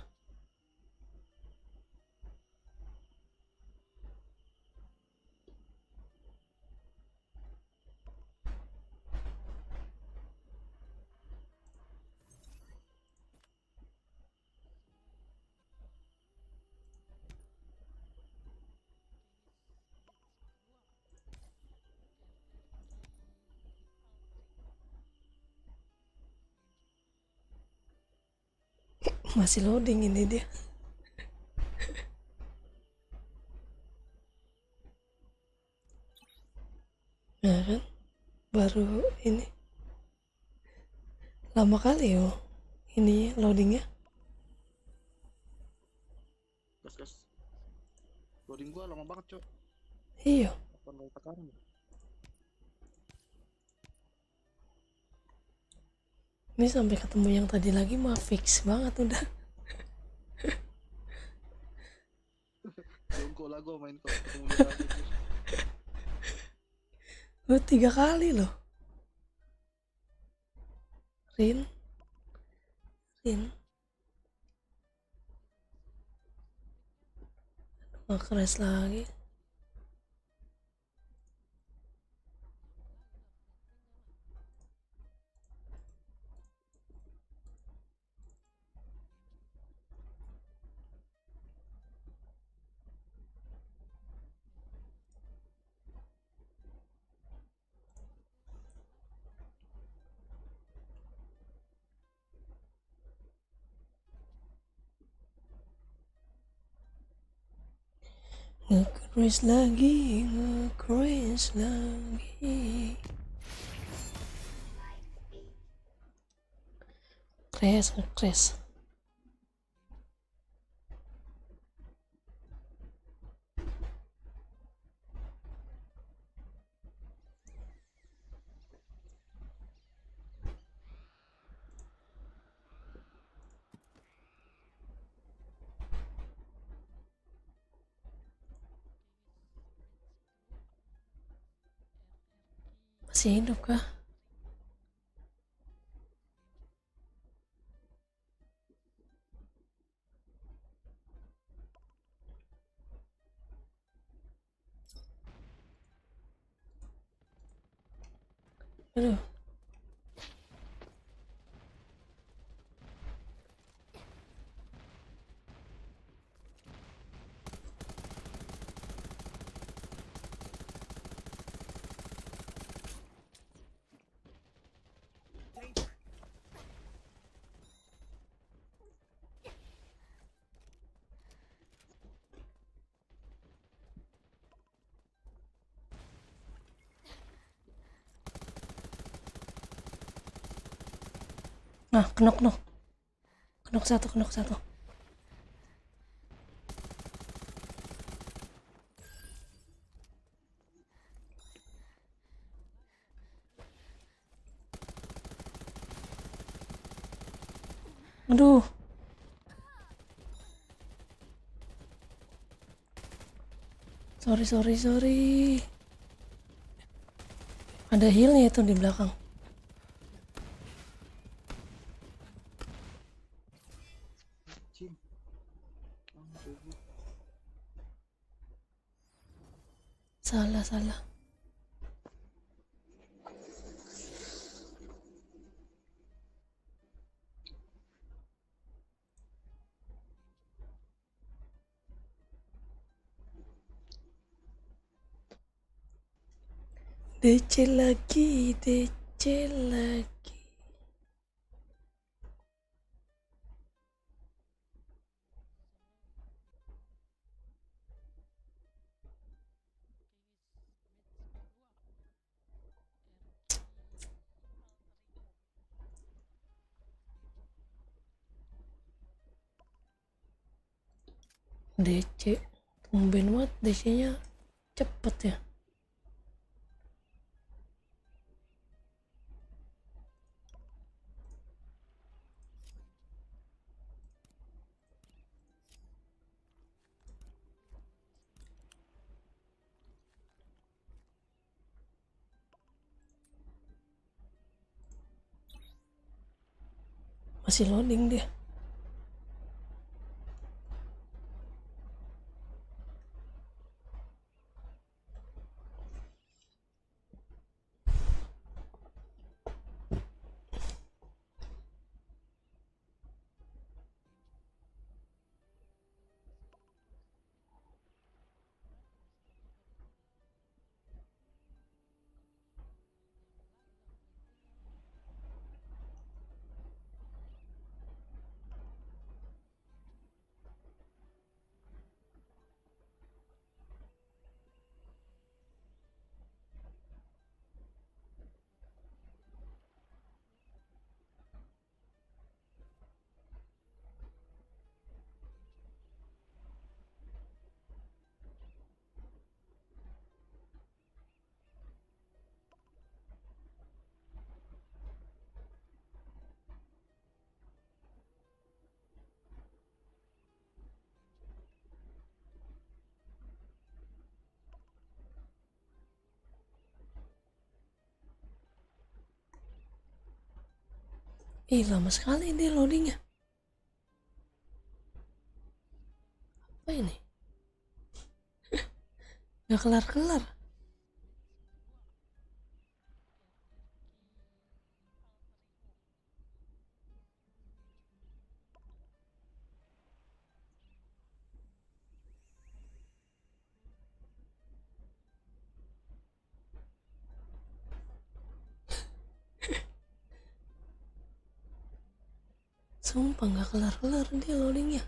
Masih loading ini dia. Nah kan, baru ini lama kali yo ini loadingnya. Gas. Loading gua lama banget, Cok. Iya, 8 tekanan. ini sampai ketemu yang tadi lagi mah fix banget udah. Jongkok lah gua main kok ketemu dia lagi terus. Lu 3 kali loh. Rin. Nggak crash lagi. Nge-crash lagi. Crash. Masih hidup kah? Aduh. Nah, kenok. Kenok satu. Aduh. Sorry. Ada healnya itu di belakang. Cing. Salah. DC lagi. DC. Tumben banget DC-nya cepet ya. Masih loading dia. Ih, lama sekali ini loadingnya. Apa ini? Gak kelar-kelar. Sumpah gak kelar-kelar dia loadingnya.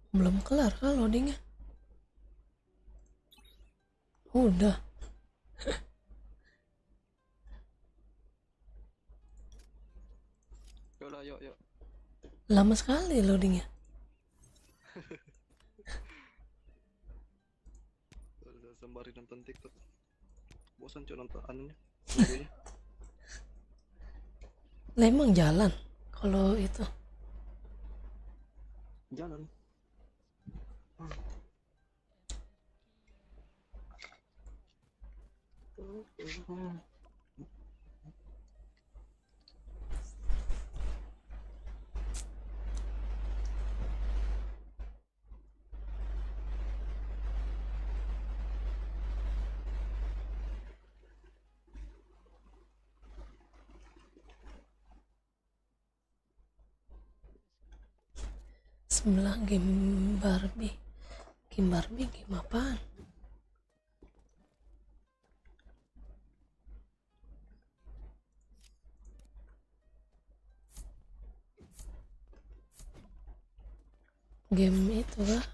Belum kelar kan loadingnya? Udah. Yuk lah, yuk. Lama sekali loadingnya. Udah sembari nonton TikTok. Bosan cuy nonton anunya. Videonya. Lah emang jalan kalau itu. Jalan. Sebelah game Barbie. Game Barbie game apaan? Game itu kah?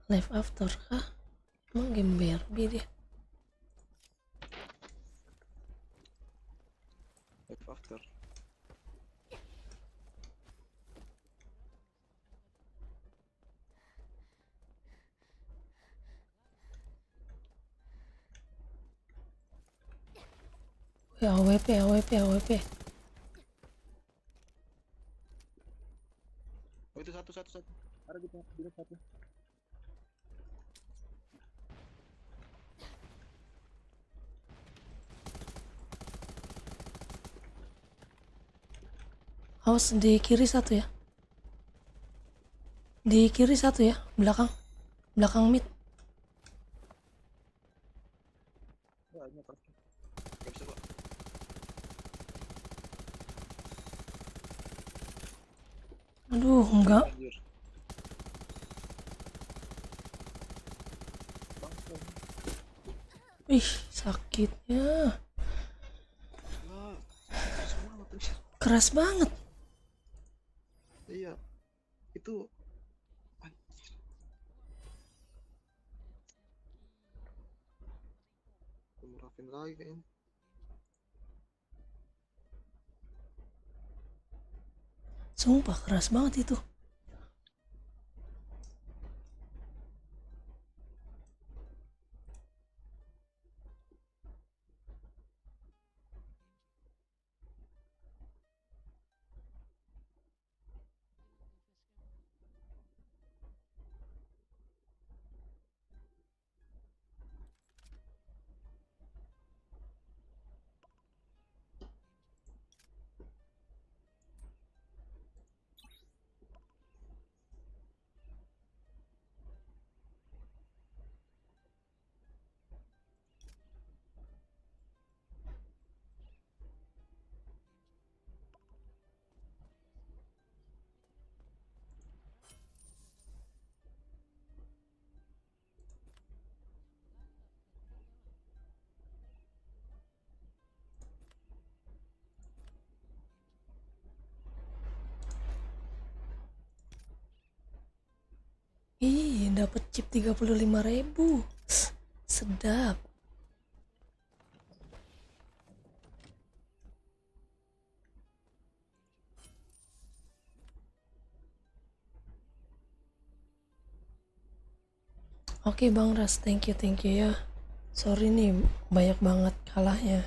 Life After kah? Emang game Barbie dia. Life After. AWP. Oh itu satu. Ada di satu. Awas di kiri satu ya. Di kiri satu ya, belakang mid. Banyak pasti. Gak bisa pak. Aduh, enggak. Anjir. Ih, sakitnya Lah, semangat anjir. keras banget. Iya. Itu anjir. Merafin lagi kayaknya. Sumpah keras banget itu. Ih, dapat chip 35.000. Sedap. Oke Bang Ras, thank you ya. Sorry nih, banyak banget kalahnya.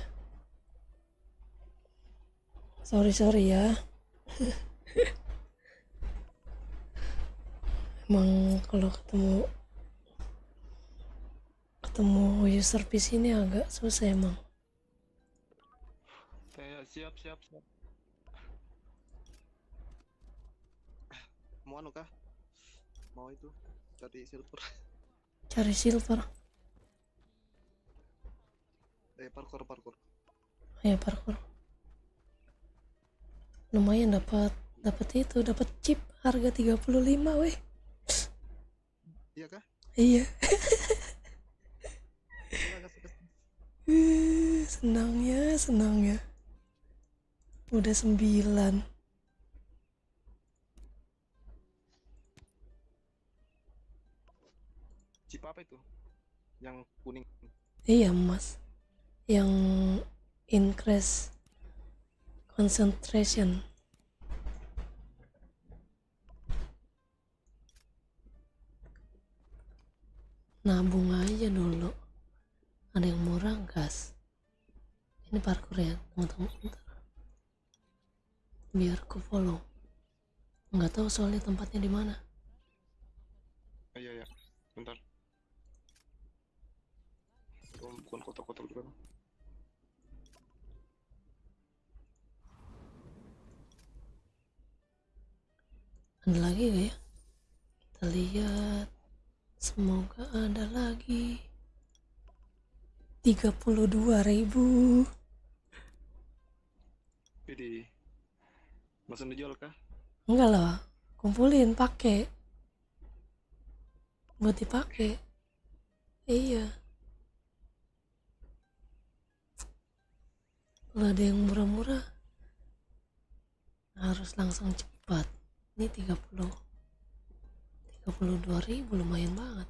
Sorry ya. Emang kalau ketemu user PC ini agak susah emang. Siap. Mau anu kah? Mau itu cari silver. Cari silver. Parkour. Ya parkour. Lumayan dapat chip harga 35 weh. Iya kah? Iya. Senang. Senangnya. Udah 9. Chip apa itu? Yang kuning. Iya Mas. Yang increase concentration. Nabung aja dulu. Ada yang murah gas. Ini parkour ya, tunggu bentar. Biar ku follow. Nggak tahu soalnya tempatnya di mana. Iya. Bentar. Oh, bukan kotak-kotak juga. Ada lagi gak ya? Kita lihat. Semoga ada lagi. 32.000. Jadi langsung dijual kah? Enggak lah, kumpulin pakai. Buat dipakai. Iya. Kalau ada yang murah-murah harus langsung cepat. Ini 32.000 lumayan banget.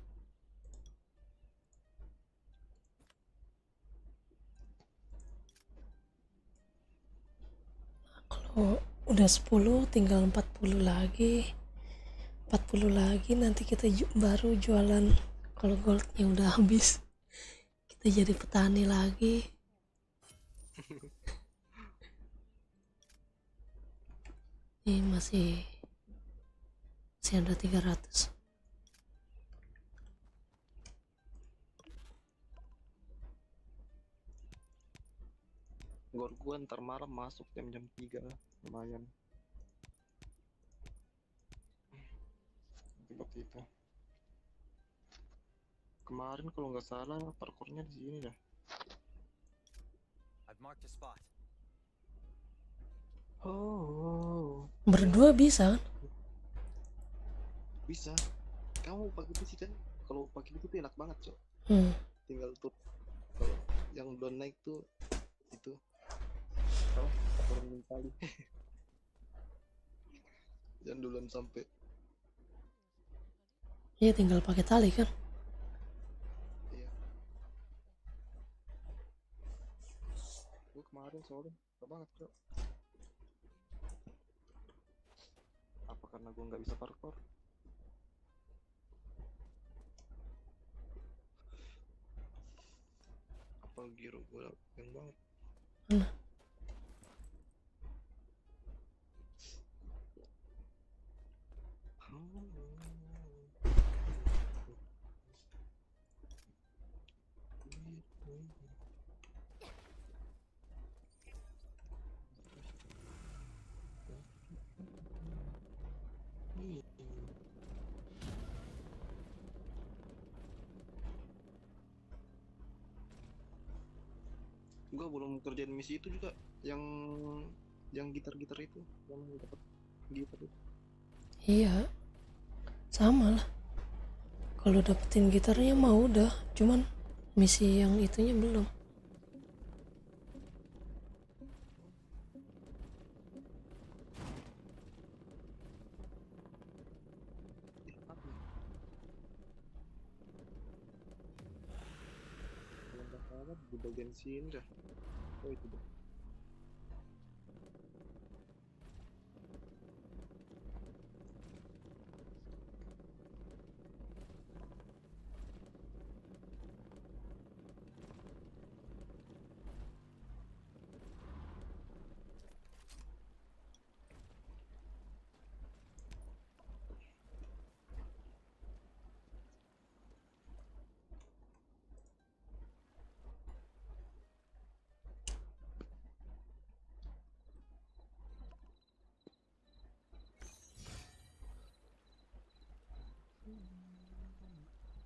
Kalau udah 10 tinggal 40 lagi. 40 lagi nanti kita baru jualan. Kalau goldnya udah habis kita jadi petani lagi. Ini masih ada 300. Gor gua ntar malam masuk jam 3 lumayan. Seperti itu. Kemarin kalau nggak salah parkurnya di sini dah. Oh. Berdua bisa kan? Bisa. Kamu pakai PC kan? Kalau pakai itu tuh enak banget, Cok. Tinggal tuh kalau yang belum naik tuh itu turun kali. Jangan duluan sampai. Iya tinggal pakai tali kan? Iya. Gue kemarin soalnya susah banget, Cok. Apa karena gue nggak bisa parkour? Apa giro gue yang banget? Mana? Gua belum kerjain misi itu juga yang gitar-gitar itu yang dapat gitar itu. Iya. Sama lah. Kalau dapetin gitarnya mah udah, cuman misi yang itunya belum. Apa di bagian sini dah. Oh itu dah.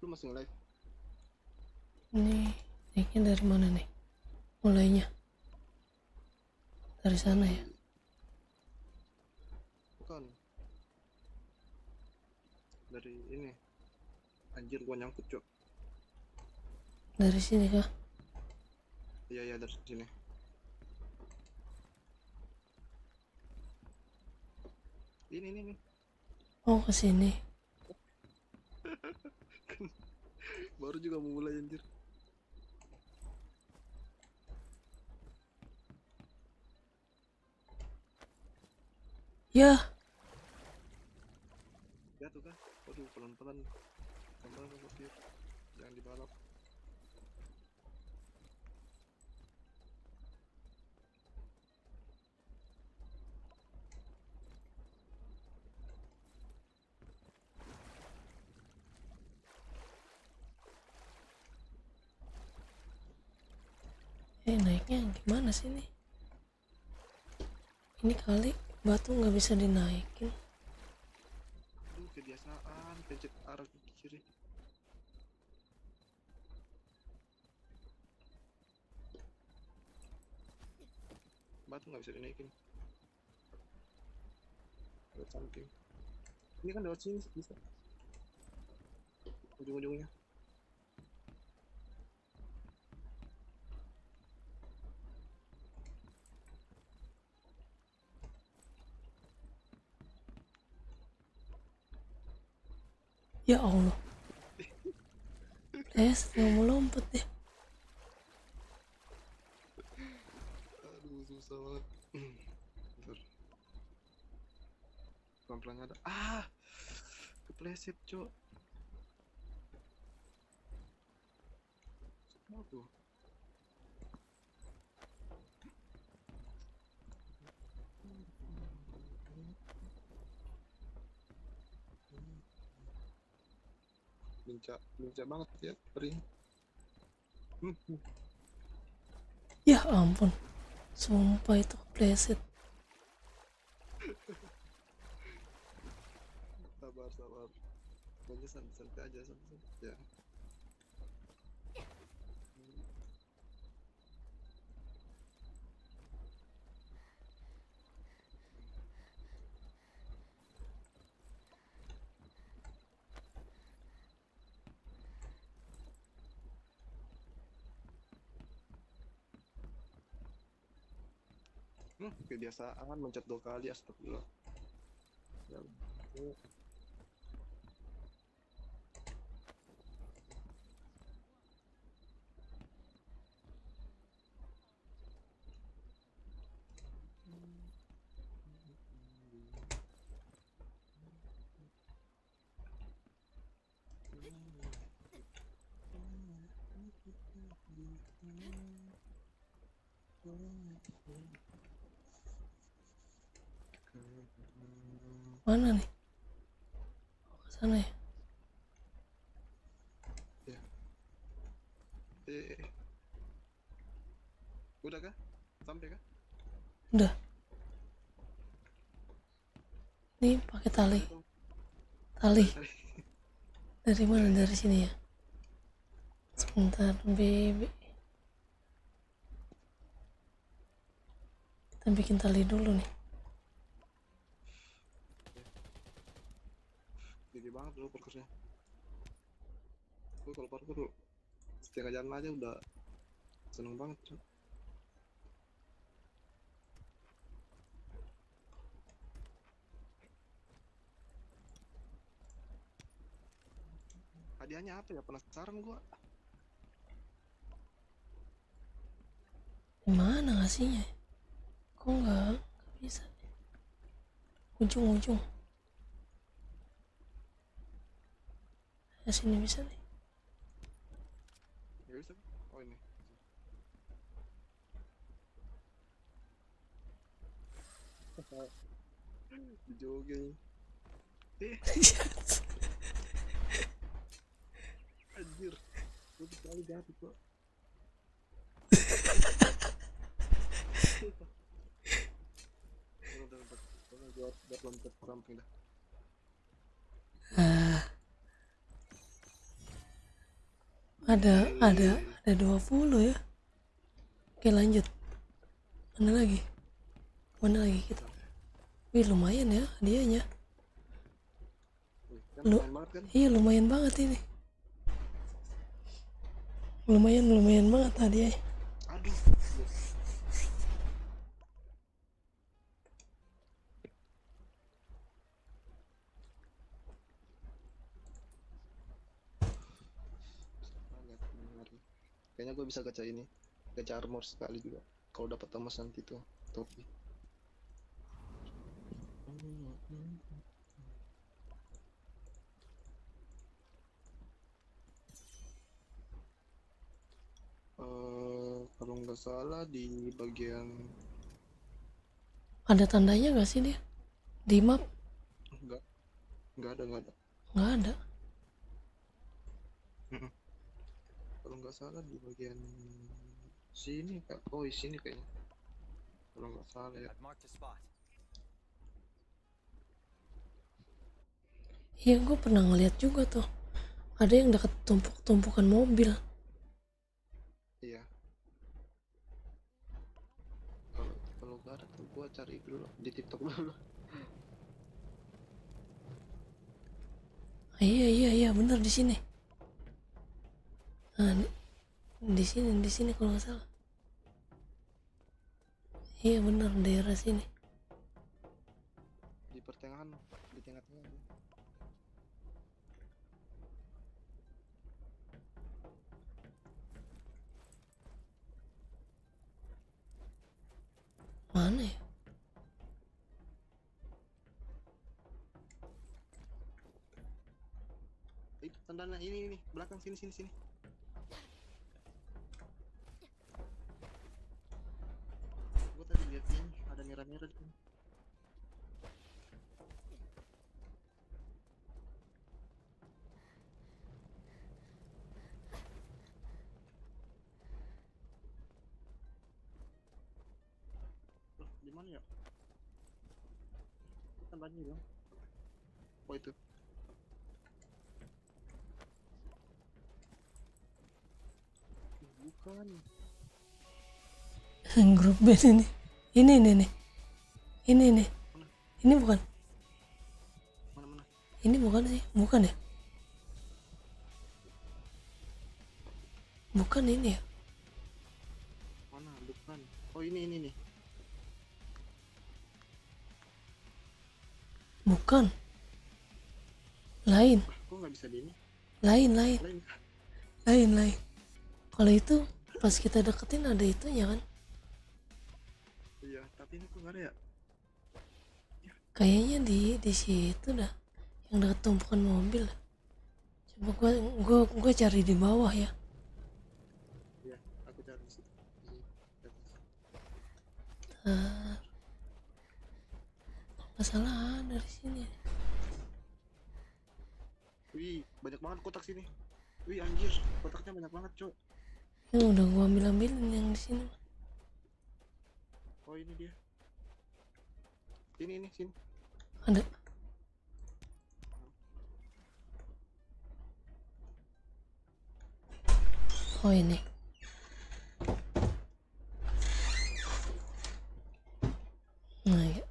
Lu masih nge-live? Ini naiknya dari mana nih? Mulainya dari sana ya? Bukan. Dari ini. Anjir gua nyangkut, Cok. Dari sini kah? Iya dari sini. Ini. Oh, ke sini. Baru juga mau mulai anjir. Ya, Ya tuh kan. Waduh, pelan-pelan. Pelan-pelan ke setir. Jangan dibalap. naiknya gimana sih nih? Ini kali batu nggak bisa dinaikin. Aduh, kebiasaan pencet arah ke kiri. Batu nggak bisa dinaikin. Lewat samping. Ini kan lewat sini bisa. Ujung-ujungnya. Ya Allah. Nggak mau lompat deh. Aduh, susah banget. Bentar. Pelan-pelan ada. Ah! Kepleset, Cok. Apa tuh? Lincah banget ya, ring. Ya ampun. Sumpah itu kepleset. Sabar. Pokoknya santai aja, santai. Ya. Kebiasaan mencet 2 kali, astagfirullah. Ya, Mana nih? Oh, ke sana ya? ya. Udah kah? Sampai kah? Udah. Nih pakai tali. Tali. Dari mana? Dari sini ya? Sebentar, baby. Kita bikin tali dulu nih. Gede banget dulu parkurnya. Gue kalau parkur setengah jalan aja udah seneng banget, Cok. Hadiahnya apa ya? Penasaran gua. Gimana ngasihnya? Kok nggak bisa? Ujung. Sini bisa nih. Ya bisa. Oh ini. Dijogel. Anjir. Gue sekali jatuh kok. Udah, buat loncat ramping dah. Ada 20 ya. Oke, lanjut. Mana lagi kita? Wih, lumayan ya hadiahnya. Wih, kan Lu, main banget kan? iya lumayan banget ini. Lumayan banget hadiahnya. Aduh. Kayaknya gue bisa gacha ini, gacha armor sekali juga. Kalau dapat emas nanti tuh topi. Kalau nggak salah di bagian Ada tandanya gak sih dia? Di map? nggak ada. Nggak ada. Kalau nggak salah di bagian sini kak. Oh di sini kayaknya. Kalau nggak salah ya. Iya, gue pernah ngeliat juga tuh. Ada yang deket tumpukan mobil. Iya. Kalau nggak ada tuh gua cari dulu di TikTok dulu. Iya, bener di sini. Nah, di sini kalau nggak salah. Iya bener, daerah sini. Di pertengahan, di tengah-tengah. Mana ya? Itu tandanya ini belakang sini. Gua tadi lihat ini ada merah-merah di sini. Loh, di mana ya? Itu tandanya dong. Oh itu. Bukan. Grup band ini. Ini bukan. Mana? Ini bukan sih, bukan ya? Bukan ini ya? Mana? Bukan. Oh ini. Bukan. Lain. Kok nggak bisa di ini? Lain. Lain. Kalau itu pas kita deketin ada itunya kan? Iya, tapi ini kok nggak ada ya? Kayaknya di situ dah, yang dekat tumpukan mobil. Coba gua cari di bawah ya. Iya, aku cari di situ. Masalah dari sini. Wih, banyak banget kotak sini. Wih, anjir, kotaknya banyak banget, Cok. Yang udah gua ambilin yang di sini. Oh, ini dia. Sini. Ada. Oh ini. Nah ya.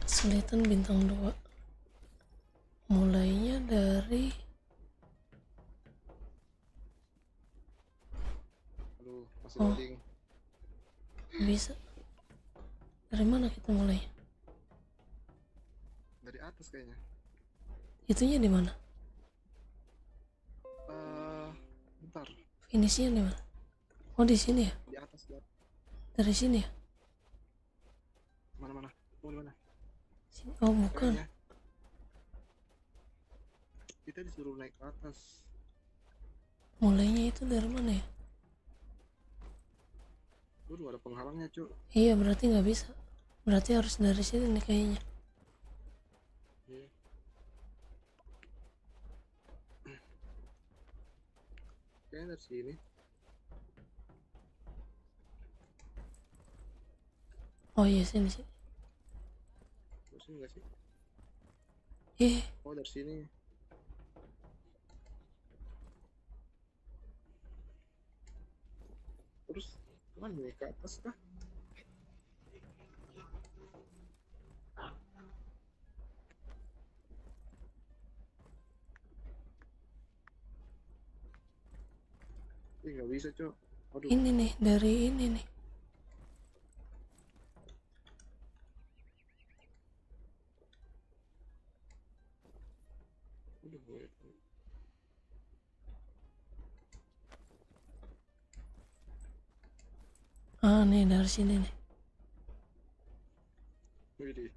Kesulitan bintang 2. Mulainya dari Aduh, masih Oh. loading. bisa. Dari mana kita mulai? atas kayaknya. Itunya di mana? Bentar, Finishnya di mana? Oh di sini ya? di atas ya. Dari sini ya? Mana-mana? Mau di mana? Sini. Oh bukan. Kayaknya. Kita disuruh naik ke atas. Mulainya itu dari mana ya? Waduh, ada penghalangnya, Cuk. Iya berarti nggak bisa. Berarti harus dari sini nih kayaknya. Iya. Kayaknya dari sini. Oh iya sini sini. Dari sini nggak sih? Oh dari sini. Terus mana nih, ke atas kah? Nggak bisa, Cok. Aduh. Ini nih dari ini nih. Ah nih dari sini nih. Widih.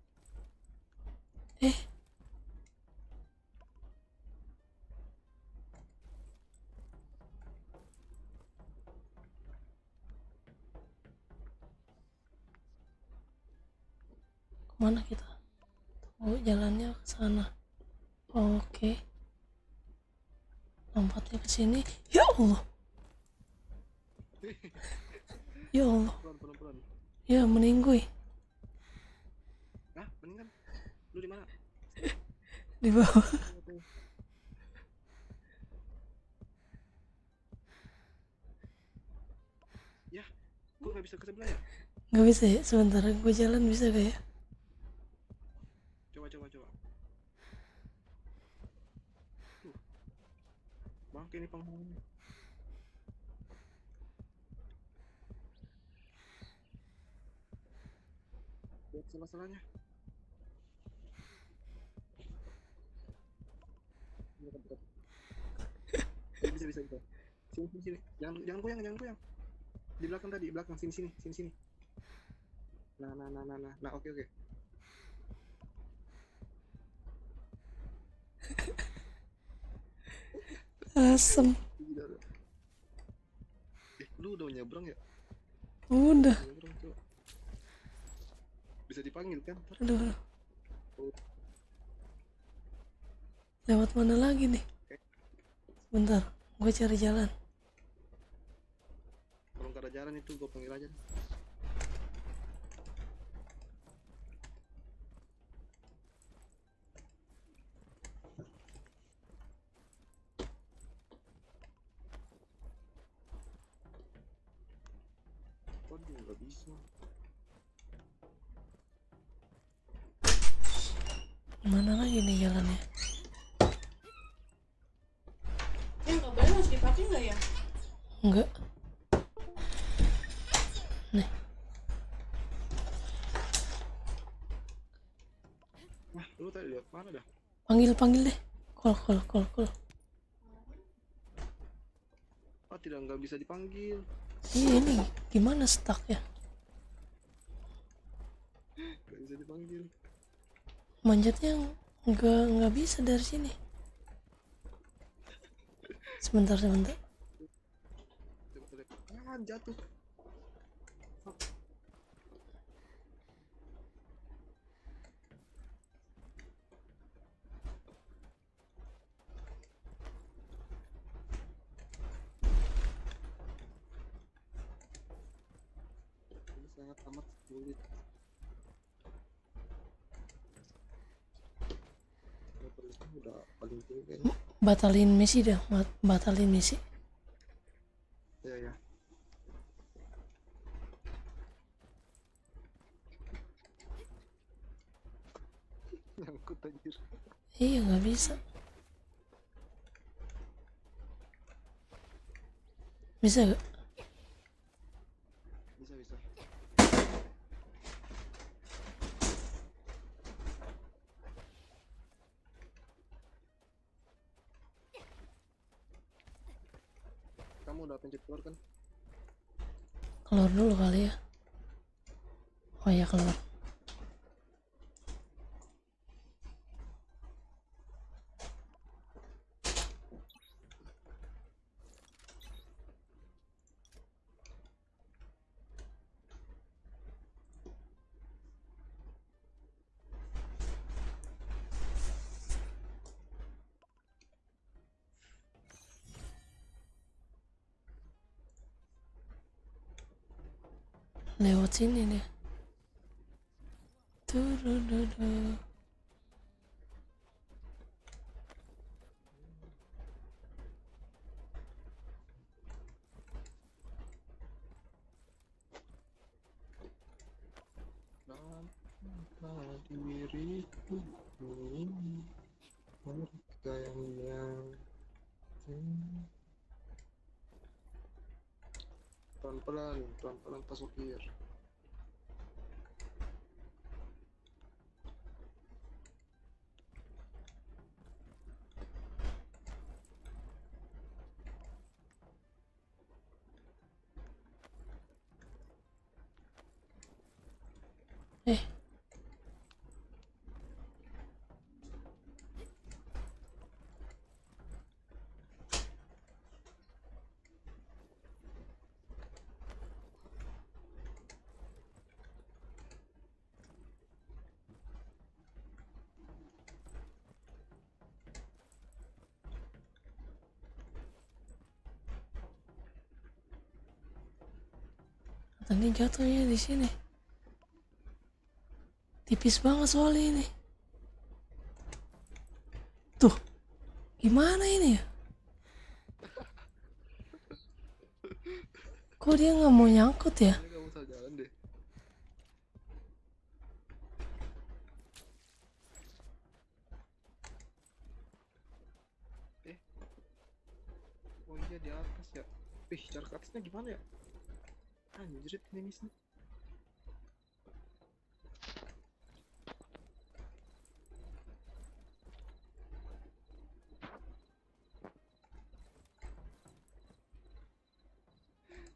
Kemana kita? Oh jalannya ke sana. Oke. Lompatnya ke sini. Ya Allah. Ya Allah. Pelan. Ya meninggoy. Hah, mendingan. Lu di mana? Di bawah. Ya, gua nggak bisa ke sebelah ya. Nggak bisa ya. Sebentar gue jalan bisa gak ya? Coba. Bangke nih penghalangnya. Lihat salah-salahnya. Bisa. Sini. Jangan goyang. Di belakang tadi, sini. Nah, oke. Asem. Lu udah nyebrang ya? Udah. Nyebrang, Cok. Bisa dipanggil kan? Aduh. Lewat mana lagi nih? Bentar, gue cari jalan. Kalau nggak ada jalan itu gue panggil aja. Waduh, nggak bisa. Mana lagi nih jalannya? Nggak boleh harus dipakai nggak ya? Enggak. Nih. Wah, lu tadi lihat mana dah? Panggil deh. Call. Oh, nggak bisa dipanggil. Iya ini gimana stuck ya? Nggak bisa dipanggil. Manjatnya nggak bisa dari sini. Sebentar. Jatuh. Ini sangat amat sulit. Udah paling tinggi kayaknya. Batalin misi dah. Batalin misi. Ya. Nyangkut anjir. Iya nggak bisa. Bisa gak? Bisa. kamu udah pencet keluar kan? Keluar dulu kali ya. Oh ya, keluar. Lewat sini deh. Tudududu. Nampak diriku ini harga yang pelan-pelan Pak Supir. Eh, tadi jatuhnya di sini. Tipis banget soalnya ini. Tuh, gimana ini ya? Kok dia nggak mau nyangkut ya? Ini kamu salah jalan deh. Oh iya di atas ya. Cara ke atasnya gimana ya? Anjir ini sih.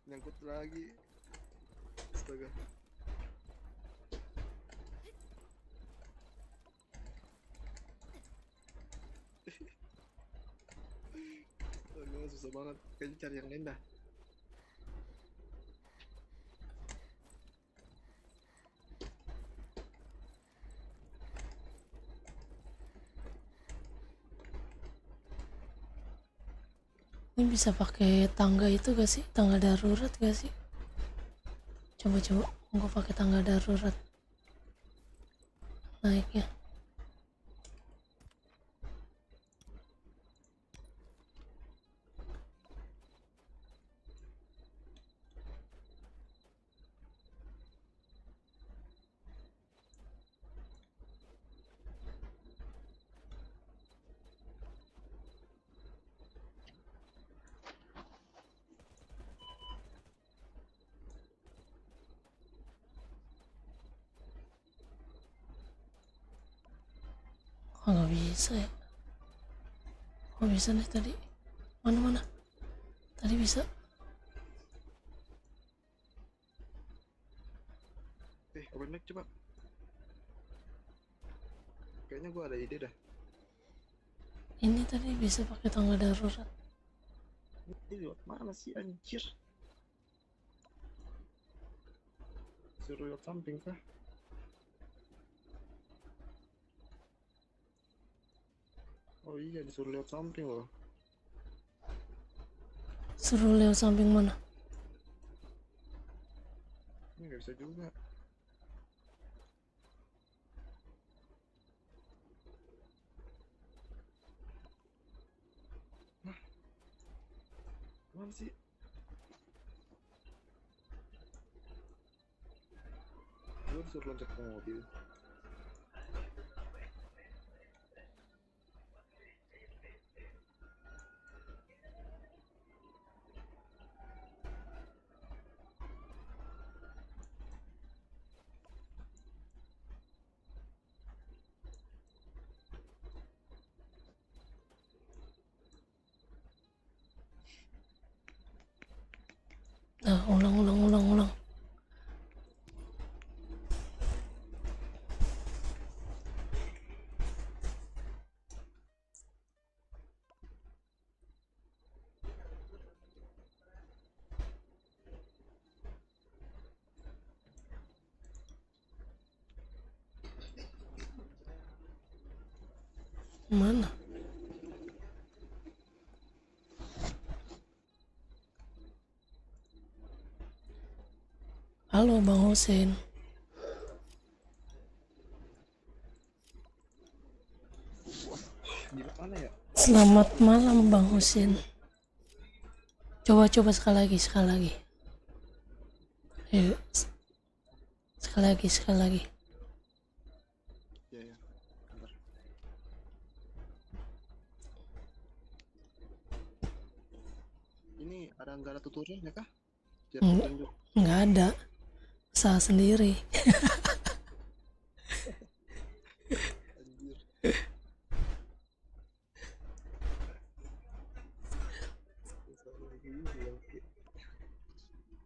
Nyangkut lagi. Astaga. Aduh, susah banget. Kayaknya cari yang lain dah. Ini bisa pakai tangga itu gak sih? Tangga darurat gak sih? Coba gue pakai tangga darurat naiknya. Oh, nggak bisa ya? Oh, bisa nih tadi. Mana? Tadi bisa. Open mic coba. Kayaknya gua ada ide dah. Ini tadi bisa pakai tangga darurat. Ini lewat mana sih anjir? Suruh lewat samping kah? Oh iya disuruh lewat samping loh. Suruh lewat samping mana? Ini nggak bisa juga. Nah, mana sih? Gue disuruh loncat ke mobil. ulang. Mana? Halo Bang Hussein. Di mana ya? Selamat malam Bang Hussein. Coba sekali lagi. Ayo. Sekali lagi. Ya. Bentar. Ini nggak ada tutorialnya kah? Biar Enggak. petunjuk. Nggak ada. Usaha sendiri. Anjir.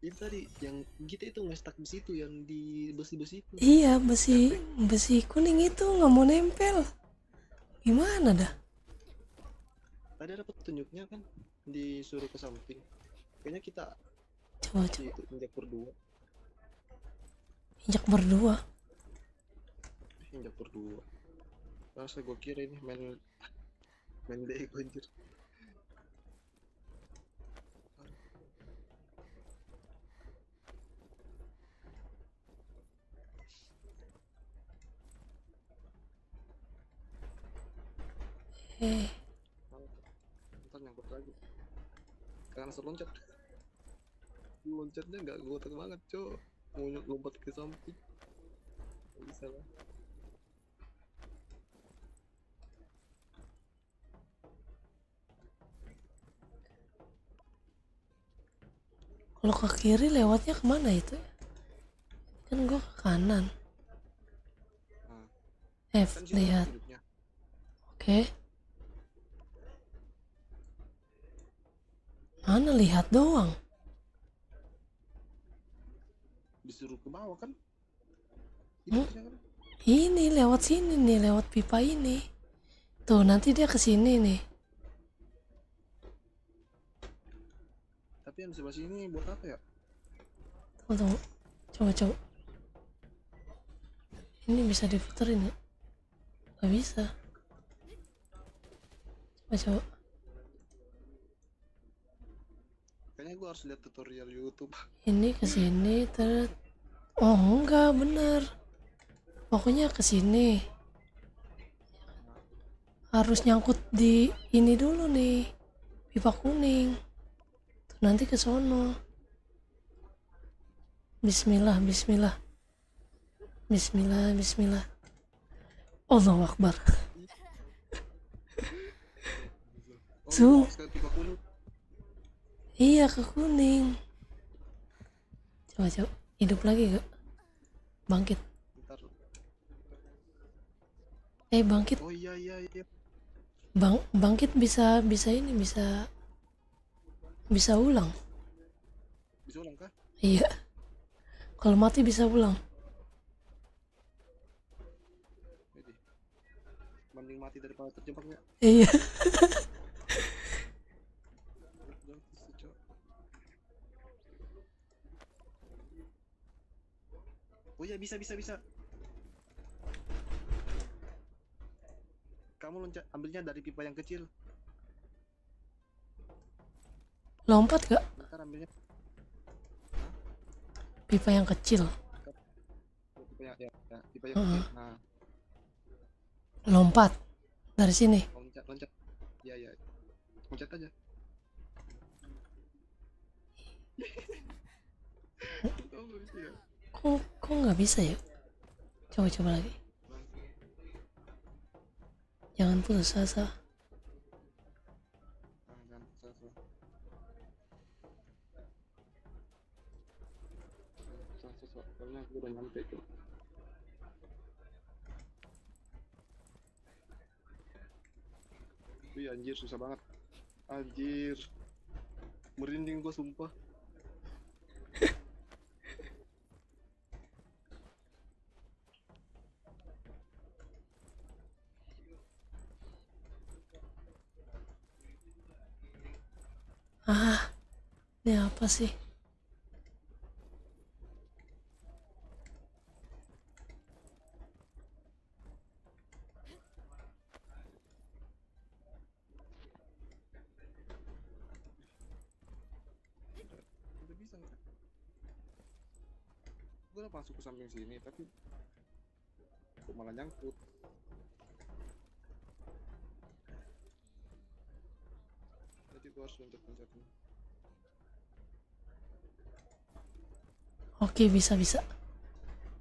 Itu tadi yang kita itu nge-stuck di situ yang di besi-besi itu. Iya, besi kuning itu nggak mau nempel. Gimana dah? Tadi ada petunjuknya kan disuruh ke samping. Kayaknya kita Coba. itu injak berdua. Injak berdua. Injak berdua. Masa gue kira ini main Lego anjir. Ntar nyangkut lagi. Karena loncat. Loncatnya nggak gotak banget, cok. Mau lompat ke samping. Nggak bisa lah. Kalau ke kiri lewatnya kemana itu? Kan gua ke kanan. Nah, F, kan situ lihat. petunjuknya. Oke. Mana lihat doang? Disuruh ke bawah kan? Hmm? Itu kan? Ini lewat sini nih, lewat pipa ini. Tuh, nanti dia ke sini nih. Tapi yang di sebelah sini buat apa ya? Tunggu. Coba. Ini bisa diputerin ya? Gak bisa. Coba. Kayaknya gua harus lihat tutorial YouTube. Ini ke sini terus. Oh, enggak, bener. Pokoknya ke sini. Harus nyangkut di ini dulu nih. Pipa kuning. Tuh, nanti ke sono. Bismillah. Allahu Akbar. Zoom. Harus ke pipa kuning. Iya, ke kuning. Coba. Hidup lagi gak? Bangkit. Bentar. Bangkit. Oh iya. Bangkit bisa ini bisa ulang. Bisa ulang kah? Iya. Kalau mati bisa ulang. Jadi, mending mati daripada terjebak ya. Iya. Oh iya, bisa. Kamu loncat, ambilnya dari pipa yang kecil. Lompat gak? Ntar ambilnya Pipa yang kecil. pipa yang pipa yang kecil. Nah, Lompat dari sini. loncat. Iya. Loncat aja. Oh, iya. Kok nggak bisa ya? Coba lagi. Jangan putus asa. Karena aku udah nyampe tuh. Wih anjir, susah banget. Anjir, merinding gua sumpah. Ini apa sih? Udah bisa nggak? Gue udah masuk ke samping sini tapi kok malah nyangkut. Jadi gue harus pencet-pencetin. Oke, bisa.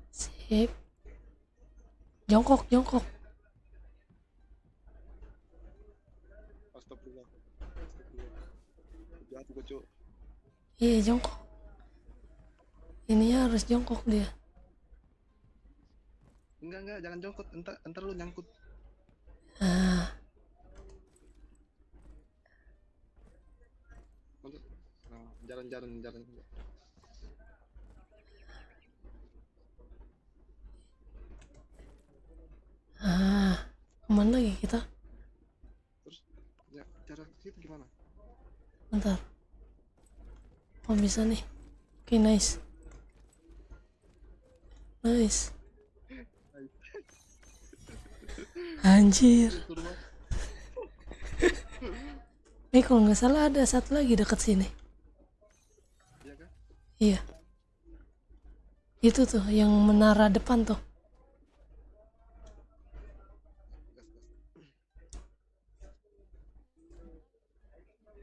Sip. Jongkok. Astagfirullah. Jatuh gue, Cuk. Iya, jongkok. Ininya harus jongkok dia. Enggak, jangan jongkok. Entar lu nyangkut. Ah, Nah, jalan. kemana lagi kita? Terus ya cara situ gimana? Bentar. Oh, bisa nih. Oke, nice. Anjir. Kalau nggak salah ada satu lagi dekat sini. Iya kan? Iya. Itu tuh yang menara depan tuh.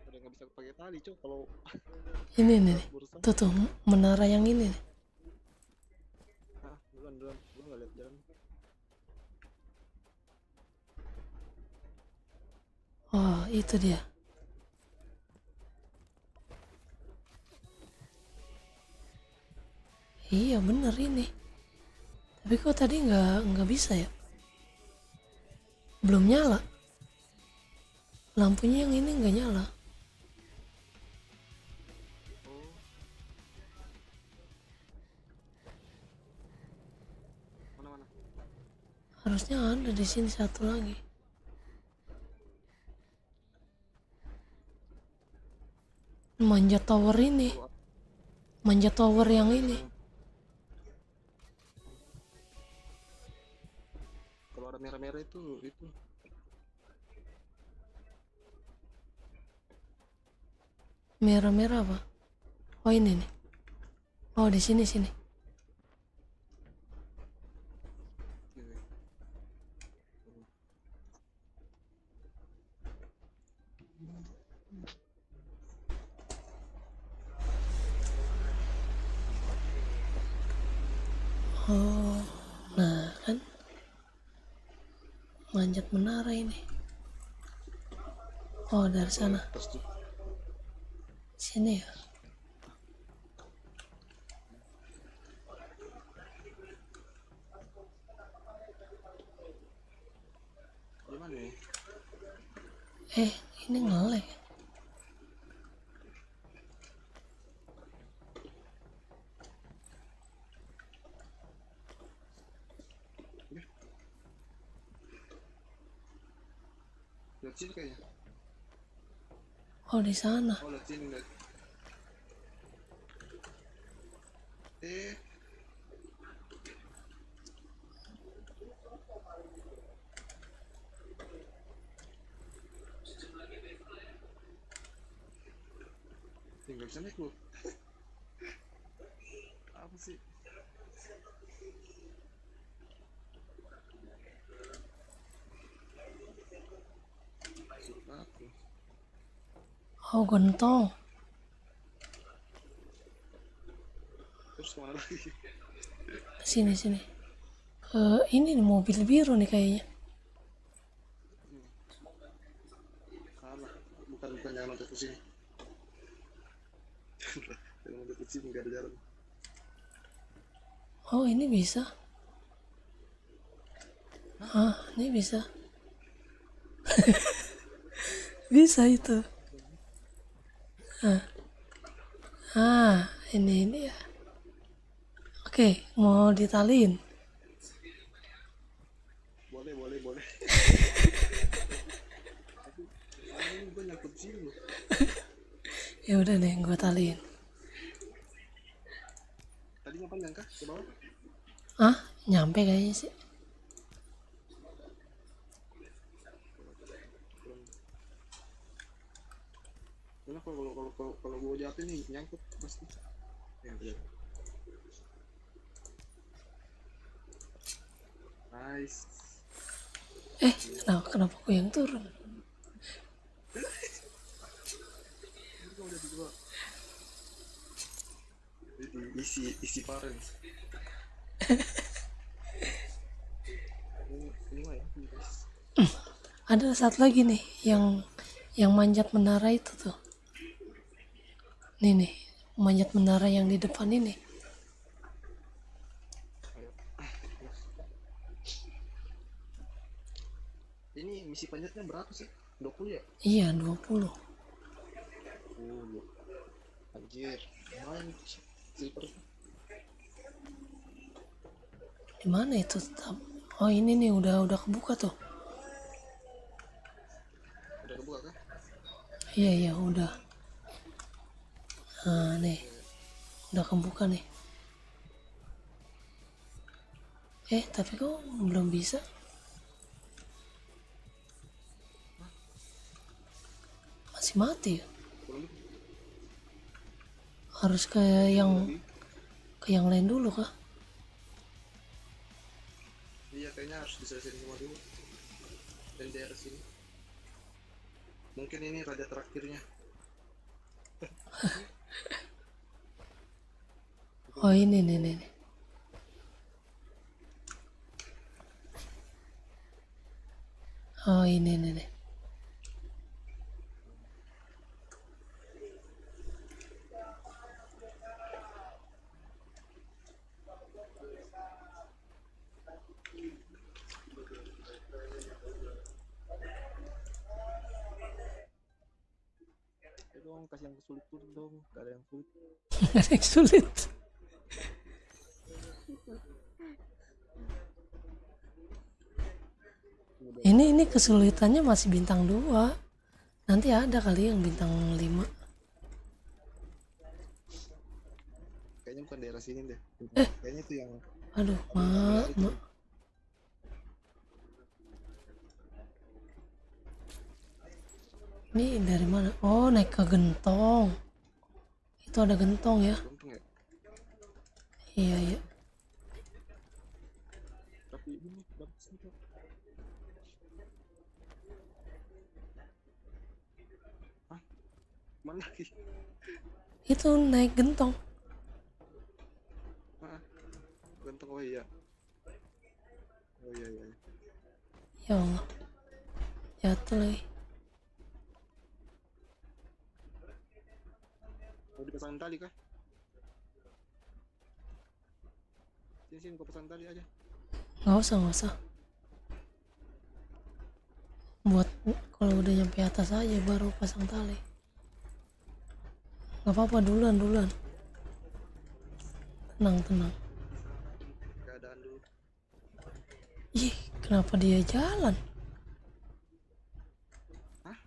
Udah nggak bisa pakai tali, Cuk, kalau Ini nih. urusan. Tuh menara yang ini nih. Duluan. Gua nggak lihat jalan. Oh, itu dia. Iya, bener ini. Tapi kok tadi nggak bisa ya? Belum nyala. Lampunya yang ini nggak nyala. Mana? Harusnya ada di sini satu lagi. Manjat tower ini. Manjat tower yang ini. Kalau ada merah-merah itu Merah-merah apa? Oh, ini nih. Oh, di sini. Oh, nah kan. Manjat menara ini. Oh, dari sana. Sini ya. gimana ya? Ini nge-lag. Lihat sini kayaknya. Oh, di sana. Oh, lihat sini, lihat. Tinggal bisa naik lu. Apa sih? Apa? Oh, gentong. Terus kemana lagi? Sini. Ini nih, mobil biru nih kayaknya. Salah, bukan jangan loncat ke sini. Jangan loncat ke sini, nggak ada jalan. Oh, ini bisa. Ini bisa. Bisa itu. Ini ya. Oke, mau ditaliin. Boleh. Tapi ini gue nyangkut sini loh. Ya udah deh, gue taliin. Tadi ngapain kah ke bawah? Ah, nyampe kayaknya sih. Karena kalau gua jatuh nih nyangkut pasti. Ya udah. Nice. Kenapa gue yang turun? Gua udah di bawah. Jadi isi parents. ini mah ya, guys. Ada satu lagi nih yang manjat menara itu tuh. Nih, manjat menara yang di depan ini. Ini misi panjatnya berapa sih? 20 ya? Iya, 20. Anjir, main silver. Di mana itu tetap? Oh, ini nih udah kebuka tuh. Udah kebuka kah? Iya, udah. Nah, nih. Udah kebuka nih. Tapi kok belum bisa? Masih mati ya? Harus ke yang lain dulu kah? Iya, kayaknya harus diselesaikan semua dulu. Dan daerah sini. Mungkin ini raja terakhirnya. Oh, ini nih. Oh, ini nih. Dong, kasih yang sulit dulu dong. Gak ada yang sulit. Ada yang sulit. Ini kesulitannya masih bintang 2. Nanti ada kali yang bintang 5. Kayaknya bukan daerah sini deh. Kayaknya itu yang Aduh, mak. Ini dari mana? Oh, naik ke gentong. Itu ada gentong ya? untung ya. Iya. Tapi ini bagus nih kok. Hah? Mana lagi? Itu naik gentong. Ganteng, oh iya. Oh iya. Ya Allah. Jatuh lagi. Mau dipasang tali kah? Sini gua pasang tali aja. Nggak usah. Buat kalau udah nyampe atas aja baru pasang tali. Gak apa-apa, duluan. Tenang. Keadaan dulu. Ih, kenapa dia jalan? Hah?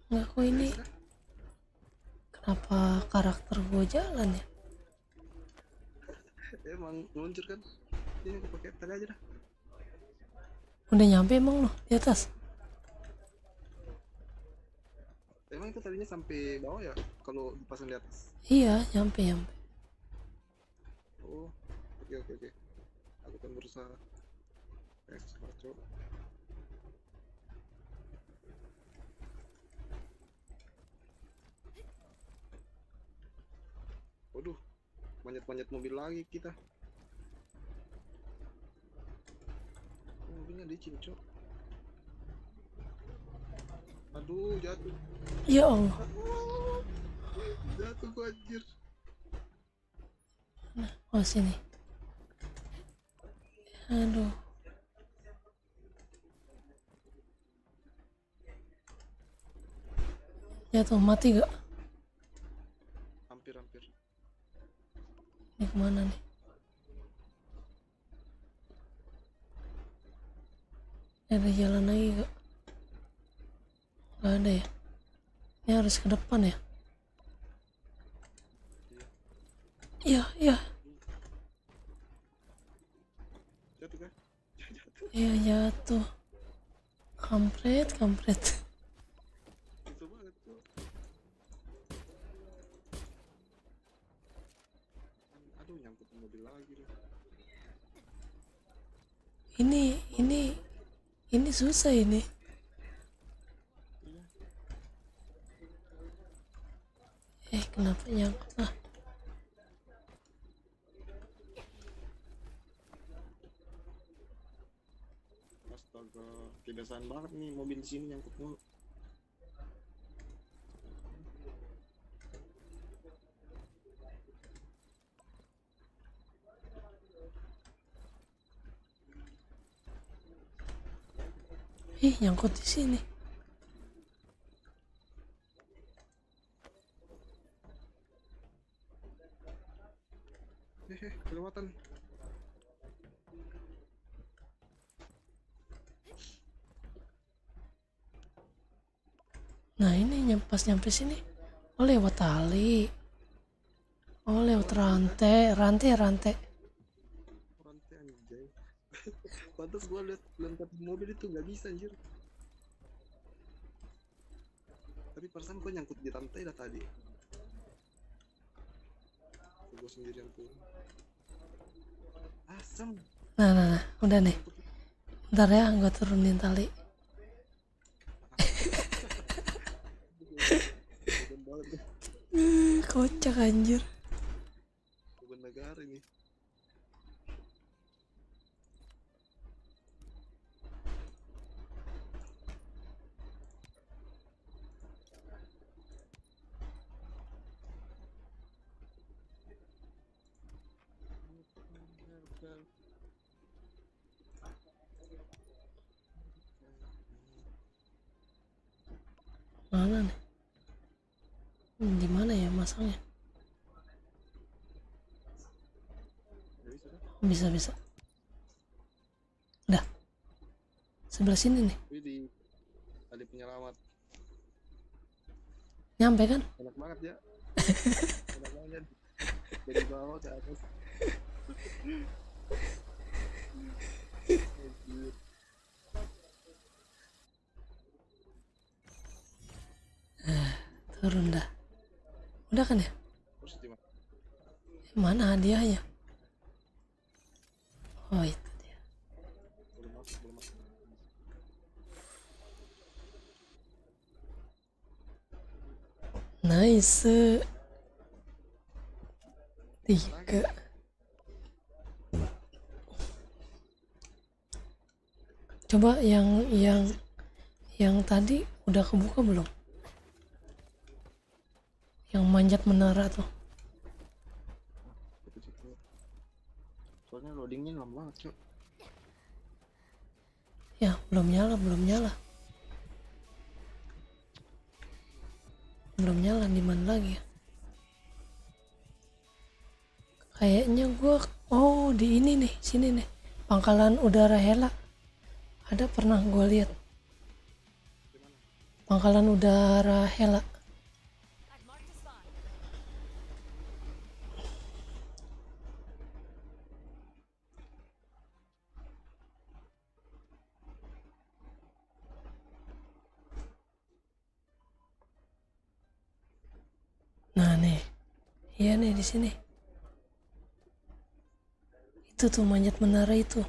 Nggak, kok ini kenapa karakter gue jalan ya? Emang meluncur kan? Ini gua pakai tali aja dah. Udah nyampe emang lo di atas? Emang itu talinya sampai bawah ya kalau dipasang di atas? Iya, nyampe. Oh, oke. Aku akan berusaha. Coba. Waduh, manjat mobil lagi kita. Mobilnya licin, cok. Aduh, jatuh. Ya Allah. Jatuh gua, anjir. Oh, sini. Aduh. Jatuh, mati gak? Hampir. Ini kemana nih? Ada jalan lagi gak? Gak ada ya? Ini harus ke depan ya? Iya, iya, Jatuh kan? iya jatuh. Kampret, kampret. Itu banget tuh. Aduh, nyangkut mobil lagi loh. Ini susah ini. Kenapa nyangkut lah? Astaga, kebiasaan banget nih mobil di sini nyangkut mulu. Nyangkut di sini. Kelewatan. Nah ini pas nyampe sini. Oh lewat tali. Oh lewat rantai. Rantai anjay. Pantas gua liat mobil itu nggak bisa anjir. Tapi perasaan gua nyangkut di rantai dah tadi. Gua sendirian tuh. Asem. Nah, udah nih. Bentar ya, gue turunin tali. Kocak anjir. Beban negara ini. Mana nih? Di mana ya masangnya? Bisa. Udah. Sebelah sini nih. Widih, tali penyelamat. Nyampe kan? Enak banget ya. Enak banget. Dari bawah ke atas. Turun dah. Udah kan ya? Terus di mana? Mana hadiahnya? Oh itu dia. Belum masuk. Nice. 3. Coba yang tadi udah kebuka belum? Yang manjat menara tuh. Soalnya loadingnya lama banget, Cok. Ya, belum nyala. Belum nyala di mana lagi ya? Kayaknya gua di ini nih, sini nih. Pangkalan udara Hela. Ada pernah gua lihat. Pangkalan udara Hela. Nah nih, iya nih di sini. Itu tuh manjat menara itu.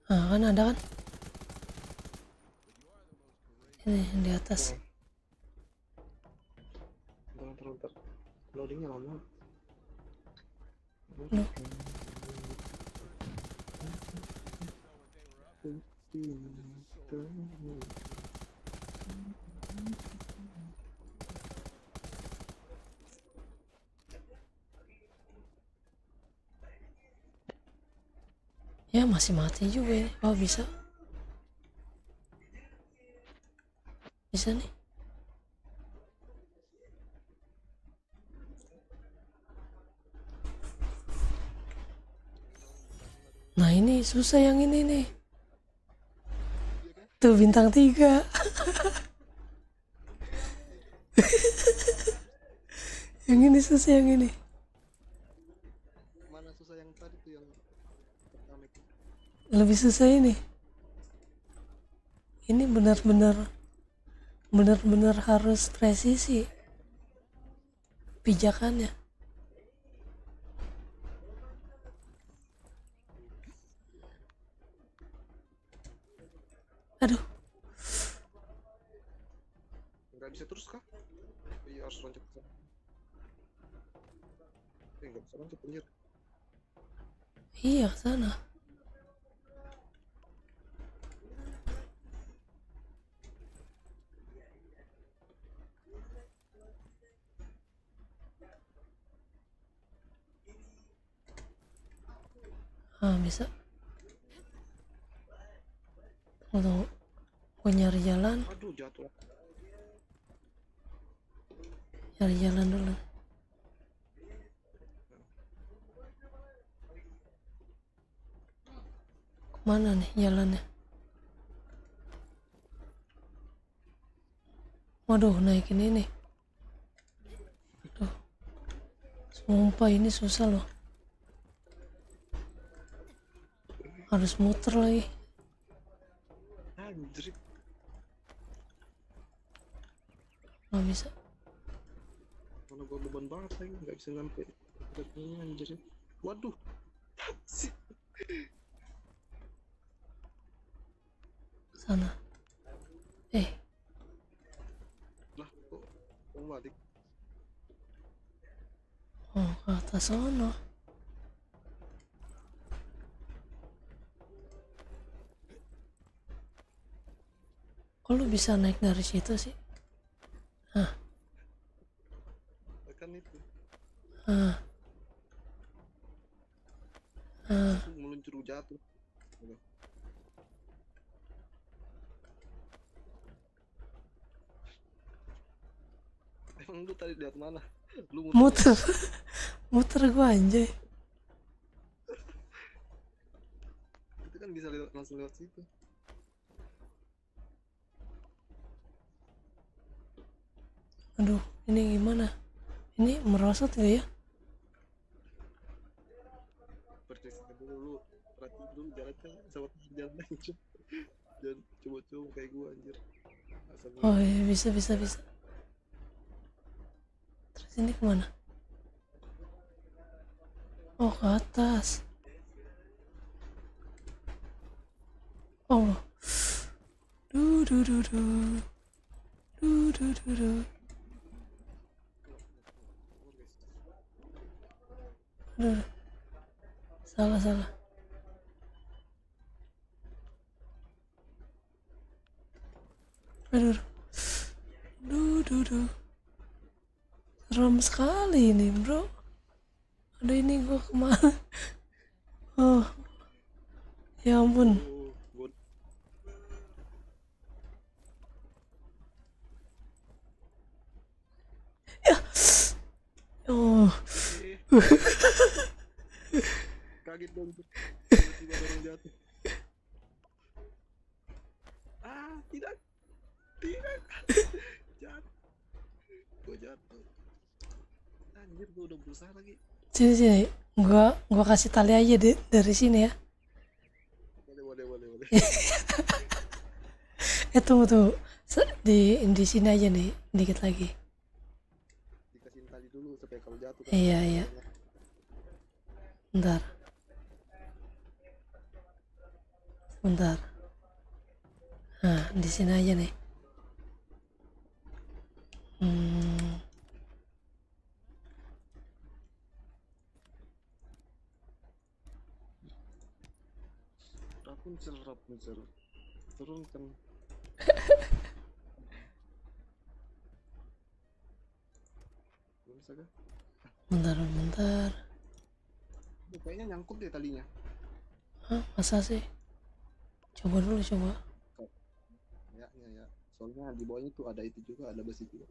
Nah kan ada kan? Ini di atas. Bentar. Loadingnya lama. Loh. Ya masih mati juga ini. Oh bisa. Bisa nih. Nah ini susah yang ini nih. Tuh bintang 3. Yang ini susah yang ini. Mana susah yang tadi tuh yang pertama itu. Lebih susah ini. Ini benar-benar harus presisi pijakannya. Aduh, Nggak bisa terus kah? Iya harus loncat ke sana. Nggak bisa loncat anjir. iya ke sana. Ah, bisa. Tunggu, gue nyari jalan Aduh jatuh. dulu. Kemana nih jalannya? Waduh, naikin ini. Aduh, sumpah ini susah loh. Harus muter lagi. Anjir. Nggak bisa. Mana gua beban banget lagi nggak bisa nyampe ini anjir. Waduh. Si. Sana. Lah kok balik. Oh, ke atas sono. Kok lu bisa naik dari situ sih? Kan itu. Meluncur jatuh. Udah. Emang lu tadi lihat mana? Lu Muter. Muter gua anjay. itu kan bisa langsung lewat situ. Aduh, ini gimana? Ini merosot gak ya? Percaya dulu lu perhatiin dulu jalannya sama jalan aja. Jangan coba-coba kayak gua anjir. Asal Oh iya, bisa. Terus ini kemana? Oh, ke atas. Oh. Duh. Aduh. Salah. Aduh. Duh. Seram sekali ini, bro. Aduh, ini gua kemana? Oh. Ya ampun. gua Oh. kaget dong tuh. Tiba-tiba ada orang jatuh. Tidak. Jatuh. Gua jatuh. Anjir gua udah berusaha lagi. Sini. Gua kasih tali aja dari sini ya. Boleh. Tunggu. Di sini aja nih, dikit lagi. Dikasihin tali dulu supaya kalau jatuh kan. Iya. Bentar. Nah, di sini aja nih. Rapunzel. Turunkan. Bisa kah? Bentar. Kayaknya nyangkut deh talinya. Hah, masa sih? Coba dulu. Ya. Soalnya di bawahnya tuh ada itu juga, ada besi juga.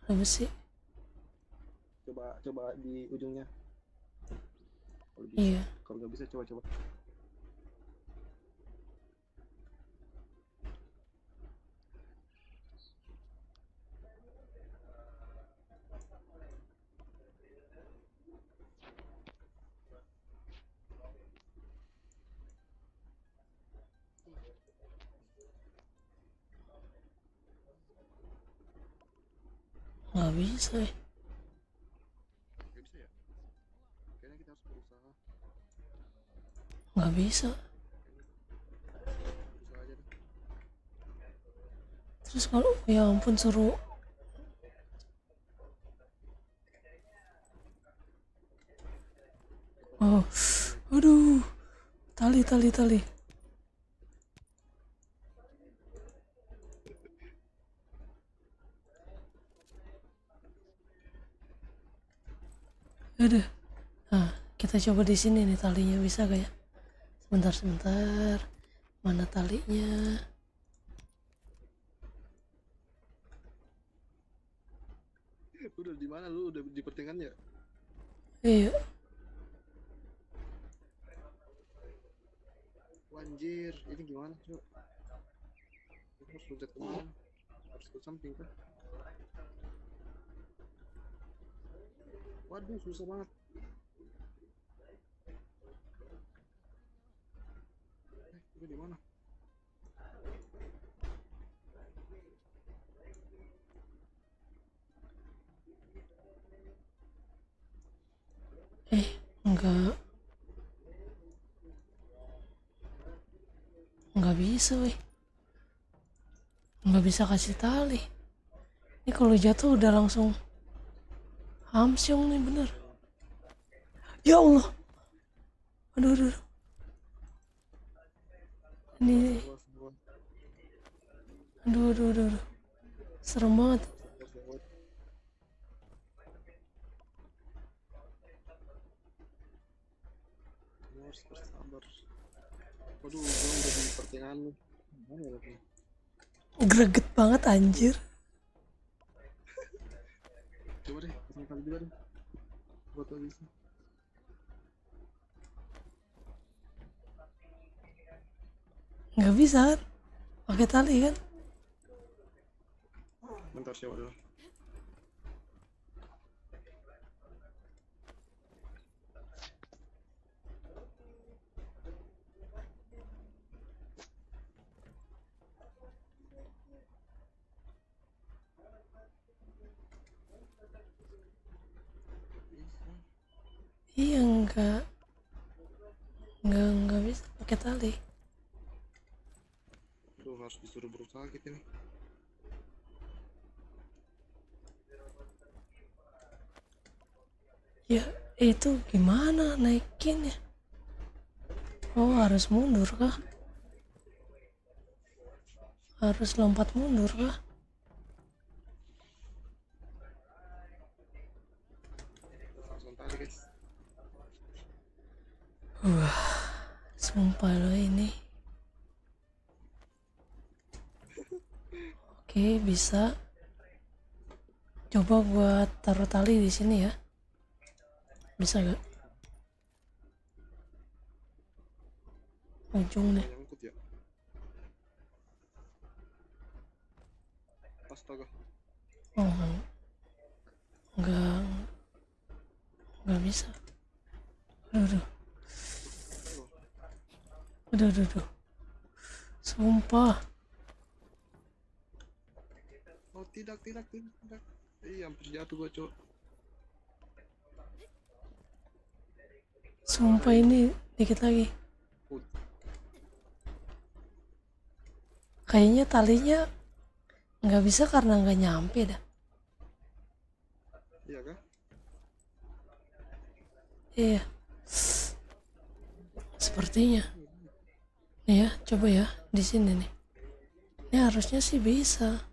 Ada besi. Coba di ujungnya. Kalau bisa. Iya. Kalau nggak bisa coba-coba. Nggak bisa ya. Nggak bisa ya? Kayaknya kita harus berusaha. Nggak bisa. Berusaha aja deh. Terus kalau ya ampun suruh. Oh, aduh, tali. Aduh. Nah, kita coba di sini nih talinya bisa gak ya? Sebentar. Mana talinya? Udah di mana lu? Udah di pertengahan ya? Iya. Anjir, ini gimana, Cuk? Ini harus loncat kemana? Harus ke samping kan? Waduh, susah banget. Itu di mana? Nggak bisa weh. Nggak bisa kasih tali. Ini kalau jatuh udah langsung hamsyong nih bener. Ya Allah. Aduh. Ini. Aduh. Serem banget. Harus bersabar. Waduh, gua udah di pertengahan nih. Gimana ya lagi? Greget banget anjir. Coba deh, pasang tali juga deh. Buat lo bisa. Nggak bisa kan? Pakai tali kan? Bentar coba dulu. Iya nggak bisa pakai tali. Tuh harus disuruh berusaha gitu nih. Ya itu gimana naikinnya? Oh harus mundur kah? Harus lompat mundur kah? Pasang tali guys. Sumpah lo ini. Oke bisa. Coba buat taruh tali di sini ya. Bisa gak? Ujung deh. Nyangkut ya. Astaga. Oh nggak bisa. Aduh. Sumpah. Oh tidak. Hampir jatuh gua, Cok. Sumpah ini dikit lagi. Kayaknya talinya nggak bisa karena nggak nyampe dah. Iya kah? Iya. Sepertinya. Nih ya, coba ya di sini nih. Ini harusnya sih bisa.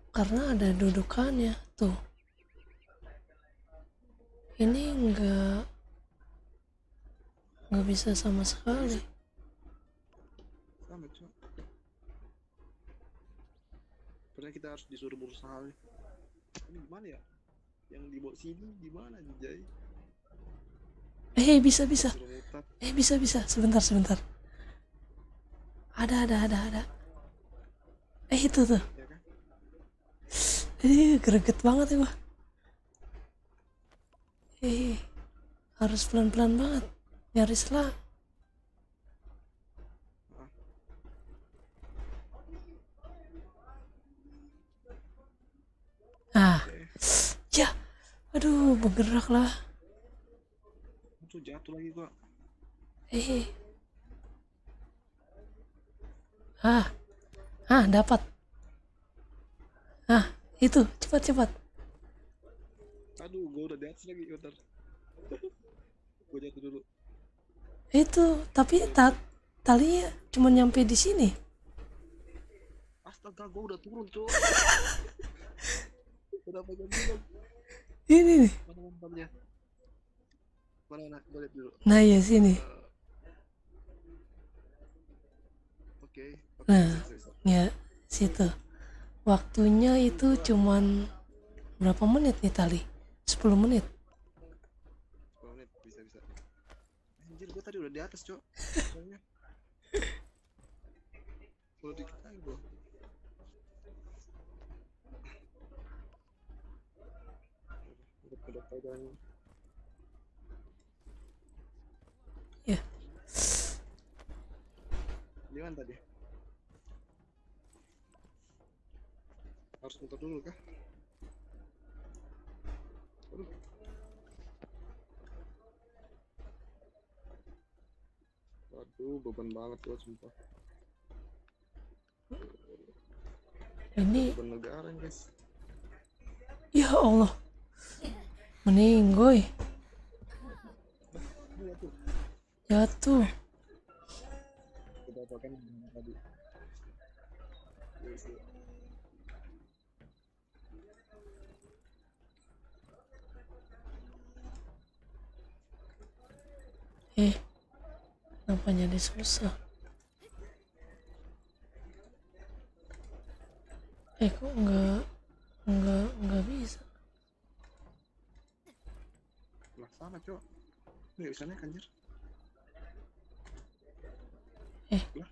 Karena ada dudukannya tuh. Ini nggak bisa sama sekali. Sama, Cok. Padahal kita harus disuruh berusaha nih. Ini gimana ya? Yang di bawah sini gimana nih, Jay? bisa bisa. Suruh mutat. Bisa sebentar. Ada. Itu tuh. Ya kan? Greget banget ya gua. Harus pelan-pelan banget. Nyaris lah. Ya, aduh, bergerak lah. Tuh jatuh lagi gua. Dapat. Itu, cepat. Aduh, gua udah di atas lagi, bentar. Gua jatuh dulu. Itu, tapi talinya cuma nyampe di sini. Astaga, gua udah turun, Cok. Udah pegang dulu. Ini nih. Mana mantannya? Mana? Gua lihat dulu. Nah, ya sini. Oke. Nah, bisa. ya situ. Waktunya itu cuman berapa menit nih tali? 10 menit. 10 menit bisa. Anjir, gua tadi udah di atas, Cok. Soalnya. Kalau dikit aja gua. Udah pegang. Ya. Di mana tadi? Harus muter dulu kah? Aduh. Waduh, beban banget gua sumpah. Ini Beban negara, guys. ya Allah. Meninggoy. Jatuh. Udah pakai tadi. Kenapa jadi susah? Kok enggak bisa. Lah sana, Cok. Nggak bisa naik, anjir. Lah.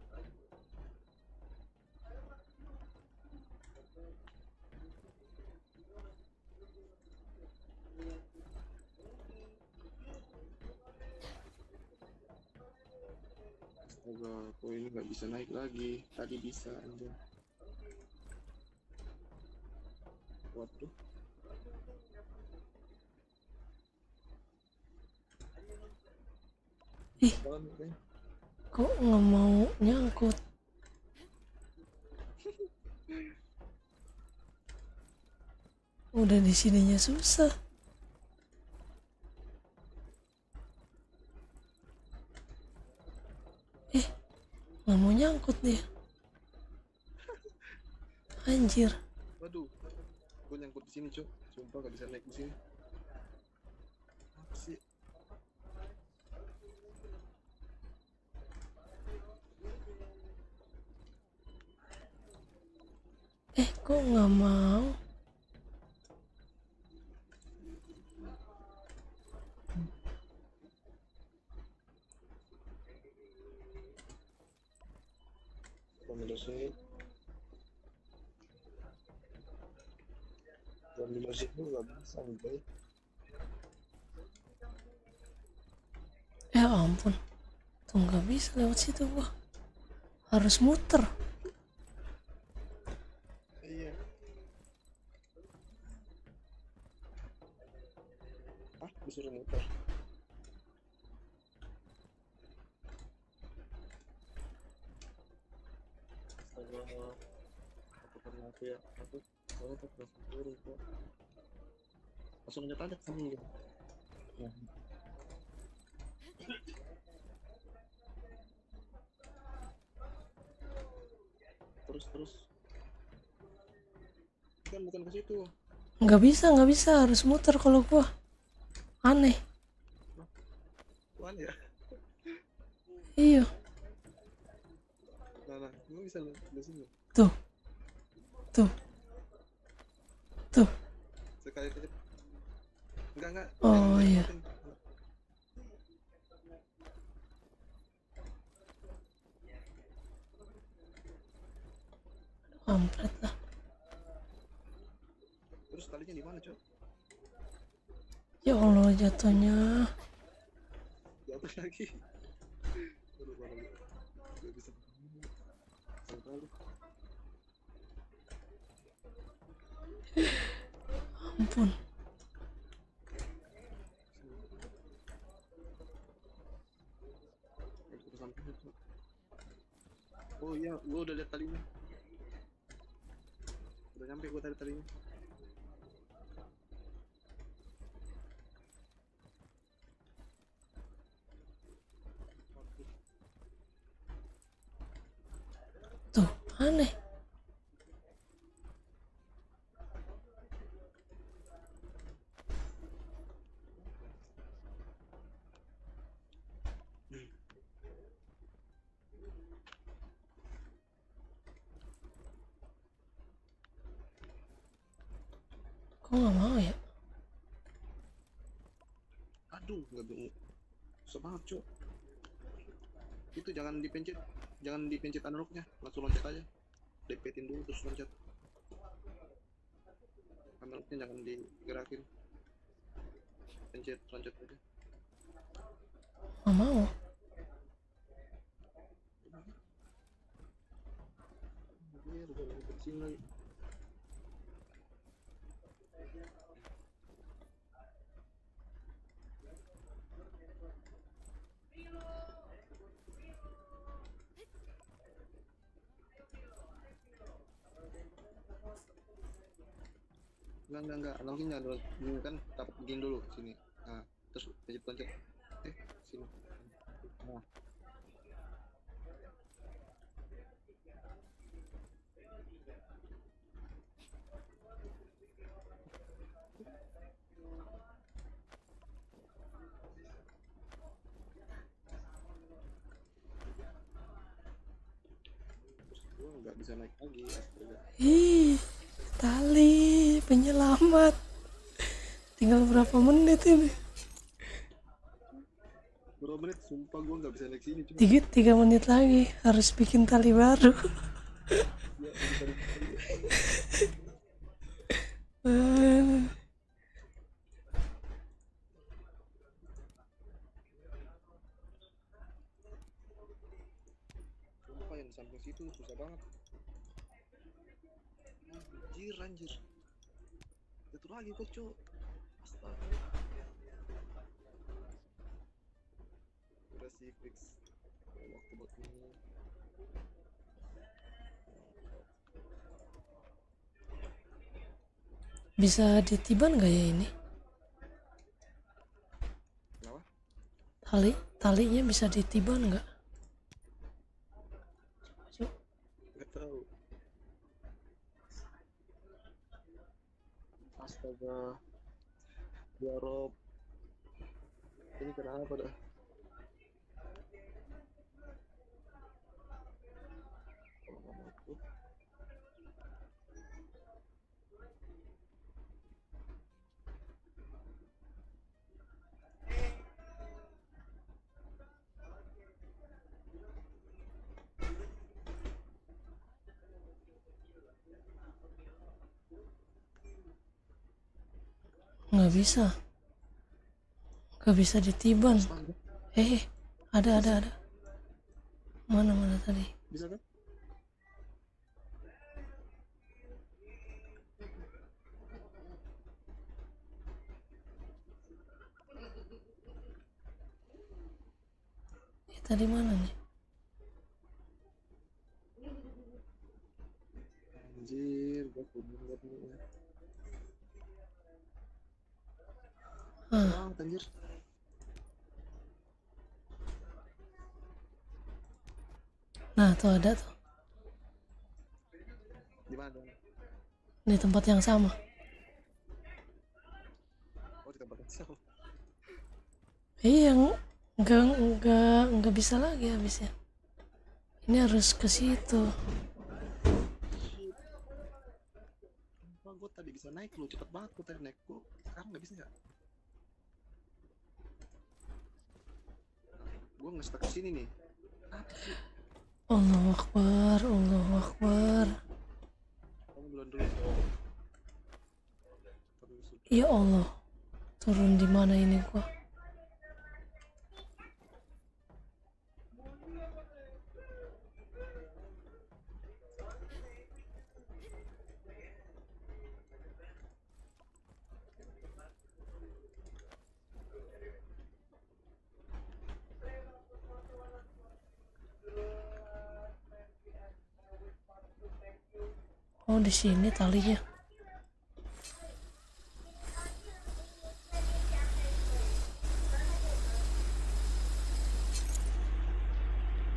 Astaga, kok ini nggak bisa naik lagi. Tadi bisa, anjir. Waduh. Kok nggak mau nyangkut? Udah di sininya susah. Nggak mau nyangkut dia. Anjir. Waduh. Gue nyangkut di sini, Cok. Sumpah gak bisa naik di sini. Apa sih? Kok nggak mau? Ambil itu gak bisa nih. Ya ampun. Tuh nggak bisa lewat situ gua. Harus muter. Iya. Disuruh muter. Astaga. Aku pernah ya. Aku pernah turun kok. Langsung nyetak sini gitu. Terus. Kan bukan ke situ. Nggak bisa, harus muter kalau gua. Aneh. Tuan ya? Iya. Nah, lu bisa di sini. Tuh. Sekali. Enggak. Oh iya. kampret lah. Terus talinya di mana, Cok? Ya Allah, jatuhnya. Jatuh lagi. Aduh, gak bisa. Sangkali. Ampun. Oh iya, gua udah lihat talinya. Udah nyampe gua talinya. Tuh, aneh. Kok nggak mau ya? Aduh, nggak bisa. Susah banget, Cok. Itu jangan dipencet analognya, langsung loncat aja. Depetin dulu terus loncat. Analognya jangan digerakin. Pencet loncat aja. Nggak mau. Iya, udah sini lagi. Enggak, analognya dulu. Ini kan dapat begini dulu sini. Nah, terus pencet loncat. Sini. Nah. Terus gua nggak bisa naik lagi, astaga. Ih, tali penyelamat. Tinggal berapa menit ini? Berapa menit? Sumpah gua nggak bisa naik sini. Cuma 3 menit lagi. Harus bikin tali baru. ya, bisa naik sini. Sumpah yang di samping situ susah banget. Anjir. Itu lagi kok, Cok. Astaga. Udah sih fix. Waktu buat ini. Bisa ditiban nggak ya ini? Kenapa? Talinya bisa ditiban nggak? Nggak tahu. Astaga. Ya Rob. Ini kenapa dah? Kalau nggak mau tuh. Nggak bisa ditiban. Ada mana tadi? Bisa kan? Tadi mana nih? Anjir, gua punya. Anjir. Nah, tuh ada tuh. Di mana? Di tempat yang sama. Oh, di tempat yang sama. Iya, nggak bisa lagi habisnya. Ini harus ke situ. Gue tadi bisa naik lu, cepet banget gue tadi naik. Gue sekarang nggak bisa ya. Gue nge-stuck ke sini nih. Apa sih? Allahu Akbar. Ya Allah, turun di mana ini gua? Oh, di sini talinya.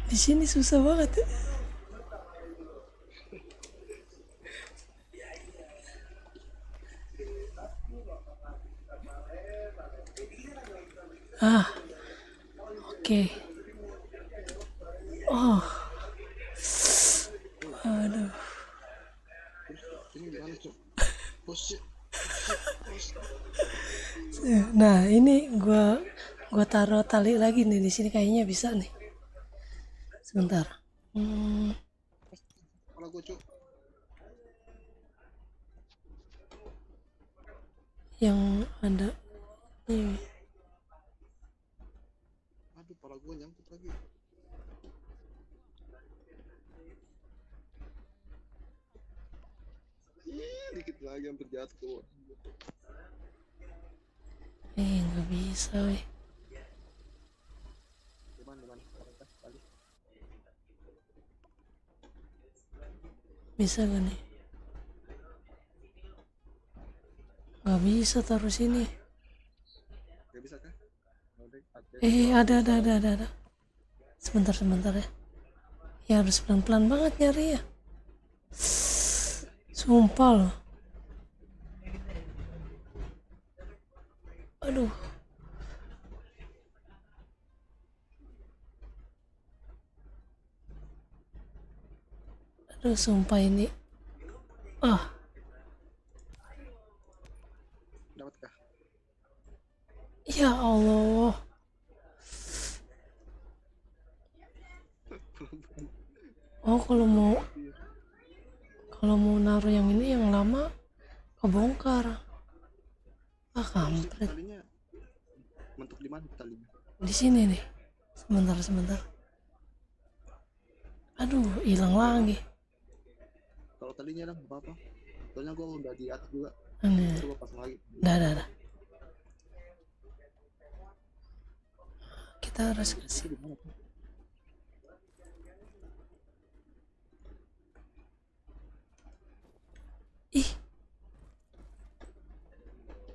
Di sini susah banget ya. Ah, oke. Oh, aduh. Ini gimana cok? Push. Nah, ini gua taruh tali lagi nih di sini kayaknya bisa nih. Sebentar. Kepala gue cok. Yang ada ini. Aduh, kepala gue nyangkut lagi. Dikit lagi hampir jatuh. Nggak bisa, weh. Gimana? Tali. Bisa gak nih? Nggak bisa taruh sini. Gak bisa kan? Ada. Sebentar ya. Ya harus pelan-pelan banget nyari ya. Sumpah loh. Aduh. Aduh, sumpah ini. Ah, Dapat kah? ya Allah. Oh, kalau mau naruh yang ini yang lama kebongkar. Ah, kampret. Talinya mentok di mana talinya? Di sini nih. Sebentar. Aduh, hilang lagi. Kalau talinya lah nggak apa-apa. Soalnya gue udah di atas juga. Ini. Coba pasang lagi. Dah. Kita harus kasih. Di mana tuh? Ih,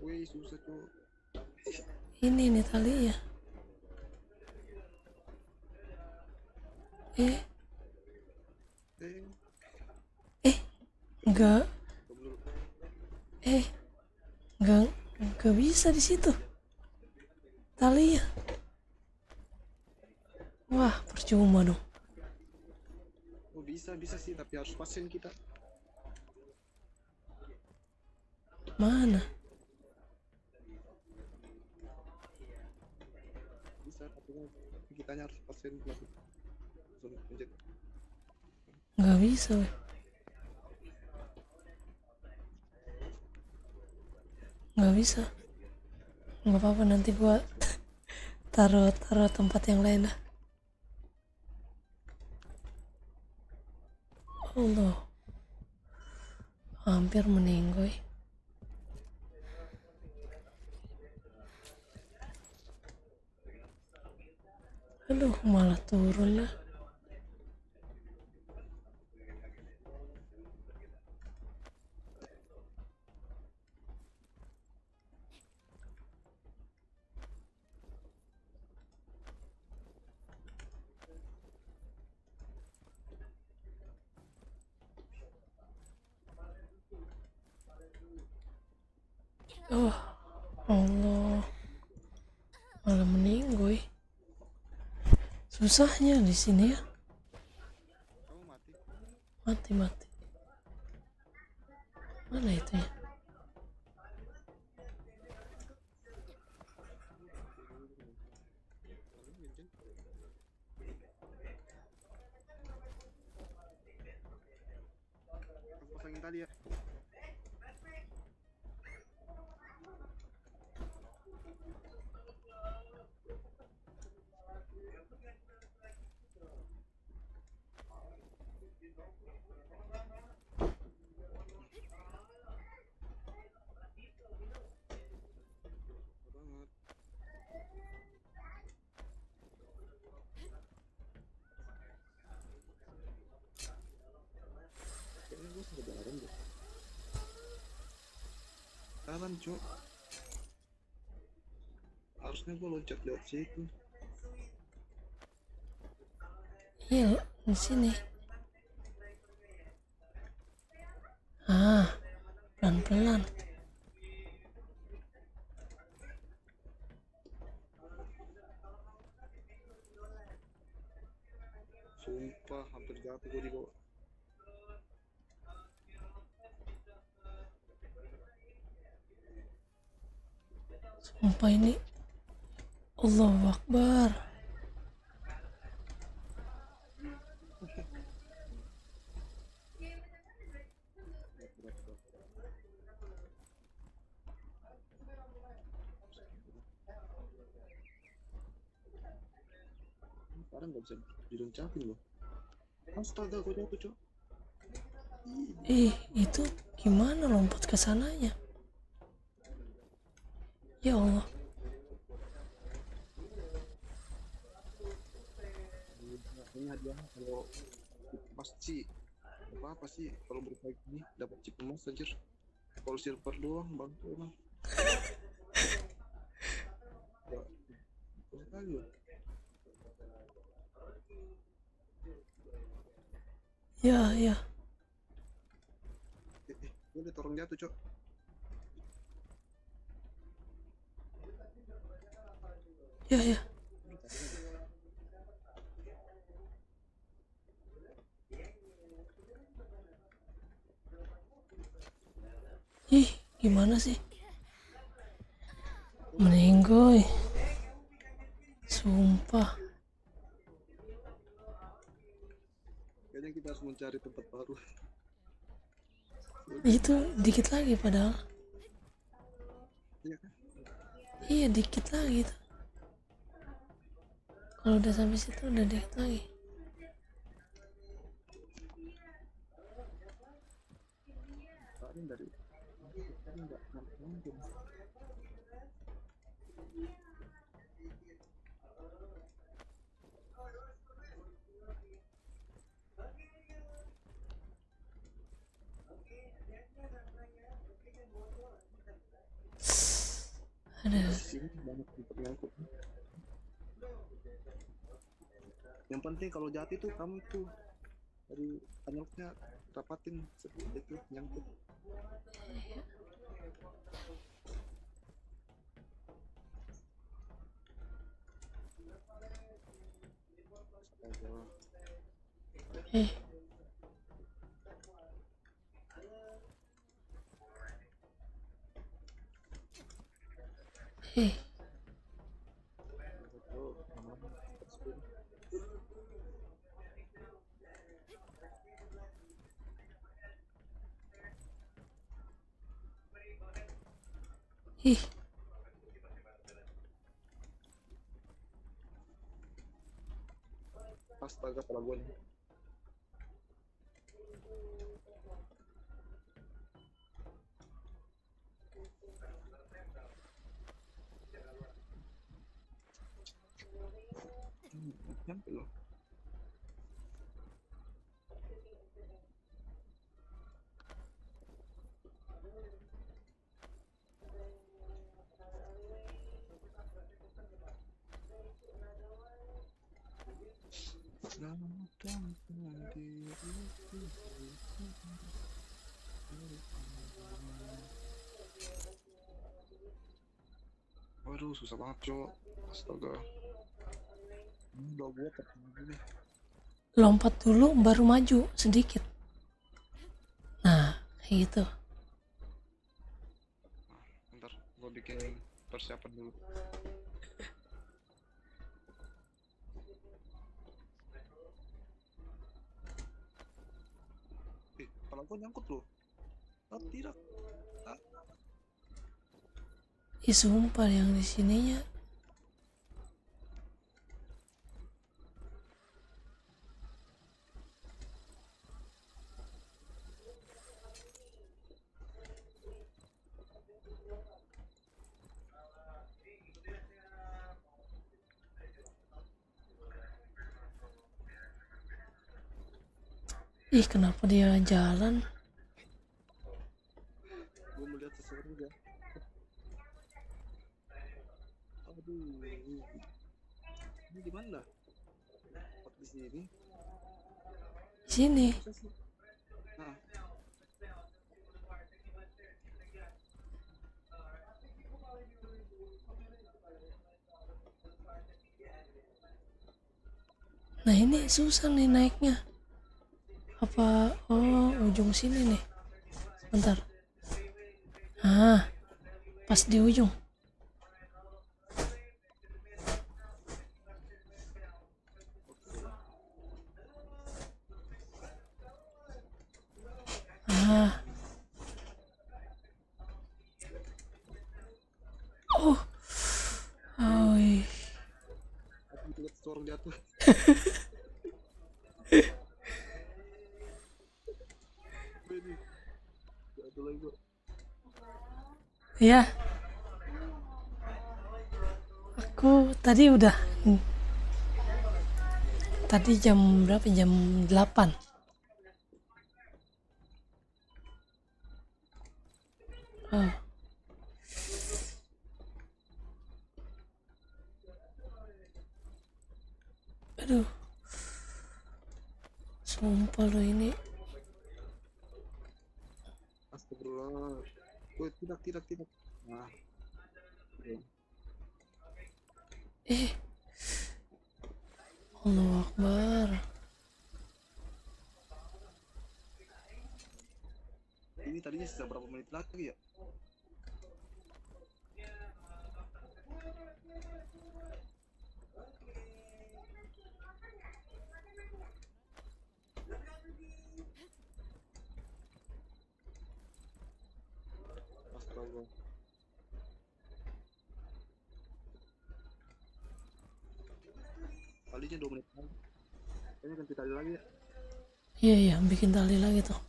Wih, susah tuh. ini nih talinya. Enggak. Enggak bisa di situ. Talinya. Wah, percuma dong. Oh, bisa sih, tapi harus pasin kita. Mana? Bisa, tapi kitanya harus pasin langsung pencet. Enggak bisa, weh. Nggak bisa. Nggak apa-apa, nanti gua taruh tempat yang lain lah. Allah, hampir meninggoy. Aduh, malah turun lah. Oh, Allah, malah meninggoy. Susahnya di sini ya. Kamu mati. Mati. Mana itu ya? Aku pasangin tali ya. banget. Kayaknya gue sampai jalan deh. Jalan cok. Harusnya gue loncat lewat situ. Iya, di sini. Ah, pelan-pelan. Sumpah hampir jatuh gue di bawah. Sumpah ini. Allahu Akbar. Sekarang nggak bisa diloncatin loh. Astaga, gue jatuh cok. Itu gimana lompat ke sananya? Ya Allah. Ini hadiah kalau pasti apa sih kalau berbaik ini dapat chip emas anjir. Kalau silver doang bantu orang. Ya, sekali loh. Ya. Gue liat orang jatuh cok. Ya. Gimana sih? Meninggoy. Sumpah. Kayaknya kita harus mencari tempat baru. Itu dikit lagi padahal. Iya kan? Iya, dikit lagi tuh. Kalau udah sampai situ udah dikit lagi. Ini dari enggak mungkin. Aduh. Yang penting kalau jatuh tuh kamu tuh dari anyoknya rapatin itu nyangkut. Astaga, salah gue nih. Nyampe loh. Waduh, susah banget cok. Astaga. Udah gue tertinggal. Lompat dulu baru maju sedikit. Nah, kayak gitu. Bentar, gue bikin persiapan dulu. Kalau gue nyangkut loh. Tidak. Sumpah yang di sininya. Ih, kenapa dia jalan? Gue melihat seseorang juga. Aduh, ini di mana? Apa di sini? Sini. Masa sih? Nah, Nah ini susah nih naiknya. Apa? Oh, ujung sini nih. Bentar. Ah, pas di ujung. Ah. Oh. Oh. aku lihat seseorang jatuh. Ini, jatuh lagi gue. Ya. Aku tadi udah. Tadi jam berapa? Jam 8. Oh. Aduh. Sumpah lo ini. Astagfirullah. Woi, tidak. Nah, oke. Allahu Akbar. Ini tadinya sisa berapa menit lagi ya? Astaga. Kalinya 2 menit lagi. Kayaknya ganti tali lagi ya. Iya, bikin tali lagi tuh.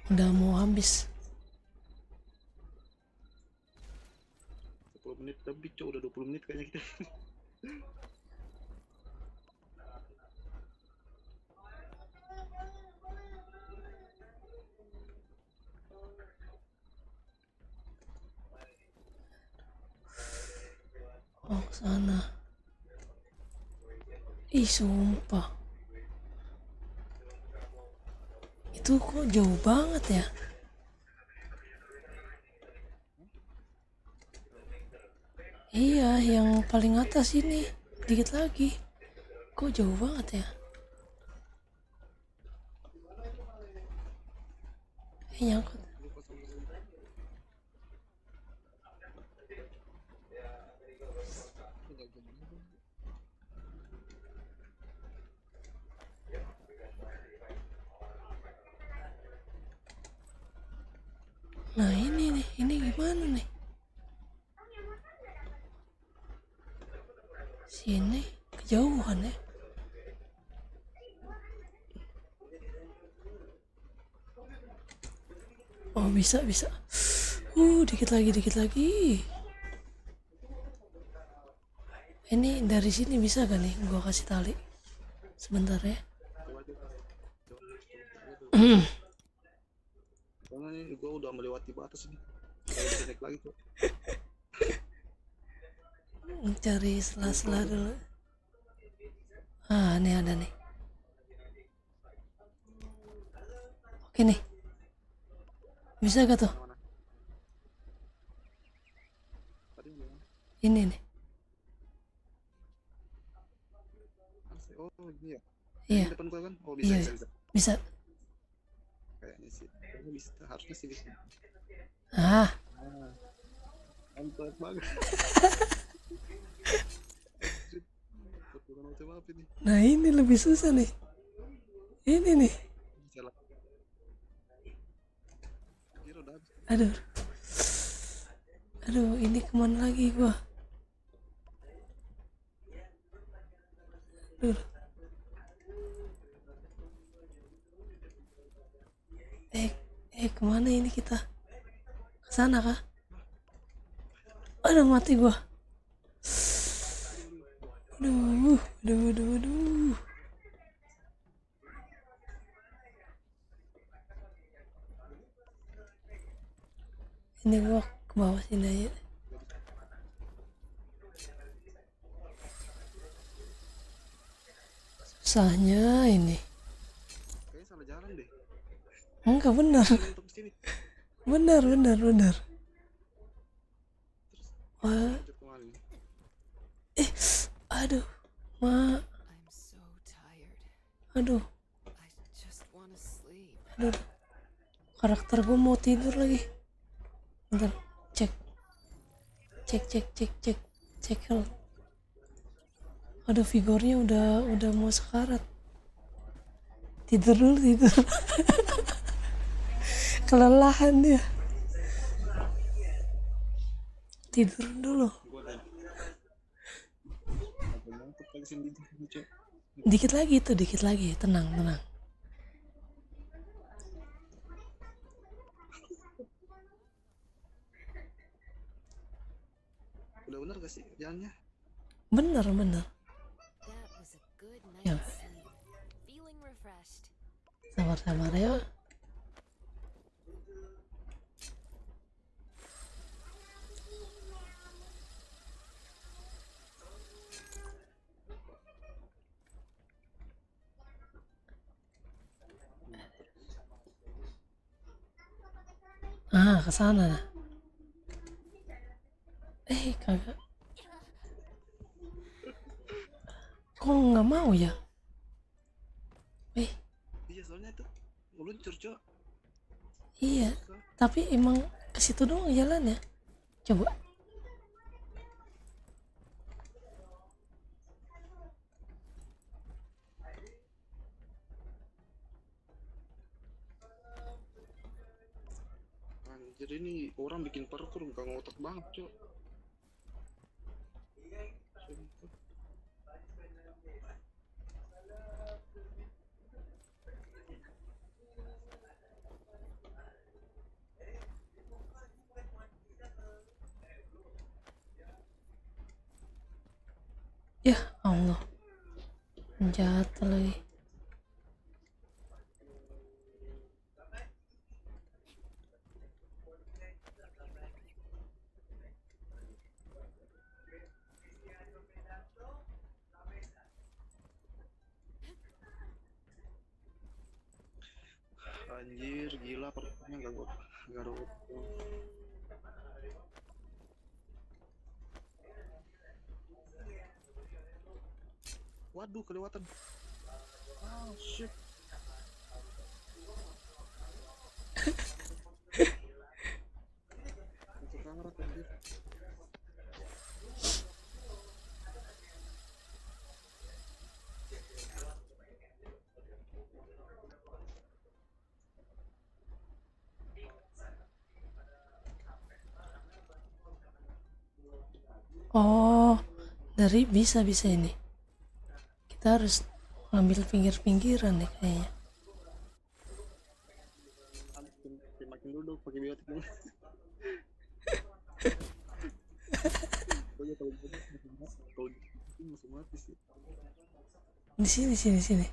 Udah mau habis. 10 menit lebih, cok. Udah 20 menit kayaknya kita. Oh, sana. Ih, sumpah. Itu kok jauh banget ya? Iya, yang paling atas ini. Dikit lagi. Kok jauh banget ya? Nyangkut. Nah ini nih, ini gimana nih? Sini kejauhan ya. Oh bisa. Dikit lagi. Ini dari sini bisa gak nih? Gua kasih tali. Sebentar ya. Karena ini gue udah melewati batas ini. Gak bisa naik lagi tuh. Cari sela-sela dulu. Ah, ini ada nih. Oke nih. Bisa gak tuh? Ini nih. Oh iya. Iya. Depan gua kan? Oh bisa. Bisa. Kayaknya sih. Kayaknya bisa. Harusnya sih bisa. Ah. Mantap banget. Nah ini lebih susah nih. Ini nih. Aduh, ini kemana lagi gua? Aduh. Kemana ini kita? Kesana kah? Aduh, mati gua. Aduh. Ini gua ke bawah sini aja. Susahnya ini. Kayaknya salah jalan deh. Enggak benar. Untuk sini. Benar. Wah, Lanjut kemana nih? aduh. Ma, I'm so tired. aduh. I just wanna sleep. Aduh. Karakter gue mau tidur lagi. Bentar, cek health. Aduh, figurnya udah mau sekarat. Tidur dulu. Kelelahan dia. Tidur dulu. Gua ada. Ada ngantuk lagi sini lucu. Dikit lagi, tenang. Udah bener gak sih jalannya? Bener. That was a good Yeah. night's sleep. Feeling refreshed. Sabar ya. Kesana. Kagak. Kok nggak mau ya? Iya soalnya itu meluncur cok. Iya, tapi emang ke situ doang jalan ya. Coba. Anjir ini orang bikin parkour gak ngotak banget cok. Ya Allah, jatuh lagi. Anjir gila parkournya gak ada. Waduh kelewatan. Oh shit. Masuk karat anjir. Oh, dari bisa ini. Kita harus ngambil pinggir-pinggiran nih kayaknya. Makin dulu pakai biotik dulu. Pokoknya kalau masuk mati sih. Di sini.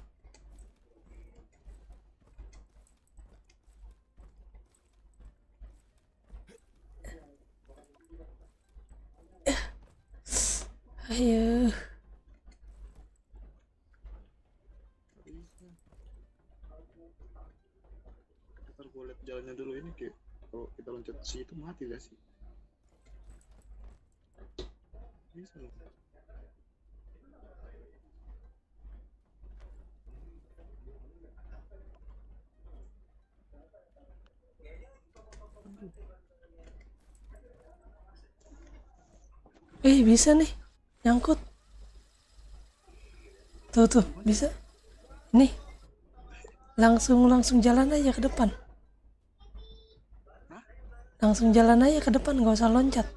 Ayo. Ntar gue liat jalannya dulu ini kayak kalau kita loncat ke situ mati gak sih? Bisa loh. Bisa nih nyangkut. Tuh bisa. Nih. Langsung jalan aja ke depan. Langsung jalan aja ke depan, nggak usah loncat.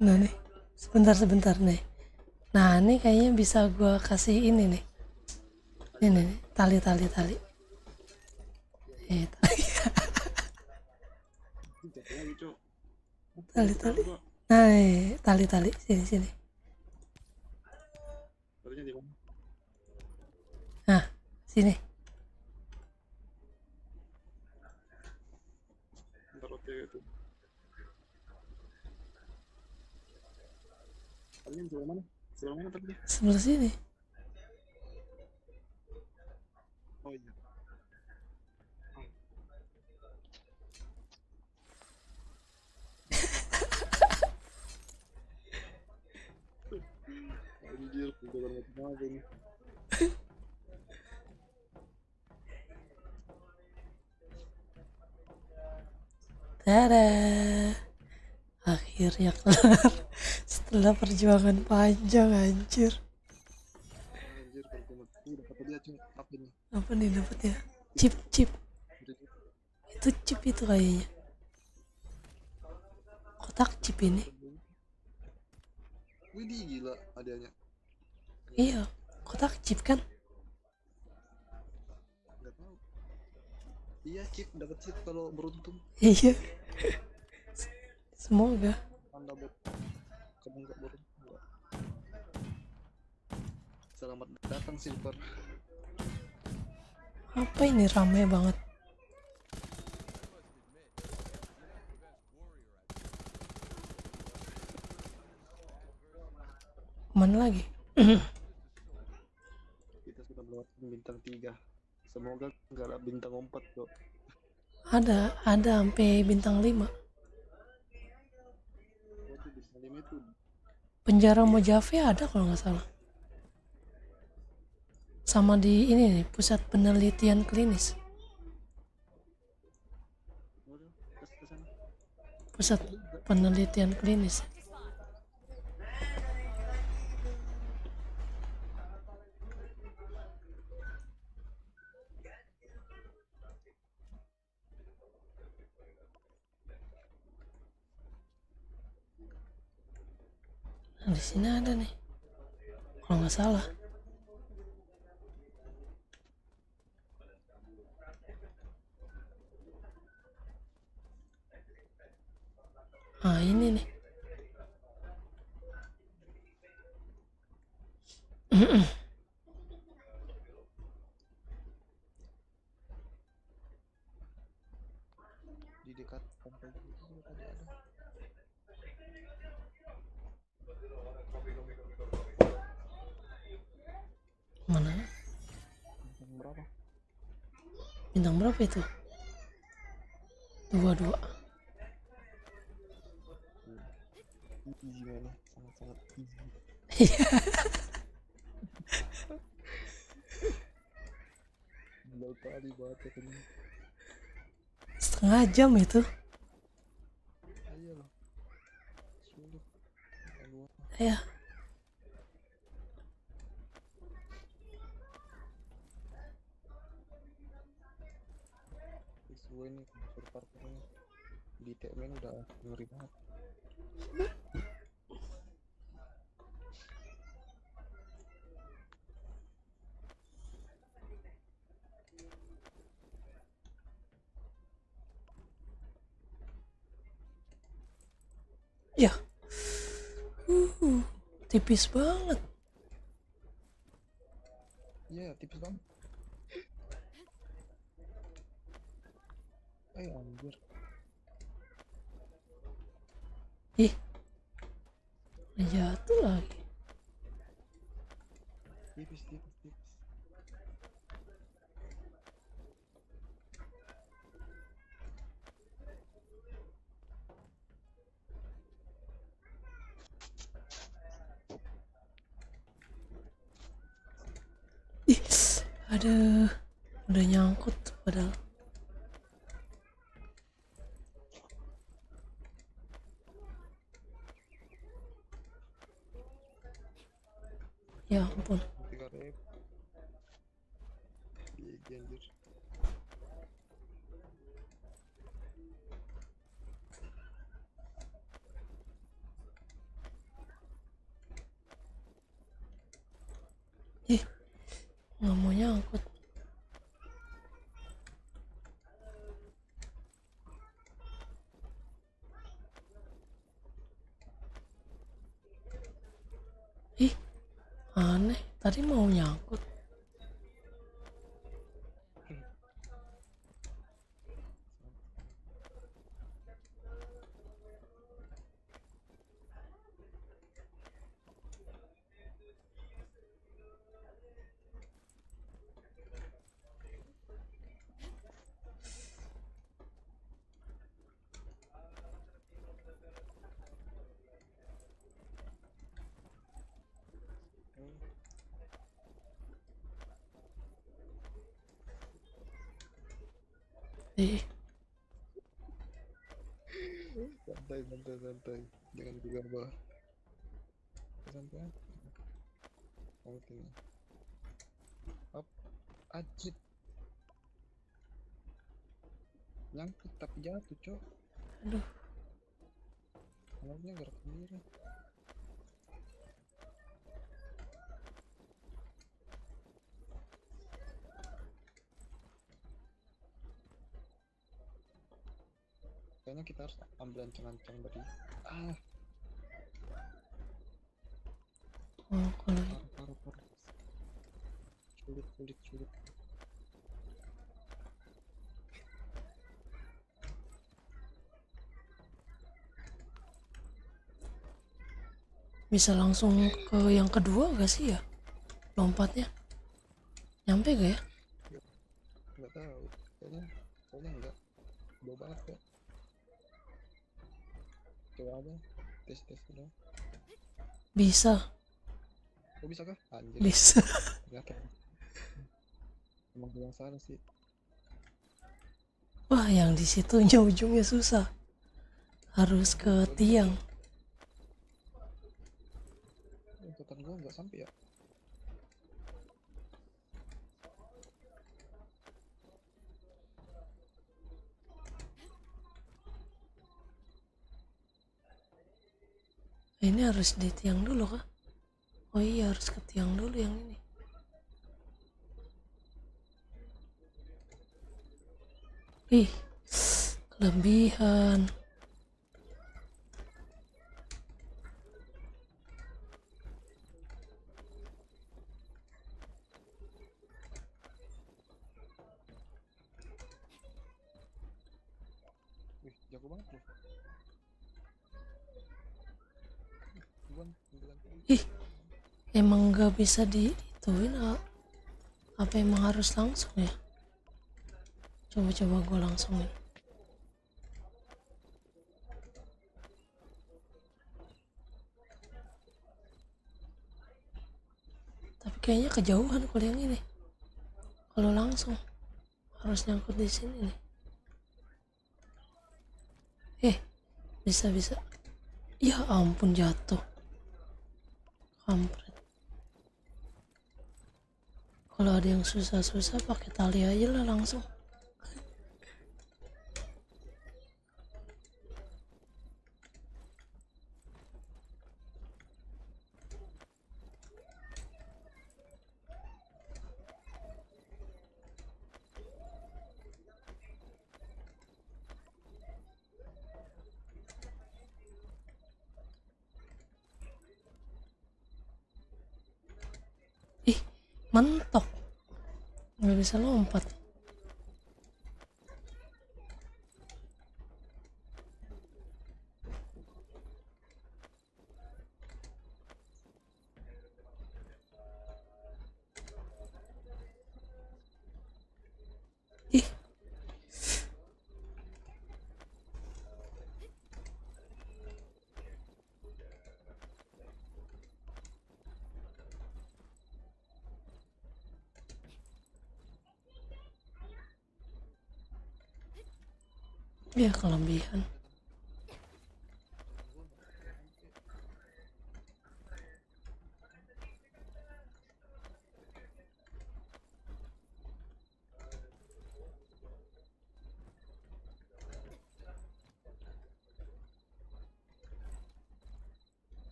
Nah nih, sebentar nih. Nah ini kayaknya bisa gua kasih ini nih. Ini nih, tali. Tali. Tali. Nah, tali. Sini. Barunya di mana? Nah, Sini. Taruh cewek itu. Kalian sebelah mana? Sebelah mana tadi? Sebelah sini. Oh iya. Anjir, udah macam apa ini? Tada. Akhirnya kelar. Setelah perjuangan panjang anjir. Anjir, kalau gue mati dapat dia cuma apa ini? Apa nih dapetnya? Chip. Itu chip itu kayaknya. Kotak chip ini. Widih gila hadiahnya. Iya, kotak chip kan? Enggak tahu. Iya, chip dapat chip kalau beruntung. Iya. Semoga. Anda kamu enggak beruntung enggak. Selamat datang Silver. Apa ini rame banget? Mana lagi? Kita sudah melewati bintang 3. Semoga enggak ada bintang 4, Bro. Ada sampai bintang 5. Waktu bintang 5 itu Penjara Mojave ada kalau nggak salah. Sama di ini nih, pusat penelitian klinis. udah ke sana. Pusat penelitian klinis. Nah, di sini ada nih. Kalau nggak salah. Ah, ini nih. Di dekat pantai itu tadi ada. Mana? Bintang berapa? Bintang berapa itu? 2. Easy mana? Sangat-sangat easy. Gila kali baca ini. Setengah jam itu. Ayo loh. Sulit. Lalu Ya. sesuai nih unsur parkurnya. Di TMN udah ngeri banget. Ya. Tipis banget. Iya, tipis banget. Anjir. Ih. Jatuh lagi. Tipis. Ih. Aduh. Udah nyangkut padahal. Ya ampun. 3.000. Iya, anjir. Ih. Nggak mau nyangkut. Ih. Aneh. Tadi mau nyangkut. Santai, santai, santai. Jangan gegabah. Santai. Oke. Up. Ajit. Nyangkut tapi jatuh, cok. Aduh. Malamnya gerak sendiri. Kayaknya kita harus ambil ancang-ancang dari Oh, kalau parah. Sulit. bisa langsung ke yang kedua gak sih ya lompatnya? Nyampe gak ya? Nggak tahu. Kayaknya enggak. Jauh banget kok. Coba aja. Tes dulu. Bisa. Oh, bisa kah? Anjir. Bisa. Ternyata. Emang gue yang salah sih. Wah, yang di situnya ujungnya susah. Harus ke tiang. Ikutan gue nggak sampai ya. Ini harus di tiang dulu kah? Oh iya, harus ke tiang dulu yang ini. Ih, kelebihan. Wih, jago banget loh. Ih, emang gak bisa diituin apa emang harus langsung ya? Coba gue langsungin. Tapi kayaknya kejauhan kalau yang ini. Kalau langsung harus nyangkut di sini nih. Bisa. Ya ampun, jatuh. Kampret. Kalau ada yang susah-susah pakai tali aja lah langsung. Ih, mentok. Nggak bisa lompat. Ih. Ya kelebihan.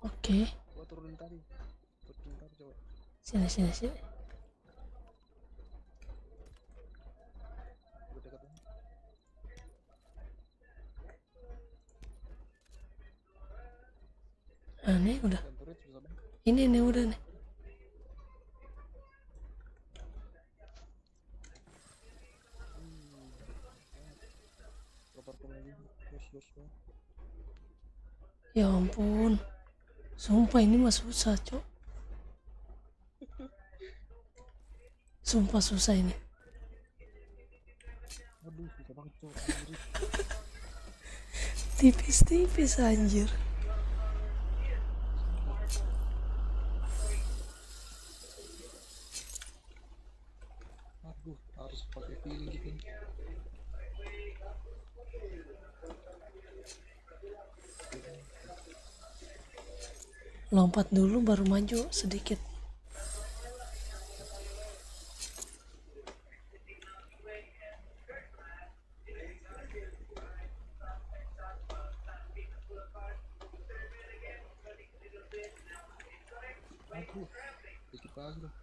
Oke. Gua turunin tadi coba. Sini. Gua dekat banget. Nah, ini udah. Dan turret susah banget. Ini udah nih. Proper lagi. Terus. Ya ampun. Sumpah ini mah susah, Cok. Sumpah susah ini. Aduh, susah banget, Cok. Tipis anjir. Aduh, harus harus pakai feeling gitu. Lompat dulu baru maju sedikit. Aduh, dikit lagi loh.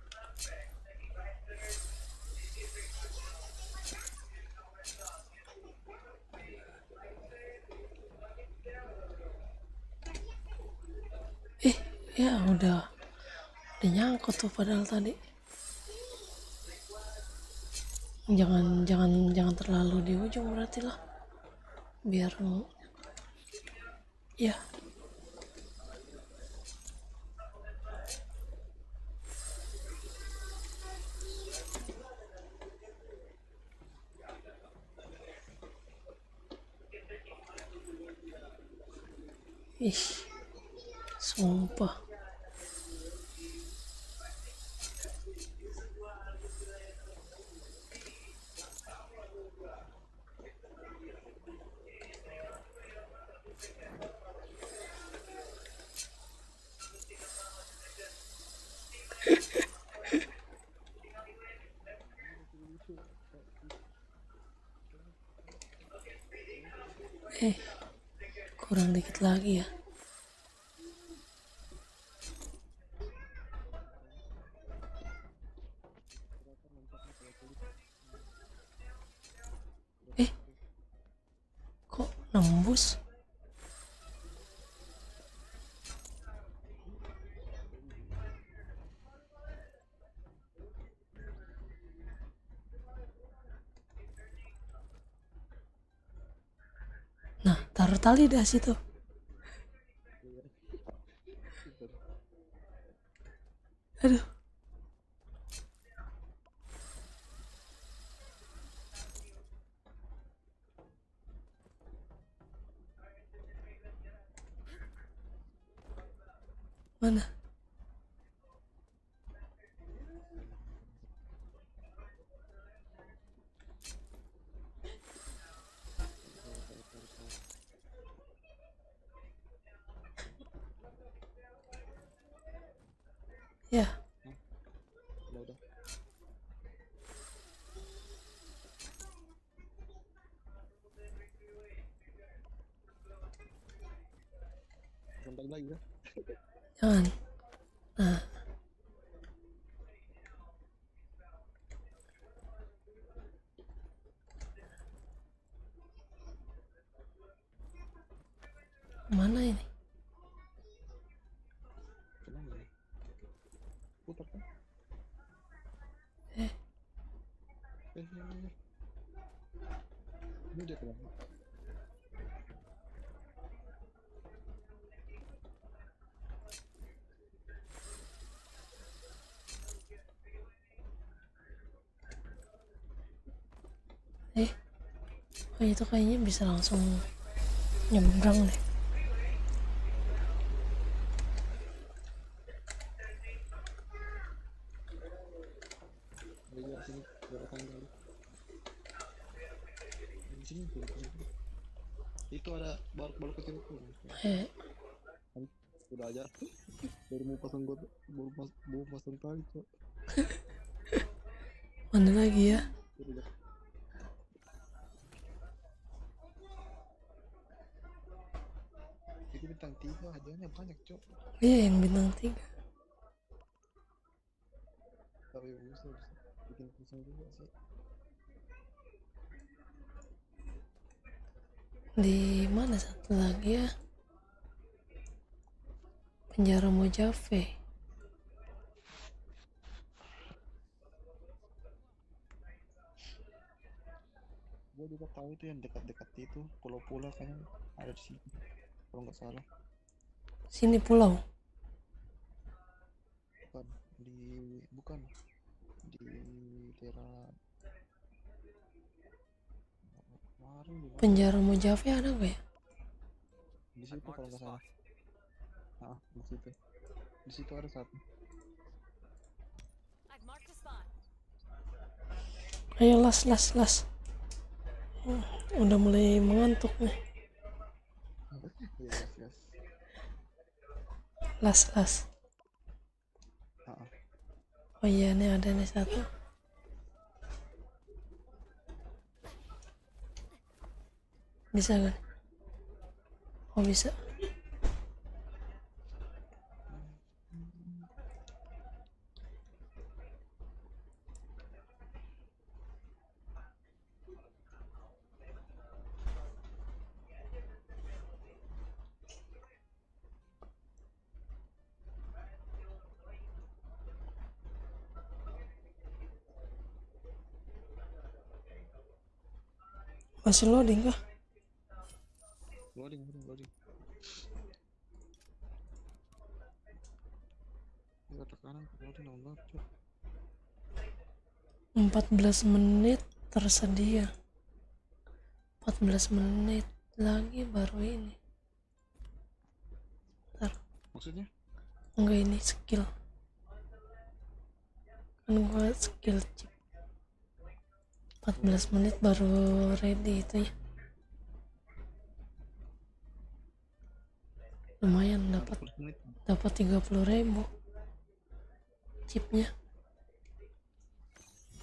Ya udah nyangkut tuh padahal tadi. Jangan terlalu di ujung berarti lah, biar ya. Ih, sumpah. Kurang dikit lagi ya. Kok nembus? Nah, taruh tali dah situ. Aduh. Mana? Ya. Udah. Sampai lagi ya. Jangan. Nah. Mana ini? Kenapa ya? Putar kan? Ini dia kenapa? Oh, itu kayaknya bisa langsung nyebrang deh. Sini, belakang kali. Di sini tuh. Itu ada baru kecil itu. Udah aja. Baru mau pasang tali, Cok. Mana lagi ya? Itu bintang 3 hadiahnya banyak, Cok. Iya, yang bintang 3. Tapi bisa bikin pusing juga sih. Di mana satu lagi ya? Penjara Mojave. Gue juga tahu itu yang dekat-dekat itu pulau-pulau kan ada di sini kalau nggak salah. Sini pulau. Bukan di daerah Penjara Mojave ada gak ya? di situ kalau nggak salah. Di situ ada satu. Ayo las. Udah mulai mengantuk nih. Iya, gas. Las. Ah, Oh iya, nih ada nih satu. Bisa kan? Oh bisa. Masih loading kah? loading. Ya, tekanan loading download. 14 menit tersedia. 14 menit lagi baru ini. Bentar. Maksudnya? Enggak, ini skill. Kan gua skill chip. 14 menit baru ready itu ya. Lumayan dapat 40 menit. 30.000 chipnya.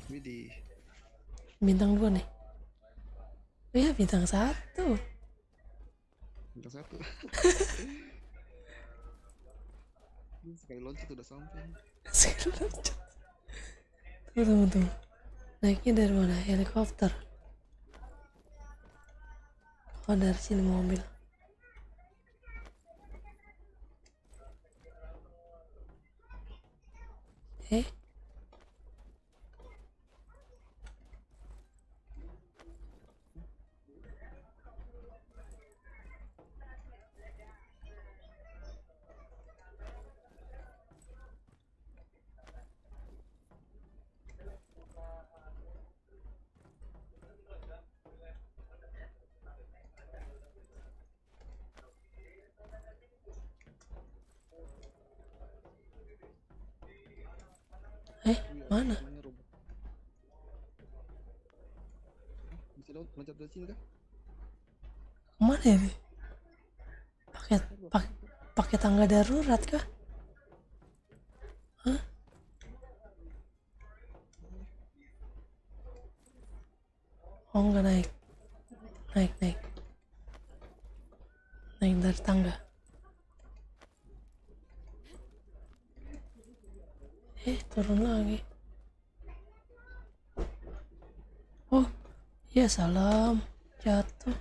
Widih. Bintang 2 nih. Ya bintang 1. Bintang 1. Sekali loncat udah sampai. Tunggu. Naiknya dari mana? Helikopter. Oh, dari sini mobil. Mana? Bisa loncat dari sini kah? Kemana ini? Pakai tangga darurat kah? Hah? Oh enggak naik dari tangga. Turun lagi. Oh ya, salam, jatuh.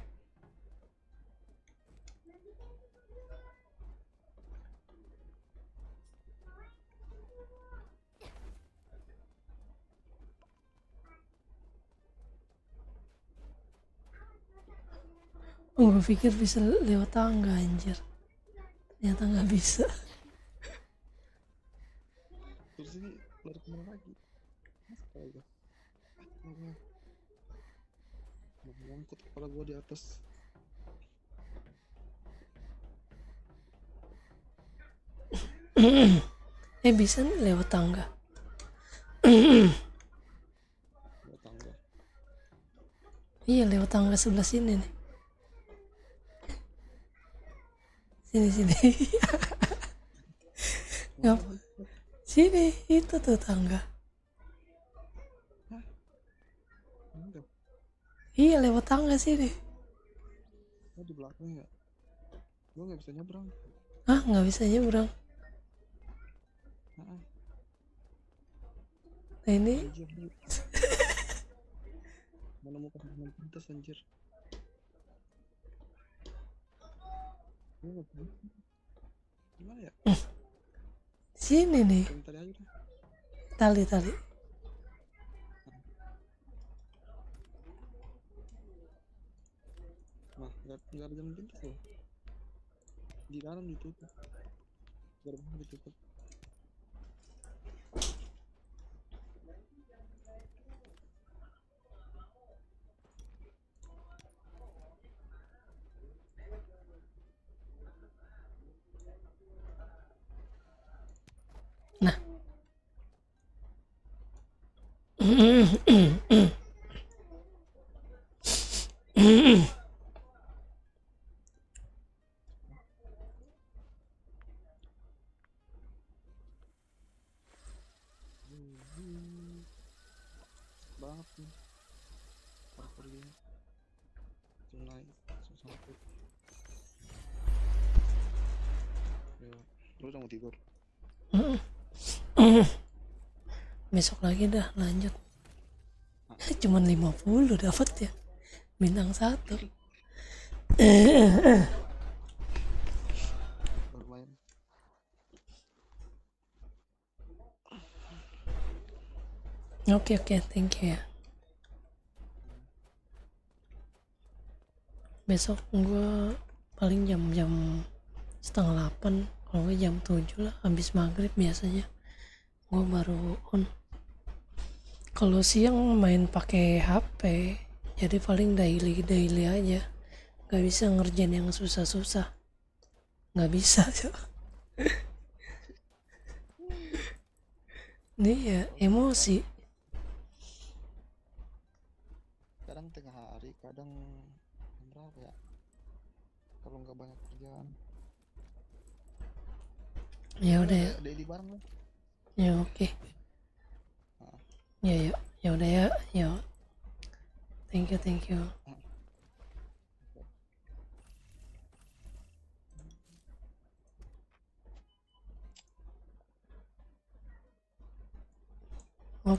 Oh, gue pikir bisa lewat tangga, anjir. Ternyata nggak bisa. Terus ini lari kemana lagi? Astaga. Ngangkut kepala gua di atas. Bisa nih lewat tangga. Lewat tangga. Iya, lewat tangga sebelah sini nih. Sini. Ngap? Sini, itu tuh tangga. Enggak. Iya, lewat tangga sini. Oh, di belakang ya. Gua nggak bisa nyebrang. Ah, nggak bisa nyebrang. Nah ini Anjir. Mana mau kasih jalan pintas anjir. Gimana ya? sini nih. Tali aja deh. Tali. Nah, nggak ada jalan pintas loh. Di dalam ditutup. Gerbang ditutup. Nah. banget nih parkour gini mulai sampai ya lu udah mau tidur. Besok lagi dah lanjut. Cuman 50 dapat ya bintang 1. Lumayan. Oke, thank you ya. Besok gua paling jam 7:30, kalau nggak jam 7 lah, habis maghrib biasanya gua baru on. Kalau siang main pakai HP, jadi paling daily aja, nggak bisa ngerjain yang susah-susah, nggak bisa. Ini ya emosi. Kadang tengah hari, kadang jam berapa ya kalau nggak banyak kerjaan. Ya udah ya. Daily bareng lah. Ya oke. Ya udah ya. Ya. Thank you.